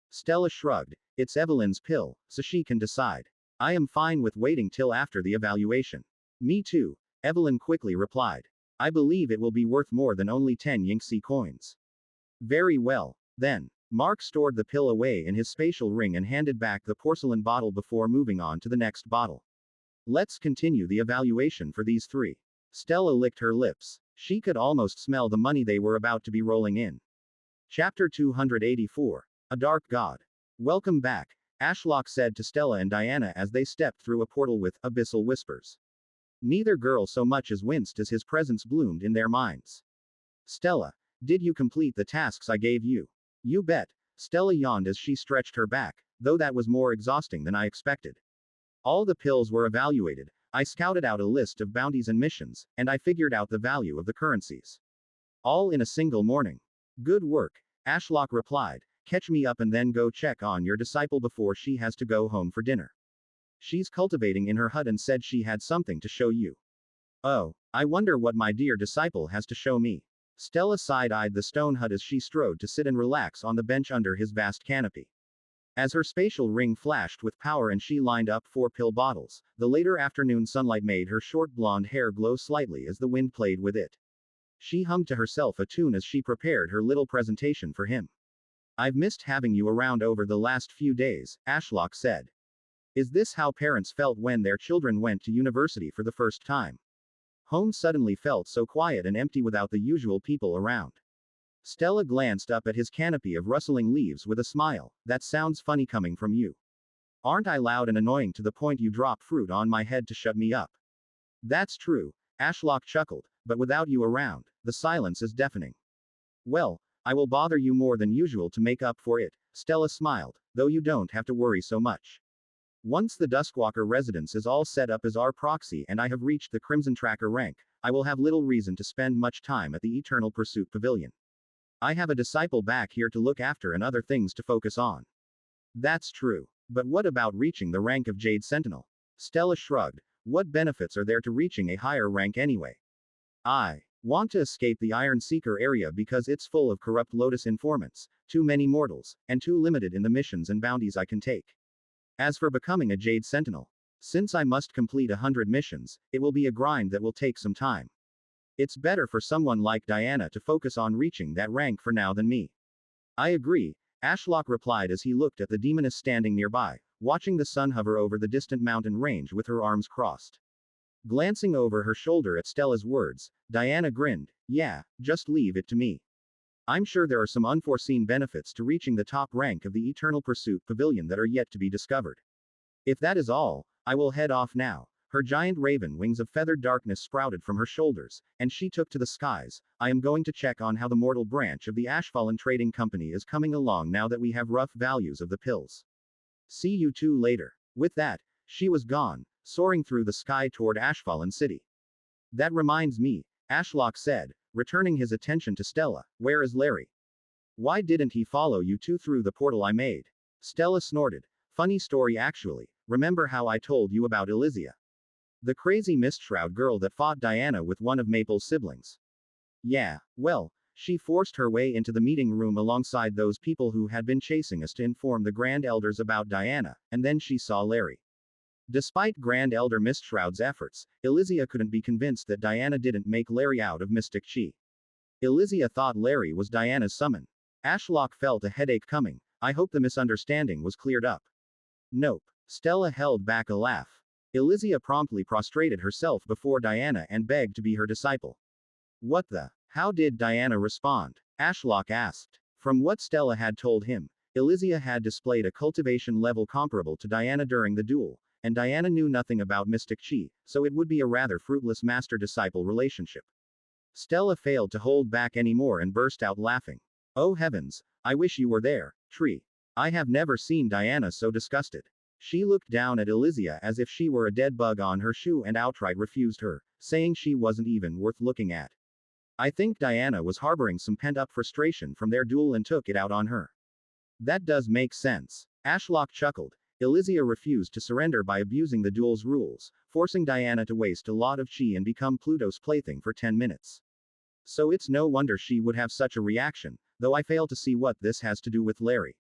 Stella shrugged. It's Evelyn's pill, so she can decide. I am fine with waiting till after the evaluation. Me too, Evelyn quickly replied. I believe it will be worth more than only 10 Yingxi coins. Very well, then. Mark stored the pill away in his spatial ring and handed back the porcelain bottle before moving on to the next bottle. Let's continue the evaluation for these three. Stella licked her lips. She could almost smell the money they were about to be rolling in. Chapter 284. A Dark God. Welcome back, Ashlock said to Stella and Diana as they stepped through a portal with abyssal whispers. Neither girl so much as winced as his presence bloomed in their minds. Stella, did you complete the tasks I gave you? You bet, Stella yawned as she stretched her back, though that was more exhausting than I expected. All the pills were evaluated, I scouted out a list of bounties and missions, and I figured out the value of the currencies. All in a single morning. Good work, Ashlock replied. Catch me up and then go check on your disciple before she has to go home for dinner. She's cultivating in her hut and said she had something to show you. Oh, I wonder what my dear disciple has to show me. Stella side-eyed the stone hut as she strode to sit and relax on the bench under his vast canopy. As her spatial ring flashed with power and she lined up 4 pill bottles, the later afternoon sunlight made her short blonde hair glow slightly as the wind played with it. She hummed to herself a tune as she prepared her little presentation for him. I've missed having you around over the last few days, Ashlock said. Is this how parents felt when their children went to university for the first time? Home suddenly felt so quiet and empty without the usual people around. Stella glanced up at his canopy of rustling leaves with a smile. That sounds funny coming from you. Aren't I loud and annoying to the point you drop fruit on my head to shut me up? That's true, Ashlock chuckled, but without you around, the silence is deafening. Well, I will bother you more than usual to make up for it, Stella smiled, though you don't have to worry so much. Once the Duskwalker residence is all set up as our proxy and I have reached the Crimson Tracker rank, I will have little reason to spend much time at the Eternal Pursuit Pavilion. I have a disciple back here to look after and other things to focus on. That's true. But what about reaching the rank of Jade Sentinel? Stella shrugged. What benefits are there to reaching a higher rank anyway? I want to escape the Iron Seeker area because it's full of corrupt Lotus informants, too many mortals, and too limited in the missions and bounties I can take. As for becoming a Jade Sentinel, since I must complete 100 missions, it will be a grind that will take some time. It's better for someone like Diana to focus on reaching that rank for now than me. I agree, Ashlock replied as he looked at the demoness standing nearby, watching the sun hover over the distant mountain range with her arms crossed. Glancing over her shoulder at Stella's words, Diana grinned. Yeah, just leave it to me. I'm sure there are some unforeseen benefits to reaching the top rank of the Eternal Pursuit Pavilion that are yet to be discovered. If that is all, I will head off now. Her giant raven wings of feathered darkness sprouted from her shoulders, and she took to the skies. I am going to check on how the mortal branch of the Ashfallen Trading Company is coming along now that we have rough values of the pills. See you two later. With that, she was gone, soaring through the sky toward Ashfallen City. That reminds me, Ashlock said, returning his attention to Stella. Where is Larry? Why didn't he follow you two through the portal I made? Stella snorted. Funny story actually. Remember how I told you about Elysia? The crazy Mistshroud girl that fought Diana with one of Maple's siblings. Yeah, well, she forced her way into the meeting room alongside those people who had been chasing us to inform the Grand Elders about Diana, and then she saw Larry. Despite Grand Elder Mistshroud's efforts, Elysia couldn't be convinced that Diana didn't make Larry out of Mystic Chi. Elysia thought Larry was Diana's summon. Ashlock felt a headache coming. I hope the misunderstanding was cleared up. Nope. Stella held back a laugh. Elysia promptly prostrated herself before Diana and begged to be her disciple. What the? How did Diana respond? Ashlock asked. From what Stella had told him, Elysia had displayed a cultivation level comparable to Diana during the duel, and Diana knew nothing about mystic chi, so it would be a rather fruitless master-disciple relationship. Stella failed to hold back anymore and burst out laughing. Oh heavens, I wish you were there, Tree. I have never seen Diana so disgusted. She looked down at Elysia as if she were a dead bug on her shoe and outright refused her, saying she wasn't even worth looking at. I think Diana was harboring some pent-up frustration from their duel and took it out on her. That does make sense. Ashlock chuckled. Elysia refused to surrender by abusing the duel's rules, forcing Diana to waste a lot of chi and become Pluto's plaything for 10 minutes. So it's no wonder she would have such a reaction, though I fail to see what this has to do with Larry.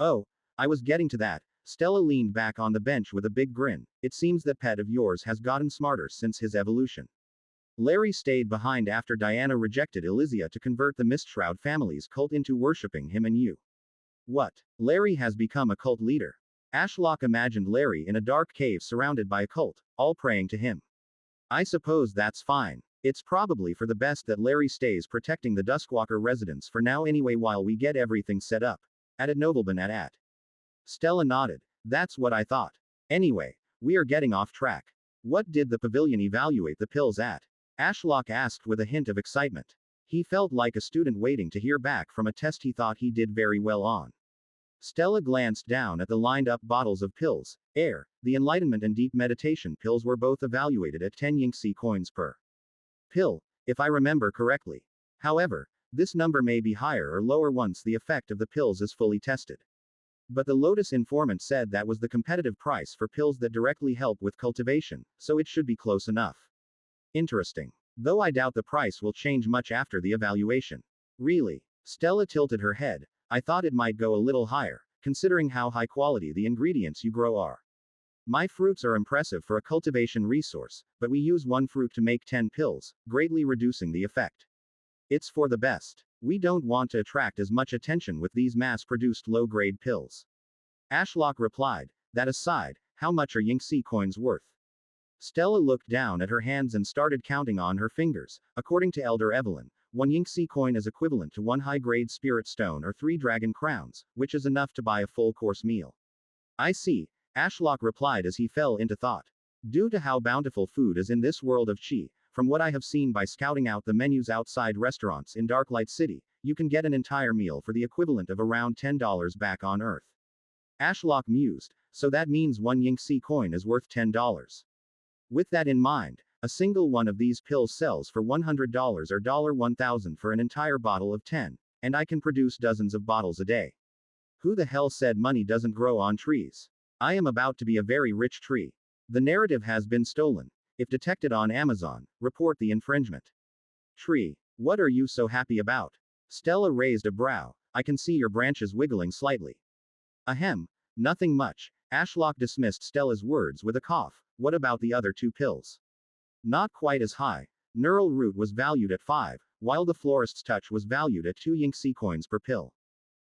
Oh, I was getting to that. Stella leaned back on the bench with a big grin. It seems that pet of yours has gotten smarter since his evolution. Larry stayed behind after Diana rejected Elysia to convert the Mistshroud family's cult into worshipping him and you. What? Larry has become a cult leader. Ashlock imagined Larry in a dark cave surrounded by a cult, all praying to him. I suppose that's fine. It's probably for the best that Larry stays protecting the Duskwalker residents for now anyway while we get everything set up. Added Nobleman at. Stella nodded. That's what I thought. Anyway, we are getting off track. What did the Pavilion evaluate the pills at? Ashlock asked with a hint of excitement. He felt like a student waiting to hear back from a test he thought he did very well on. Stella glanced down at the lined-up bottles of pills. The Enlightenment and Deep Meditation pills were both evaluated at 10 Yingxi coins per pill, if I remember correctly. However, this number may be higher or lower once the effect of the pills is fully tested. But the Lotus informant said that was the competitive price for pills that directly help with cultivation, so it should be close enough. Interesting. Though I doubt the price will change much after the evaluation. Really? Stella tilted her head. I thought it might go a little higher, considering how high quality the ingredients you grow are. My fruits are impressive for a cultivation resource, but we use one fruit to make 10 pills, greatly reducing the effect. It's for the best. We don't want to attract as much attention with these mass-produced low-grade pills. Ashlock replied. That aside, how much are Yingxi coins worth? Stella looked down at her hands and started counting on her fingers. According to Elder Evelyn, 1 Yingxi coin is equivalent to 1 high-grade spirit stone or 3 dragon crowns, which is enough to buy a full-course meal. I see, Ashlock replied as he fell into thought. Due to how bountiful food is in this world of chi, from what I have seen by scouting out the menus outside restaurants in Darklight City, you can get an entire meal for the equivalent of around $10 back on Earth. Ashlock mused, so that means 1 Yingxi coin is worth $10. With that in mind, a single one of these pills sells for $100 or $1,000 for an entire bottle of 10, and I can produce dozens of bottles a day. Who the hell said money doesn't grow on trees? I am about to be a very rich tree. The narrative has been stolen. If detected on Amazon, report the infringement. Tree, what are you so happy about? Stella raised a brow. I can see your branches wiggling slightly. Ahem, nothing much. Ashlock dismissed Stella's words with a cough. What about the other 2 pills? Not quite as high. Neural root was valued at 5, while the florist's touch was valued at 2 Yingxi coins per pill.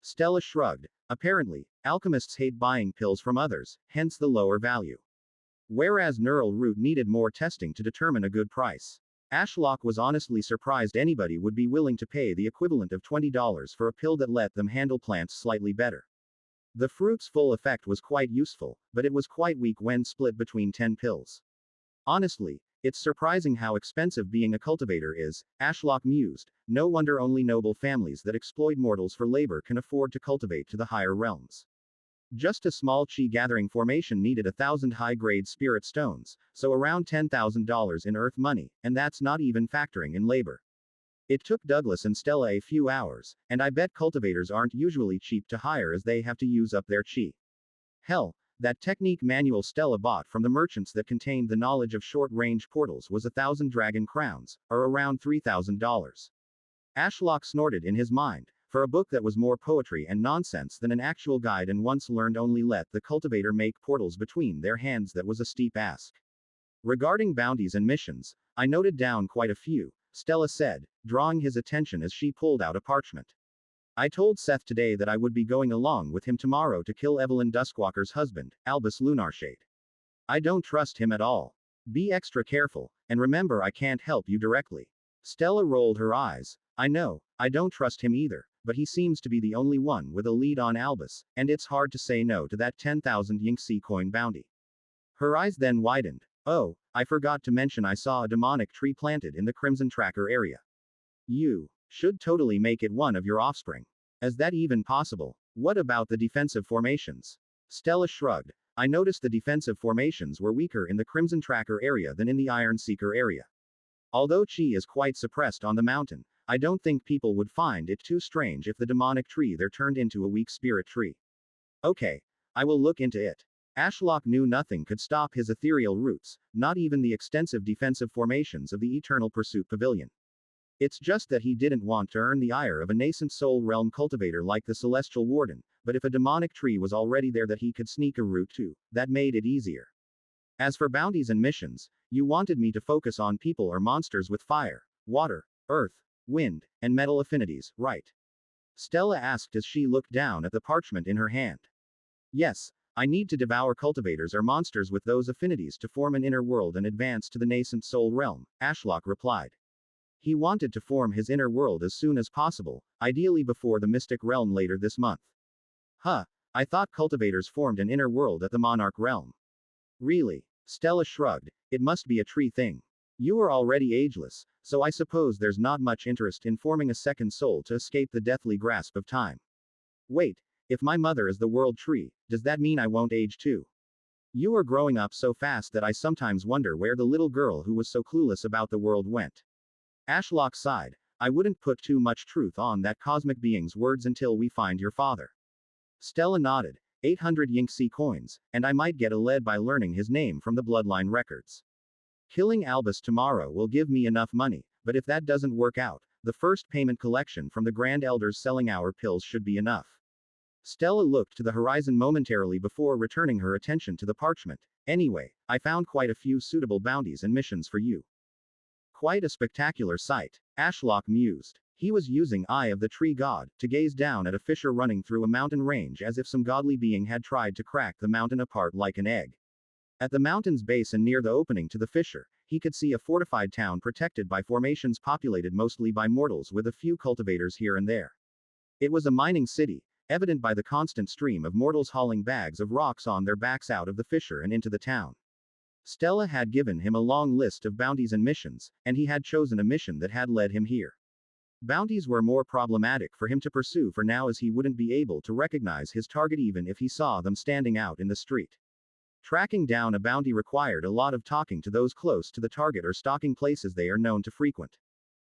Stella shrugged. Apparently, alchemists hate buying pills from others, hence the lower value. Whereas neural root needed more testing to determine a good price. Ashlock was honestly surprised anybody would be willing to pay the equivalent of $20 for a pill that let them handle plants slightly better. The fruit's full effect was quite useful, but it was quite weak when split between 10 pills. Honestly, it's surprising how expensive being a cultivator is, Ashlock mused. No wonder only noble families that exploit mortals for labor can afford to cultivate to the higher realms. Just a small chi gathering formation needed 1,000 high-grade spirit stones, so around $10,000 in Earth money, and that's not even factoring in labor. It took Douglas and Stella a few hours, and I bet cultivators aren't usually cheap to hire as they have to use up their chi. Hell, that technique manual Stella bought from the merchants that contained the knowledge of short-range portals was 1,000 dragon crowns, or around $3,000. Ashlock snorted in his mind. For a book that was more poetry and nonsense than an actual guide and once learned only let the cultivator make portals between their hands, that was a steep ask. Regarding bounties and missions, I noted down quite a few, Stella said, drawing his attention as she pulled out a parchment. I told Seth today that I would be going along with him tomorrow to kill Evelyn Duskwalker's husband, Albus Lunarshade. I don't trust him at all. Be extra careful, and remember I can't help you directly. Stella rolled her eyes. I know, I don't trust him either, but he seems to be the only one with a lead on Albus, and it's hard to say no to that 10,000 Yingxi coin bounty. Her eyes then widened. Oh, I forgot to mention I saw a demonic tree planted in the Crimson Tracker area. You should totally make it one of your offspring. Is that even possible? What about the defensive formations? Stella shrugged. I noticed the defensive formations were weaker in the Crimson Tracker area than in the Iron Seeker area. Although chi is quite suppressed on the mountain, I don't think people would find it too strange if the demonic tree there turned into a weak spirit tree. Okay, I will look into it. Ashlock knew nothing could stop his ethereal roots, not even the extensive defensive formations of the Eternal Pursuit Pavilion. It's just that he didn't want to earn the ire of a nascent soul realm cultivator like the Celestial Warden, but if a demonic tree was already there that he could sneak a route to, that made it easier. As for bounties and missions, you wanted me to focus on people or monsters with fire, water, earth, wind, and metal affinities, right? Stella asked as she looked down at the parchment in her hand. Yes, I need to devour cultivators or monsters with those affinities to form an inner world and advance to the nascent soul realm, Ashlock replied. He wanted to form his inner world as soon as possible, ideally before the mystic realm later this month. Huh, I thought cultivators formed an inner world at the monarch realm. Really? Stella shrugged, it must be a tree thing. You are already ageless, so I suppose there's not much interest in forming a second soul to escape the deathly grasp of time. Wait, if my mother is the world tree, does that mean I won't age too? You are growing up so fast that I sometimes wonder where the little girl who was so clueless about the world went. Ashlock sighed, I wouldn't put too much truth on that cosmic being's words until we find your father. Stella nodded, 800 Yinxi coins, and I might get a lead by learning his name from the bloodline records. Killing Albus tomorrow will give me enough money, but if that doesn't work out, the first payment collection from the Grand Elders selling our pills should be enough. Stella looked to the horizon momentarily before returning her attention to the parchment. Anyway, I found quite a few suitable bounties and missions for you. Quite a spectacular sight, Ashlock mused. He was using Eye of the Tree God to gaze down at a fissure running through a mountain range as if some godly being had tried to crack the mountain apart like an egg. At the mountain's base and near the opening to the fissure, he could see a fortified town protected by formations populated mostly by mortals with a few cultivators here and there. It was a mining city, evident by the constant stream of mortals hauling bags of rocks on their backs out of the fissure and into the town. Stella had given him a long list of bounties and missions, and he had chosen a mission that had led him here. Bounties were more problematic for him to pursue for now as he wouldn't be able to recognize his target even if he saw them standing out in the street. Tracking down a bounty required a lot of talking to those close to the target or stalking places they are known to frequent.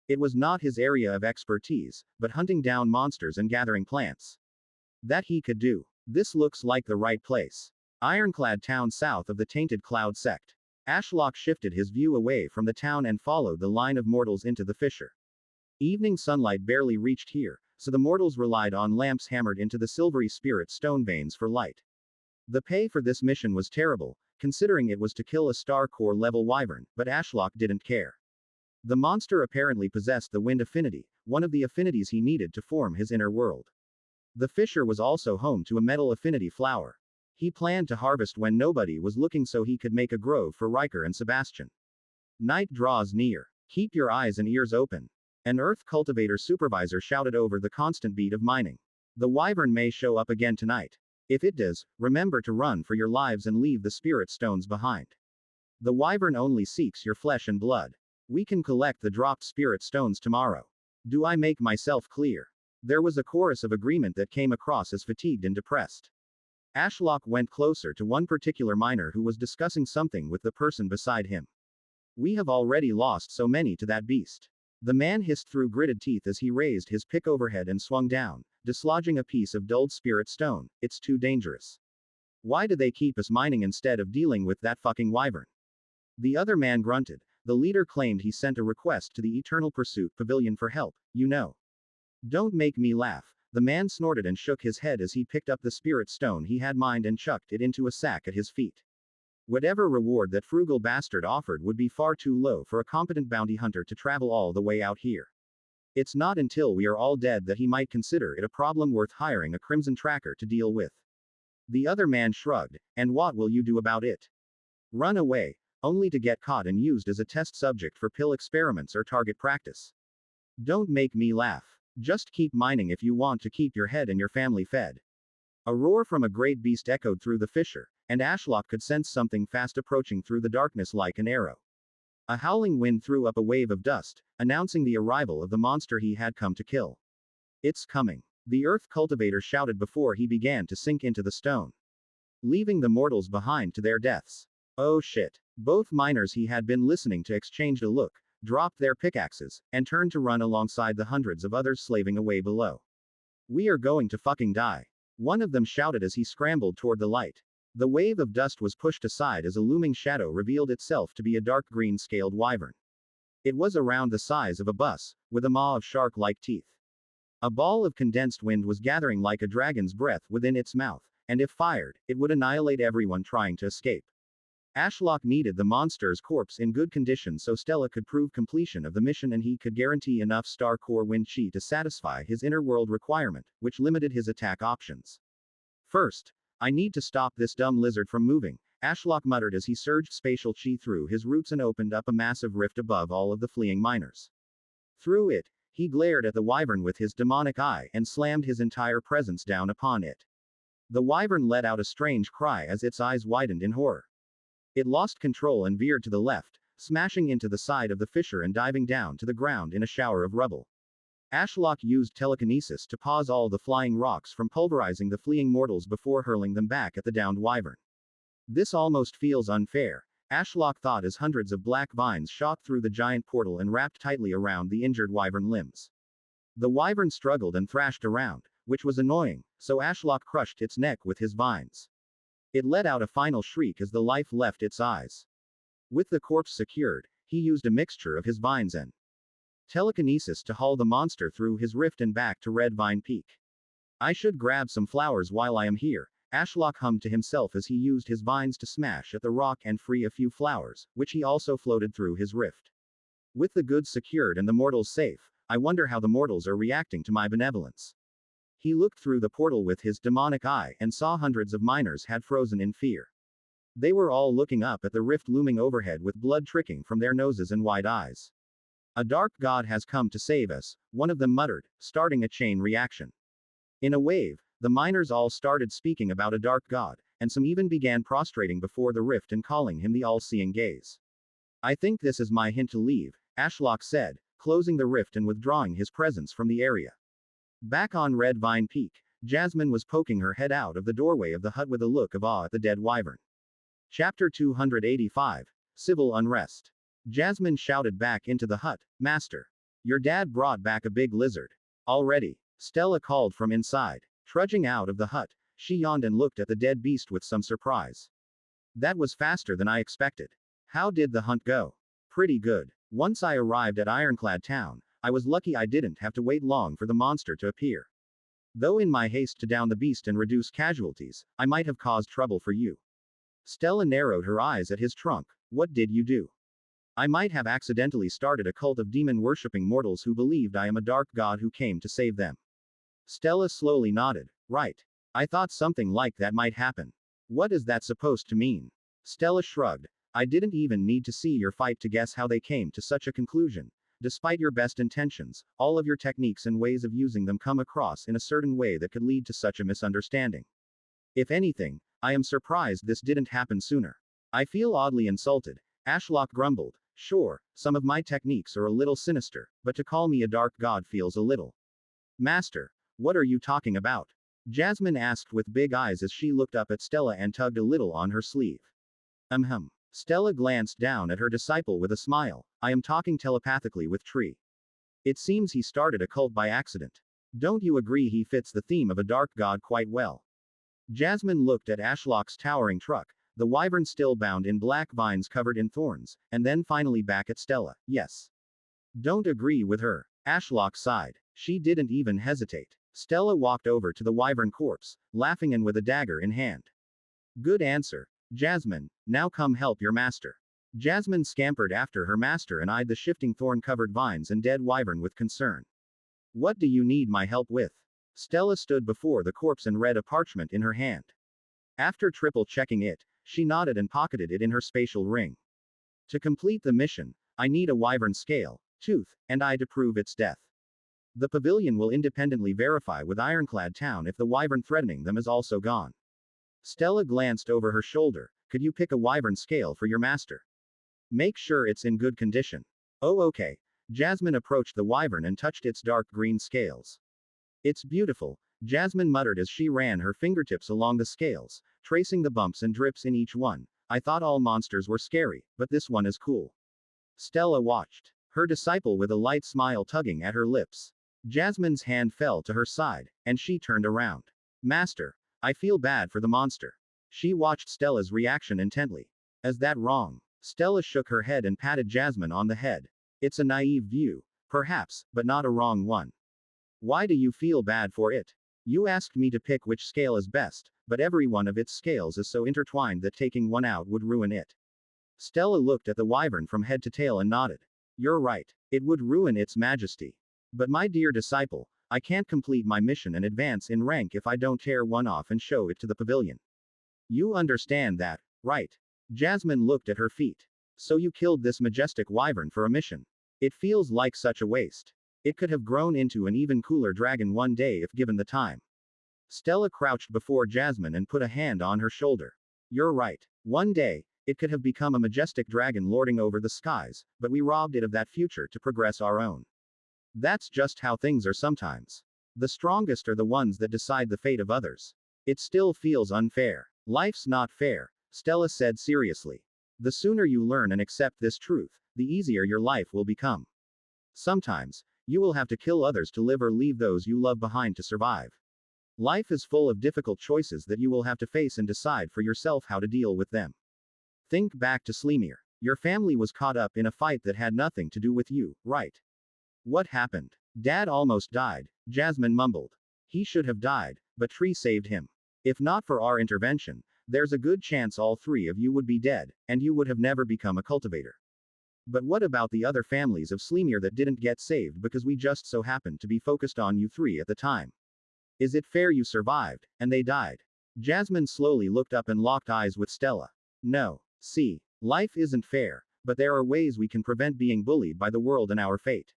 It was not his area of expertise, but hunting down monsters and gathering plants. That he could do. This looks like the right place. Ironclad town south of the Tainted Cloud sect. Ashlock shifted his view away from the town and followed the line of mortals into the fissure. Evening sunlight barely reached here, so the mortals relied on lamps hammered into the silvery spirit stone veins for light. The pay for this mission was terrible, considering it was to kill a star core level wyvern, but Ashlock didn't care. The monster apparently possessed the wind affinity, one of the affinities he needed to form his inner world. The fissure was also home to a metal affinity flower. He planned to harvest when nobody was looking so he could make a grove for Riker and Sebastian. Night draws near. Keep your eyes and ears open. An earth cultivator supervisor shouted over the constant beat of mining. The wyvern may show up again tonight. If it does, remember to run for your lives and leave the spirit stones behind. The wyvern only seeks your flesh and blood. We can collect the dropped spirit stones tomorrow. Do I make myself clear? There was a chorus of agreement that came across as fatigued and depressed. Ashlock went closer to one particular miner who was discussing something with the person beside him. We have already lost so many to that beast. The man hissed through gritted teeth as he raised his pick overhead and swung down, dislodging a piece of dulled spirit stone. It's too dangerous. Why do they keep us mining instead of dealing with that fucking wyvern? The other man grunted. The leader claimed he sent a request to the Eternal Pursuit Pavilion for help, you know. Don't make me laugh. The man snorted and shook his head as he picked up the spirit stone he had mined and chucked it into a sack at his feet. Whatever reward that frugal bastard offered would be far too low for a competent bounty hunter to travel all the way out here. It's not until we are all dead that he might consider it a problem worth hiring a crimson tracker to deal with. The other man shrugged, and what will you do about it? Run away, only to get caught and used as a test subject for pill experiments or target practice. Don't make me laugh. Just keep mining if you want to keep your head and your family fed. A roar from a great beast echoed through the fissure, and Ashlock could sense something fast approaching through the darkness like an arrow. A howling wind threw up a wave of dust, announcing the arrival of the monster he had come to kill. It's coming. The earth cultivator shouted before he began to sink into the stone, leaving the mortals behind to their deaths. Oh shit. Both miners he had been listening to exchanged a look, dropped their pickaxes, and turned to run alongside the hundreds of others slaving away below. We are going to fucking die. One of them shouted as he scrambled toward the light. The wave of dust was pushed aside as a looming shadow revealed itself to be a dark green scaled wyvern. It was around the size of a bus, with a maw of shark-like teeth. A ball of condensed wind was gathering like a dragon's breath within its mouth, and if fired, it would annihilate everyone trying to escape. Ashlock needed the monster's corpse in good condition so Stella could prove completion of the mission and he could guarantee enough star core wind chi to satisfy his inner world requirement, which limited his attack options. First, I need to stop this dumb lizard from moving, Ashlock muttered as he surged spatial chi through his roots and opened up a massive rift above all of the fleeing miners. Through it, he glared at the wyvern with his demonic eye and slammed his entire presence down upon it. The wyvern let out a strange cry as its eyes widened in horror. It lost control and veered to the left, smashing into the side of the fissure and diving down to the ground in a shower of rubble. Ashlock used telekinesis to pause all the flying rocks from pulverizing the fleeing mortals before hurling them back at the downed wyvern. This almost feels unfair, Ashlock thought as hundreds of black vines shot through the giant portal and wrapped tightly around the injured wyvern limbs. The wyvern struggled and thrashed around, which was annoying, so Ashlock crushed its neck with his vines. It let out a final shriek as the life left its eyes. With the corpse secured, he used a mixture of his vines and telekinesis to haul the monster through his rift and back to Red Vine Peak. I should grab some flowers while I am here, Ashlock hummed to himself as he used his vines to smash at the rock and free a few flowers, which he also floated through his rift. With the goods secured and the mortals safe, I wonder how the mortals are reacting to my benevolence. He looked through the portal with his demonic eye and saw hundreds of miners had frozen in fear. They were all looking up at the rift looming overhead with blood trickling from their noses and wide eyes. A dark god has come to save us, one of them muttered, starting a chain reaction. In a wave, the miners all started speaking about a dark god, and some even began prostrating before the rift and calling him the all-seeing gaze. I think this is my hint to leave, Ashlock said, closing the rift and withdrawing his presence from the area. Back on Red Vine Peak, Jasmine was poking her head out of the doorway of the hut with a look of awe at the dead wyvern. Chapter 285, Civil Unrest. Jasmine shouted back into the hut, Master. Your dad brought back a big lizard. Already? Stella called from inside. Trudging out of the hut, she yawned and looked at the dead beast with some surprise. That was faster than I expected. How did the hunt go? Pretty good. Once I arrived at Ironclad Town, I was lucky I didn't have to wait long for the monster to appear. Though in my haste to down the beast and reduce casualties, I might have caused trouble for you. Stella narrowed her eyes at his trunk. What did you do? I might have accidentally started a cult of demon-worshipping mortals who believed I am a dark god who came to save them. Stella slowly nodded. Right. I thought something like that might happen. What is that supposed to mean? Stella shrugged. I didn't even need to see your fight to guess how they came to such a conclusion. Despite your best intentions, all of your techniques and ways of using them come across in a certain way that could lead to such a misunderstanding. If anything, I am surprised this didn't happen sooner. I feel oddly insulted, Ashlock grumbled. Sure, some of my techniques are a little sinister, but to call me a dark god feels a little. Master, what are you talking about? Jasmine asked with big eyes as she looked up at Stella and tugged a little on her sleeve. Stella glanced down at her disciple with a smile. I am talking telepathically with Tree. It seems he started a cult by accident. Don't you agree he fits the theme of a dark god quite well? Jasmine looked at Ashlock's towering truck, the wyvern still bound in black vines covered in thorns, and then finally back at Stella. Yes. Don't agree with her. Ashlock sighed. She didn't even hesitate. Stella walked over to the wyvern corpse, laughing and with a dagger in hand. Good answer. Jasmine, now come help your master. Jasmine scampered after her master and eyed the shifting thorn-covered vines and dead wyvern with concern. What do you need my help with? Stella stood before the corpse and read a parchment in her hand. After triple-checking it, she nodded and pocketed it in her spatial ring. To complete the mission, I need a wyvern scale, tooth, and eye to prove its death. The Pavilion will independently verify with Ironclad Town if the wyvern threatening them is also gone. Stella glanced over her shoulder. Could you pick a wyvern scale for your master? Make sure it's in good condition. Oh, okay. Jasmine approached the wyvern and touched its dark green scales. It's beautiful, Jasmine muttered as she ran her fingertips along the scales, tracing the bumps and drips in each one. I thought all monsters were scary, but this one is cool. Stella watched her disciple with a light smile tugging at her lips. Jasmine's hand fell to her side, and she turned around. Master, I feel bad for the monster. She watched Stella's reaction intently. Is that wrong? Stella shook her head and patted Jasmine on the head. It's a naive view, perhaps, but not a wrong one. Why do you feel bad for it? You asked me to pick which scale is best, but every one of its scales is so intertwined that taking one out would ruin it. Stella looked at the wyvern from head to tail and nodded. You're right. It would ruin its majesty. But my dear disciple, I can't complete my mission and advance in rank if I don't tear one off and show it to the pavilion. You understand that, right? Jasmine looked at her feet. So you killed this majestic wyvern for a mission. It feels like such a waste. It could have grown into an even cooler dragon one day if given the time. Stella crouched before Jasmine and put a hand on her shoulder. You're right. One day, it could have become a majestic dragon lording over the skies, but we robbed it of that future to progress our own. That's just how things are sometimes. The strongest are the ones that decide the fate of others. It still feels unfair. Life's not fair, Stella said seriously. The sooner you learn and accept this truth, the easier your life will become. Sometimes, you will have to kill others to live or leave those you love behind to survive. Life is full of difficult choices that you will have to face and decide for yourself how to deal with them. Think back to Sleimir. Your family was caught up in a fight that had nothing to do with you, right? What happened? Dad almost died, Jasmine mumbled. He should have died, but Tree saved him. If not for our intervention, there's a good chance all three of you would be dead, and you would have never become a cultivator. But what about the other families of Sleimir that didn't get saved because we just so happened to be focused on you three at the time? Is it fair you survived, and they died? Jasmine slowly looked up and locked eyes with Stella. No. See, life isn't fair, but there are ways we can prevent being bullied by the world and our fate.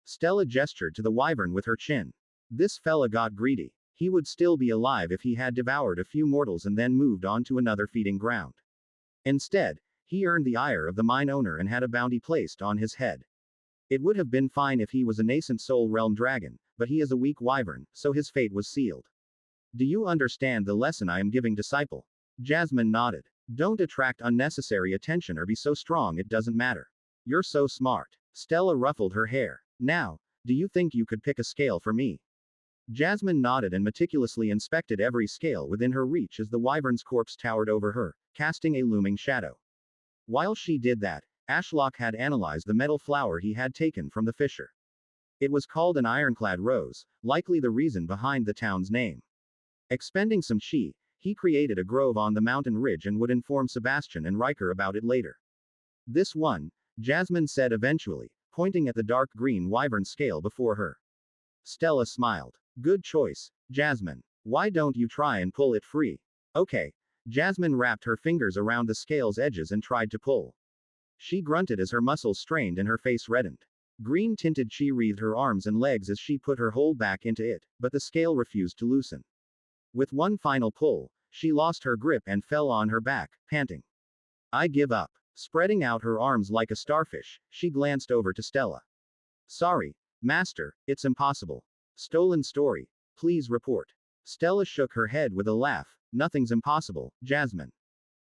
Stella gestured to the wyvern with her chin. This fella got greedy. He would still be alive if he had devoured a few mortals and then moved on to another feeding ground. Instead, he earned the ire of the mine owner and had a bounty placed on his head. It would have been fine if he was a nascent soul realm dragon, but he is a weak wyvern, so his fate was sealed. Do you understand the lesson I am giving, disciple? Jasmine nodded. Don't attract unnecessary attention or be so strong it doesn't matter. You're so smart. Stella ruffled her hair. Now, do you think you could pick a scale for me? Jasmine nodded and meticulously inspected every scale within her reach as the wyvern's corpse towered over her, casting a looming shadow. While she did that, Ashlock had analyzed the metal flower he had taken from the fissure. It was called an ironclad rose, likely the reason behind the town's name. Expending some chi, he created a grove on the mountain ridge and would inform Sebastian and Riker about it later. This one, Jasmine said eventually, pointing at the dark green wyvern scale before her. Stella smiled. Good choice, Jasmine. Why don't you try and pull it free? Okay. Jasmine wrapped her fingers around the scale's edges and tried to pull. She grunted as her muscles strained and her face reddened. Green-tinted chi wreathed her arms and legs as she put her hold back into it, but the scale refused to loosen. With one final pull, she lost her grip and fell on her back, panting. I give up. Spreading out her arms like a starfish, she glanced over to Stella. Sorry, Master, it's impossible. Stolen story. Please report. Stella shook her head with a laugh. Nothing's impossible, Jasmine.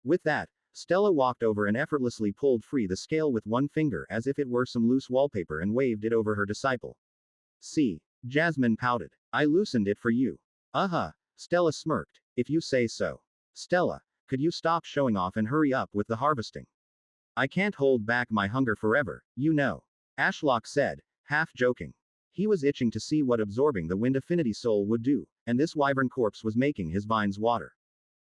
With that, Stella walked over and effortlessly pulled free the scale with one finger as if it were some loose wallpaper and waved it over her disciple. See, Jasmine pouted. I loosened it for you. Stella smirked. If you say so. Stella, could you stop showing off and hurry up with the harvesting? I can't hold back my hunger forever, you know. Ashlock said, half joking. He was itching to see what absorbing the wind affinity soul would do, and this wyvern corpse was making his vines water.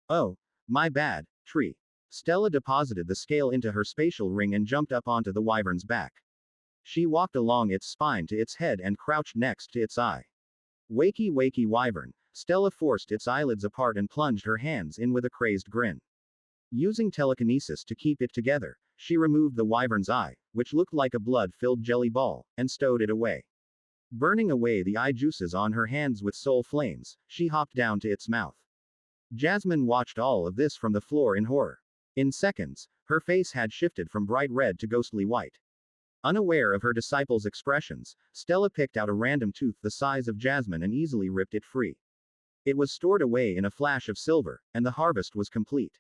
Oh, my bad, Tree. Stella deposited the scale into her spatial ring and jumped up onto the wyvern's back. She walked along its spine to its head and crouched next to its eye. Wakey wakey wyvern, Stella forced its eyelids apart and plunged her hands in with a crazed grin. Using telekinesis to keep it together, she removed the wyvern's eye, which looked like a blood-filled jelly ball, and stowed it away. Burning away the eye juices on her hands with soul flames, she hopped down to its mouth. Jasmine watched all of this from the floor in horror. In seconds, her face had shifted from bright red to ghostly white. Unaware of her disciple's expressions, Stella picked out a random tooth the size of Jasmine and easily ripped it free. It was stored away in a flash of silver, and the harvest was complete.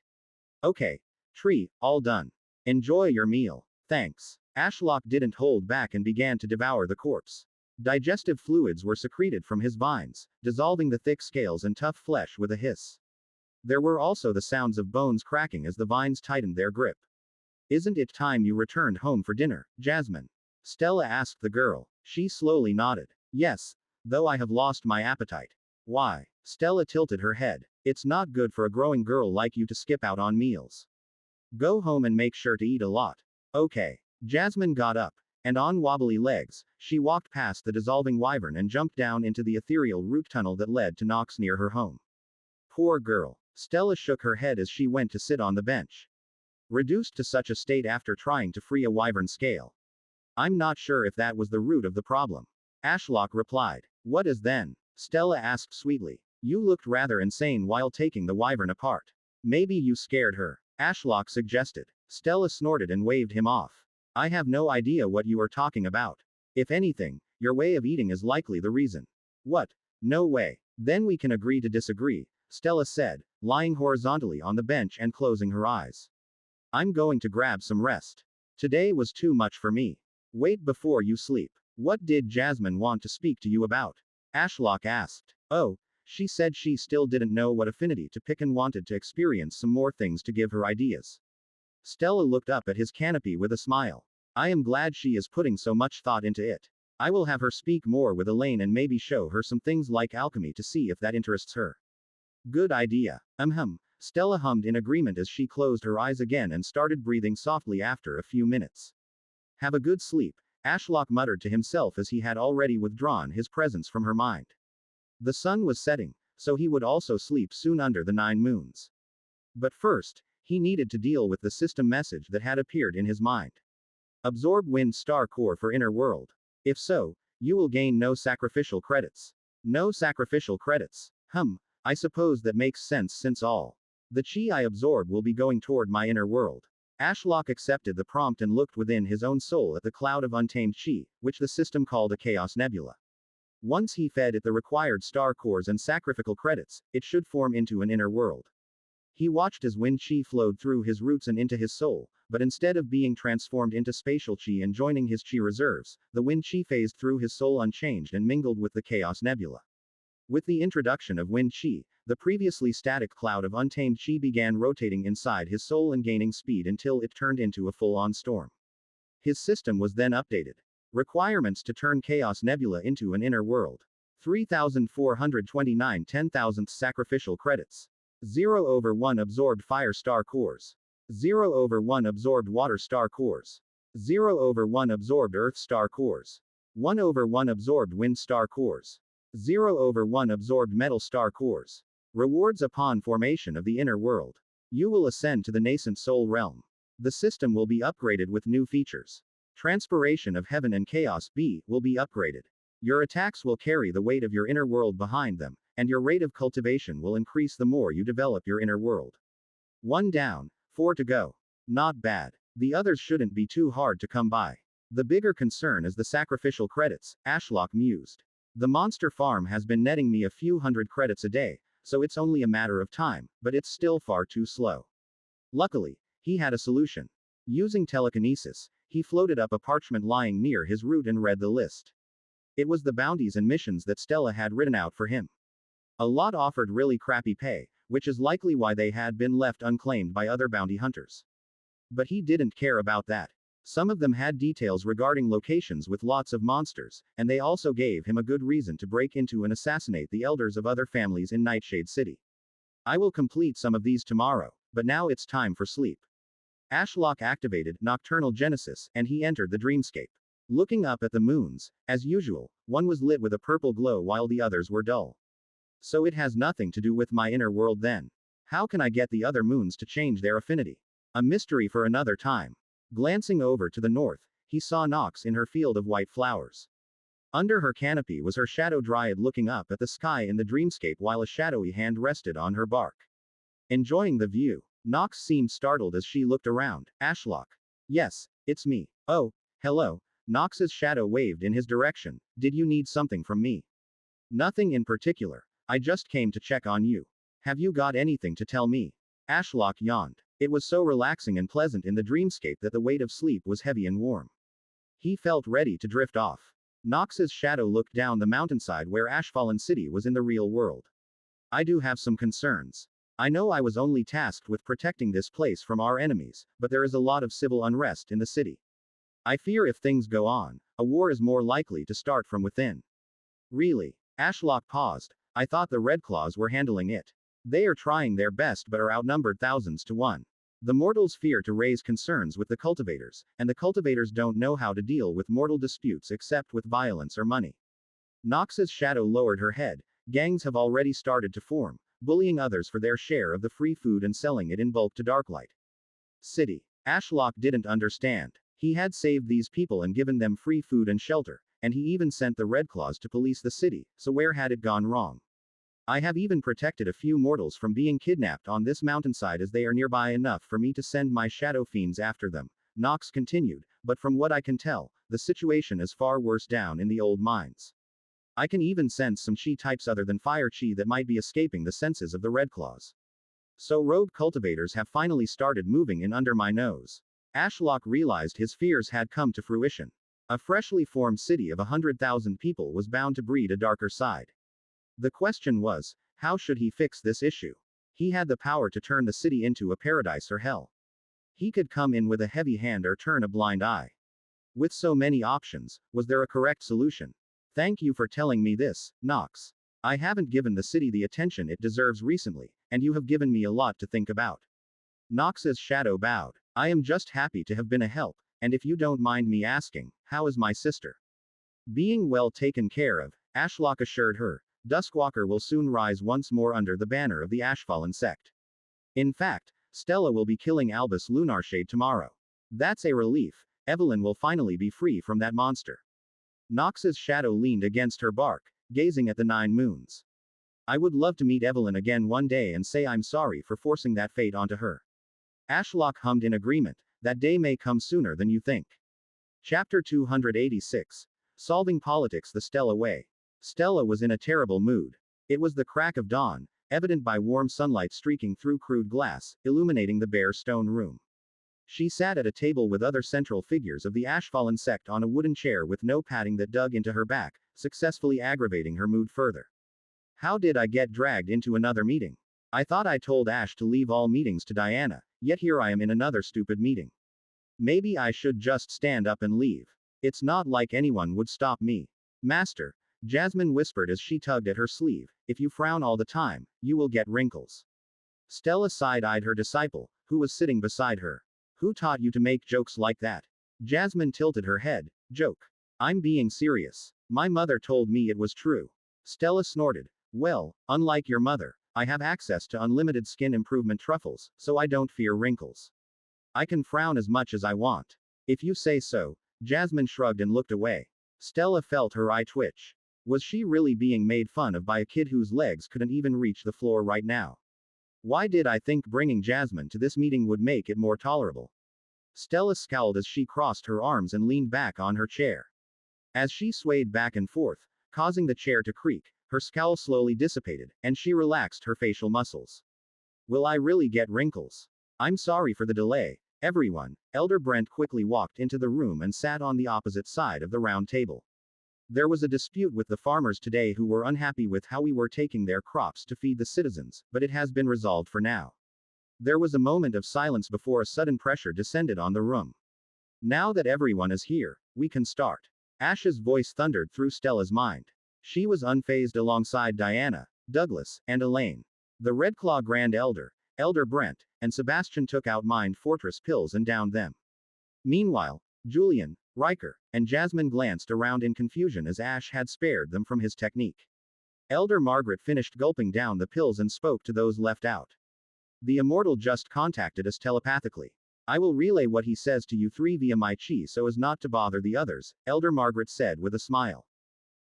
Okay. Tree, all done. Enjoy your meal. Thanks. Ashlock didn't hold back and began to devour the corpse. Digestive fluids were secreted from his vines, dissolving the thick scales and tough flesh with a hiss. There were also the sounds of bones cracking as the vines tightened their grip. Isn't it time you returned home for dinner, Jasmine? Stella asked the girl. She slowly nodded. Yes, though I have lost my appetite. Why? Stella tilted her head. It's not good for a growing girl like you to skip out on meals. Go home and make sure to eat a lot. Okay. Jasmine got up, and on wobbly legs, she walked past the dissolving wyvern and jumped down into the ethereal root tunnel that led to Nox near her home. Poor girl. Stella shook her head as she went to sit on the bench. Reduced to such a state after trying to free a wyvern scale. I'm not sure if that was the root of the problem. Ashlock replied. What is then? Stella asked sweetly. You looked rather insane while taking the wyvern apart. Maybe you scared her. Ashlock suggested. Stella snorted and waved him off. I have no idea what you are talking about. If anything, your way of eating is likely the reason. What? No way. Then we can agree to disagree, Stella said, lying horizontally on the bench and closing her eyes. I'm going to grab some rest. Today was too much for me. Wait before you sleep. What did Jasmine want to speak to you about? Ashlock asked. Oh, she said she still didn't know what affinity to pick and wanted to experience some more things to give her ideas. Stella looked up at his canopy with a smile. I am glad she is putting so much thought into it. I will have her speak more with Elaine and maybe show her some things like alchemy to see if that interests her. Good idea. Stella hummed in agreement as she closed her eyes again and started breathing softly after a few minutes. Have a good sleep, Ashlock muttered to himself as he had already withdrawn his presence from her mind. The sun was setting, so he would also sleep soon under the 9 moons. But first, he needed to deal with the system message that had appeared in his mind. Absorb Wind Star Core for Inner World. If so, you will gain no sacrificial credits. No sacrificial credits. I suppose that makes sense since all the chi I absorb will be going toward my inner world. Ashlock accepted the prompt and looked within his own soul at the cloud of untamed chi, which the system called a chaos nebula. Once he fed it the required star cores and sacrificial credits, it should form into an inner world. He watched as wind chi flowed through his roots and into his soul, but instead of being transformed into spatial chi and joining his chi reserves, the wind chi phased through his soul unchanged and mingled with the chaos nebula. With the introduction of wind chi, the previously static cloud of untamed chi began rotating inside his soul and gaining speed until it turned into a full-on storm. His system was then updated. Requirements to turn Chaos Nebula into an inner world. 3,429 10,000th sacrificial credits. 0/1 absorbed fire star cores. 0/1 absorbed water star cores. 0/1 absorbed earth star cores. 1/1 absorbed wind star cores. 0/1 absorbed metal star cores. Rewards upon formation of the inner world. You will ascend to the nascent soul realm. The system will be upgraded with new features. Transpiration of Heaven and Chaos B will be upgraded. Your attacks will carry the weight of your inner world behind them, and your rate of cultivation will increase the more you develop your inner world. 1 down, 4 to go. Not bad. The others shouldn't be too hard to come by. The bigger concern is the sacrificial credits, Ashlock mused. The monster farm has been netting me a few hundred credits a day, so it's only a matter of time, but it's still far too slow. Luckily, he had a solution. Using telekinesis, he floated up a parchment lying near his root and read the list. It was the bounties and missions that Stella had written out for him. A lot offered really crappy pay, which is likely why they had been left unclaimed by other bounty hunters. But he didn't care about that. Some of them had details regarding locations with lots of monsters, and they also gave him a good reason to break into and assassinate the elders of other families in Nightshade City. I will complete some of these tomorrow, but now it's time for sleep. Ashlock activated Nocturnal Genesis, and he entered the dreamscape. Looking up at the moons, as usual, one was lit with a purple glow while the others were dull. So it has nothing to do with my inner world then. How can I get the other moons to change their affinity? A mystery for another time. Glancing over to the north, he saw Nox in her field of white flowers. Under her canopy was her shadow dryad looking up at the sky in the dreamscape while a shadowy hand rested on her bark. Enjoying the view. Nox seemed startled as she looked around. Ashlock. Yes, it's me. Oh, hello. Nox's shadow waved in his direction. Did you need something from me? Nothing in particular. I just came to check on you. Have you got anything to tell me? Ashlock yawned. It was so relaxing and pleasant in the dreamscape that the weight of sleep was heavy and warm. He felt ready to drift off. Nox's shadow looked down the mountainside where Ashfallen City was in the real world. I do have some concerns. I know I was only tasked with protecting this place from our enemies, but there is a lot of civil unrest in the city. I fear if things go on, a war is more likely to start from within. Really? Ashlock paused. I thought the Red Claws were handling it. They are trying their best but are outnumbered thousands to one. The mortals fear to raise concerns with the cultivators, and the cultivators don't know how to deal with mortal disputes except with violence or money. Nox's shadow lowered her head. Gangs have already started to form, bullying others for their share of the free food and selling it in bulk to Darklight City. Ashlock didn't understand. He had saved these people and given them free food and shelter, and he even sent the Red Claws to police the city, so where had it gone wrong? I have even protected a few mortals from being kidnapped on this mountainside as they are nearby enough for me to send my shadow fiends after them, Nox continued, but from what I can tell, the situation is far worse down in the old mines. I can even sense some chi types other than fire chi that might be escaping the senses of the Red Claws. So rogue cultivators have finally started moving in under my nose. Ashlock realized his fears had come to fruition. A freshly formed city of 100,000 people was bound to breed a darker side. The question was, how should he fix this issue? He had the power to turn the city into a paradise or hell. He could come in with a heavy hand or turn a blind eye. With so many options, was there a correct solution? Thank you for telling me this, Nox. I haven't given the city the attention it deserves recently, and you have given me a lot to think about. Nox's shadow bowed. I am just happy to have been a help, and if you don't mind me asking, how is my sister? Being well taken care of, Ashlock assured her. Duskwalker will soon rise once more under the banner of the Ashfallen sect. In fact, Stella will be killing Albus Lunarshade tomorrow. That's a relief. Evelyn will finally be free from that monster. Nox's shadow leaned against her bark, gazing at the 9 moons. I would love to meet Evelyn again one day and say I'm sorry for forcing that fate onto her. Ashlock hummed in agreement. That day may come sooner than you think. Chapter 286. Solving Politics the Stella Way. Stella was in a terrible mood. It was the crack of dawn, evident by warm sunlight streaking through crude glass, illuminating the bare stone room. She sat at a table with other central figures of the Ashfallen sect on a wooden chair with no padding that dug into her back, successfully aggravating her mood further. How did I get dragged into another meeting? I thought I told Ash to leave all meetings to Diana, yet here I am in another stupid meeting. Maybe I should just stand up and leave. It's not like anyone would stop me. Master, Jasmine whispered as she tugged at her sleeve, if you frown all the time, you will get wrinkles. Stella side-eyed her disciple, who was sitting beside her. Who taught you to make jokes like that? Jasmine tilted her head. Joke. I'm being serious. My mother told me it was true. Stella snorted. Well, unlike your mother, I have access to unlimited skin improvement truffles, so I don't fear wrinkles. I can frown as much as I want. If you say so. Jasmine shrugged and looked away. Stella felt her eye twitch. Was she really being made fun of by a kid whose legs couldn't even reach the floor right now? Why did I think bringing Jasmine to this meeting would make it more tolerable? Stella scowled as she crossed her arms and leaned back on her chair. As she swayed back and forth, causing the chair to creak, her scowl slowly dissipated, and she relaxed her facial muscles. Will I really get wrinkles? I'm sorry for the delay, everyone. Elder Brent quickly walked into the room and sat on the opposite side of the round table. There was a dispute with the farmers today who were unhappy with how we were taking their crops to feed the citizens, but it has been resolved for now. There was a moment of silence before a sudden pressure descended on the room. Now that everyone is here, we can start. Ash's voice thundered through Stella's mind. She was unfazed alongside Diana, Douglas, and Elaine. The Red Claw Grand Elder, Elder Brent, and Sebastian took out Mind Fortress pills and downed them. Meanwhile, Julian, Riker, and Jasmine glanced around in confusion as Ash had spared them from his technique. Elder Margaret finished gulping down the pills and spoke to those left out. The immortal just contacted us telepathically. I will relay what he says to you three via my chi so as not to bother the others, Elder Margaret said with a smile.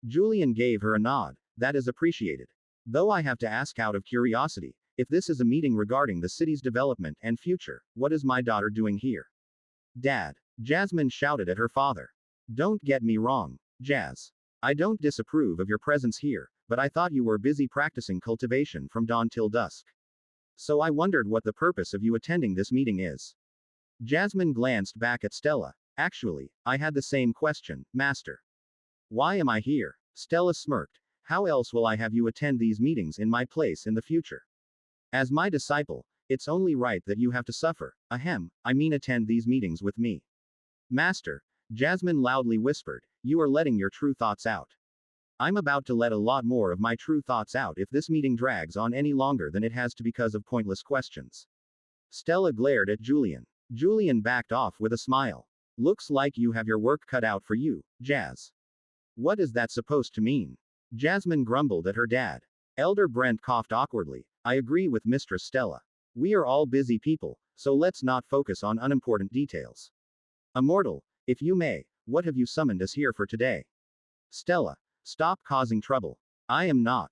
Julian gave her a nod. That is appreciated. Though I have to ask out of curiosity, If this is a meeting regarding the city's development and future, what is my daughter doing here? Dad. Jasmine shouted at her father. Don't get me wrong, Jazz. I don't disapprove of your presence here, but I thought you were busy practicing cultivation from dawn till dusk. So I wondered what the purpose of you attending this meeting is. Jasmine glanced back at Stella. Actually, I had the same question, Master. Why am I here? Stella smirked. How else will I have you attend these meetings in my place in the future? As my disciple, it's only right that you have to suffer. I mean attend these meetings with me. Master, Jasmine loudly whispered, you are letting your true thoughts out. I'm about to let a lot more of my true thoughts out if this meeting drags on any longer than it has to because of pointless questions. Stella glared at Julian. Julian backed off with a smile. Looks like you have your work cut out for you, Jazz. What is that supposed to mean? Jasmine grumbled at her dad. Elder Brent coughed awkwardly. I agree with Mistress Stella. We are all busy people, so let's not focus on unimportant details. Immortal, if you may, what have you summoned us here for today? Stella, stop causing trouble. I am not.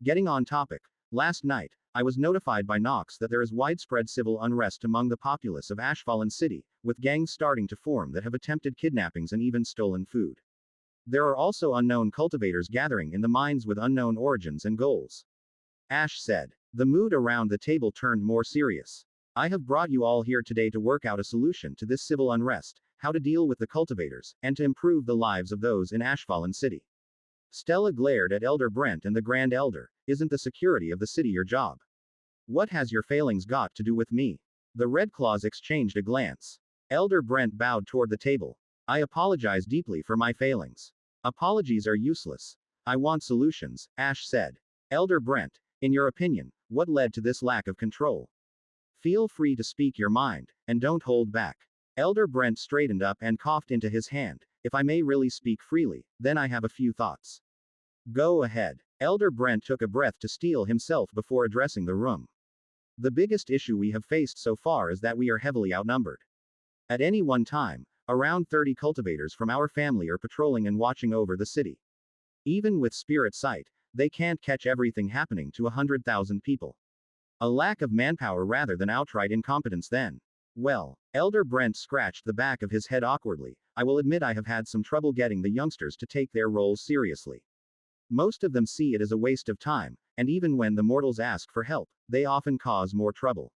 Getting on topic. Last night, I was notified by Nox that there is widespread civil unrest among the populace of Ashfallen City, with gangs starting to form that have attempted kidnappings and even stolen food. There are also unknown cultivators gathering in the mines with unknown origins and goals. Ash said. The mood around the table turned more serious. I have brought you all here today to work out a solution to this civil unrest, how to deal with the cultivators, and to improve the lives of those in Ashfallen City. Stella glared at Elder Brent and the Grand Elder. Isn't the security of the city your job? What has your failings got to do with me? The Red Claws exchanged a glance. Elder Brent bowed toward the table. I apologize deeply for my failings. Apologies are useless. I want solutions, Ash said. Elder Brent, in your opinion, what led to this lack of control? Feel free to speak your mind, and don't hold back. Elder Brent straightened up and coughed into his hand. If I may really speak freely, then I have a few thoughts. Go ahead. Elder Brent took a breath to steel himself before addressing the room. The biggest issue we have faced so far is that we are heavily outnumbered. At any one time, around 30 cultivators from our family are patrolling and watching over the city. Even with spirit sight, they can't catch everything happening to 100,000 people. A lack of manpower rather than outright incompetence then. Well, Elder Brent scratched the back of his head awkwardly. I will admit I have had some trouble getting the youngsters to take their roles seriously. Most of them see it as a waste of time, and even when the mortals ask for help, they often cause more trouble.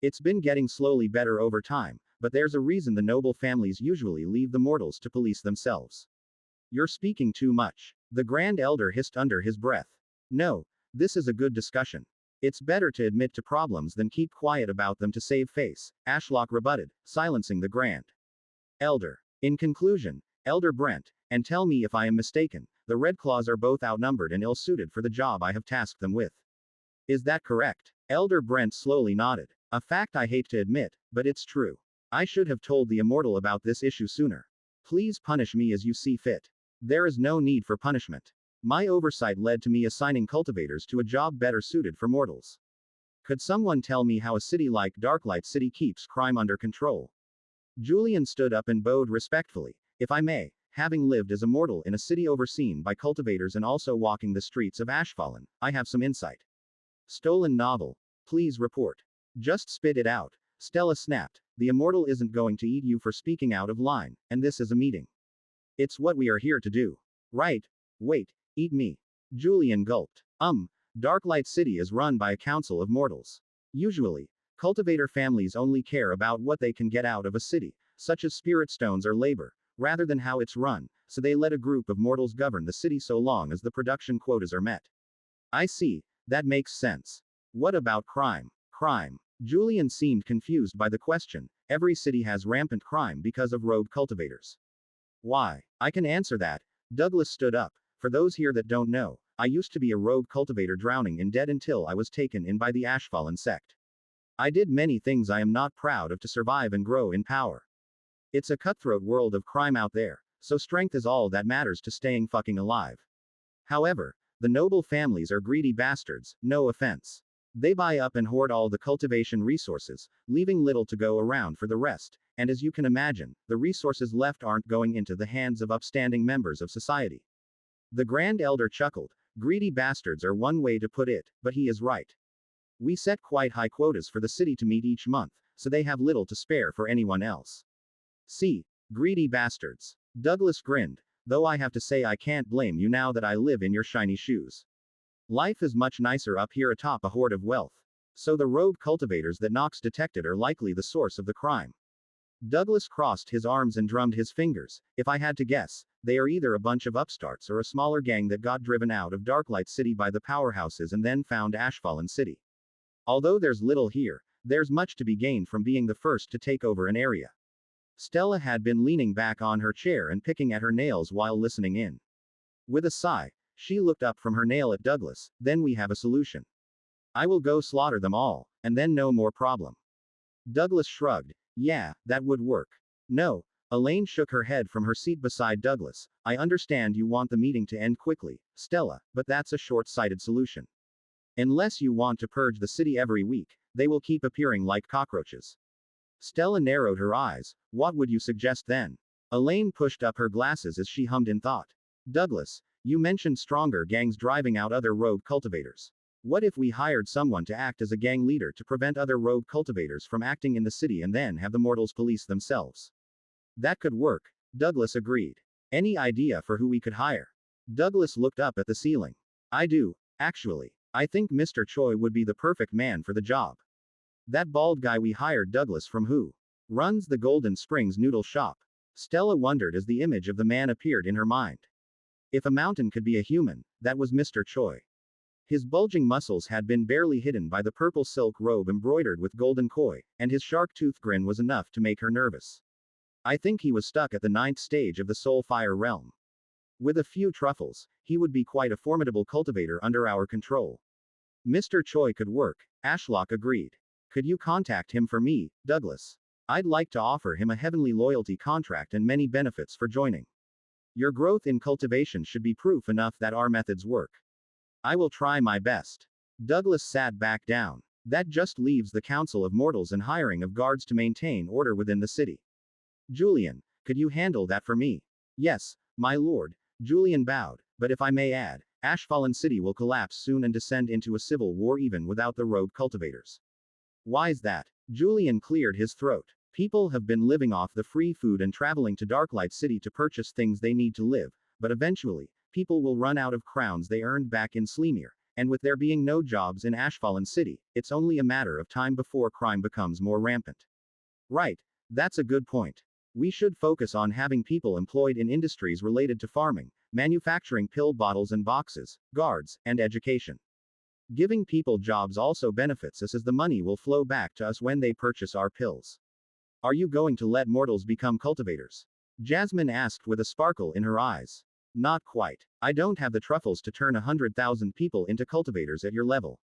It's been getting slowly better over time, but there's a reason the noble families usually leave the mortals to police themselves. You're speaking too much. The Grand Elder hissed under his breath. No, this is a good discussion. It's better to admit to problems than keep quiet about them to save face, Ashlock rebutted, silencing the Grand Elder. In conclusion, Elder Brent, and tell me if I am mistaken, the Red Claws are both outnumbered and ill-suited for the job I have tasked them with. Is that correct? Elder Brent slowly nodded. A fact I hate to admit, but it's true. I should have told the Immortal about this issue sooner. Please punish me as you see fit. There is no need for punishment. My oversight led to me assigning cultivators to a job better suited for mortals. Could someone tell me how a city like Darklight City keeps crime under control? Julian stood up and bowed respectfully. If I may, having lived as a mortal in a city overseen by cultivators and also walking the streets of Ashfallen, I have some insight. Stolen novel. Please report. Just spit it out. Stella snapped. The Immortal isn't going to eat you for speaking out of line, and this is a meeting. It's what we are here to do. Right. Wait. Eat me. Julian gulped. Darklight City is run by a council of mortals. Usually, cultivator families only care about what they can get out of a city, such as spirit stones or labor, rather than how it's run, so they let a group of mortals govern the city so long as the production quotas are met. I see, that makes sense. What about crime? Crime. Julian seemed confused by the question. Every city has rampant crime because of rogue cultivators. Why? I can answer that. Douglas stood up. For those here that don't know, I used to be a rogue cultivator drowning in debt until I was taken in by the Ashfallen sect. I did many things I am not proud of to survive and grow in power. It's a cutthroat world of crime out there, so strength is all that matters to staying fucking alive. However, the noble families are greedy bastards, no offense. They buy up and hoard all the cultivation resources, leaving little to go around for the rest, and as you can imagine, the resources left aren't going into the hands of upstanding members of society. The Grand Elder chuckled. Greedy bastards are one way to put it, but he is right. We set quite high quotas for the city to meet each month, so they have little to spare for anyone else. See, greedy bastards. Douglas grinned, though I have to say I can't blame you now that I live in your shiny shoes. Life is much nicer up here atop a hoard of wealth. So the rogue cultivators that Knox detected are likely the source of the crime. Douglas crossed his arms and drummed his fingers. If I had to guess, they are either a bunch of upstarts or a smaller gang that got driven out of Darklight City by the powerhouses and then found Ashfallen City. Although there's little here, there's much to be gained from being the first to take over an area. Stella had been leaning back on her chair and picking at her nails while listening in. With a sigh, she looked up from her nail at Douglas. Then we have a solution. I will go slaughter them all, and then no more problem. Douglas shrugged. Yeah, that would work. No. Elaine shook her head from her seat beside Douglas. I understand you want the meeting to end quickly, Stella, but that's a short-sighted solution. Unless you want to purge the city every week, they will keep appearing like cockroaches. Stella narrowed her eyes. What would you suggest then? Elaine pushed up her glasses as she hummed in thought. Douglas, you mentioned stronger gangs driving out other rogue cultivators. What if we hired someone to act as a gang leader to prevent other rogue cultivators from acting in the city and then have the mortals police themselves? That could work, Douglas agreed. Any idea for who we could hire? Douglas looked up at the ceiling. I do, actually. I think Mr. Choi would be the perfect man for the job. That bald guy we hired, Douglas, from who? Runs the Golden Springs Noodle Shop. Stella wondered as the image of the man appeared in her mind. If a mountain could be a human, that was Mr. Choi. His bulging muscles had been barely hidden by the purple silk robe embroidered with golden koi, and his shark-tooth grin was enough to make her nervous. I think he was stuck at the 9th stage of the Soul Fire realm. With a few truffles, he would be quite a formidable cultivator under our control. Mr. Choi could work, Ashlock agreed. Could you contact him for me, Douglas? I'd like to offer him a heavenly loyalty contract and many benefits for joining. Your growth in cultivation should be proof enough that our methods work. I will try my best. Douglas sat back down. That just leaves the Council of Mortals and hiring of guards to maintain order within the city. Julian, could you handle that for me? Yes, my lord, Julian bowed, but if I may add, Ashfallen City will collapse soon and descend into a civil war even without the rogue cultivators. Why's that? Julian cleared his throat. People have been living off the free food and traveling to Darklight City to purchase things they need to live, but eventually, people will run out of crowns they earned back in Sleemere, and with there being no jobs in Ashfallen City, it's only a matter of time before crime becomes more rampant. Right, that's a good point. We should focus on having people employed in industries related to farming, manufacturing pill bottles and boxes, guards, and education. Giving people jobs also benefits us as the money will flow back to us when they purchase our pills. Are you going to let mortals become cultivators? Jasmine asked with a sparkle in her eyes. Not quite. I don't have the truffles to turn 100,000 people into cultivators at your level.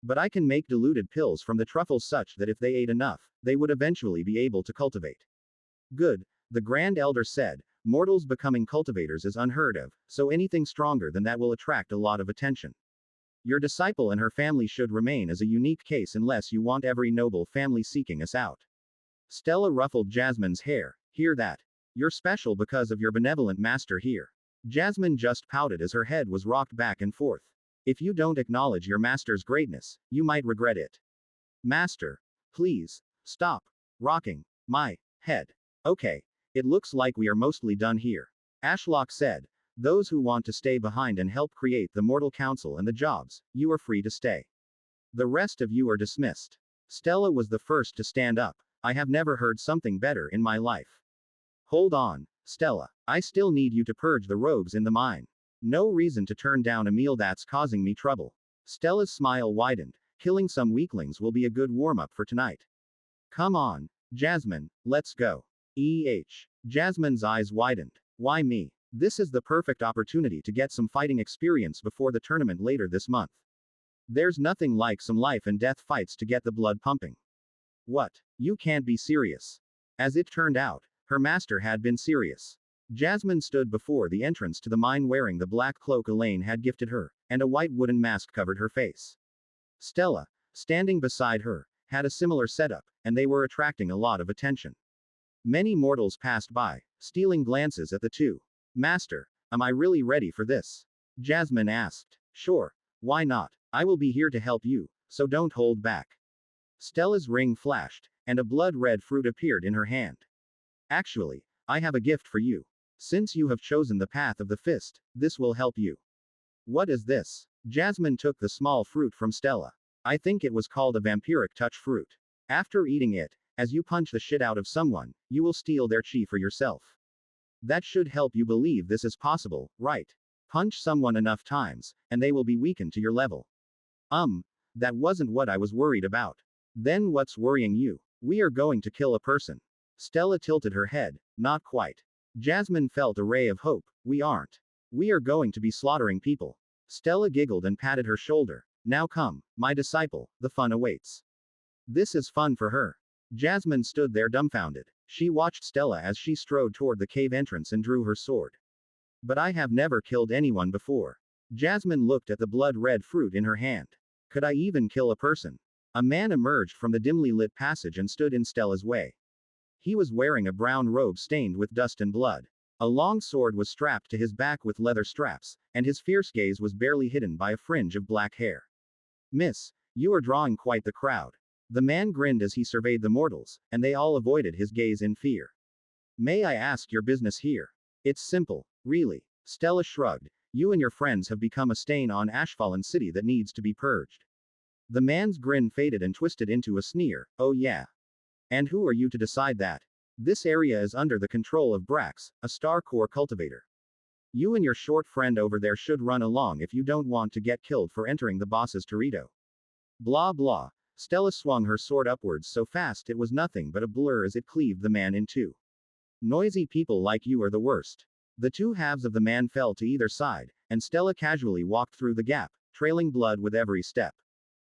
But I can make diluted pills from the truffles such that if they ate enough, they would eventually be able to cultivate. Good, the Grand Elder said. Mortals becoming cultivators is unheard of, so anything stronger than that will attract a lot of attention. Your disciple and her family should remain as a unique case unless you want every noble family seeking us out. Stella ruffled Jasmine's hair. Hear that? You're special because of your benevolent master here. Jasmine just pouted as her head was rocked back and forth. If you don't acknowledge your master's greatness, you might regret it. Master, please, stop rocking my head. Okay, it looks like we are mostly done here. Ashlock said. Those who want to stay behind and help create the Mortal Council and the jobs, you are free to stay. The rest of you are dismissed. Stella was the first to stand up. I have never heard something better in my life. Hold on, Stella. I still need you to purge the rogues in the mine. No reason to turn down a meal that's causing me trouble. Stella's smile widened. Killing some weaklings will be a good warm-up for tonight. Come on, Jasmine, let's go. Jasmine's eyes widened. Why me? This is the perfect opportunity to get some fighting experience before the tournament later this month. There's nothing like some life and death fights to get the blood pumping. What? You can't be serious. As it turned out, her master had been serious. Jasmine stood before the entrance to the mine wearing the black cloak Elaine had gifted her, and a white wooden mask covered her face. Stella, standing beside her, had a similar setup, and they were attracting a lot of attention. Many mortals passed by, stealing glances at the two. Master, am I really ready for this? Jasmine asked. Sure, why not? I will be here to help you, so don't hold back. Stella's ring flashed, and a blood-red fruit appeared in her hand. Actually, I have a gift for you. Since you have chosen the path of the fist, this will help you. What is this? Jasmine took the small fruit from Stella. I think it was called a vampiric touch fruit. After eating it, as you punch the shit out of someone, you will steal their chi for yourself. That should help you believe this is possible, right? Punch someone enough times, and they will be weakened to your level. That wasn't what I was worried about. Then what's worrying you? We are going to kill a person. Stella tilted her head. Not quite. Jasmine felt a ray of hope. We aren't. We are going to be slaughtering people. Stella giggled and patted her shoulder. Now come, my disciple, the fun awaits. This is fun for her. Jasmine stood there dumbfounded. She watched Stella as she strode toward the cave entrance and drew her sword. But I have never killed anyone before. Jasmine looked at the blood-red fruit in her hand. Could I even kill a person? A man emerged from the dimly lit passage and stood in Stella's way. He was wearing a brown robe stained with dust and blood. A long sword was strapped to his back with leather straps, and his fierce gaze was barely hidden by a fringe of black hair. Miss, you are drawing quite the crowd. The man grinned as he surveyed the mortals, and they all avoided his gaze in fear. May I ask your business here? It's simple, really. Stella shrugged. You and your friends have become a stain on Ashfallen City that needs to be purged. The man's grin faded and twisted into a sneer. Oh yeah. And who are you to decide that? This area is under the control of Brax, a star core cultivator. You and your short friend over there should run along if you don't want to get killed for entering the boss's Torito. Blah blah. Stella swung her sword upwards so fast it was nothing but a blur as it cleaved the man in two. Noisy people like you are the worst. The two halves of the man fell to either side, and Stella casually walked through the gap, trailing blood with every step.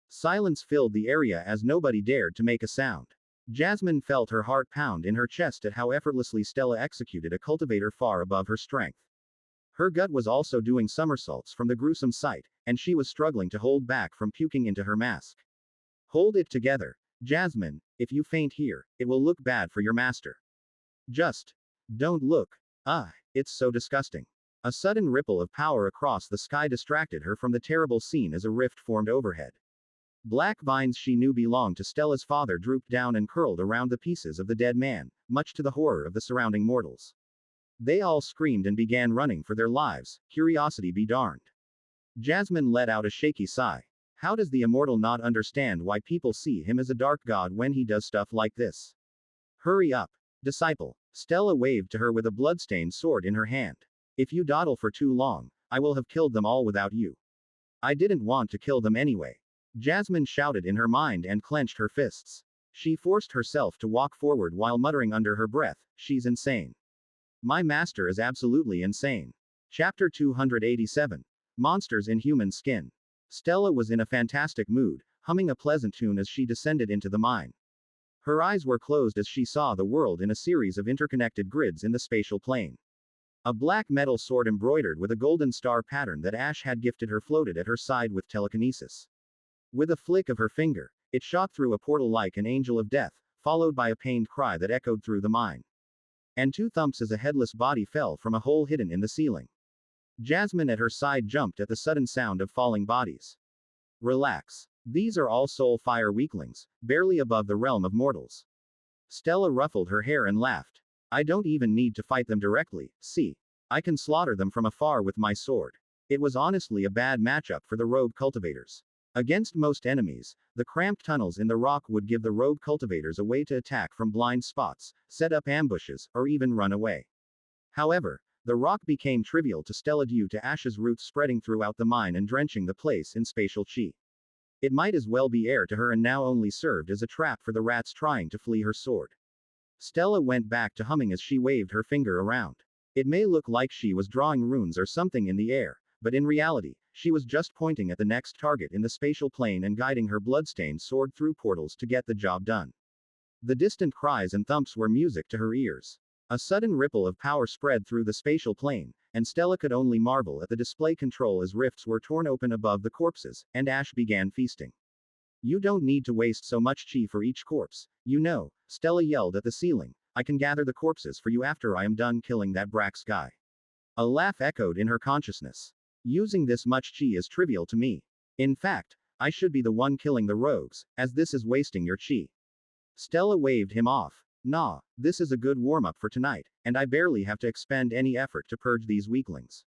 Silence filled the area as nobody dared to make a sound. Jasmine felt her heart pound in her chest at how effortlessly Stella executed a cultivator far above her strength. Her gut was also doing somersaults from the gruesome sight, and she was struggling to hold back from puking into her mask. Hold it together, Jasmine. If you faint here, it will look bad for your master. Just don't look. It's so disgusting. A sudden ripple of power across the sky distracted her from the terrible scene as a rift formed overhead. Black vines she knew belonged to Stella's father drooped down and curled around the pieces of the dead man, much to the horror of the surrounding mortals. They all screamed and began running for their lives, curiosity be darned. Jasmine let out a shaky sigh. How does the immortal not understand why people see him as a dark god when he does stuff like this? Hurry up, disciple. Stella waved to her with a bloodstained sword in her hand. If you dawdle for too long, I will have killed them all without you. I didn't want to kill them anyway. Jasmine shouted in her mind and clenched her fists. She forced herself to walk forward while muttering under her breath, she's insane. My master is absolutely insane. Chapter 287. Monsters in Human Skin. Stella was in a fantastic mood, humming a pleasant tune as she descended into the mine. Her eyes were closed as she saw the world in a series of interconnected grids in the spatial plane. A black metal sword embroidered with a golden star pattern that Ash had gifted her floated at her side with telekinesis. With a flick of her finger, it shot through a portal like an angel of death, followed by a pained cry that echoed through the mine. And two thumps as a headless body fell from a hole hidden in the ceiling. Jasmine at her side jumped at the sudden sound of falling bodies. Relax. These are all soul fire weaklings, barely above the realm of mortals. Stella ruffled her hair and laughed. I don't even need to fight them directly, see. I can slaughter them from afar with my sword. It was honestly a bad matchup for the rogue cultivators. Against most enemies, the cramped tunnels in the rock would give the rogue cultivators a way to attack from blind spots, set up ambushes, or even run away. However, the rock became trivial to Stella due to Ash's roots spreading throughout the mine and drenching the place in spatial chi. It might as well be air to her and now only served as a trap for the rats trying to flee her sword. Stella went back to humming as she waved her finger around. It may look like she was drawing runes or something in the air, but in reality, she was just pointing at the next target in the spatial plane and guiding her bloodstained sword through portals to get the job done. The distant cries and thumps were music to her ears. A sudden ripple of power spread through the spatial plane, and Stella could only marvel at the display control as rifts were torn open above the corpses, and Ash began feasting. You don't need to waste so much chi for each corpse, you know, Stella yelled at the ceiling. I can gather the corpses for you after I am done killing that Brax guy. A laugh echoed in her consciousness. Using this much chi is trivial to me. In fact, I should be the one killing the rogues, as this is wasting your chi. Stella waved him off. Nah, this is a good warm-up for tonight, and I barely have to expend any effort to purge these weaklings.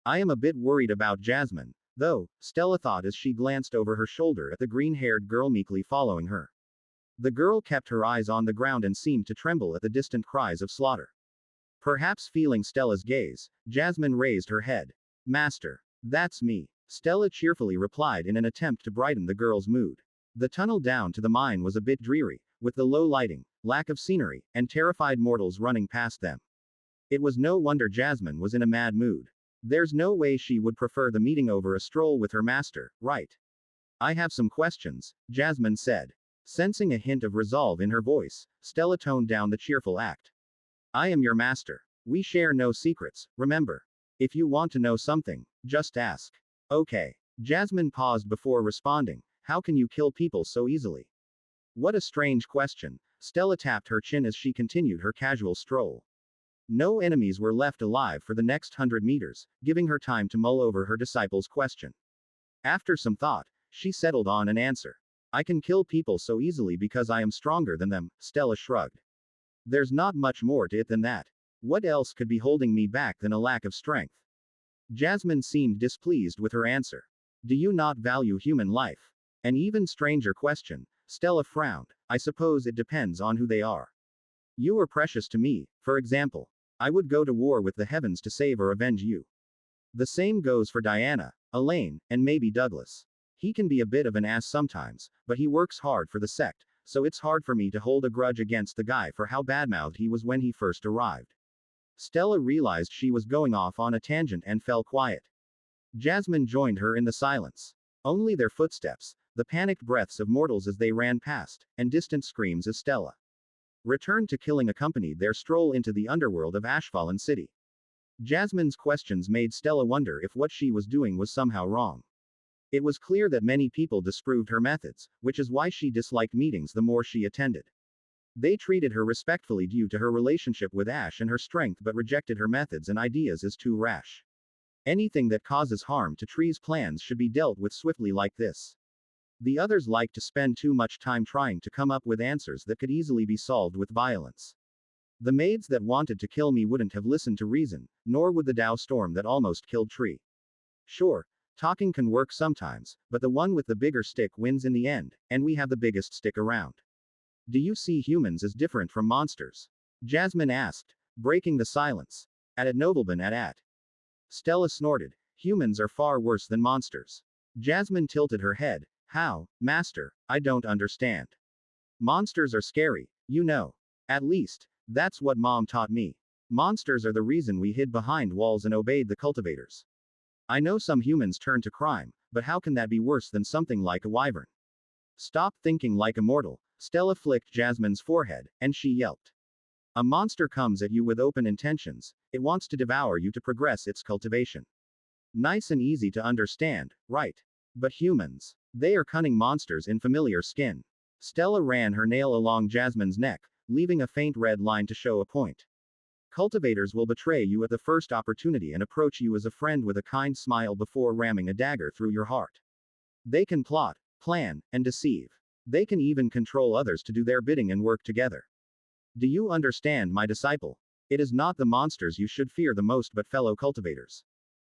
I am a bit worried about Jasmine, though, Stella thought as she glanced over her shoulder at the green-haired girl meekly following her. The girl kept her eyes on the ground and seemed to tremble at the distant cries of slaughter. Perhaps feeling Stella's gaze, Jasmine raised her head. Master. That's me. Stella cheerfully replied in an attempt to brighten the girl's mood. The tunnel down to the mine was a bit dreary, with the low lighting, lack of scenery, and terrified mortals running past them. It was no wonder Jasmine was in a mad mood. There's no way she would prefer the meeting over a stroll with her master, right? I have some questions, Jasmine said. Sensing a hint of resolve in her voice, Stella toned down the cheerful act. I am your master. We share no secrets, remember. If you want to know something, just ask. Okay. Jasmine paused before responding. How can you kill people so easily? What a strange question. Stella tapped her chin as she continued her casual stroll. No enemies were left alive for the next 100 meters, giving her time to mull over her disciple's question. After some thought, she settled on an answer. I can kill people so easily because I am stronger than them, Stella shrugged. There's not much more to it than that. What else could be holding me back than a lack of strength? Jasmine seemed displeased with her answer. Do you not value human life? An even stranger question. Stella frowned. I suppose it depends on who they are. You are precious to me, for example. I would go to war with the heavens to save or avenge you. The same goes for Diana, Elaine, and maybe Douglas. He can be a bit of an ass sometimes, but he works hard for the sect, so it's hard for me to hold a grudge against the guy for how badmouthed he was when he first arrived. Stella realized she was going off on a tangent and fell quiet. Jasmine joined her in the silence. Only their footsteps, the panicked breaths of mortals as they ran past, and distant screams as Stella returned to killing accompanied their stroll into the underworld of Ashfallen City. Jasmine's questions made Stella wonder if what she was doing was somehow wrong. It was clear that many people disapproved her methods, which is why she disliked meetings the more she attended. They treated her respectfully due to her relationship with Ash and her strength but rejected her methods and ideas as too rash. Anything that causes harm to Tree's plans should be dealt with swiftly like this. The others like to spend too much time trying to come up with answers that could easily be solved with violence. The maids that wanted to kill me wouldn't have listened to reason, nor would the Tao storm that almost killed Tree. Sure, talking can work sometimes, but the one with the bigger stick wins in the end, and we have the biggest stick around. Do you see humans as different from monsters? Jasmine asked, breaking the silence. At Nobleman at. Stella snorted. Humans are far worse than monsters. Jasmine tilted her head. How, master? I don't understand. Monsters are scary, you know. At least, that's what Mom taught me. Monsters are the reason we hid behind walls and obeyed the cultivators. I know some humans turn to crime, but how can that be worse than something like a wyvern? Stop thinking like a mortal. Stella flicked Jasmine's forehead, and she yelped. A monster comes at you with open intentions. It wants to devour you to progress its cultivation. Nice and easy to understand, right? But humans. They are cunning monsters in familiar skin. Stella ran her nail along Jasmine's neck, leaving a faint red line to show a point. Cultivators will betray you at the first opportunity and approach you as a friend with a kind smile before ramming a dagger through your heart. They can plot, plan, and deceive. They can even control others to do their bidding and work together. Do you understand, my disciple? It is not the monsters you should fear the most but fellow cultivators.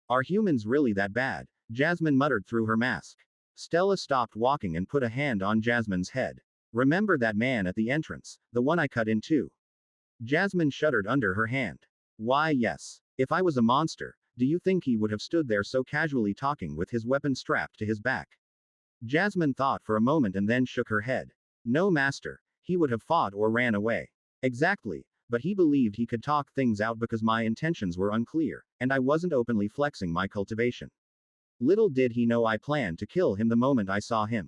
Are humans really that bad? Jasmine muttered through her mask. Stella stopped walking and put a hand on Jasmine's head. Remember that man at the entrance, the one I cut in two? Jasmine shuddered under her hand. Why, yes. If I was a monster, do you think he would have stood there so casually talking with his weapon strapped to his back? Jasmine thought for a moment and then shook her head. No, master. He would have fought or ran away. Exactly, but he believed he could talk things out because my intentions were unclear, and I wasn't openly flexing my cultivation. Little did he know I planned to kill him the moment I saw him.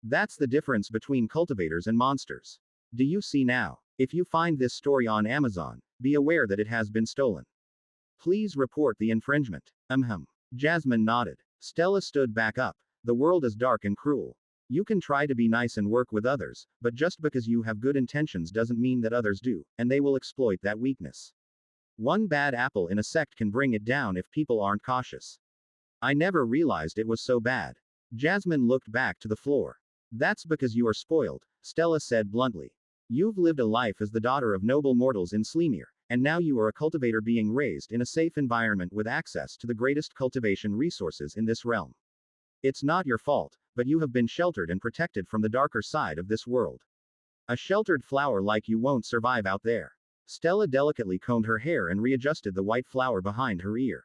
That's the difference between cultivators and monsters. Do you see now? If you find this story on Amazon, be aware that it has been stolen. Please report the infringement. Jasmine nodded. Stella stood back up. The world is dark and cruel. You can try to be nice and work with others, but just because you have good intentions doesn't mean that others do, and they will exploit that weakness. One bad apple in a sect can bring it down if people aren't cautious. I never realized it was so bad. Jasmine looked back to the floor. That's because you are spoiled, Stella said bluntly. You've lived a life as the daughter of noble mortals in Sleemir, and now you are a cultivator being raised in a safe environment with access to the greatest cultivation resources in this realm. It's not your fault, but you have been sheltered and protected from the darker side of this world. A sheltered flower like you won't survive out there. Stella delicately combed her hair and readjusted the white flower behind her ear.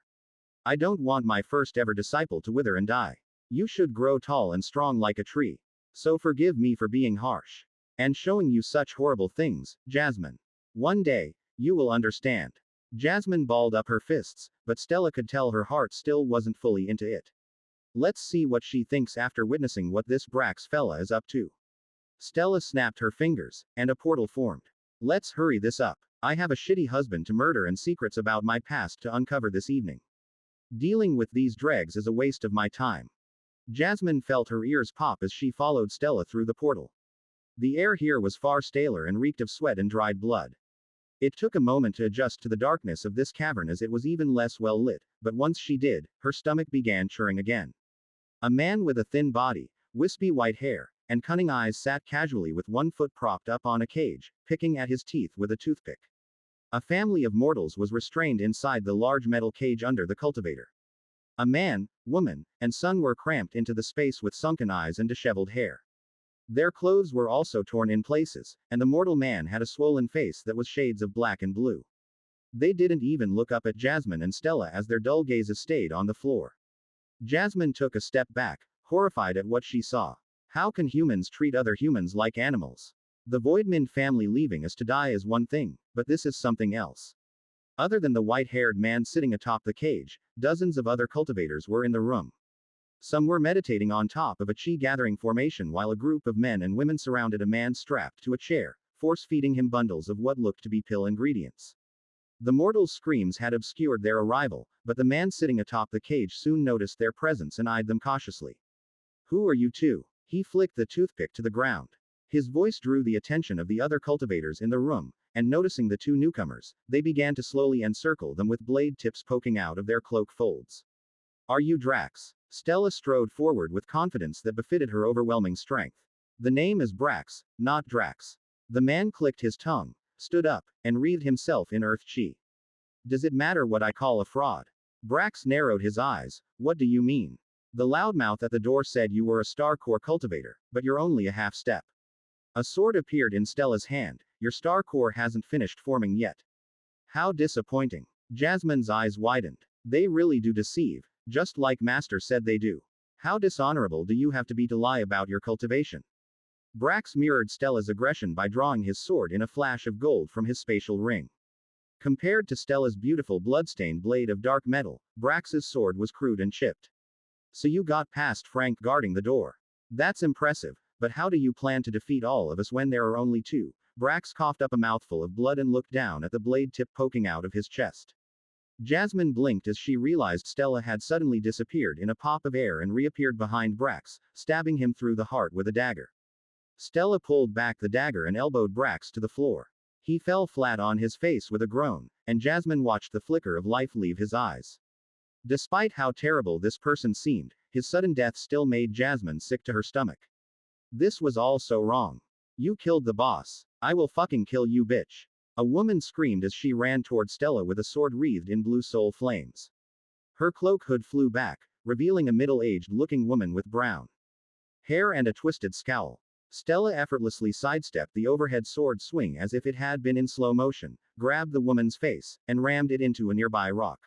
I don't want my first ever disciple to wither and die. You should grow tall and strong like a tree. So forgive me for being harsh. And showing you such horrible things, Jasmine. One day, you will understand. Jasmine balled up her fists, but Stella could tell her heart still wasn't fully into it. Let's see what she thinks after witnessing what this Brax fella is up to. Stella snapped her fingers, and a portal formed. Let's hurry this up. I have a shitty husband to murder and secrets about my past to uncover this evening. Dealing with these dregs is a waste of my time. Jasmine felt her ears pop as she followed Stella through the portal. The air here was far staler and reeked of sweat and dried blood. It took a moment to adjust to the darkness of this cavern as it was even less well lit, but once she did, her stomach began churning again. A man with a thin body, wispy white hair, and cunning eyes sat casually with one foot propped up on a cage, picking at his teeth with a toothpick. A family of mortals was restrained inside the large metal cage under the cultivator. A man, woman, and son were cramped into the space with sunken eyes and disheveled hair. Their clothes were also torn in places, and the mortal man had a swollen face that was shades of black and blue. They didn't even look up at Jasmine and Stella as their dull gazes stayed on the floor. Jasmine took a step back, horrified at what she saw. How can humans treat other humans like animals? The Voidman family leaving us to die is one thing, but this is something else. Other than the white-haired man sitting atop the cage, dozens of other cultivators were in the room. Some were meditating on top of a chi-gathering formation while a group of men and women surrounded a man strapped to a chair, force-feeding him bundles of what looked to be pill ingredients. The mortals' screams had obscured their arrival, but the man sitting atop the cage soon noticed their presence and eyed them cautiously. Who are you two? He flicked the toothpick to the ground. His voice drew the attention of the other cultivators in the room, and noticing the two newcomers, they began to slowly encircle them with blade tips poking out of their cloak folds. Are you Drax? Stella strode forward with confidence that befitted her overwhelming strength. The name is Brax, not Drax. The man clicked his tongue, stood up, and wreathed himself in earth chi. Does it matter what I call a fraud? Brax narrowed his eyes. What do you mean? The loudmouth at the door said you were a star core cultivator, but you're only a half step. A sword appeared in Stella's hand. Your star core hasn't finished forming yet. How disappointing. Jasmine's eyes widened. They really do deceive, just like Master said they do. How dishonorable do you have to be to lie about your cultivation? Brax mirrored Stella's aggression by drawing his sword in a flash of gold from his spatial ring. Compared to Stella's beautiful bloodstained blade of dark metal, Brax's sword was crude and chipped. So you got past Frank guarding the door. That's impressive, but how do you plan to defeat all of us when there are only two? Brax coughed up a mouthful of blood and looked down at the blade tip poking out of his chest. Jasmine blinked as she realized Stella had suddenly disappeared in a pop of air and reappeared behind Brax, stabbing him through the heart with a dagger. Stella pulled back the dagger and elbowed Brax to the floor. He fell flat on his face with a groan, and Jasmine watched the flicker of life leave his eyes. Despite how terrible this person seemed, his sudden death still made Jasmine sick to her stomach. This was all so wrong. You killed the boss. I will fucking kill you, bitch. A woman screamed as she ran toward Stella with a sword wreathed in blue soul flames. Her cloak hood flew back, revealing a middle-aged looking woman with brown hair and a twisted scowl. Stella effortlessly sidestepped the overhead sword swing as if it had been in slow motion, grabbed the woman's face, and rammed it into a nearby rock.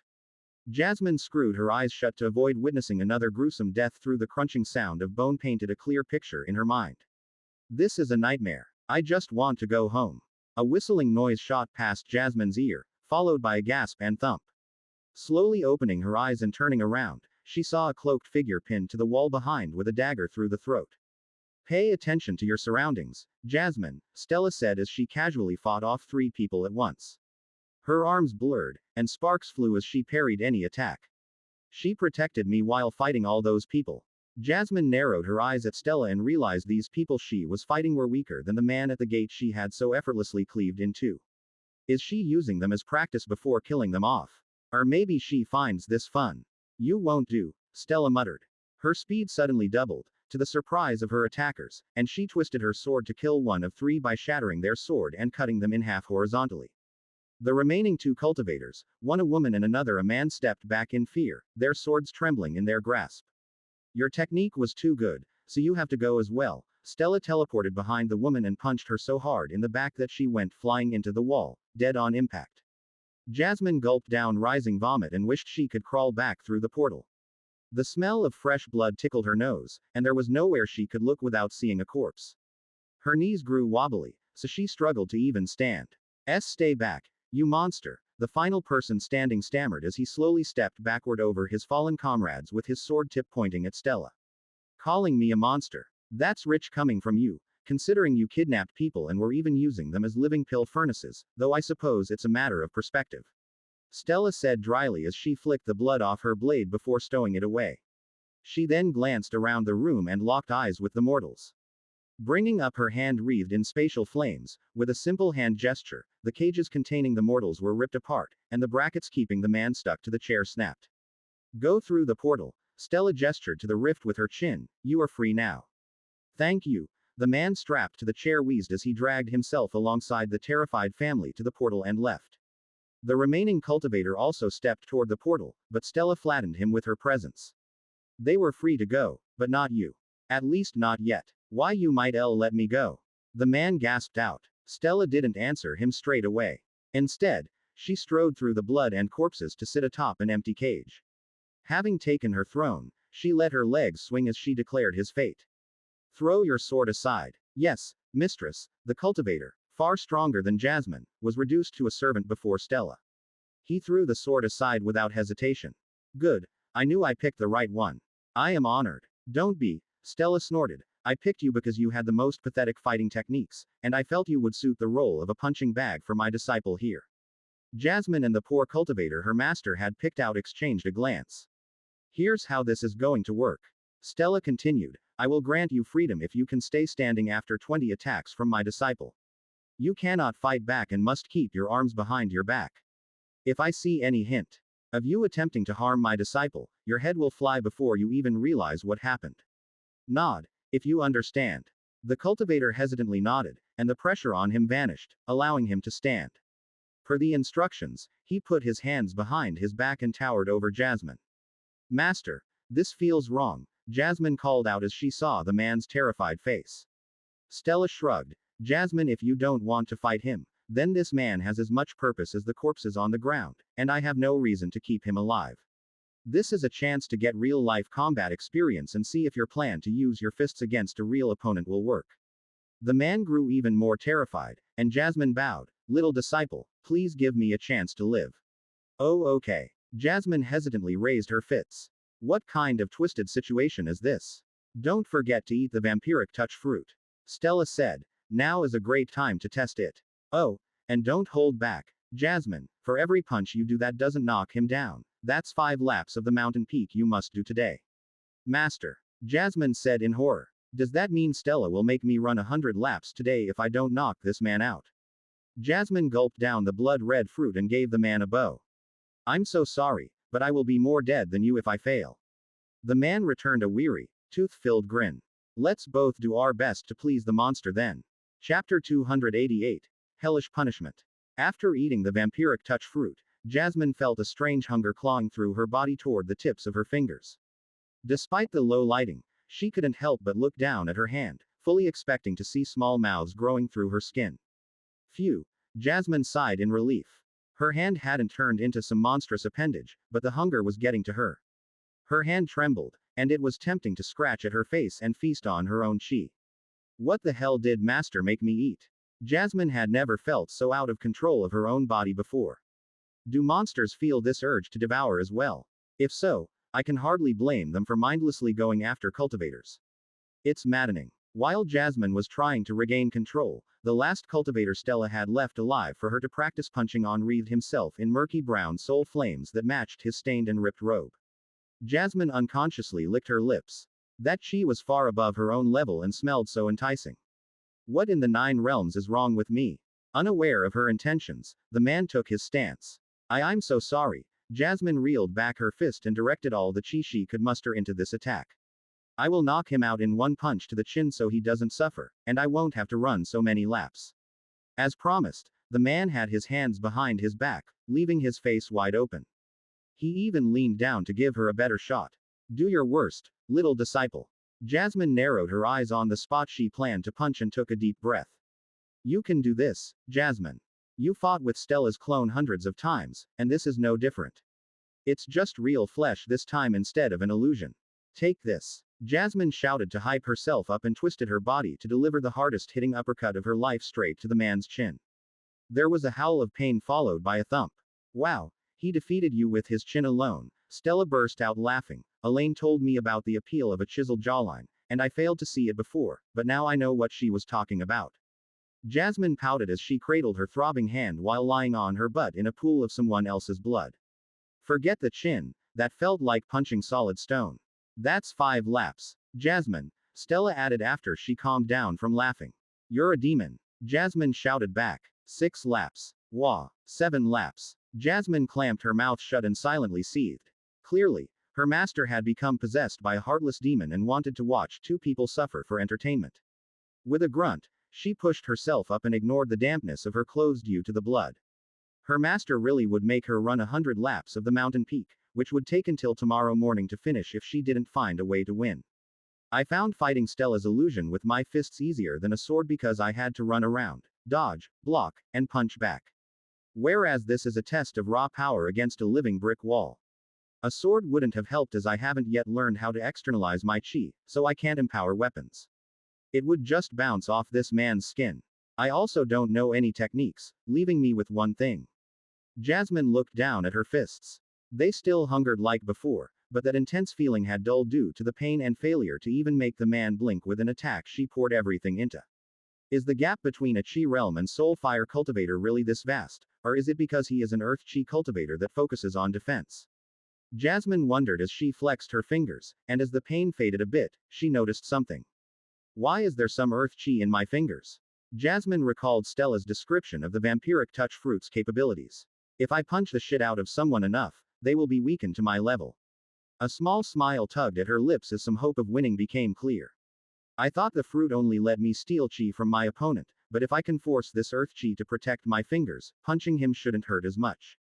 Jasmine screwed her eyes shut to avoid witnessing another gruesome death through the crunching sound of bone painted a clear picture in her mind. This is a nightmare. I just want to go home. A whistling noise shot past Jasmine's ear, followed by a gasp and thump. Slowly opening her eyes and turning around, she saw a cloaked figure pinned to the wall behind with a dagger through the throat. Pay attention to your surroundings, Jasmine, Stella said as she casually fought off three people at once. Her arms blurred, and sparks flew as she parried any attack. She protected me while fighting all those people. Jasmine narrowed her eyes at Stella and realized these people she was fighting were weaker than the man at the gate she had so effortlessly cleaved in two. Is she using them as practice before killing them off? Or maybe she finds this fun. You won't do, Stella muttered. Her speed suddenly doubled, to the surprise of her attackers, and she twisted her sword to kill one of three by shattering their sword and cutting them in half horizontally. The remaining two cultivators, one a woman and another a man, stepped back in fear, their swords trembling in their grasp. Your technique was too good, so you have to go as well. Stella teleported behind the woman and punched her so hard in the back that she went flying into the wall, dead on impact. Jasmine gulped down rising vomit and wished she could crawl back through the portal. The smell of fresh blood tickled her nose, and there was nowhere she could look without seeing a corpse. Her knees grew wobbly, so she struggled to even stand. Stay back, you monster, the final person standing stammered as he slowly stepped backward over his fallen comrades with his sword tip pointing at Stella. Calling me a monster. That's rich coming from you, considering you kidnapped people and were even using them as living pill furnaces, though I suppose it's a matter of perspective. Stella said dryly as she flicked the blood off her blade before stowing it away. She then glanced around the room and locked eyes with the mortals. Bringing up her hand wreathed in spatial flames, with a simple hand gesture, the cages containing the mortals were ripped apart, and the brackets keeping the man stuck to the chair snapped. Go through the portal. Stella gestured to the rift with her chin. You are free now. Thank you. The man strapped to the chair wheezed as he dragged himself alongside the terrified family to the portal and left. The remaining cultivator also stepped toward the portal, but Stella flattened him with her presence. They were free to go, but not you. At least not yet. Why you might let me go? The man gasped out. Stella didn't answer him straight away. Instead, she strode through the blood and corpses to sit atop an empty cage. Having taken her throne, she let her legs swing as she declared his fate. Throw your sword aside. Yes, mistress, the cultivator, far stronger than Jasmine, was reduced to a servant before Stella. He threw the sword aside without hesitation. Good, I knew I picked the right one. I am honored. Don't be, Stella snorted. I picked you because you had the most pathetic fighting techniques, and I felt you would suit the role of a punching bag for my disciple here. Jasmine and the poor cultivator her master had picked out exchanged a glance. Here's how this is going to work. Stella continued, I will grant you freedom if you can stay standing after 20 attacks from my disciple. You cannot fight back and must keep your arms behind your back. If I see any hint of you attempting to harm my disciple, your head will fly before you even realize what happened. Nod, if you understand. The cultivator hesitantly nodded, and the pressure on him vanished, allowing him to stand. Per the instructions, he put his hands behind his back and towered over Jasmine. Master, this feels wrong, Jasmine called out as she saw the man's terrified face. Stella shrugged. Jasmine, if you don't want to fight him, then this man has as much purpose as the corpses on the ground, and I have no reason to keep him alive. This is a chance to get real-life combat experience and see if your plan to use your fists against a real opponent will work. The man grew even more terrified, and Jasmine bowed. Little disciple, please give me a chance to live. Oh, okay. Jasmine hesitantly raised her fists. What kind of twisted situation is this? Don't forget to eat the vampiric touch fruit. Stella said. Now is a great time to test it. Oh, and don't hold back. Jasmine, for every punch you do that doesn't knock him down, that's 5 laps of the mountain peak you must do today. Master. Jasmine said in horror. Does that mean Stella will make me run 100 laps today if I don't knock this man out? Jasmine gulped down the blood-red fruit and gave the man a bow. I'm so sorry, but I will be more dead than you if I fail. The man returned a weary, tooth-filled grin. Let's both do our best to please the monster then. Chapter 288. Hellish Punishment. After eating the vampiric touch fruit, Jasmine felt a strange hunger clawing through her body toward the tips of her fingers. Despite the low lighting, she couldn't help but look down at her hand, fully expecting to see small mouths growing through her skin. Phew, Jasmine sighed in relief. Her hand hadn't turned into some monstrous appendage, but the hunger was getting to her. Her hand trembled, and it was tempting to scratch at her face and feast on her own chi. What the hell did Master make me eat? Jasmine had never felt so out of control of her own body before. Do monsters feel this urge to devour as well? If so, I can hardly blame them for mindlessly going after cultivators. It's maddening. While Jasmine was trying to regain control, the last cultivator Stella had left alive for her to practice punching on wreathed himself in murky brown soul flames that matched his stained and ripped robe. Jasmine unconsciously licked her lips. That chi was far above her own level and smelled so enticing. What in the 9 realms is wrong with me? Unaware of her intentions, the man took his stance. I'm so sorry. Jasmine reeled back her fist and directed all the chi she could muster into this attack. I will knock him out in one punch to the chin so he doesn't suffer, and I won't have to run so many laps. As promised, the man had his hands behind his back, leaving his face wide open. He even leaned down to give her a better shot. Do your worst, little disciple. Jasmine narrowed her eyes on the spot she planned to punch and took a deep breath. You can do this, Jasmine. You fought with Stella's clone hundreds of times, and this is no different. It's just real flesh this time instead of an illusion. Take this. Jasmine shouted to hype herself up and twisted her body to deliver the hardest hitting uppercut of her life straight to the man's chin. There was a howl of pain followed by a thump. Wow, he defeated you with his chin alone. Stella burst out laughing. Elaine told me about the appeal of a chiseled jawline, and I failed to see it before, but now I know what she was talking about. Jasmine pouted as she cradled her throbbing hand while lying on her butt in a pool of someone else's blood. Forget the chin, that felt like punching solid stone. That's 5 laps. Jasmine, Stella added after she calmed down from laughing. You're a demon. Jasmine shouted back. 6 laps. Wah. 7 laps. Jasmine clamped her mouth shut and silently seethed. Clearly, her master had become possessed by a heartless demon and wanted to watch 2 people suffer for entertainment. With a grunt, she pushed herself up and ignored the dampness of her clothes due to the blood. Her master really would make her run 100 laps of the mountain peak, which would take until tomorrow morning to finish if she didn't find a way to win. I found fighting Stella's illusion with my fists easier than a sword because I had to run around, dodge, block, and punch back. Whereas this is a test of raw power against a living brick wall. A sword wouldn't have helped as I haven't yet learned how to externalize my chi, so I can't empower weapons. It would just bounce off this man's skin. I also don't know any techniques, leaving me with one thing. Jasmine looked down at her fists. They still hungered like before, but that intense feeling had dulled due to the pain and failure to even make the man blink with an attack she poured everything into. Is the gap between a chi realm and soul fire cultivator really this vast, or is it because he is an earth chi cultivator that focuses on defense? Jasmine wondered as she flexed her fingers, and as the pain faded a bit, she noticed something. Why is there some earth chi in my fingers? Jasmine recalled Stella's description of the vampiric touch fruit's capabilities. If I punch the shit out of someone enough, they will be weakened to my level. A small smile tugged at her lips as some hope of winning became clear. I thought the fruit only let me steal chi from my opponent, but if I can force this earth chi to protect my fingers, punching him shouldn't hurt as much.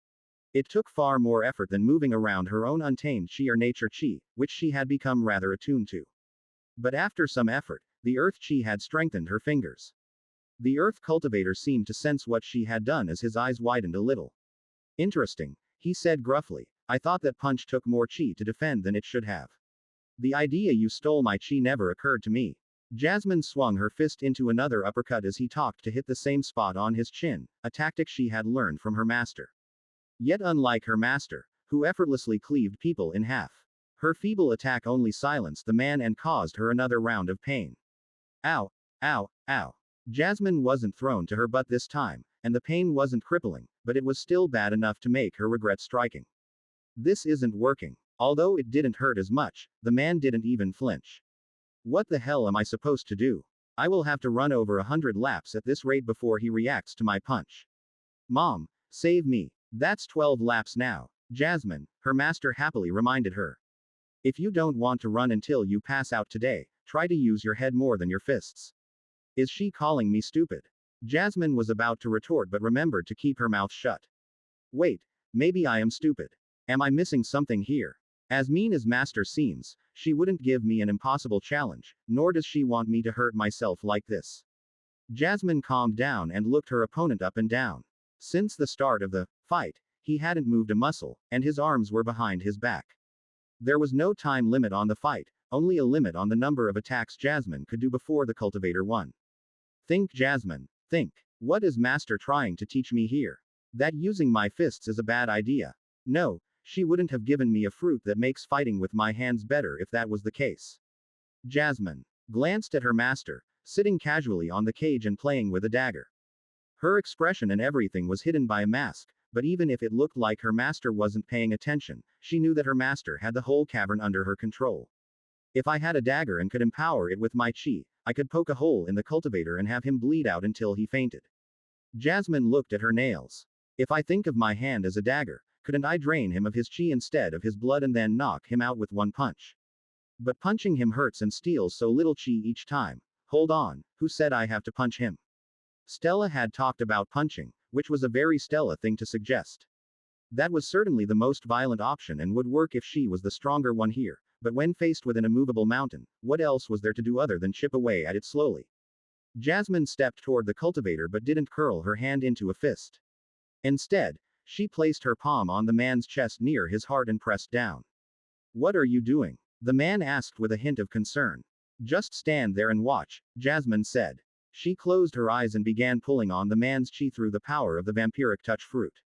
It took far more effort than moving around her own untamed chi or nature chi, which she had become rather attuned to. But after some effort, the earth chi had strengthened her fingers. The earth cultivator seemed to sense what she had done as his eyes widened a little. Interesting, he said gruffly. I thought that punch took more chi to defend than it should have. The idea you stole my chi never occurred to me. Jasmine swung her fist into another uppercut as he talked to hit the same spot on his chin, a tactic she had learned from her master. Yet unlike her master, who effortlessly cleaved people in half, her feeble attack only silenced the man and caused her another round of pain. Ow, ow, ow. Jasmine wasn't thrown to her butt this time, and the pain wasn't crippling, but it was still bad enough to make her regret striking. This isn't working. Although it didn't hurt as much, the man didn't even flinch. What the hell am I supposed to do? I will have to run over 100 laps at this rate before he reacts to my punch. Mom, save me. That's 12 laps now. Jasmine, her master happily reminded her. If you don't want to run until you pass out today, try to use your head more than your fists. Is she calling me stupid? Jasmine was about to retort but remembered to keep her mouth shut. Wait, maybe I am stupid. Am I missing something here? As mean as Master seems, she wouldn't give me an impossible challenge, nor does she want me to hurt myself like this. Jasmine calmed down and looked her opponent up and down. Since the start of the fight, he hadn't moved a muscle, and his arms were behind his back. There was no time limit on the fight, only a limit on the number of attacks Jasmine could do before the cultivator won. Think, Jasmine, think. What is Master trying to teach me here? That using my fists is a bad idea. No, she wouldn't have given me a fruit that makes fighting with my hands better if that was the case. Jasmine glanced at her master, sitting casually on the cage and playing with a dagger. Her expression and everything was hidden by a mask, but even if it looked like her master wasn't paying attention, she knew that her master had the whole cavern under her control. If I had a dagger and could empower it with my chi, I could poke a hole in the cultivator and have him bleed out until he fainted. Jasmine looked at her nails. If I think of my hand as a dagger, couldn't I drain him of his chi instead of his blood and then knock him out with one punch? But punching him hurts and steals so little chi each time. Hold on, who said I have to punch him? Stella had talked about punching, which was a very Stella thing to suggest. That was certainly the most violent option and would work if she was the stronger one here, but when faced with an immovable mountain, what else was there to do other than chip away at it slowly? Jasmine stepped toward the cultivator but didn't curl her hand into a fist. Instead, she placed her palm on the man's chest near his heart and pressed down. What are you doing? The man asked with a hint of concern. Just stand there and watch, Jasmine said. She closed her eyes and began pulling on the man's chi through the power of the vampiric touch fruit.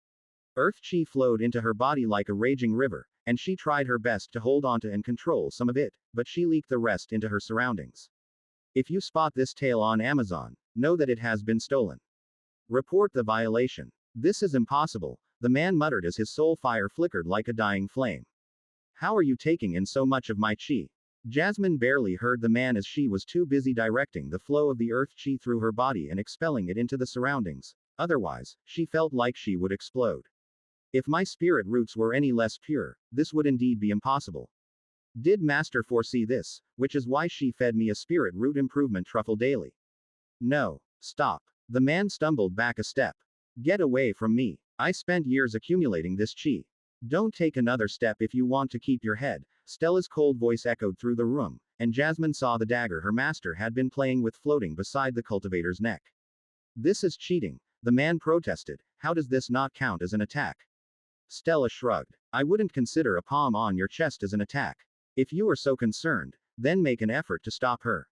Earth chi flowed into her body like a raging river, and she tried her best to hold onto and control some of it, but she leaked the rest into her surroundings. If you spot this tail on Amazon, know that it has been stolen. Report the violation. This is impossible, the man muttered as his soul fire flickered like a dying flame. How are you taking in so much of my chi? Jasmine barely heard the man as she was too busy directing the flow of the earth chi through her body and expelling it into the surroundings. Otherwise, she felt like she would explode. If my spirit roots were any less pure, this would indeed be impossible. Did Master foresee this, which is why she fed me a spirit root improvement truffle daily? No. Stop. The man stumbled back a step. Get away from me. I spent years accumulating this chi. Don't take another step if you want to keep your head. Stella's cold voice echoed through the room, and Jasmine saw the dagger her master had been playing with floating beside the cultivator's neck. This is cheating, the man protested. How does this not count as an attack? Stella shrugged. I wouldn't consider a palm on your chest as an attack. If you are so concerned, then make an effort to stop her.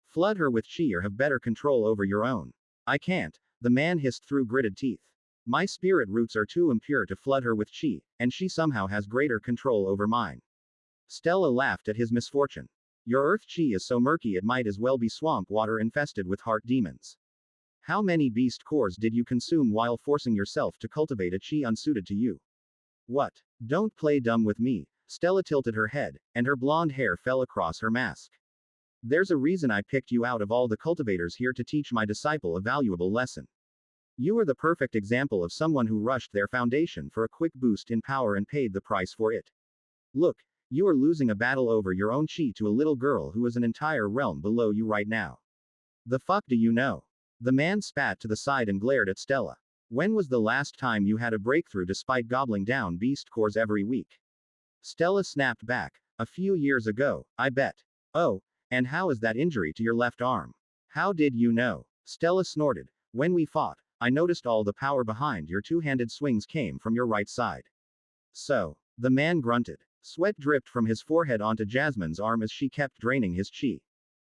Flood her with chi or have better control over your own. I can't, the man hissed through gritted teeth. My spirit roots are too impure to flood her with chi, and she somehow has greater control over mine. Stella laughed at his misfortune. Your earth chi is so murky it might as well be swamp water infested with heart demons. How many beast cores did you consume while forcing yourself to cultivate a chi unsuited to you? What? Don't play dumb with me. Stella tilted her head, and her blonde hair fell across her mask. There's a reason I picked you out of all the cultivators here to teach my disciple a valuable lesson. You are the perfect example of someone who rushed their foundation for a quick boost in power and paid the price for it. Look, you are losing a battle over your own chi to a little girl who is an entire realm below you right now. The fuck do you know? The man spat to the side and glared at Stella. When was the last time you had a breakthrough despite gobbling down beast cores every week? Stella snapped back. A few years ago, I bet. Oh, and how is that injury to your left arm? How did you know? Stella snorted. When we fought, I noticed all the power behind your two-handed swings came from your right side. So, the man grunted. Sweat dripped from his forehead onto Jasmine's arm as she kept draining his chi.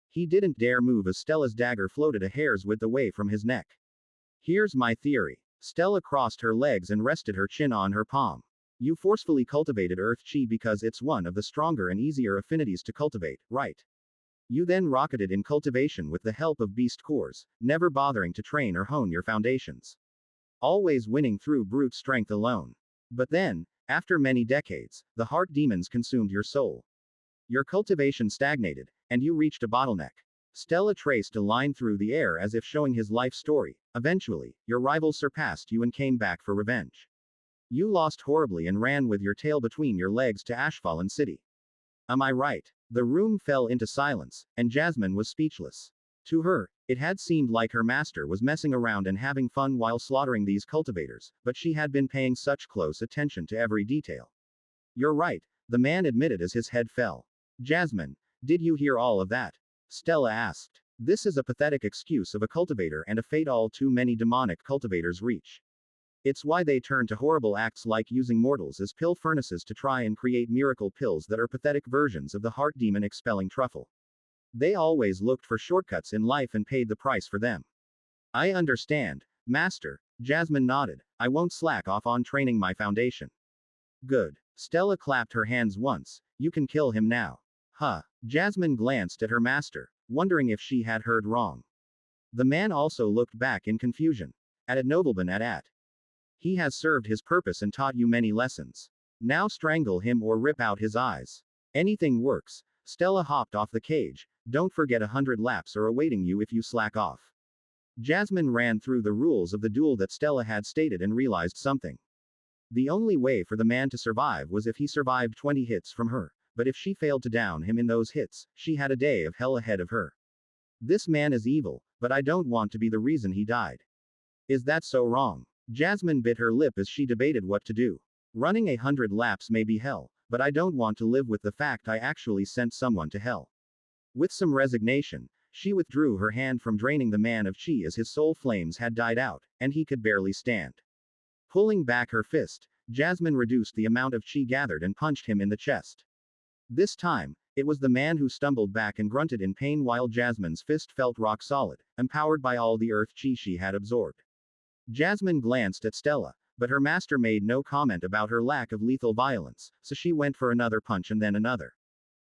He didn't dare move as Stella's dagger floated a hair's width away from his neck. Here's my theory. Stella crossed her legs and rested her chin on her palm. You forcefully cultivated earth chi because it's one of the stronger and easier affinities to cultivate, right? You then rocketed in cultivation with the help of beast cores, never bothering to train or hone your foundations. Always winning through brute strength alone. But then, after many decades, the heart demons consumed your soul. Your cultivation stagnated, and you reached a bottleneck. Stella traced a line through the air as if showing his life story. Eventually, your rival surpassed you and came back for revenge. You lost horribly and ran with your tail between your legs to Ashfallen City. Am I right? The room fell into silence, and Jasmine was speechless. To her, it had seemed like her master was messing around and having fun while slaughtering these cultivators, but she had been paying such close attention to every detail. You're right, the man admitted as his head fell. Jasmine, did you hear all of that? Stella asked. This is a pathetic excuse of a cultivator and a fate all too many demonic cultivators reach. It's why they turn to horrible acts like using mortals as pill furnaces to try and create miracle pills that are pathetic versions of the heart demon expelling truffle. They always looked for shortcuts in life and paid the price for them. I understand, Master, Jasmine nodded. I won't slack off on training my foundation. Good. Stella clapped her hands once. You can kill him now. Huh. Jasmine glanced at her master, wondering if she had heard wrong. The man also looked back in confusion. At nobleman at. He has served his purpose and taught you many lessons. Now strangle him or rip out his eyes. Anything works. Stella hopped off the cage. Don't forget 100 laps are awaiting you if you slack off. Jasmine ran through the rules of the duel that Stella had stated and realized something. The only way for the man to survive was if he survived 20 hits from her, but if she failed to down him in those hits, she had a day of hell ahead of her. This man is evil, but I don't want to be the reason he died. Is that so wrong? Jasmine bit her lip as she debated what to do. Running 100 laps may be hell, but I don't want to live with the fact I actually sent someone to hell. With some resignation, she withdrew her hand from draining the man of chi as his soul flames had died out, and he could barely stand. Pulling back her fist, Jasmine reduced the amount of chi gathered and punched him in the chest. This time, it was the man who stumbled back and grunted in pain while Jasmine's fist felt rock solid, empowered by all the earth chi she had absorbed. Jasmine glanced at Stella, but her master made no comment about her lack of lethal violence, so she went for another punch and then another.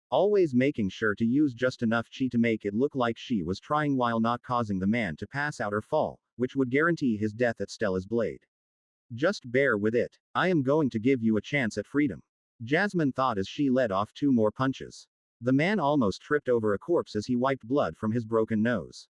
Always making sure to use just enough chi to make it look like she was trying while not causing the man to pass out or fall, which would guarantee his death at Stella's blade. Just bear with it. I am going to give you a chance at freedom. Jasmine thought as she let off 2 more punches. The man almost tripped over a corpse as he wiped blood from his broken nose.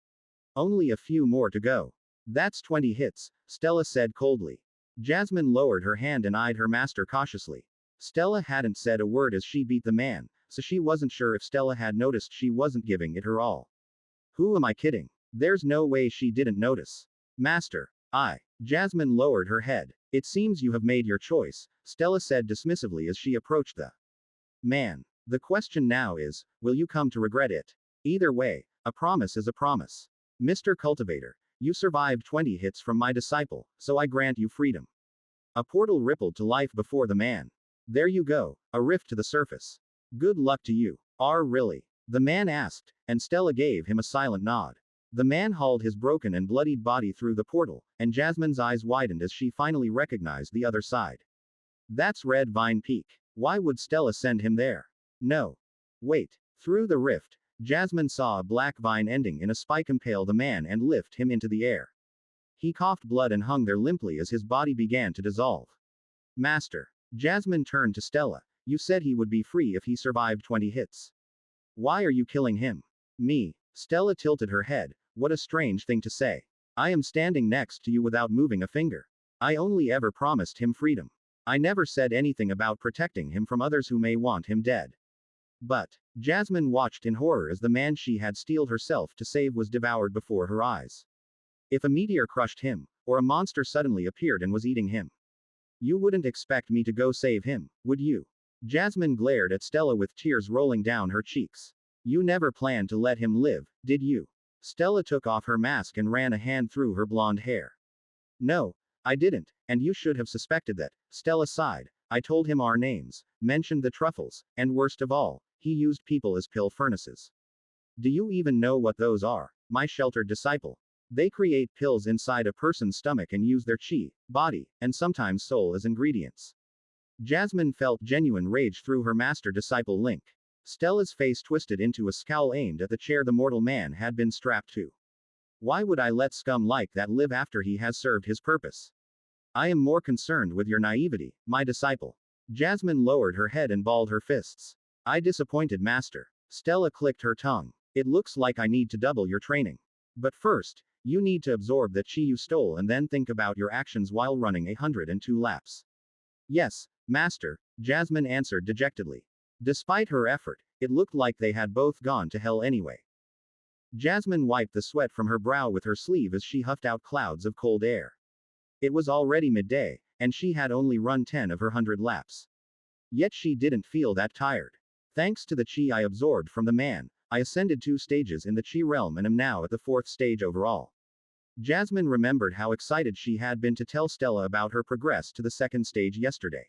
Only a few more to go. That's 20 hits, Stella said coldly. Jasmine lowered her hand and eyed her master cautiously. Stella hadn't said a word as she beat the man, so she wasn't sure if Stella had noticed she wasn't giving it her all. Who am I kidding? There's no way she didn't notice. Master. Jasmine lowered her head. It seems you have made your choice, Stella said dismissively as she approached the man. The question now is, will you come to regret it? Either way, a promise is a promise. Mr. Cultivator, you survived 20 hits from my disciple, so I grant you freedom. A portal rippled to life before the man. There you go, a rift to the surface. Good luck to you. Really? The man asked, and Stella gave him a silent nod. The man hauled his broken and bloodied body through the portal, and Jasmine's eyes widened as she finally recognized the other side. That's Red Vine Peak. Why would Stella send him there? No. Wait. Through the rift, Jasmine saw a black vine ending in a spike impale the man and lift him into the air. He coughed blood and hung there limply as his body began to dissolve. Master. Jasmine turned to Stella. You said he would be free if he survived 20 hits. Why are you killing him? Me. Stella tilted her head. What a strange thing to say. I am standing next to you without moving a finger. I only ever promised him freedom. I never said anything about protecting him from others who may want him dead. But, Jasmine watched in horror as the man she had steeled herself to save was devoured before her eyes. If a meteor crushed him, or a monster suddenly appeared and was eating him, you wouldn't expect me to go save him, would you? Jasmine glared at Stella with tears rolling down her cheeks. You never planned to let him live, did you? Stella took off her mask and ran a hand through her blonde hair. No, I didn't, and you should have suspected that, Stella sighed. I told him our names, mentioned the truffles, and worst of all, he used people as pill furnaces. Do you even know what those are, my sheltered disciple? They create pills inside a person's stomach and use their chi, body, and sometimes soul as ingredients. Jasmine felt genuine rage through her master-disciple link. Stella's face twisted into a scowl aimed at the chair the mortal man had been strapped to. Why would I let scum like that live after he has served his purpose? I am more concerned with your naivety, my disciple. Jasmine lowered her head and balled her fists. I disappointed master. Stella clicked her tongue. It looks like I need to double your training. But first, you need to absorb the chi you stole and then think about your actions while running 102 laps. Yes, master, Jasmine answered dejectedly. Despite her effort, it looked like they had both gone to hell anyway. Jasmine wiped the sweat from her brow with her sleeve as she huffed out clouds of cold air. It was already midday, and she had only run 10 of her 100 laps. Yet she didn't feel that tired. Thanks to the chi I absorbed from the man, I ascended 2 stages in the chi realm and am now at the 4th stage overall. Jasmine remembered how excited she had been to tell Stella about her progress to the 2nd stage yesterday.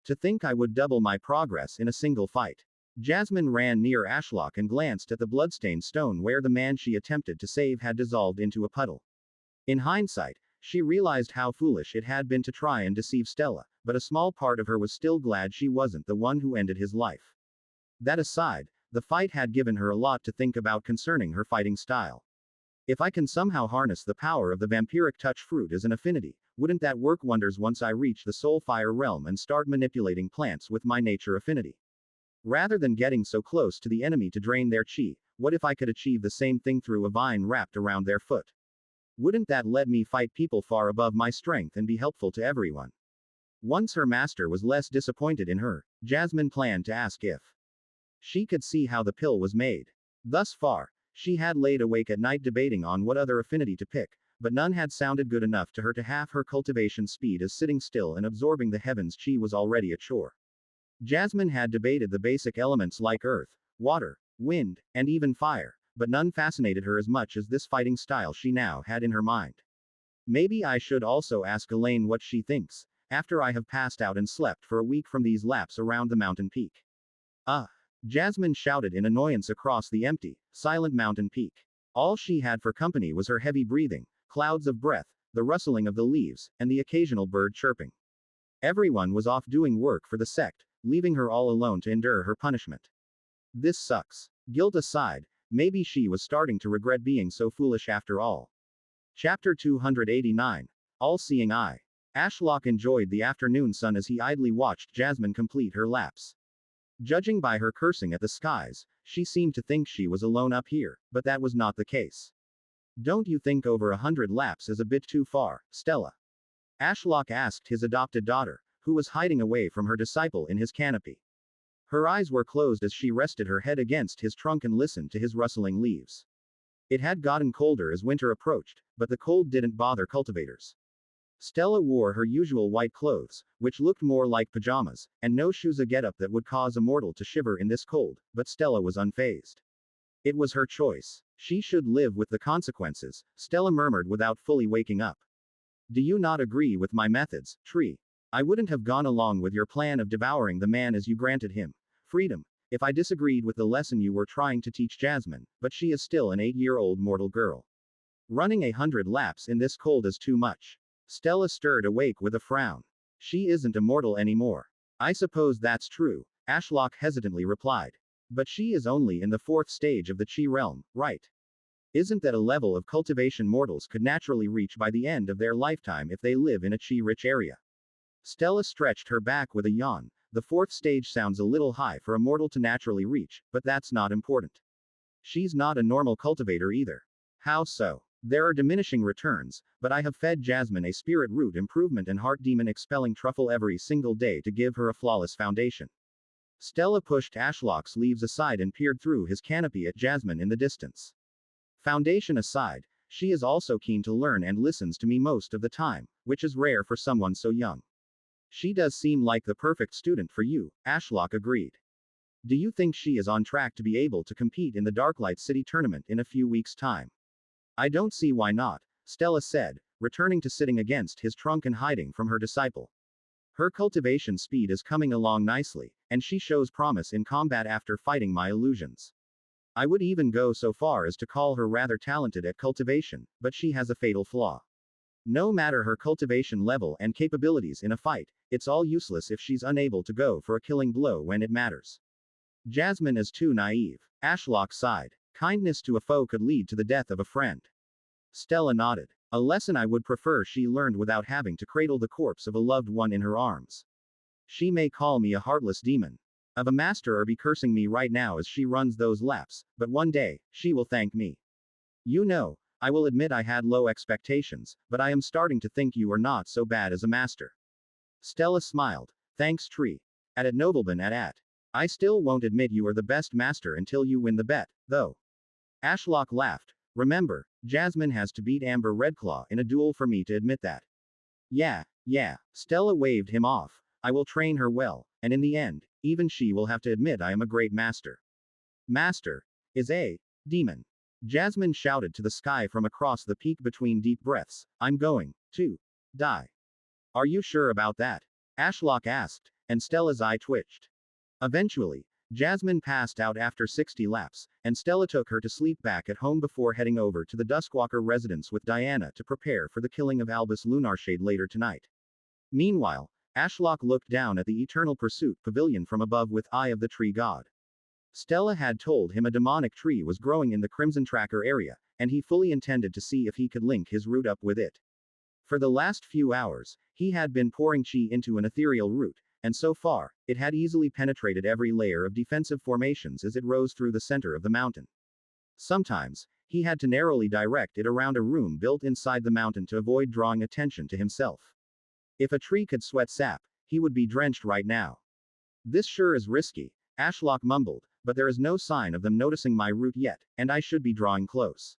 To think I would double my progress in a single fight. Jasmine ran near Ashlock and glanced at the bloodstained stone where the man she attempted to save had dissolved into a puddle. In hindsight, she realized how foolish it had been to try and deceive Stella, but a small part of her was still glad she wasn't the one who ended his life. That aside, the fight had given her a lot to think about concerning her fighting style. If I can somehow harness the power of the vampiric touch fruit as an affinity, wouldn't that work wonders once I reach the soulfire realm and start manipulating plants with my nature affinity? Rather than getting so close to the enemy to drain their chi, what if I could achieve the same thing through a vine wrapped around their foot? Wouldn't that let me fight people far above my strength and be helpful to everyone? Once her master was less disappointed in her, Jasmine planned to ask if She could see how the pill was made. Thus far, she had laid awake at night debating on what other affinity to pick, but none had sounded good enough to her to half her cultivation speed as sitting still and absorbing the heavens chi was already a chore. Jasmine had debated the basic elements like earth, water, wind, and even fire, but none fascinated her as much as this fighting style she now had in her mind. Maybe I should also ask Elaine what she thinks, after I have passed out and slept for a week from these laps around the mountain peak. Jasmine shouted in annoyance across the empty, silent mountain peak. All she had for company was her heavy breathing, clouds of breath, the rustling of the leaves, and the occasional bird chirping. Everyone was off doing work for the sect, leaving her all alone to endure her punishment. This sucks. Guilt aside, maybe she was starting to regret being so foolish after all. Chapter 289. All-Seeing Eye. Ashlock enjoyed the afternoon sun as he idly watched Jasmine complete her laps. Judging by her cursing at the skies, she seemed to think she was alone up here, but that was not the case. Don't you think over 100 laps is a bit too far, Stella? Ashlock asked his adopted daughter, who was hiding away from her disciple in his canopy. Her eyes were closed as she rested her head against his trunk and listened to his rustling leaves. It had gotten colder as winter approached, but the cold didn't bother cultivators. Stella wore her usual white clothes, which looked more like pajamas, and no shoes, a getup that would cause a mortal to shiver in this cold, but Stella was unfazed. It was her choice. She should live with the consequences, Stella murmured without fully waking up. Do you not agree with my methods, Tree? I wouldn't have gone along with your plan of devouring the man as you granted him freedom, if I disagreed with the lesson you were trying to teach Jasmine, but she is still an 8-year-old mortal girl. Running 100 laps in this cold is too much. Stella stirred awake with a frown. She isn't a mortal anymore. I suppose that's true, Ashlock hesitantly replied. But she is only in the 4th stage of the Chi realm, right? Isn't that a level of cultivation mortals could naturally reach by the end of their lifetime if they live in a Chi-rich area? Stella stretched her back with a yawn. The 4th stage sounds a little high for a mortal to naturally reach, but that's not important. She's not a normal cultivator either. How so? There are diminishing returns, but I have fed Jasmine a spirit root improvement and heart demon expelling truffle every single day to give her a flawless foundation. Stella pushed Ashlock's leaves aside and peered through his canopy at Jasmine in the distance. Foundation aside, she is also keen to learn and listens to me most of the time, which is rare for someone so young. She does seem like the perfect student for you, Ashlock agreed. Do you think she is on track to be able to compete in the Darklight City tournament in a few weeks' time? I don't see why not, Stella said, returning to sitting against his trunk and hiding from her disciple. Her cultivation speed is coming along nicely, and she shows promise in combat after fighting my illusions. I would even go so far as to call her rather talented at cultivation, but she has a fatal flaw. No matter her cultivation level and capabilities in a fight, it's all useless if she's unable to go for a killing blow when it matters. Jasmine is too naive, Ashlock sighed. Kindness to a foe could lead to the death of a friend. Stella nodded. A lesson I would prefer she learned without having to cradle the corpse of a loved one in her arms. She may call me a heartless demon of a master or be cursing me right now as she runs those laps, but one day, she will thank me. You know, I will admit I had low expectations, but I am starting to think you are not so bad as a master. Stella smiled. Thanks, Tree. At Nobleman at. I still won't admit you are the best master until you win the bet, though. Ashlock laughed. Remember, Jasmine has to beat Amber Redclaw in a duel for me to admit that. Yeah. Stella waved him off. I will train her well, and in the end, even she will have to admit I am a great master. Master is a demon. Jasmine shouted to the sky from across the peak between deep breaths. I'm going to die. Are you sure about that? Ashlock asked, and Stella's eye twitched. Eventually, Jasmine passed out after 60 laps, and Stella took her to sleep back at home before heading over to the Duskwalker residence with Diana to prepare for the killing of Albus Lunarshade later tonight. Meanwhile, Ashlock looked down at the Eternal Pursuit Pavilion from above with Eye of the Tree God. Stella had told him a demonic tree was growing in the Crimson Tracker area, and he fully intended to see if he could link his root up with it. For the last few hours, he had been pouring chi into an ethereal root, and so far, it had easily penetrated every layer of defensive formations as it rose through the center of the mountain. Sometimes, he had to narrowly direct it around a room built inside the mountain to avoid drawing attention to himself. If a tree could sweat sap, he would be drenched right now. This sure is risky, Ashlock mumbled, but there is no sign of them noticing my route yet, and I should be drawing close.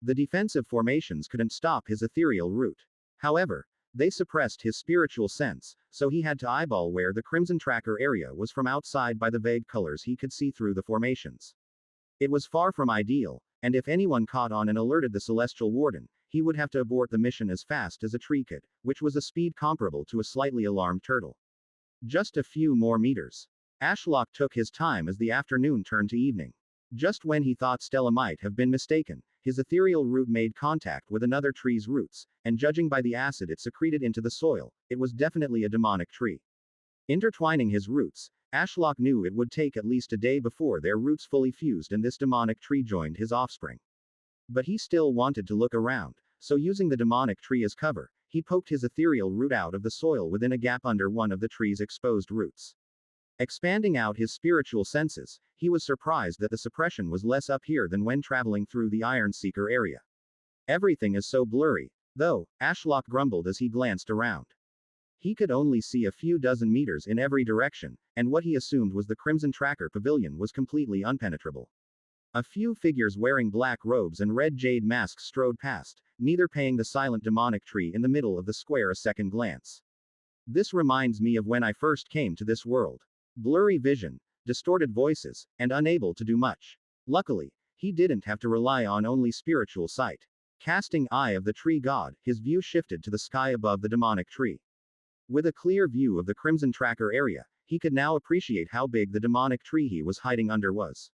The defensive formations couldn't stop his ethereal route. However, they suppressed his spiritual sense, so he had to eyeball where the crimson tracker area was from outside by the vague colors he could see through the formations. It was far from ideal, and if anyone caught on and alerted the Celestial Warden, he would have to abort the mission as fast as a tree could, which was a speed comparable to a slightly alarmed turtle. Just a few more meters. Ashlock took his time as the afternoon turned to evening. Just when he thought Stella might have been mistaken, his ethereal root made contact with another tree's roots, and judging by the acid it secreted into the soil, it was definitely a demonic tree. Intertwining his roots, Ashlock knew it would take at least a day before their roots fully fused and this demonic tree joined his offspring. But he still wanted to look around, so using the demonic tree as cover, he poked his ethereal root out of the soil within a gap under one of the tree's exposed roots. Expanding out his spiritual senses, he was surprised that the suppression was less up here than when traveling through the Iron Seeker area. Everything is so blurry, though, Ashlock grumbled as he glanced around. He could only see a few dozen meters in every direction, and what he assumed was the Crimson Tracker Pavilion was completely unpenetrable. A few figures wearing black robes and red jade masks strode past, neither paying the silent demonic tree in the middle of the square a second glance. This reminds me of when I first came to this world. Blurry vision, distorted voices, and unable to do much. Luckily, he didn't have to rely on only spiritual sight. Casting Eye of the Tree God, his view shifted to the sky above the demonic tree. With a clear view of the Crimson Tracker area, he could now appreciate how big the demonic tree he was hiding under was.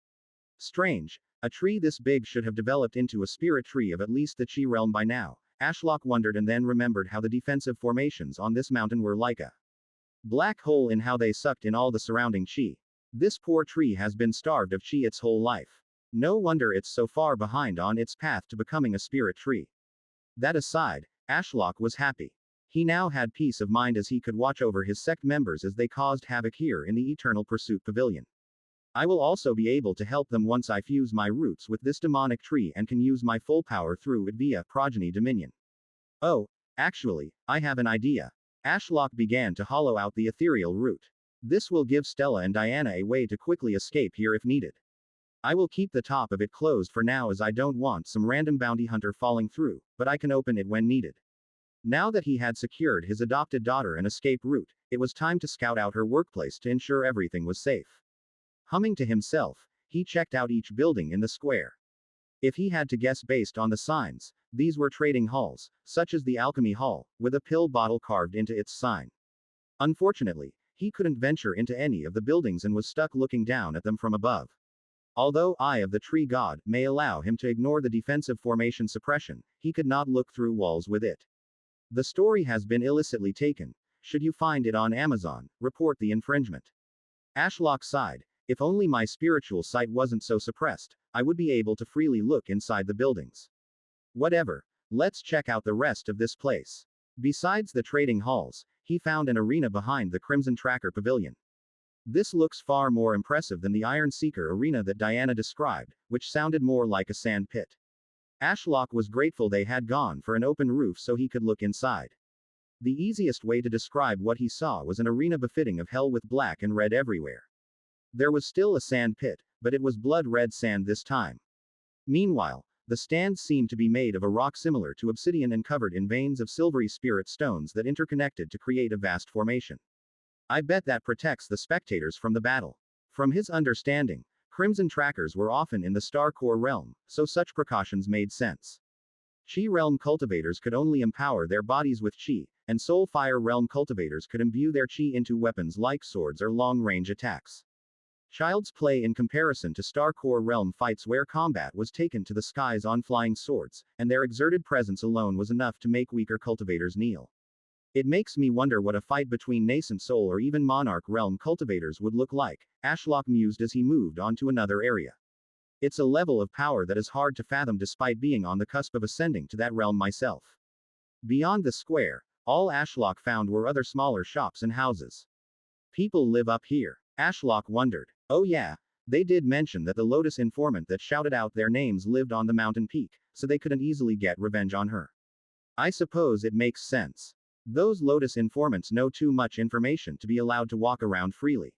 Strange, a tree this big should have developed into a spirit tree of at least the Chi realm by now, Ashlock wondered and then remembered how the defensive formations on this mountain were like a black hole in how they sucked in all the surrounding Chi. This poor tree has been starved of Chi its whole life. No wonder it's so far behind on its path to becoming a spirit tree. That aside, Ashlock was happy. He now had peace of mind as he could watch over his sect members as they caused havoc here in the Eternal Pursuit Pavilion. I will also be able to help them once I fuse my roots with this demonic tree and can use my full power through it via Progeny Dominion. Oh, actually, I have an idea. Ashlock began to hollow out the ethereal root. This will give Stella and Diana a way to quickly escape here if needed. I will keep the top of it closed for now as I don't want some random bounty hunter falling through, but I can open it when needed. Now that he had secured his adopted daughter an escape route, it was time to scout out her workplace to ensure everything was safe. Humming to himself, he checked out each building in the square. If he had to guess based on the signs, these were trading halls, such as the Alchemy Hall, with a pill bottle carved into its sign. Unfortunately, he couldn't venture into any of the buildings and was stuck looking down at them from above. Although Eye of the Tree God may allow him to ignore the defensive formation suppression, he could not look through walls with it. The story has been illicitly taken. Should you find it on Amazon, report the infringement. Ashlock sighed. If only my spiritual sight wasn't so suppressed, I would be able to freely look inside the buildings. Whatever, let's check out the rest of this place. Besides the trading halls, he found an arena behind the Crimson Tracker Pavilion. This looks far more impressive than the Iron Seeker arena that Diana described, which sounded more like a sand pit. Ashlock was grateful they had gone for an open roof so he could look inside. The easiest way to describe what he saw was an arena befitting of hell with black and red everywhere. There was still a sand pit, but it was blood-red sand this time. Meanwhile, the stands seemed to be made of a rock similar to obsidian and covered in veins of silvery spirit stones that interconnected to create a vast formation. I bet that protects the spectators from the battle. From his understanding, Crimson Trackers were often in the Star Core realm, so such precautions made sense. Chi realm cultivators could only empower their bodies with Chi, and Soul Fire realm cultivators could imbue their Chi into weapons like swords or long-range attacks. Child's play in comparison to Star Core realm fights where combat was taken to the skies on flying swords, and their exerted presence alone was enough to make weaker cultivators kneel. It makes me wonder what a fight between nascent soul or even monarch realm cultivators would look like, Ashlock mused as he moved on to another area. It's a level of power that is hard to fathom despite being on the cusp of ascending to that realm myself. Beyond the square, all Ashlock found were other smaller shops and houses. People live up here, Ashlock wondered. Oh yeah, they did mention that the Lotus informant that shouted out their names lived on the mountain peak, so they couldn't easily get revenge on her. I suppose it makes sense. Those Lotus informants know too much information to be allowed to walk around freely.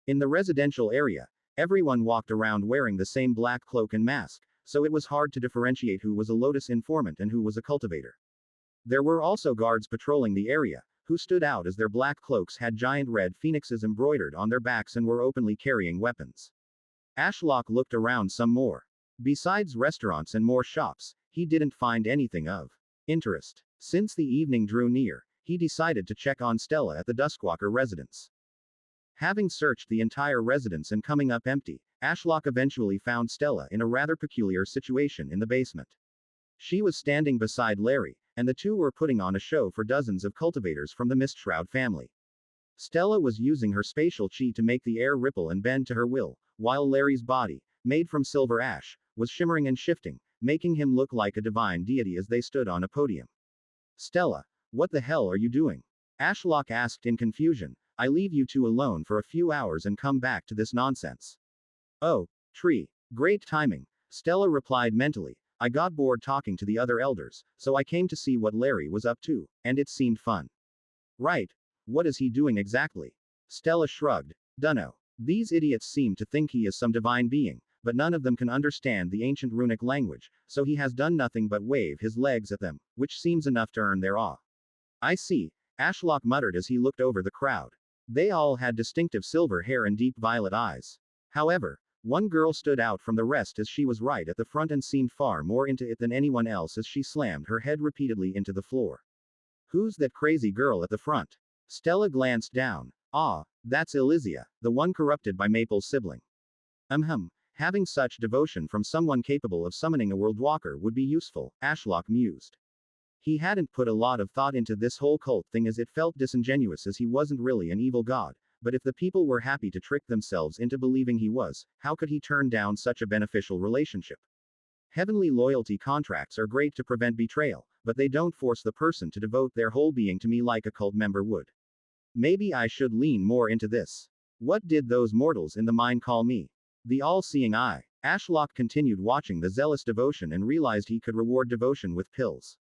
In the residential area, everyone walked around wearing the same black cloak and mask, so it was hard to differentiate who was a Lotus informant and who was a cultivator. There were also guards patrolling the area, who stood out as their black cloaks had giant red phoenixes embroidered on their backs and were openly carrying weapons. Ashlock looked around some more. Besides restaurants and more shops, he didn't find anything of interest. Since the evening drew near, he decided to check on Stella at the Duskwalker residence. Having searched the entire residence and coming up empty, Ashlock eventually found Stella in a rather peculiar situation in the basement. She was standing beside Larry, and the two were putting on a show for dozens of cultivators from the Mistshroud family. Stella was using her spatial chi to make the air ripple and bend to her will, while Larry's body, made from silver ash, was shimmering and shifting, making him look like a divine deity as they stood on a podium. Stella, what the hell are you doing? Ashlock asked in confusion. I leave you two alone for a few hours and come back to this nonsense. Oh, tree. Great timing, Stella replied mentally. I got bored talking to the other elders, so I came to see what Larry was up to, and it seemed fun. Right. What is he doing exactly? Stella shrugged. Dunno. These idiots seem to think he is some divine being, but none of them can understand the ancient runic language, so he has done nothing but wave his legs at them, which seems enough to earn their awe. I see, Ashlock muttered as he looked over the crowd. They all had distinctive silver hair and deep violet eyes. However, one girl stood out from the rest as she was right at the front and seemed far more into it than anyone else as she slammed her head repeatedly into the floor. Who's that crazy girl at the front? Stella glanced down. Ah, that's Elysia, the one corrupted by Maple's sibling. Having such devotion from someone capable of summoning a world walker would be useful, Ashlock mused. He hadn't put a lot of thought into this whole cult thing as it felt disingenuous as he wasn't really an evil god, but if the people were happy to trick themselves into believing he was, how could he turn down such a beneficial relationship? Heavenly loyalty contracts are great to prevent betrayal, but they don't force the person to devote their whole being to me like a cult member would. Maybe I should lean more into this. What did those mortals in the mine call me? The all-seeing eye. Ashlock continued watching the zealous devotion and realized he could reward devotion with pills.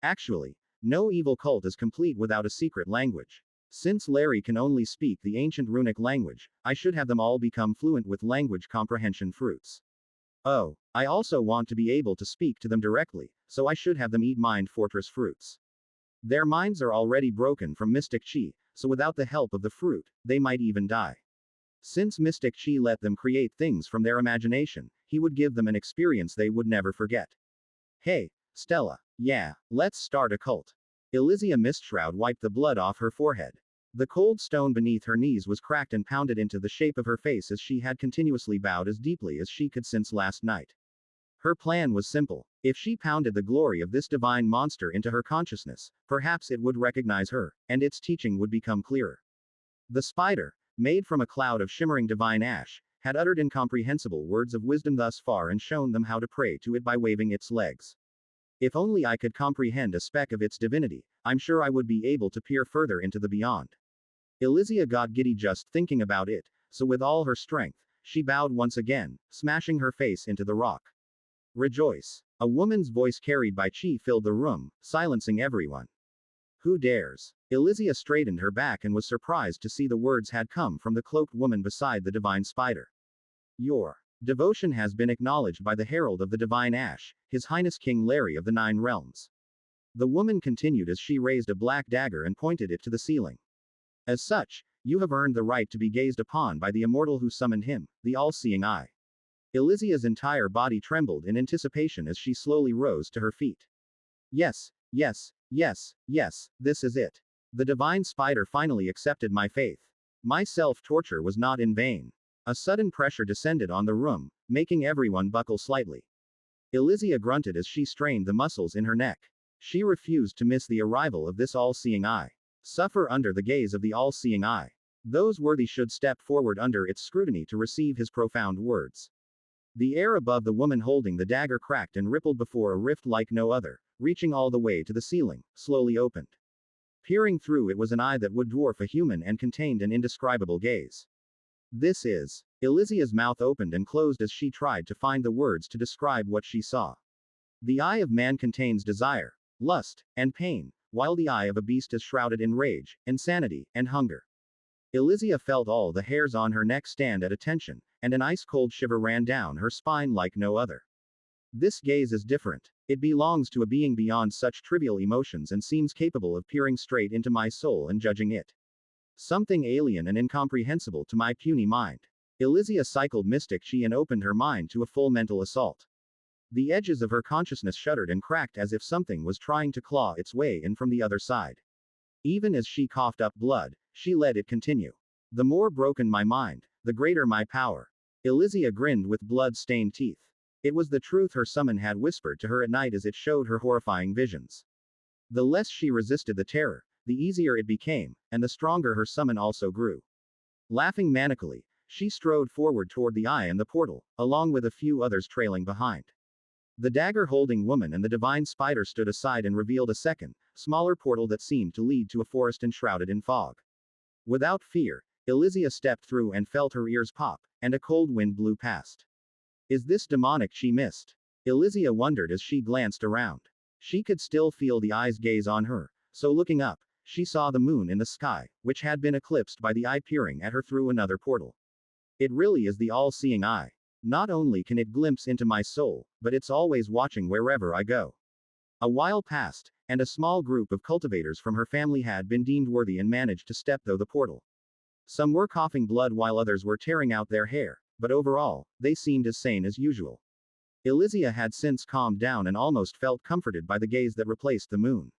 Actually, no evil cult is complete without a secret language. Since Larry can only speak the ancient runic language, I should have them all become fluent with language comprehension fruits. Oh, I also want to be able to speak to them directly, so I should have them eat Mind Fortress fruits. Their minds are already broken from Mystic Chi, so without the help of the fruit, they might even die. Since Mystic Chi let them create things from their imagination, he would give them an experience they would never forget. Hey, Stella. Yeah, let's start a cult. Elysia Mistshroud wiped the blood off her forehead. The cold stone beneath her knees was cracked and pounded into the shape of her face as she had continuously bowed as deeply as she could since last night. Her plan was simple. If she pounded the glory of this divine monster into her consciousness, perhaps it would recognize her, and its teaching would become clearer. The spider, made from a cloud of shimmering divine ash, had uttered incomprehensible words of wisdom thus far and shown them how to pray to it by waving its legs. If only I could comprehend a speck of its divinity, I'm sure I would be able to peer further into the beyond. Elysia got giddy just thinking about it, so with all her strength, she bowed once again, smashing her face into the rock. Rejoice. A woman's voice carried by chi filled the room, silencing everyone. Who dares? Elysia straightened her back and was surprised to see the words had come from the cloaked woman beside the divine spider. Your devotion has been acknowledged by the Herald of the Divine Ash, His Highness King Larry of the Nine Realms. The woman continued as she raised a black dagger and pointed it to the ceiling. As such, you have earned the right to be gazed upon by the immortal who summoned him, the all-seeing eye. Elysia's entire body trembled in anticipation as she slowly rose to her feet. Yes, yes, yes, yes, this is it. The divine spider finally accepted my faith. My self-torture was not in vain. A sudden pressure descended on the room, making everyone buckle slightly. Elysia grunted as she strained the muscles in her neck. She refused to miss the arrival of this all-seeing eye. Suffer under the gaze of the all-seeing eye. Those worthy should step forward under its scrutiny to receive his profound words. The air above the woman holding the dagger cracked and rippled before a rift like no other, reaching all the way to the ceiling, slowly opened. Peering through it was an eye that would dwarf a human and contained an indescribable gaze. This is. Elysia's mouth opened and closed as she tried to find the words to describe what she saw. The eye of man contains desire, lust, and pain, while the eye of a beast is shrouded in rage, insanity, and hunger. Elysia felt all the hairs on her neck stand at attention, and an ice-cold shiver ran down her spine like no other. This gaze is different. It belongs to a being beyond such trivial emotions and seems capable of peering straight into my soul and judging it. Something alien and incomprehensible to my puny mind. Elysia cycled mystic chi and opened her mind to a full mental assault. The edges of her consciousness shuddered and cracked as if something was trying to claw its way in from the other side. Even as she coughed up blood, she let it continue. The more broken my mind, the greater my power. Elysia grinned with blood-stained teeth. It was the truth her summon had whispered to her at night as it showed her horrifying visions. The less she resisted the terror, the easier it became, and the stronger her summon also grew. Laughing manically, she strode forward toward the eye and the portal, along with a few others trailing behind. The dagger-holding woman and the divine spider stood aside and revealed a second, smaller portal that seemed to lead to a forest enshrouded in fog. Without fear, Elysia stepped through and felt her ears pop, and a cold wind blew past. Is this demonic she missed? Elysia wondered as she glanced around. She could still feel the eyes gaze on her, so looking up, she saw the moon in the sky, which had been eclipsed by the eye peering at her through another portal. It really is the all-seeing eye. Not only can it glimpse into my soul, but it's always watching wherever I go. A while passed, and a small group of cultivators from her family had been deemed worthy and managed to step through the portal. Some were coughing blood while others were tearing out their hair, but overall, they seemed as sane as usual. Elysia had since calmed down and almost felt comforted by the gaze that replaced the moon.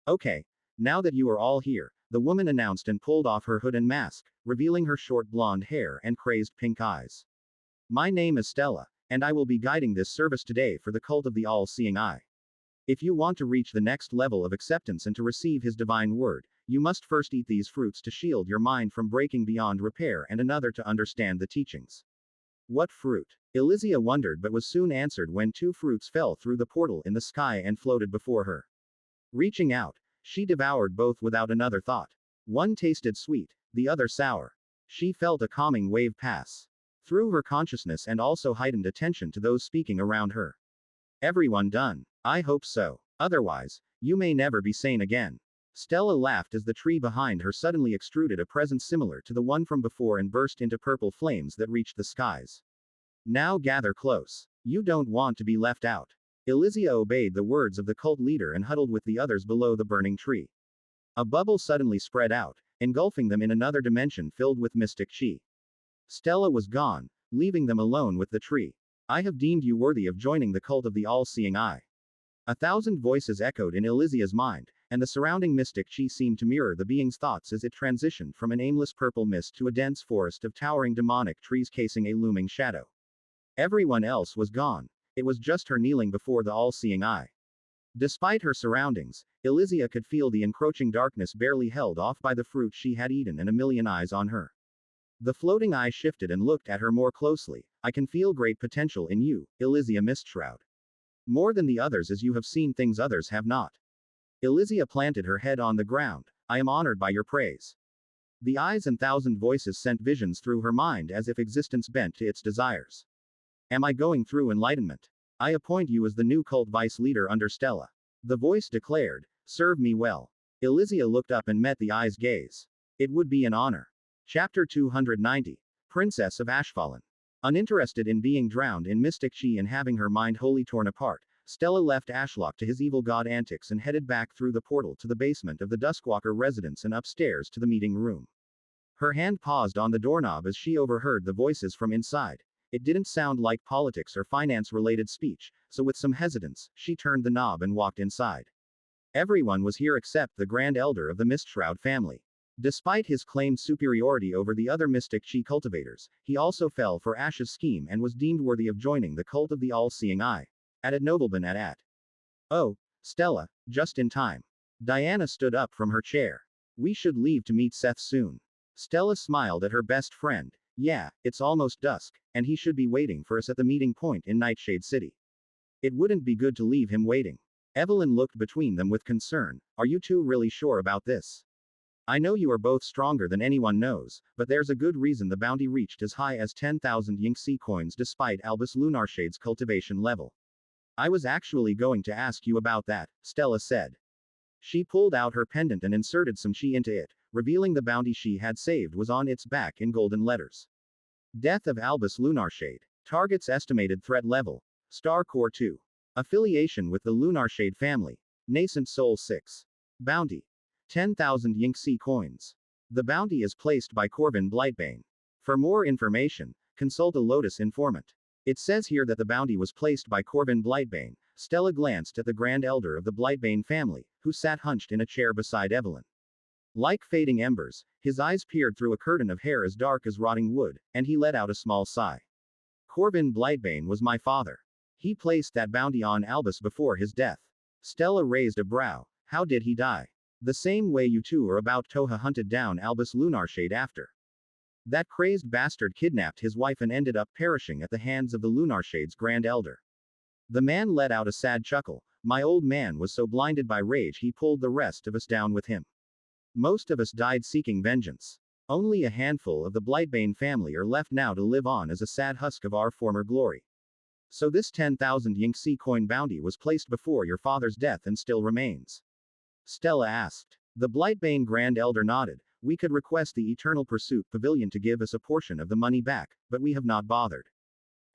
Okay, now that you are all here, the woman announced and pulled off her hood and mask, revealing her short blonde hair and crazed pink eyes. My name is Stella, and I will be guiding this service today for the cult of the all-seeing eye. If you want to reach the next level of acceptance and to receive his divine word, you must first eat these fruits to shield your mind from breaking beyond repair and another to understand the teachings. What fruit? Elysia wondered but was soon answered when two fruits fell through the portal in the sky and floated before her. Reaching out, she devoured both without another thought. One tasted sweet, the other sour. She felt a calming wave pass through her consciousness and also heightened attention to those speaking around her. Everyone done? I hope so. Otherwise, you may never be sane again. Stella laughed as the tree behind her suddenly extruded a presence similar to the one from before and burst into purple flames that reached the skies. Now gather close. You don't want to be left out. Elysia obeyed the words of the cult leader and huddled with the others below the burning tree. A bubble suddenly spread out, engulfing them in another dimension filled with mystic chi. Stella was gone, leaving them alone with the tree. I have deemed you worthy of joining the cult of the all-seeing eye. 1,000 voices echoed in Elysia's mind, and the surrounding mystic chi seemed to mirror the being's thoughts as it transitioned from an aimless purple mist to a dense forest of towering demonic trees casing a looming shadow. Everyone else was gone. It was just her kneeling before the all-seeing eye. Despite her surroundings, Elysia could feel the encroaching darkness barely held off by the fruit she had eaten and a million eyes on her. The floating eye shifted and looked at her more closely. I can feel great potential in you, Elysia Mistshroud. More than the others as you have seen things others have not. Elysia planted her head on the ground. I am honored by your praise. The eyes and 1,000 voices sent visions through her mind as if existence bent to its desires. Am I going through enlightenment? I appoint you as the new cult vice leader under Stella. The voice declared. Serve me well. Elysia looked up and met the eye's gaze. It would be an honor. Chapter 290. Princess of Ashfallen. Uninterested in being drowned in mystic chi and having her mind wholly torn apart, Stella left Ashlock to his evil god antics and headed back through the portal to the basement of the Duskwalker residence and upstairs to the meeting room. Her hand paused on the doorknob as she overheard the voices from inside. It didn't sound like politics or finance-related speech, so with some hesitance, she turned the knob and walked inside. Everyone was here except the Grand Elder of the Mistshroud family. Despite his claimed superiority over the other mystic chi cultivators, he also fell for Ash's scheme and was deemed worthy of joining the cult of the all-seeing eye. Added nobleman at. Oh, Stella, just in time. Diana stood up from her chair. We should leave to meet Seth soon. Stella smiled at her best friend. Yeah, it's almost dusk, and he should be waiting for us at the meeting point in Nightshade City. It wouldn't be good to leave him waiting. Evelyn looked between them with concern. Are you two really sure about this? I know you are both stronger than anyone knows, but there's a good reason the bounty reached as high as 10,000 Yingxi coins despite Albus Lunarshade's cultivation level. I was actually going to ask you about that, Stella said. She pulled out her pendant and inserted some chi into it, revealing the bounty she had saved was on its back in golden letters. Death of Albus Lunarshade. Target's estimated threat level. Star Core 2. Affiliation with the Lunarshade family. Nascent Soul 6. Bounty. 10,000 Yinxi coins. The bounty is placed by Corvin Blightbane. For more information, consult a Lotus informant. It says here that the bounty was placed by Corvin Blightbane. Stella glanced at the Grand Elder of the Blightbane family, who sat hunched in a chair beside Evelyn. Like fading embers, his eyes peered through a curtain of hair as dark as rotting wood, and he let out a small sigh. Corvin Blightbane was my father. He placed that bounty on Albus before his death. Stella raised a brow. How did he die? The same way you two are about Toha hunted down Albus Lunarshade after. That crazed bastard kidnapped his wife and ended up perishing at the hands of the Lunarshade's Grand Elder. The man let out a sad chuckle. My old man was so blinded by rage he pulled the rest of us down with him. Most of us died seeking vengeance. Only a handful of the Blightbane family are left now to live on as a sad husk of our former glory. So this 10,000 Yinxi coin bounty was placed before your father's death and still remains? Stella asked. The Blightbane Grand Elder nodded. We could request the Eternal Pursuit Pavilion to give us a portion of the money back, but we have not bothered.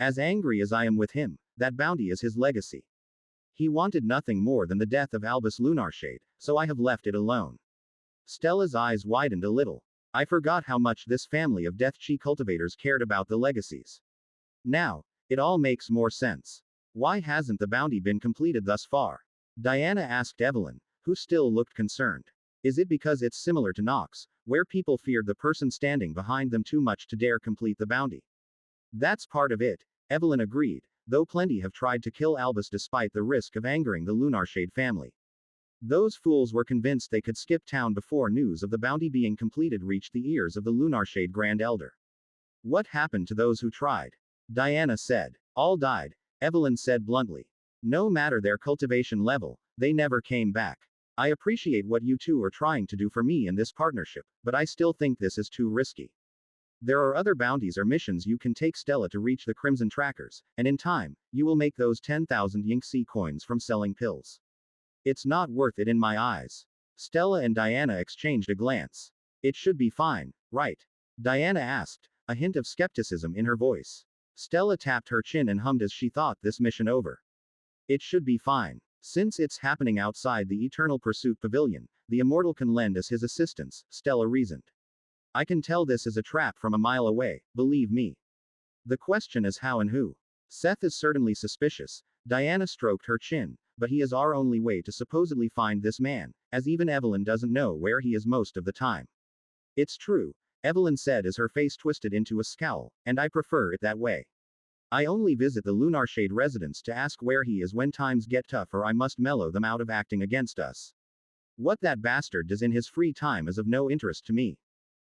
As angry as I am with him, that bounty is his legacy. He wanted nothing more than the death of Albus Lunarshade, so I have left it alone. Stella's eyes widened a little. I forgot how much this family of Death Chi cultivators cared about the legacies. Now, it all makes more sense. Why hasn't the bounty been completed thus far? Diana asked Evelyn, who still looked concerned. Is it because it's similar to Nox, where people feared the person standing behind them too much to dare complete the bounty? That's part of it, Evelyn agreed, though plenty have tried to kill Albus despite the risk of angering the Lunarshade family. Those fools were convinced they could skip town before news of the bounty being completed reached the ears of the Lunarshade Grand Elder. What happened to those who tried? Diana said. All died, Evelyn said bluntly. No matter their cultivation level, they never came back. I appreciate what you two are trying to do for me in this partnership, but I still think this is too risky. There are other bounties or missions you can take Stella to reach the Crimson Trackers, and in time, you will make those 10,000 Yinxi coins from selling pills. It's not worth it in my eyes. Stella and Diana exchanged a glance. It should be fine, right? Diana asked, a hint of skepticism in her voice. Stella tapped her chin and hummed as she thought this mission over. It should be fine. Since it's happening outside the Eternal Pursuit Pavilion, the Immortal can lend us his assistance, Stella reasoned. I can tell this is a trap from a mile away, believe me. The question is how and who. Seth is certainly suspicious. Diana stroked her chin, but he is our only way to supposedly find this man, as even Evelyn doesn't know where he is most of the time. It's true, Evelyn said as her face twisted into a scowl, and I prefer it that way. I only visit the Lunarshade residence to ask where he is when times get tough, or I must mellow them out of acting against us. What that bastard does in his free time is of no interest to me.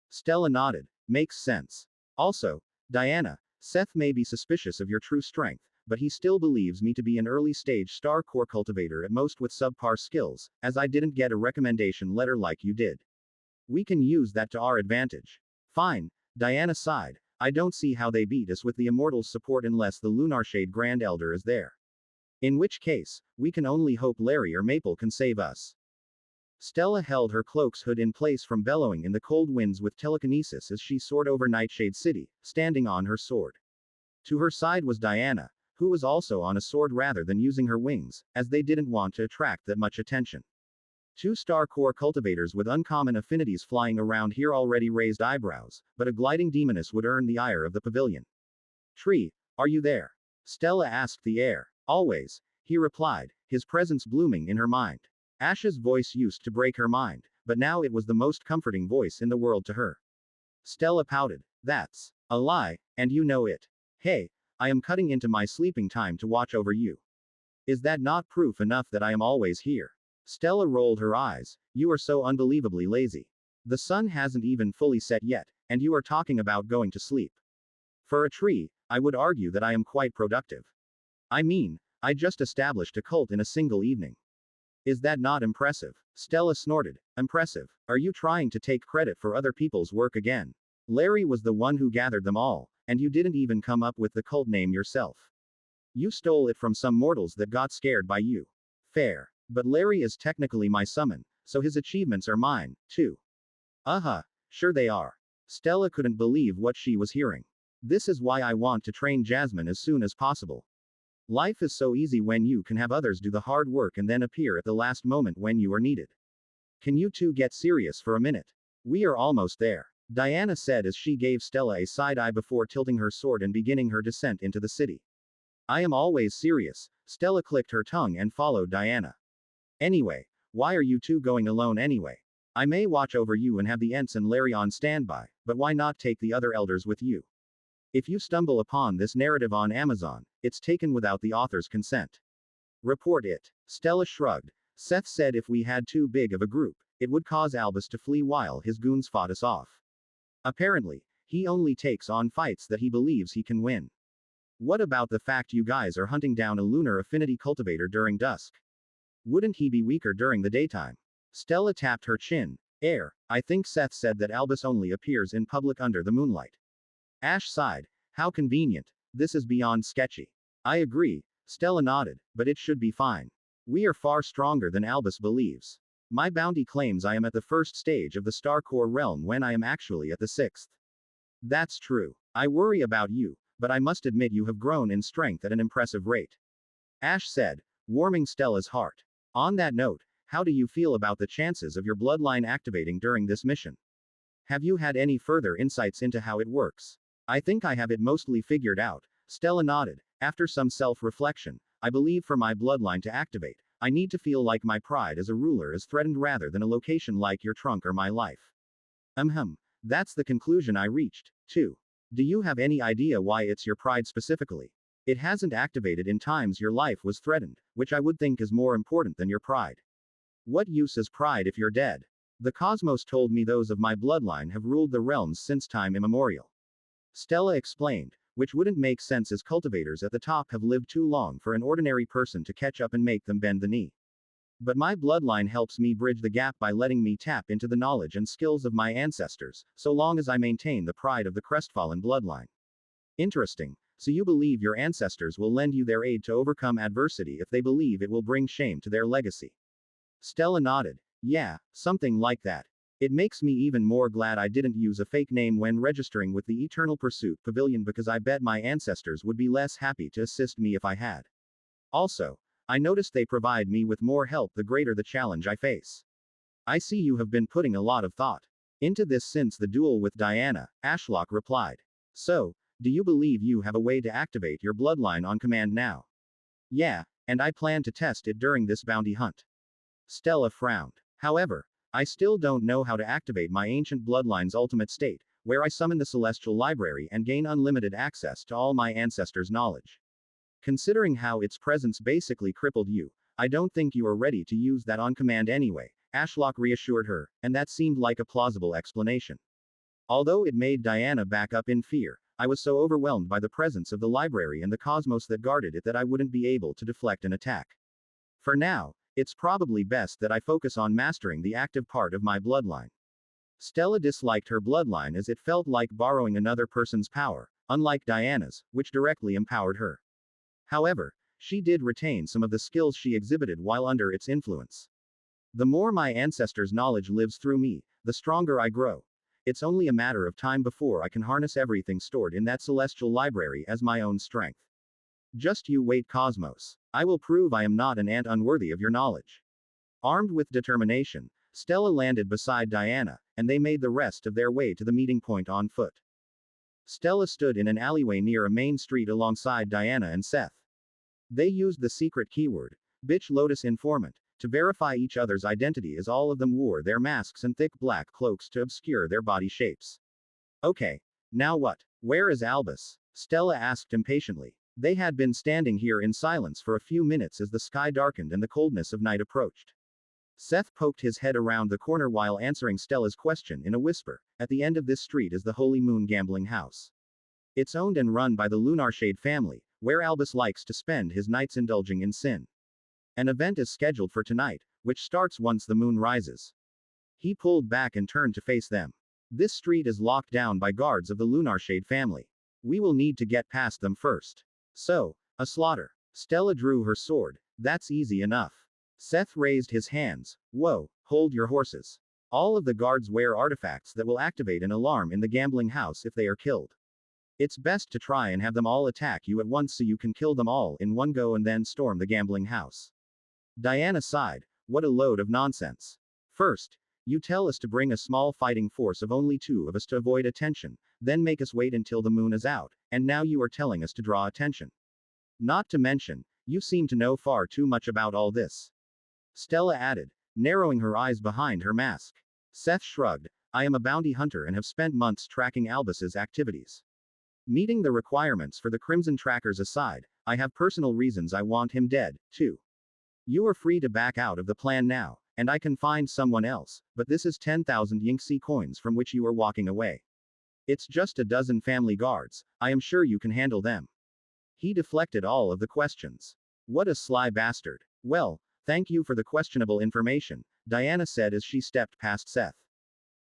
Stella nodded. Makes sense. Also, Diana, Seth may be suspicious of your true strength, but he still believes me to be an early-stage star core cultivator at most with subpar skills, as I didn't get a recommendation letter like you did. We can use that to our advantage. Fine, Diana sighed. I don't see how they beat us with the Immortals' support unless the Lunarshade Grand Elder is there. In which case, we can only hope Larry or Maple can save us. Stella held her cloak's hood in place from bellowing in the cold winds with telekinesis as she soared over Nightshade City, standing on her sword. To her side was Diana, who was also on a sword rather than using her wings, as they didn't want to attract that much attention. Two star core cultivators with uncommon affinities flying around here already raised eyebrows, but a gliding demoness would earn the ire of the pavilion. Tree, are you there? Stella asked the air. Always, he replied, his presence blooming in her mind. Ash's voice used to break her mind, but now it was the most comforting voice in the world to her. Stella pouted. That's a lie, and you know it. Hey, I am cutting into my sleeping time to watch over you. Is that not proof enough that I am always here? Stella rolled her eyes. You are so unbelievably lazy. The sun hasn't even fully set yet, and you are talking about going to sleep. For a tree, I would argue that I am quite productive. I mean, I just established a cult in a single evening. Is that not impressive? Stella snorted. Impressive. Are you trying to take credit for other people's work again? Larry was the one who gathered them all, and you didn't even come up with the cult name yourself. You stole it from some mortals that got scared by you. Fair. But Larry is technically my summon, so his achievements are mine, too. Sure they are. Stella couldn't believe what she was hearing. This is why I want to train Jasmine as soon as possible. Life is so easy when you can have others do the hard work and then appear at the last moment when you are needed. Can you two get serious for a minute? We are almost there, Diana said as she gave Stella a side eye before tilting her sword and beginning her descent into the city. I am always serious, Stella clicked her tongue and followed Diana. Anyway, why are you two going alone anyway? I may watch over you and have the Ents and Larry on standby, but why not take the other elders with you? If you stumble upon this narrative on Amazon, it's taken without the author's consent. Report it. Stella shrugged. Seth said if we had too big of a group, it would cause Albus to flee while his goons fought us off. Apparently, he only takes on fights that he believes he can win. What about the fact you guys are hunting down a lunar affinity cultivator during dusk? Wouldn't he be weaker during the daytime? Stella tapped her chin. I think Seth said that Albus only appears in public under the moonlight. Ash sighed. How convenient. This is beyond sketchy. I agree, Stella nodded, but it should be fine. We are far stronger than Albus believes. My bounty claims I am at the first stage of the Star Core realm when I am actually at the sixth. That's true. I worry about you, but I must admit you have grown in strength at an impressive rate. Ash said, warming Stella's heart. On that note, how do you feel about the chances of your bloodline activating during this mission? Have you had any further insights into how it works? I think I have it mostly figured out, Stella nodded. After some self-reflection, I believe for my bloodline to activate, I need to feel like my pride as a ruler is threatened rather than a location like your trunk or my life. That's the conclusion I reached, too. Do you have any idea why it's your pride specifically? It hasn't activated in times your life was threatened, which I would think is more important than your pride. What use is pride if you're dead? The cosmos told me those of my bloodline have ruled the realms since time immemorial. Stella explained, which wouldn't make sense as cultivators at the top have lived too long for an ordinary person to catch up and make them bend the knee. But my bloodline helps me bridge the gap by letting me tap into the knowledge and skills of my ancestors, so long as I maintain the pride of the crestfallen bloodline. Interesting, so you believe your ancestors will lend you their aid to overcome adversity if they believe it will bring shame to their legacy. Stella nodded. Yeah, something like that. It makes me even more glad I didn't use a fake name when registering with the Eternal Pursuit Pavilion because I bet my ancestors would be less happy to assist me if I had. Also, I noticed they provide me with more help the greater the challenge I face. I see you have been putting a lot of thought into this since the duel with Diana, Ashlock replied. So, do you believe you have a way to activate your bloodline on command now? Yeah, and I plan to test it during this bounty hunt. Stella frowned. However, I still don't know how to activate my ancient bloodline's ultimate state, where I summon the Celestial Library and gain unlimited access to all my ancestors' knowledge. Considering how its presence basically crippled you, I don't think you are ready to use that on command anyway, Ashlock reassured her, and that seemed like a plausible explanation. Although it made Diana back up in fear, I was so overwhelmed by the presence of the library and the cosmos that guarded it that I wouldn't be able to deflect an attack. For now, it's probably best that I focus on mastering the active part of my bloodline. Stella disliked her bloodline as it felt like borrowing another person's power, unlike Diana's, which directly empowered her. However, she did retain some of the skills she exhibited while under its influence. The more my ancestors' knowledge lives through me, the stronger I grow. It's only a matter of time before I can harness everything stored in that celestial library as my own strength. Just you wait, Cosmos. I will prove I am not an ant unworthy of your knowledge. Armed with determination, Stella landed beside Diana, and they made the rest of their way to the meeting point on foot. Stella stood in an alleyway near a main street alongside Diana and Seth. They used the secret keyword, Bitch Lotus Informant, to verify each other's identity as all of them wore their masks and thick black cloaks to obscure their body shapes. Okay. Now what? Where is Albus? Stella asked impatiently. They had been standing here in silence for a few minutes as the sky darkened and the coldness of night approached. Seth poked his head around the corner while answering Stella's question in a whisper. At the end of this street is the Holy Moon Gambling House. It's owned and run by the Lunarshade family, where Albus likes to spend his nights indulging in sin. An event is scheduled for tonight, which starts once the moon rises. He pulled back and turned to face them. This street is locked down by guards of the Lunarshade family. We will need to get past them first. So, a slaughter. Stella drew her sword. That's easy enough. Seth raised his hands. Whoa, hold your horses. All of the guards wear artifacts that will activate an alarm in the gambling house if they are killed. It's best to try and have them all attack you at once so you can kill them all in one go and then storm the gambling house. Diana sighed. What a load of nonsense. First, you tell us to bring a small fighting force of only 2 of us to avoid attention, then make us wait until the moon is out, and now you are telling us to draw attention. Not to mention, you seem to know far too much about all this. Stella added, narrowing her eyes behind her mask. Seth shrugged. I am a bounty hunter and have spent months tracking Albus's activities. Meeting the requirements for the Crimson Trackers aside, I have personal reasons I want him dead, too. You are free to back out of the plan now, and I can find someone else, but this is 10,000 Yinxi coins from which you are walking away. It's just a dozen family guards, I am sure you can handle them. He deflected all of the questions. What a sly bastard. Well, thank you for the questionable information, Diana said as she stepped past Seth.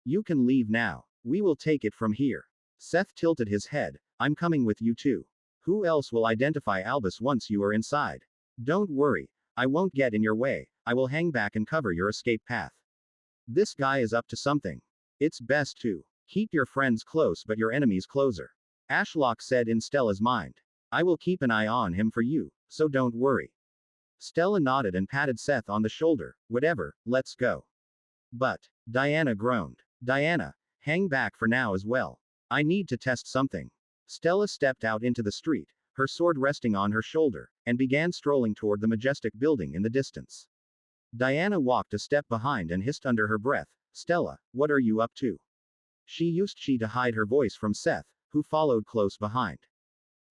You can leave now. We will take it from here. Seth tilted his head. I'm coming with you too. Who else will identify Albus once you are inside? Don't worry. I won't get in your way. I will hang back and cover your escape path. This guy is up to something. It's best to keep your friends close but your enemies closer. Ashlock said in Stella's mind. I will keep an eye on him for you, so don't worry. Stella nodded and patted Seth on the shoulder. Whatever, let's go. But, Diana groaned. Diana, hang back for now as well. I need to test something. Stella stepped out into the street, her sword resting on her shoulder, and began strolling toward the majestic building in the distance. Diana walked a step behind and hissed under her breath, Stella, what are you up to? She used to hide her voice from Seth, who followed close behind.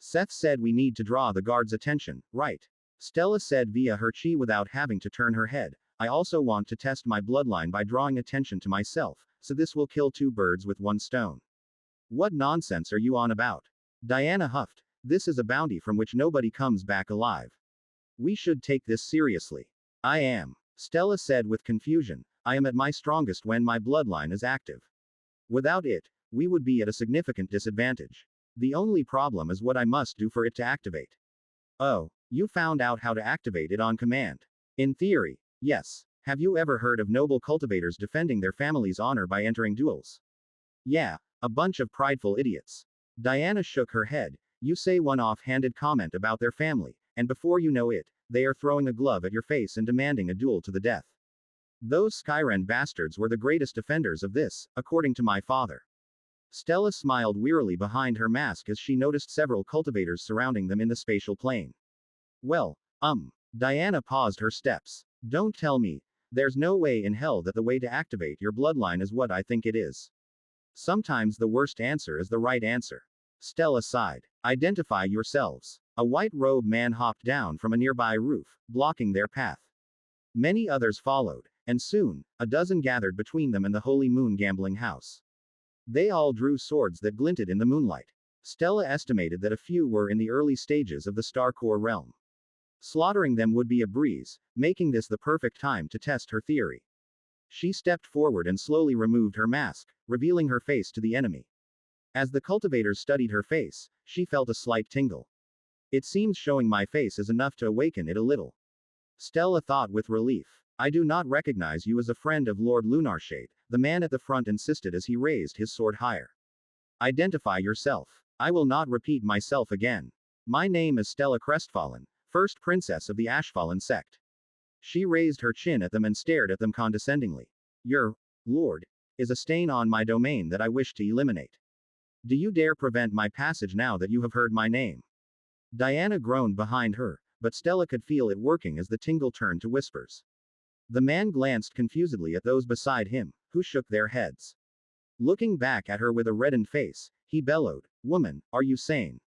Seth said we need to draw the guards' attention, right? Stella said via her chi without having to turn her head, I also want to test my bloodline by drawing attention to myself, so this will kill 2 birds with 1 stone. What nonsense are you on about? Diana huffed. This is a bounty from which nobody comes back alive. We should take this seriously. I am. Stella said with confusion. I am at my strongest when my bloodline is active. Without it, we would be at a significant disadvantage. The only problem is what I must do for it to activate. Oh, you found out how to activate it on command. In theory, yes. Have you ever heard of noble cultivators defending their family's honor by entering duels? Yeah. A bunch of prideful idiots. Diana shook her head. You say one off-handed comment about their family, and before you know it, they are throwing a glove at your face and demanding a duel to the death. Those Skyren bastards were the greatest offenders of this, according to my father. Stella smiled wearily behind her mask as she noticed several cultivators surrounding them in the spatial plane. Well, Diana paused her steps. Don't tell me. There's no way in hell that the way to activate your bloodline is what I think it is. Sometimes the worst answer is the right answer. Stella sighed. Identify yourselves. A white-robed man hopped down from a nearby roof, blocking their path. Many others followed, and soon, a dozen gathered between them and the Holy Moon gambling house. They all drew swords that glinted in the moonlight. Stella estimated that a few were in the early stages of the Starcore realm. Slaughtering them would be a breeze, making this the perfect time to test her theory. She stepped forward and slowly removed her mask, revealing her face to the enemy. As the cultivators studied her face, she felt a slight tingle. It seems showing my face is enough to awaken it a little. Stella thought with relief. I do not recognize you as a friend of Lord Lunarshade, the man at the front insisted as he raised his sword higher. Identify yourself. I will not repeat myself again. My name is Stella Crestfallen, first princess of the Ashfallen sect. She raised her chin at them and stared at them condescendingly. Your lord is a stain on my domain that I wish to eliminate. Do you dare prevent my passage now that you have heard my name? Diana groaned behind her, but Stella could feel it working as the tingle turned to whispers. The man glanced confusedly at those beside him, who shook their heads. Looking back at her with a reddened face, he bellowed, Woman, are you sane?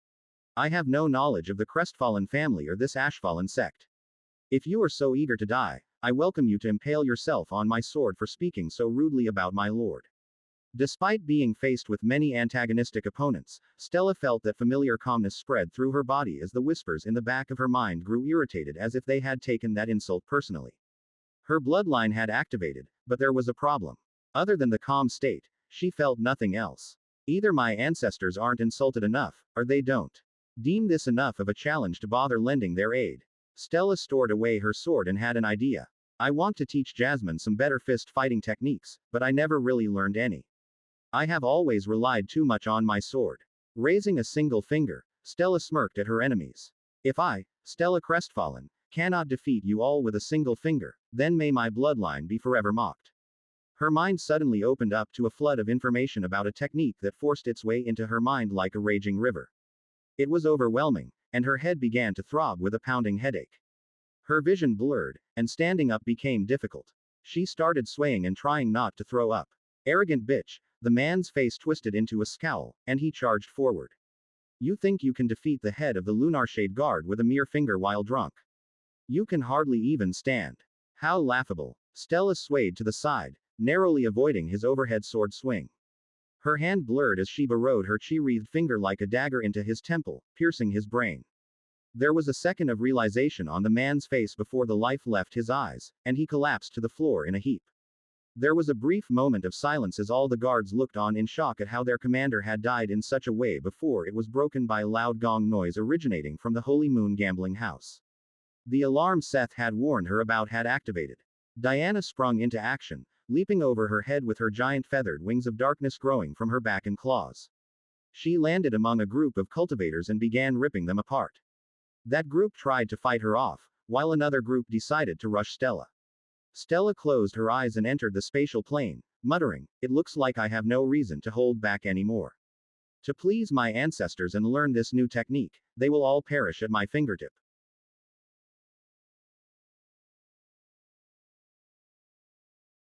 I have no knowledge of the Crestfallen family or this Ashfallen sect. If you are so eager to die, I welcome you to impale yourself on my sword for speaking so rudely about my lord. Despite being faced with many antagonistic opponents, Stella felt that familiar calmness spread through her body as the whispers in the back of her mind grew irritated as if they had taken that insult personally. Her bloodline had activated, but there was a problem. Other than the calm state, she felt nothing else. Either my ancestors aren't insulted enough, or they don't deem this enough of a challenge to bother lending their aid. Stella stored away her sword and had an idea. I want to teach Jasmine some better fist fighting techniques, but I never really learned any. I have always relied too much on my sword. Raising a single finger, Stella smirked at her enemies. If I, Stella crestfallen, cannot defeat you all with a single finger, then may my bloodline be forever mocked. Her mind suddenly opened up to a flood of information about a technique that forced its way into her mind like a raging river. It was overwhelming, and her head began to throb with a pounding headache. Her vision blurred, and standing up became difficult. She started swaying and trying not to throw up. Arrogant bitch, the man's face twisted into a scowl, and he charged forward. You think you can defeat the head of the Lunarshade Guard with a mere finger while drunk? You can hardly even stand. How laughable. Stella swayed to the side, narrowly avoiding his overhead sword swing. Her hand blurred as she burrowed her chi-wreathed finger like a dagger into his temple, piercing his brain. There was a second of realization on the man's face before the life left his eyes, and he collapsed to the floor in a heap. There was a brief moment of silence as all the guards looked on in shock at how their commander had died in such a way before it was broken by a loud gong noise originating from the Holy Moon gambling house. The alarm Seth had warned her about had activated. Diana sprung into action, leaping over her head with her giant feathered wings of darkness growing from her back and claws. She landed among a group of cultivators and began ripping them apart. That group tried to fight her off, while another group decided to rush Stella. Stella closed her eyes and entered the spatial plane, muttering, "It looks like I have no reason to hold back anymore. To please my ancestors and learn this new technique, they will all perish at my fingertip."